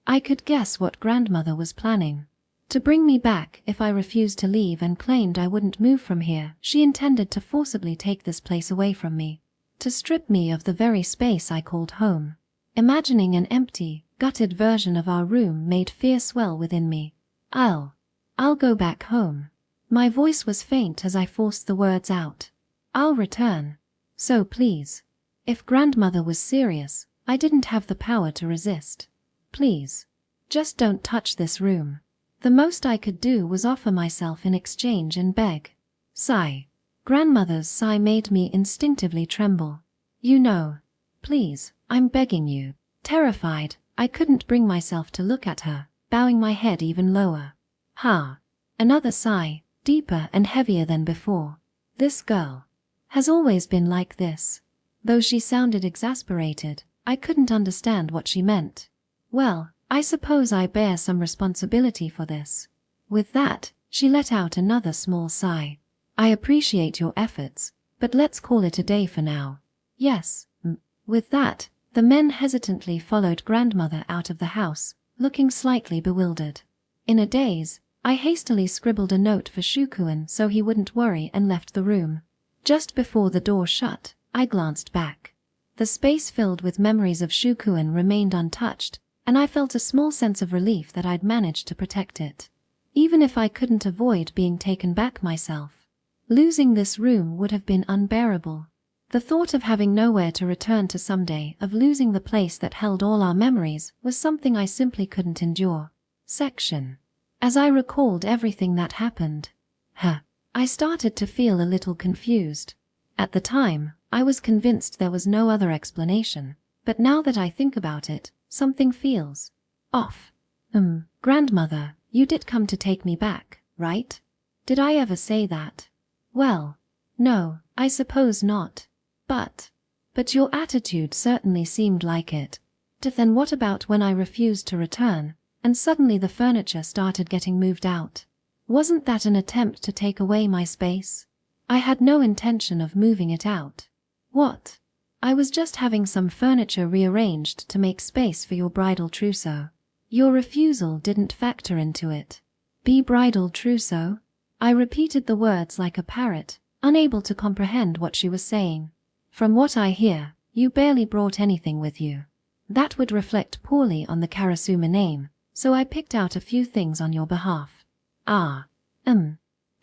I could guess what grandmother was planning. To bring me back if I refused to leave and claimed I wouldn't move from here, she intended to forcibly take this place away from me. To strip me of the very space I called home. Imagining an empty, gutted version of our room made fear swell within me. I'll go back home. My voice was faint as I forced the words out. I'll return. So please. If grandmother was serious, I didn't have the power to resist. Please. Just don't touch this room. The most I could do was offer myself in exchange and beg. Sigh. Grandmother's sigh made me instinctively tremble. You know. Please, I'm begging you. Terrified, I couldn't bring myself to look at her, bowing my head even lower. Ha! Another sigh, deeper and heavier than before. This girl has always been like this. Though she sounded exasperated, I couldn't understand what she meant. Well, I suppose I bear some responsibility for this. With that, she let out another small sigh. I appreciate your efforts, but let's call it a day for now. Yes. With that, the men hesitantly followed grandmother out of the house, looking slightly bewildered. In a daze, I hastily scribbled a note for Shukuen so he wouldn't worry and left the room. Just before the door shut, I glanced back. The space filled with memories of Shukuen remained untouched, and I felt a small sense of relief that I'd managed to protect it. Even if I couldn't avoid being taken back myself, losing this room would have been unbearable. The thought of having nowhere to return to someday, of losing the place that held all our memories, was something I simply couldn't endure. Section. As I recalled everything that happened, I started to feel a little confused. At the time, I was convinced there was no other explanation, but now that I think about it, something feels off. Grandmother, you did come to take me back, right? Did I ever say that? Well, no, I suppose not. But your attitude certainly seemed like it. Then what about when I refused to return, and suddenly the furniture started getting moved out? Wasn't that an attempt to take away my space? I had no intention of moving it out. What? I was just having some furniture rearranged to make space for your bridal trousseau. Your refusal didn't factor into it. Be bridal trousseau? I repeated the words like a parrot, unable to comprehend what she was saying. From what I hear, you barely brought anything with you. That would reflect poorly on the Karasuma name, so I picked out a few things on your behalf.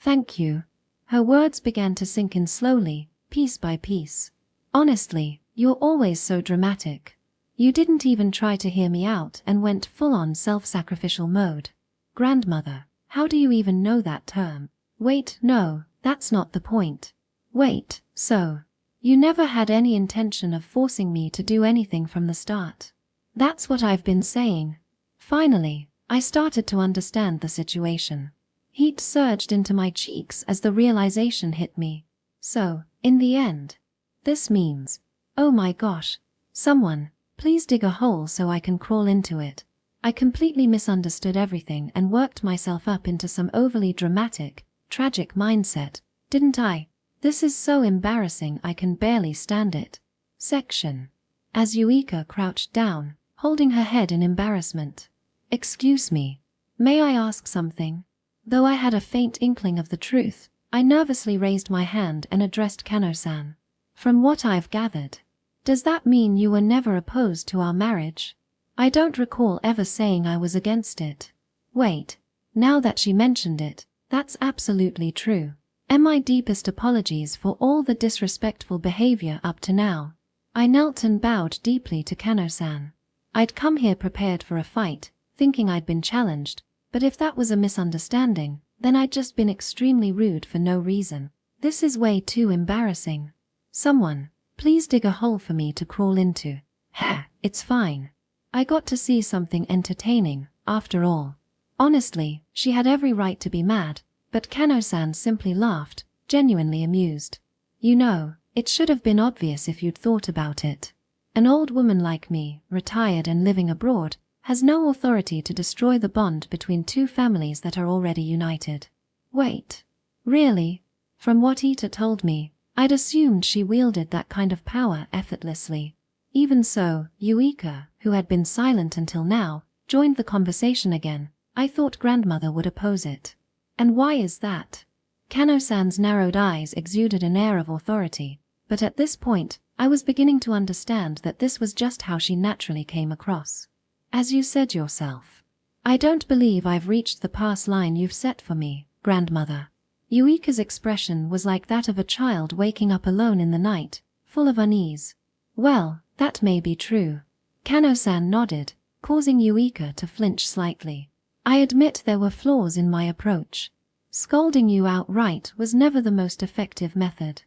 Thank you. Her words began to sink in slowly, piece by piece. Honestly, you're always so dramatic. You didn't even try to hear me out and went full-on self-sacrificial mode. Grandmother, how do you even know that term? Wait, no, that's not the point. Wait, so you never had any intention of forcing me to do anything from the start? That's what I've been saying. Finally, I started to understand the situation. Heat surged into my cheeks as the realization hit me. So, in the end, this means, oh my gosh, someone, please dig a hole so I can crawl into it. I completely misunderstood everything and worked myself up into some overly dramatic, tragic mindset, didn't I? This is so embarrassing I can barely stand it. Section. As Yuika crouched down, holding her head in embarrassment. Excuse me. May I ask something? Though I had a faint inkling of the truth, I nervously raised my hand and addressed Kano-san. From what I've gathered, does that mean you were never opposed to our marriage? I don't recall ever saying I was against it. Wait, now that she mentioned it, that's absolutely true. My deepest apologies for all the disrespectful behavior up to now. I knelt and bowed deeply to Kano-san. I'd come here prepared for a fight, thinking I'd been challenged, but if that was a misunderstanding, then I'd just been extremely rude for no reason. This is way too embarrassing. Someone, please dig a hole for me to crawl into. It's fine. I got to see something entertaining, after all. Honestly, she had every right to be mad, but Kano-san simply laughed, genuinely amused. You know, it should have been obvious if you'd thought about it. An old woman like me, retired and living abroad, has no authority to destroy the bond between two families that are already united. Wait. Really? From what Ita told me, I'd assumed she wielded that kind of power effortlessly. Even so, Yuika, who had been silent until now, joined the conversation again. I thought grandmother would oppose it. And why is that? Kano-san's narrowed eyes exuded an air of authority, but at this point, I was beginning to understand that this was just how she naturally came across. As you said yourself, I don't believe I've reached the pass line you've set for me, grandmother. Yuika's expression was like that of a child waking up alone in the night, full of unease. Well, that may be true. Kano-san nodded, causing Yuika to flinch slightly. I admit there were flaws in my approach. Scolding you outright was never the most effective method.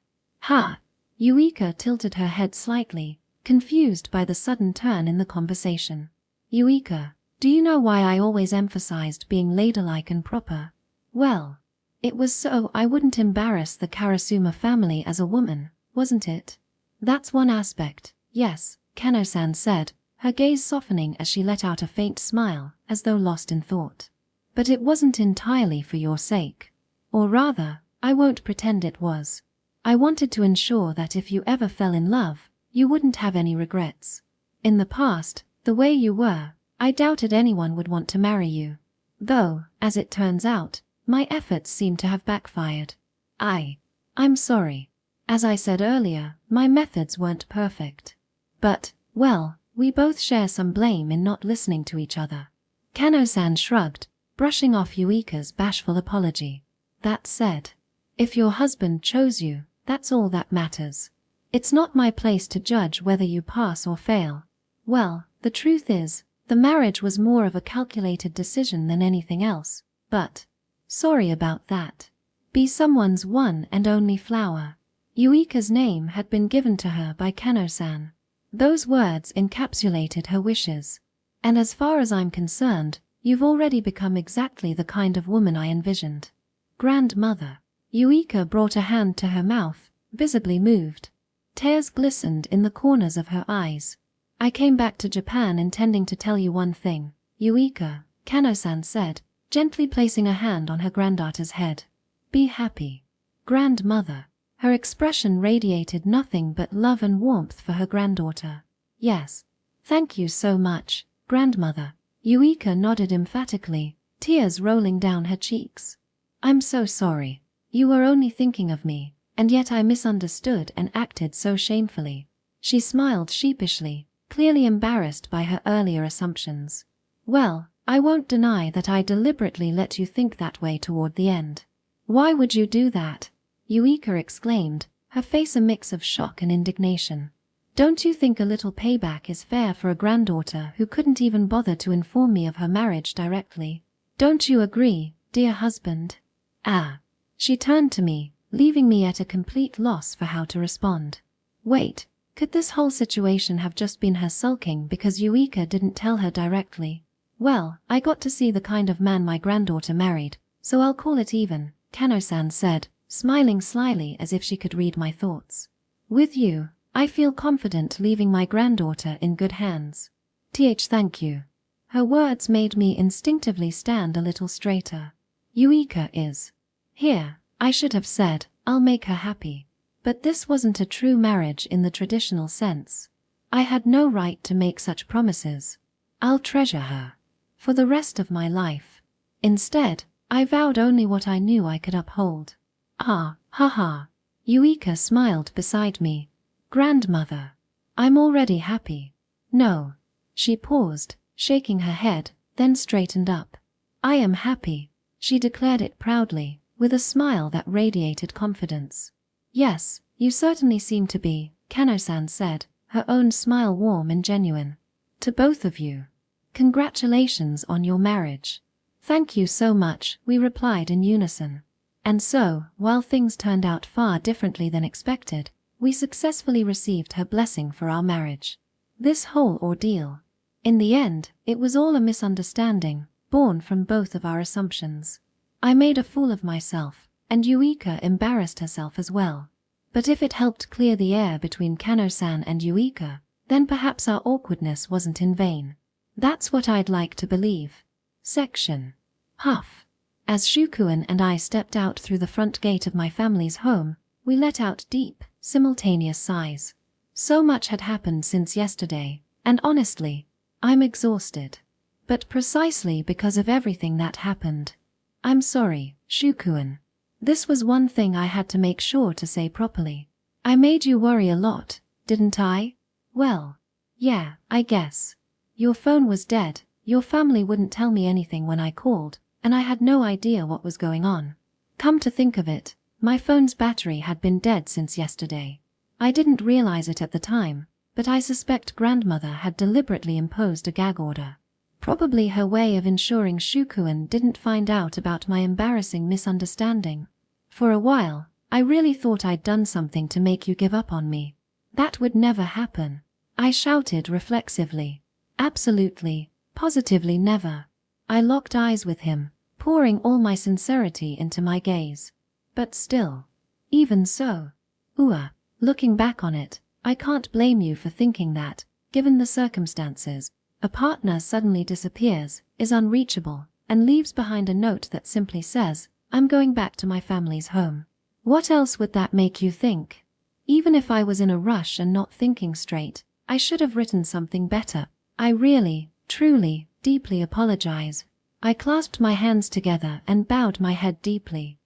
Yuika tilted her head slightly, confused by the sudden turn in the conversation. Yuika, do you know why I always emphasized being ladylike and proper? Well, it was so I wouldn't embarrass the Karasuma family as a woman, wasn't it? That's one aspect, yes, Kano-san said, her gaze softening as she let out a faint smile, as though lost in thought. But it wasn't entirely for your sake. Or rather, I won't pretend it was. I wanted to ensure that if you ever fell in love, you wouldn't have any regrets. In the past, the way you were, I doubted anyone would want to marry you. Though, as it turns out, my efforts seem to have backfired. I'm sorry. As I said earlier, my methods weren't perfect. But, well, we both share some blame in not listening to each other. Kano-san shrugged, brushing off Yuika's bashful apology. That said, if your husband chose you, that's all that matters. It's not my place to judge whether you pass or fail. Well, the truth is, the marriage was more of a calculated decision than anything else, but sorry about that. Be someone's one and only flower. Yuika's name had been given to her by Kano-san. Those words encapsulated her wishes. And as far as I'm concerned, you've already become exactly the kind of woman I envisioned. Grandmother. Yuika brought a hand to her mouth, visibly moved. Tears glistened in the corners of her eyes. I came back to Japan intending to tell you one thing, Yuika, Kano-san said, gently placing a hand on her granddaughter's head. Be happy. Grandmother. Her expression radiated nothing but love and warmth for her granddaughter. Yes. Thank you so much, grandmother. Yuika nodded emphatically, tears rolling down her cheeks. I'm so sorry. You were only thinking of me, and yet I misunderstood and acted so shamefully. She smiled sheepishly, clearly embarrassed by her earlier assumptions. Well, I won't deny that I deliberately let you think that way toward the end. Why would you do that? Yuika exclaimed, her face a mix of shock and indignation. Don't you think a little payback is fair for a granddaughter who couldn't even bother to inform me of her marriage directly? Don't you agree, dear husband? Ah. She turned to me, leaving me at a complete loss for how to respond. Wait, could this whole situation have just been her sulking because Yuika didn't tell her directly? Well, I got to see the kind of man my granddaughter married, so I'll call it even, Kano-san said, smiling slyly as if she could read my thoughts. With you, I feel confident leaving my granddaughter in good hands. Thank you. Her words made me instinctively stand a little straighter. Yuika is. Here, I should have said, I'll make her happy. But this wasn't a true marriage in the traditional sense. I had no right to make such promises. I'll treasure her for the rest of my life. Instead, I vowed only what I knew I could uphold. Ah, ha. Yuika smiled beside me. Grandmother, I'm already happy. No. She paused, shaking her head, then straightened up. I am happy. She declared it proudly, with a smile that radiated confidence. Yes, you certainly seem to be, Kano-san said, her own smile warm and genuine. To both of you. Congratulations on your marriage. Thank you so much, we replied in unison. And so, while things turned out far differently than expected, we successfully received her blessing for our marriage. This whole ordeal. In the end, it was all a misunderstanding, born from both of our assumptions. I made a fool of myself, and Yuika embarrassed herself as well. But if it helped clear the air between Kano-san and Yuika, then perhaps our awkwardness wasn't in vain. That's what I'd like to believe. Section. Huff. As Shukuin and I stepped out through the front gate of my family's home, we let out deep, simultaneous sighs. So much had happened since yesterday, and honestly, I'm exhausted. But precisely because of everything that happened. I'm sorry, Shukuin. This was one thing I had to make sure to say properly. I made you worry a lot, didn't I? Well, yeah, I guess. Your phone was dead, your family wouldn't tell me anything when I called, and I had no idea what was going on. Come to think of it, my phone's battery had been dead since yesterday. I didn't realize it at the time, but I suspect grandmother had deliberately imposed a gag order. Probably her way of ensuring Shukuin didn't find out about my embarrassing misunderstanding. For a while, I really thought I'd done something to make you give up on me. That would never happen. I shouted reflexively. Absolutely, positively never. I locked eyes with him, pouring all my sincerity into my gaze. But still. Even so. Looking back on it, I can't blame you for thinking that, given the circumstances, a partner suddenly disappears, is unreachable, and leaves behind a note that simply says, I'm going back to my family's home. What else would that make you think? Even if I was in a rush and not thinking straight, I should have written something better. I really, truly, deeply apologize. I clasped my hands together and bowed my head deeply.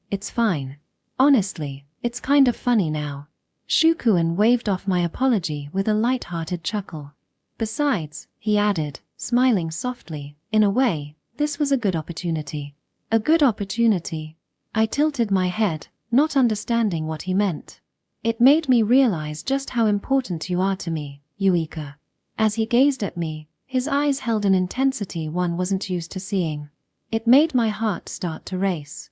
It's fine. Honestly, it's kind of funny now. Shukuin waved off my apology with a light-hearted chuckle. Besides, he added, smiling softly, in a way, this was a good opportunity. A good opportunity. I tilted my head, not understanding what he meant. It made me realize just how important you are to me, Yuika. As he gazed at me, his eyes held an intensity one wasn't used to seeing. It made my heart start to race.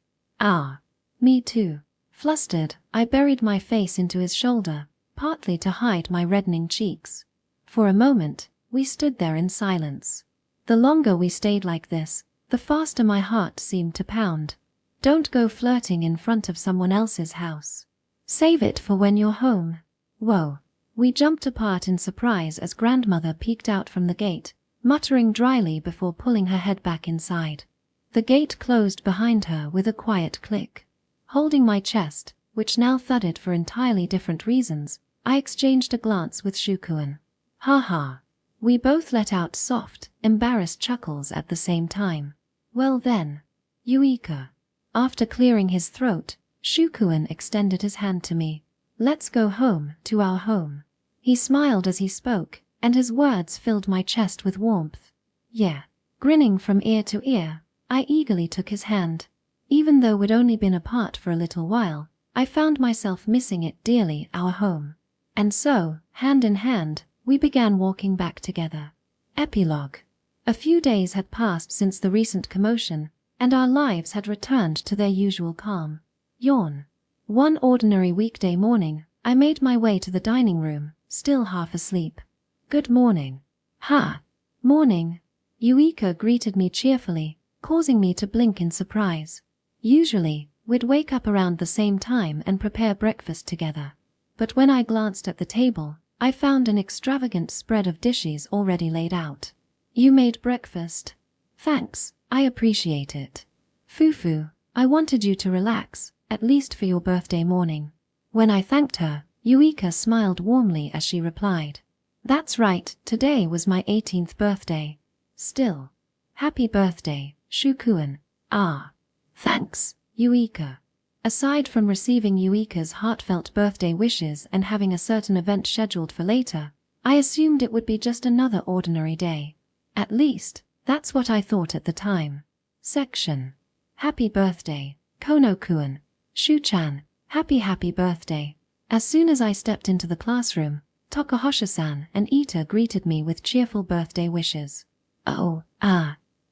Me too. Flustered, I buried my face into his shoulder, partly to hide my reddening cheeks. For a moment, we stood there in silence. The longer we stayed like this, the faster my heart seemed to pound. Don't go flirting in front of someone else's house. Save it for when you're home. Whoa. We jumped apart in surprise as grandmother peeked out from the gate, muttering dryly before pulling her head back inside. The gate closed behind her with a quiet click. Holding my chest, which now thudded for entirely different reasons, I exchanged a glance with Shukuen. Ha ha. We both let out soft, embarrassed chuckles at the same time. Well then. Yuika. After clearing his throat, Shukuen extended his hand to me. Let's go home, to our home. He smiled as he spoke, and his words filled my chest with warmth. Yeah. Grinning from ear to ear, I eagerly took his hand. Even though we'd only been apart for a little while, I found myself missing it dearly, our home. And so, hand in hand, we began walking back together. Epilogue. A few days had passed since the recent commotion, and our lives had returned to their usual calm. Yawn. One ordinary weekday morning, I made my way to the dining room, still half asleep. Good morning. Ha! Morning. Yuika greeted me cheerfully, causing me to blink in surprise. Usually, we'd wake up around the same time and prepare breakfast together. But when I glanced at the table, I found an extravagant spread of dishes already laid out. You made breakfast. Thanks, I appreciate it. Fufu, I wanted you to relax, at least for your birthday morning. When I thanked her, Yuika smiled warmly as she replied. That's right, today was my 18th birthday. Still. Happy birthday, Shukuen. Ah. Thanks, Yuika. Aside from receiving Yuika's heartfelt birthday wishes and having a certain event scheduled for later, I assumed it would be just another ordinary day. At least, that's what I thought at the time. Section. Happy birthday, Kono-kun. Shu-chan, happy birthday. As soon as I stepped into the classroom, Takahashi-san and Ita greeted me with cheerful birthday wishes. Oh,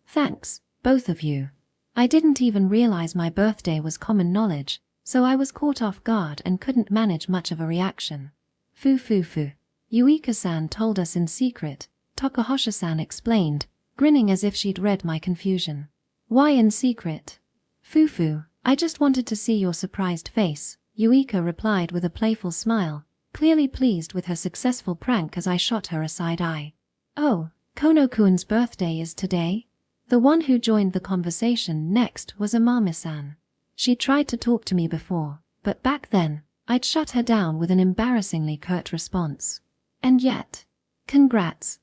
thanks, both of you. I didn't even realize my birthday was common knowledge, so I was caught off guard and couldn't manage much of a reaction. Fu. Yuika-san told us in secret, Takahashi-san explained, grinning as if she'd read my confusion. Why in secret? Fufu, I just wanted to see your surprised face, Yuika replied with a playful smile, clearly pleased with her successful prank as I shot her a side eye. Oh, Kono-kun's birthday is today? The one who joined the conversation next was Amami-san. She tried to talk to me before, but back then, I'd shut her down with an embarrassingly curt response. And yet, congrats.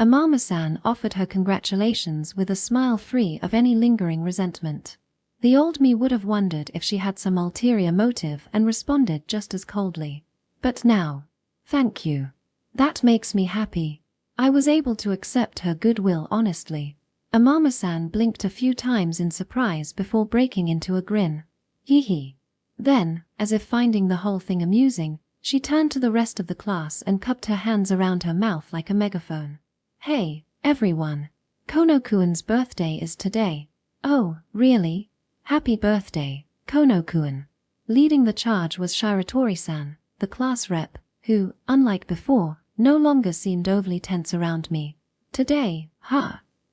Amami-san offered her congratulations with a smile free of any lingering resentment. The old me would have wondered if she had some ulterior motive and responded just as coldly. But now, thank you. That makes me happy. I was able to accept her goodwill honestly. Amami-san blinked a few times in surprise before breaking into a grin. Hee. Then, as if finding the whole thing amusing, she turned to the rest of the class and cupped her hands around her mouth like a megaphone. Hey, everyone. Kono-kun's birthday is today. Oh, really? Happy birthday, Kono-kun. Leading the charge was Shiratori-san, the class rep, who, unlike before, no longer seemed overly tense around me. Today,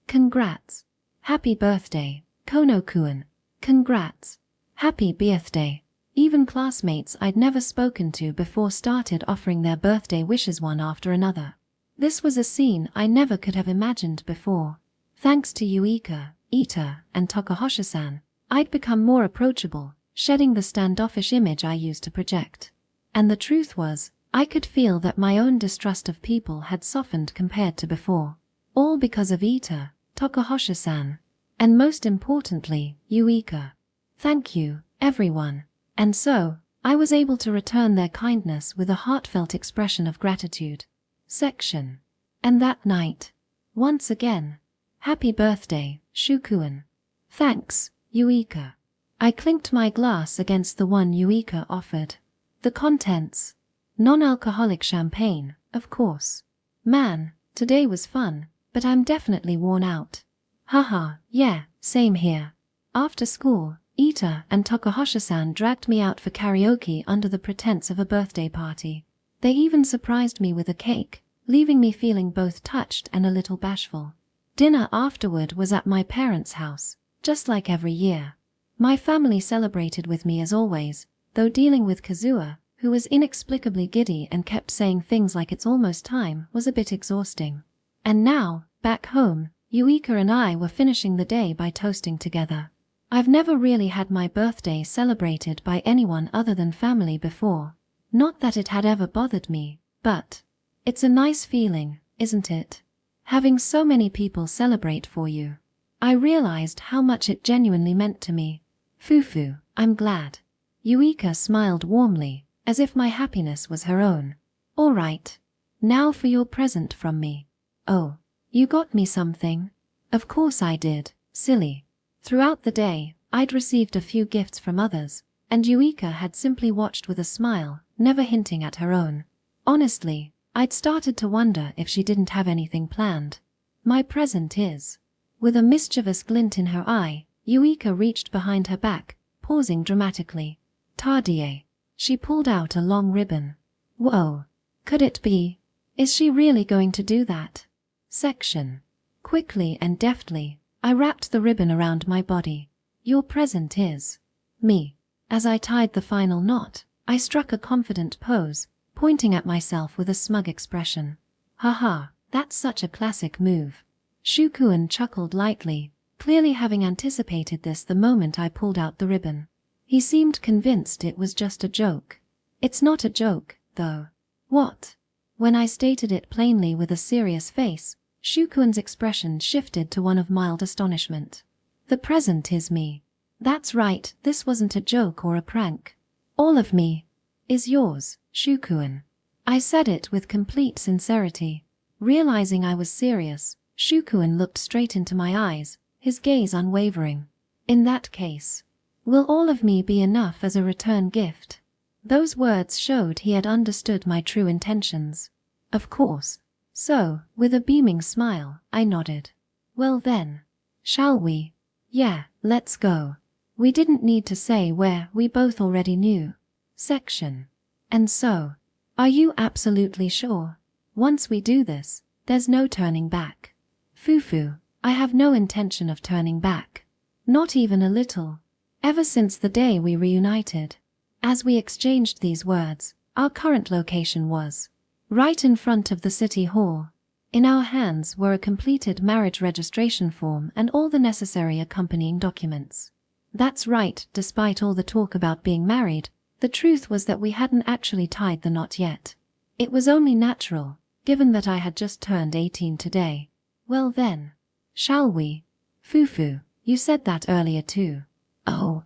Congrats. Happy birthday, Kono-kun. Congrats. Happy birthday. Even classmates I'd never spoken to before started offering their birthday wishes one after another. This was a scene I never could have imagined before. Thanks to Yuika, Ita, and Takahashi-san, I'd become more approachable, shedding the standoffish image I used to project. And the truth was, I could feel that my own distrust of people had softened compared to before. All because of Ita, Takahashi-san, and most importantly, Yuika. Thank you, everyone. And so, I was able to return their kindness with a heartfelt expression of gratitude. Section. And that night, once again, happy birthday, Shukuen. Thanks, Yuika. I clinked my glass against the one Yuika offered. The contents. Non-alcoholic champagne, of course. Man, today was fun, but I'm definitely worn out. Haha, yeah, same here. After school, Ita and Takahashi-san dragged me out for karaoke under the pretense of a birthday party. They even surprised me with a cake, leaving me feeling both touched and a little bashful. Dinner afterward was at my parents' house, just like every year. My family celebrated with me as always, though dealing with Kazuha, who was inexplicably giddy and kept saying things like it's almost time, was a bit exhausting. And now, back home, Yuika and I were finishing the day by toasting together. I've never really had my birthday celebrated by anyone other than family before. Not that it had ever bothered me, but it's a nice feeling, isn't it? Having so many people celebrate for you. I realized how much it genuinely meant to me. Fufu, I'm glad. Yuika smiled warmly, as if my happiness was her own. All right. Now for your present from me. Oh, you got me something? Of course I did, silly. Throughout the day, I'd received a few gifts from others, and Yuika had simply watched with a smile, never hinting at her own. Honestly, I'd started to wonder if she didn't have anything planned. My present is. With a mischievous glint in her eye, Yuika reached behind her back, pausing dramatically. Tardie. She pulled out a long ribbon. Whoa. Could it be? Is she really going to do that? Section. Quickly and deftly, I wrapped the ribbon around my body. Your present is. Me. As I tied the final knot, I struck a confident pose, pointing at myself with a smug expression. Haha, that's such a classic move. Shukuin chuckled lightly, clearly having anticipated this the moment I pulled out the ribbon. He seemed convinced it was just a joke. It's not a joke, though. What? When I stated it plainly with a serious face, Shukuin's expression shifted to one of mild astonishment. The present is me. That's right, this wasn't a joke or a prank. All of me is yours, Shukuin. I said it with complete sincerity. Realizing I was serious, Shukuin looked straight into my eyes, his gaze unwavering. In that case, will all of me be enough as a return gift? Those words showed he had understood my true intentions. Of course. So, with a beaming smile, I nodded. Well then. Shall we? Yeah, let's go. We didn't need to say where, we both already knew. Section. And so, are you absolutely sure? Once we do this, there's no turning back. Fufu, I have no intention of turning back. Not even a little. Ever since the day we reunited. As we exchanged these words, our current location was right in front of the city hall. In our hands were a completed marriage registration form and all the necessary accompanying documents. That's right, despite all the talk about being married, the truth was that we hadn't actually tied the knot yet. It was only natural, given that I had just turned 18 today. Well then. Shall we? Fufu, you said that earlier too. Oh,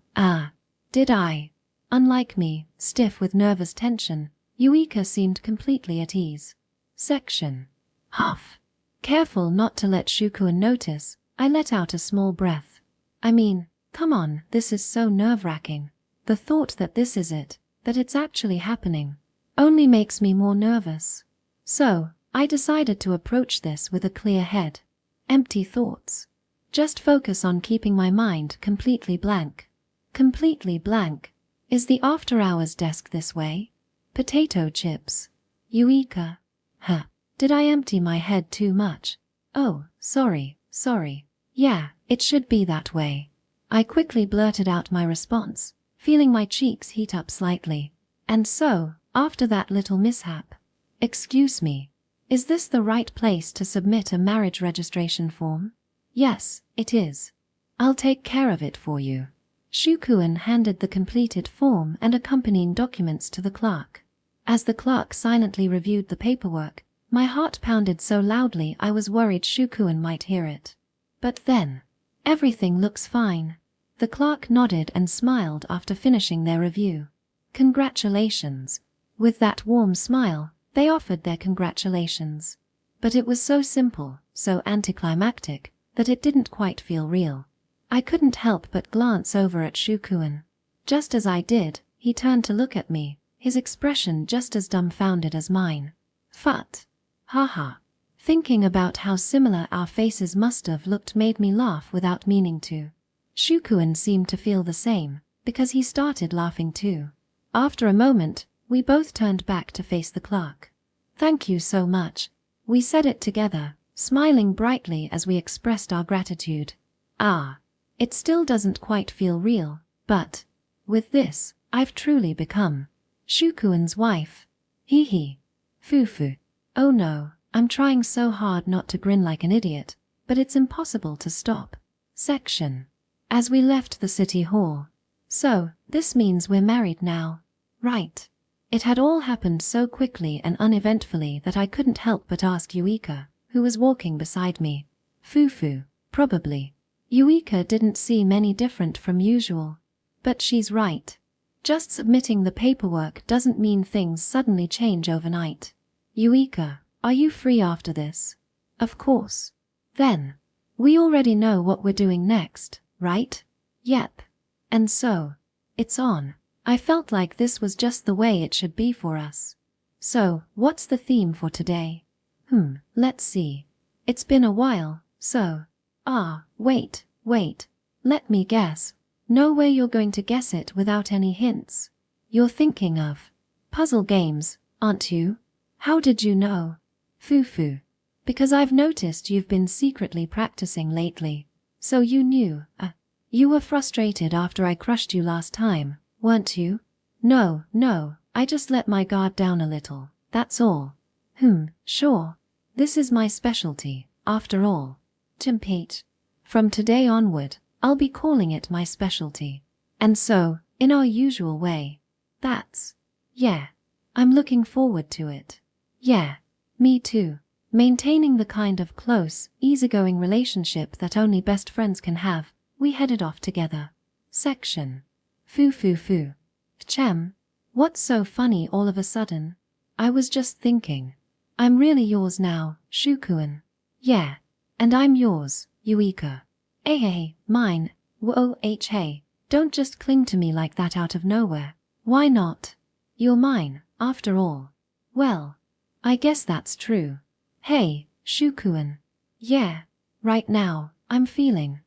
did I? Unlike me, stiff with nervous tension, Yuika seemed completely at ease. Section. Huff. Careful not to let Shukuin notice, I let out a small breath. I mean, come on, this is so nerve-wracking. The thought that this is it, that it's actually happening, only makes me more nervous. So, I decided to approach this with a clear head. Empty thoughts. Just focus on keeping my mind completely blank. Completely blank. Is the after-hours desk this way? Potato chips. Yuika. Huh. Did I empty my head too much? Oh, sorry. Yeah, it should be that way. I quickly blurted out my response, feeling my cheeks heat up slightly. And so, after that little mishap. Excuse me. Is this the right place to submit a marriage registration form? Yes, it is. I'll take care of it for you. Shukuin handed the completed form and accompanying documents to the clerk. As the clerk silently reviewed the paperwork, my heart pounded so loudly I was worried Shukuin might hear it. But then, everything looks fine. The clerk nodded and smiled after finishing their review. Congratulations. With that warm smile, they offered their congratulations. But it was so simple, so anticlimactic, that it didn't quite feel real. I couldn't help but glance over at Shukuin. Just as I did, he turned to look at me, his expression just as dumbfounded as mine. Phut. Haha. Thinking about how similar our faces must have looked made me laugh without meaning to. Shukuin seemed to feel the same, because he started laughing too. After a moment, we both turned back to face the clerk. Thank you so much. We said it together, smiling brightly as we expressed our gratitude. It still doesn't quite feel real, but with this, I've truly become Shukuin's wife. Hee hee. Fufu. Oh no, I'm trying so hard not to grin like an idiot, but it's impossible to stop. Section. As we left the city hall. So, this means we're married now. Right. It had all happened so quickly and uneventfully that I couldn't help but ask Yuika, who was walking beside me. Fufu, probably. Yuika didn't seem any different from usual. But she's right. Just submitting the paperwork doesn't mean things suddenly change overnight. Yuika, are you free after this? Of course. Then. We already know what we're doing next, right? Yep. And so, it's on. I felt like this was just the way it should be for us. So, what's the theme for today? Let's see. It's been a while, so. Wait. Let me guess. No way you're going to guess it without any hints. You're thinking of puzzle games, aren't you? How did you know? Fufu. Because I've noticed you've been secretly practicing lately. So you knew, you were frustrated after I crushed you last time, weren't you? No, I just let my guard down a little, that's all. Sure. This is my specialty, after all. Compete. From today onward, I'll be calling it my specialty. And so, in our usual way. Yeah. I'm looking forward to it. Yeah. Me too. Maintaining the kind of close, easygoing relationship that only best friends can have, we headed off together. Section. Fu. Chem. What's so funny all of a sudden? I was just thinking. I'm really yours now, Shukuin. Yeah. And I'm yours, Yuika. Hey, mine. Whoa, hey. Don't just cling to me like that out of nowhere. Why not? You're mine, after all. Well, I guess that's true. Hey, Shukuin. Yeah. Right now, I'm feeling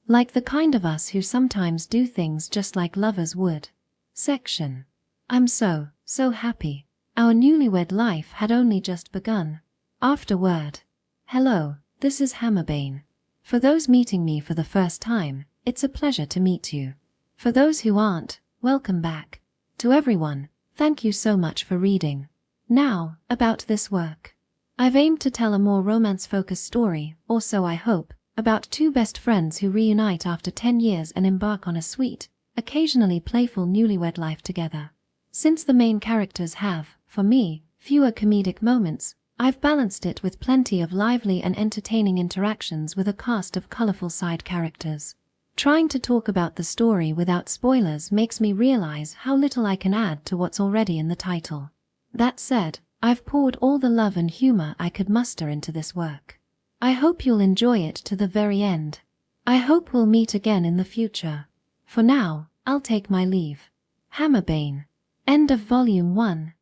like the kind of us who sometimes do things just like lovers would. Section. I'm so happy. Our newlywed life had only just begun. Afterward. Hello, this is Hammerbane. For those meeting me for the first time, it's a pleasure to meet you. For those who aren't, welcome back. To everyone, thank you so much for reading. Now, about this work. I've aimed to tell a more romance-focused story, or so I hope, about two best friends who reunite after 10 years and embark on a sweet, occasionally playful newlywed life together. Since the main characters have, for me, fewer comedic moments, I've balanced it with plenty of lively and entertaining interactions with a cast of colorful side characters. Trying to talk about the story without spoilers makes me realize how little I can add to what's already in the title. That said, I've poured all the love and humor I could muster into this work. I hope you'll enjoy it to the very end. I hope we'll meet again in the future. For now, I'll take my leave. Hammerbane. End of Volume 1.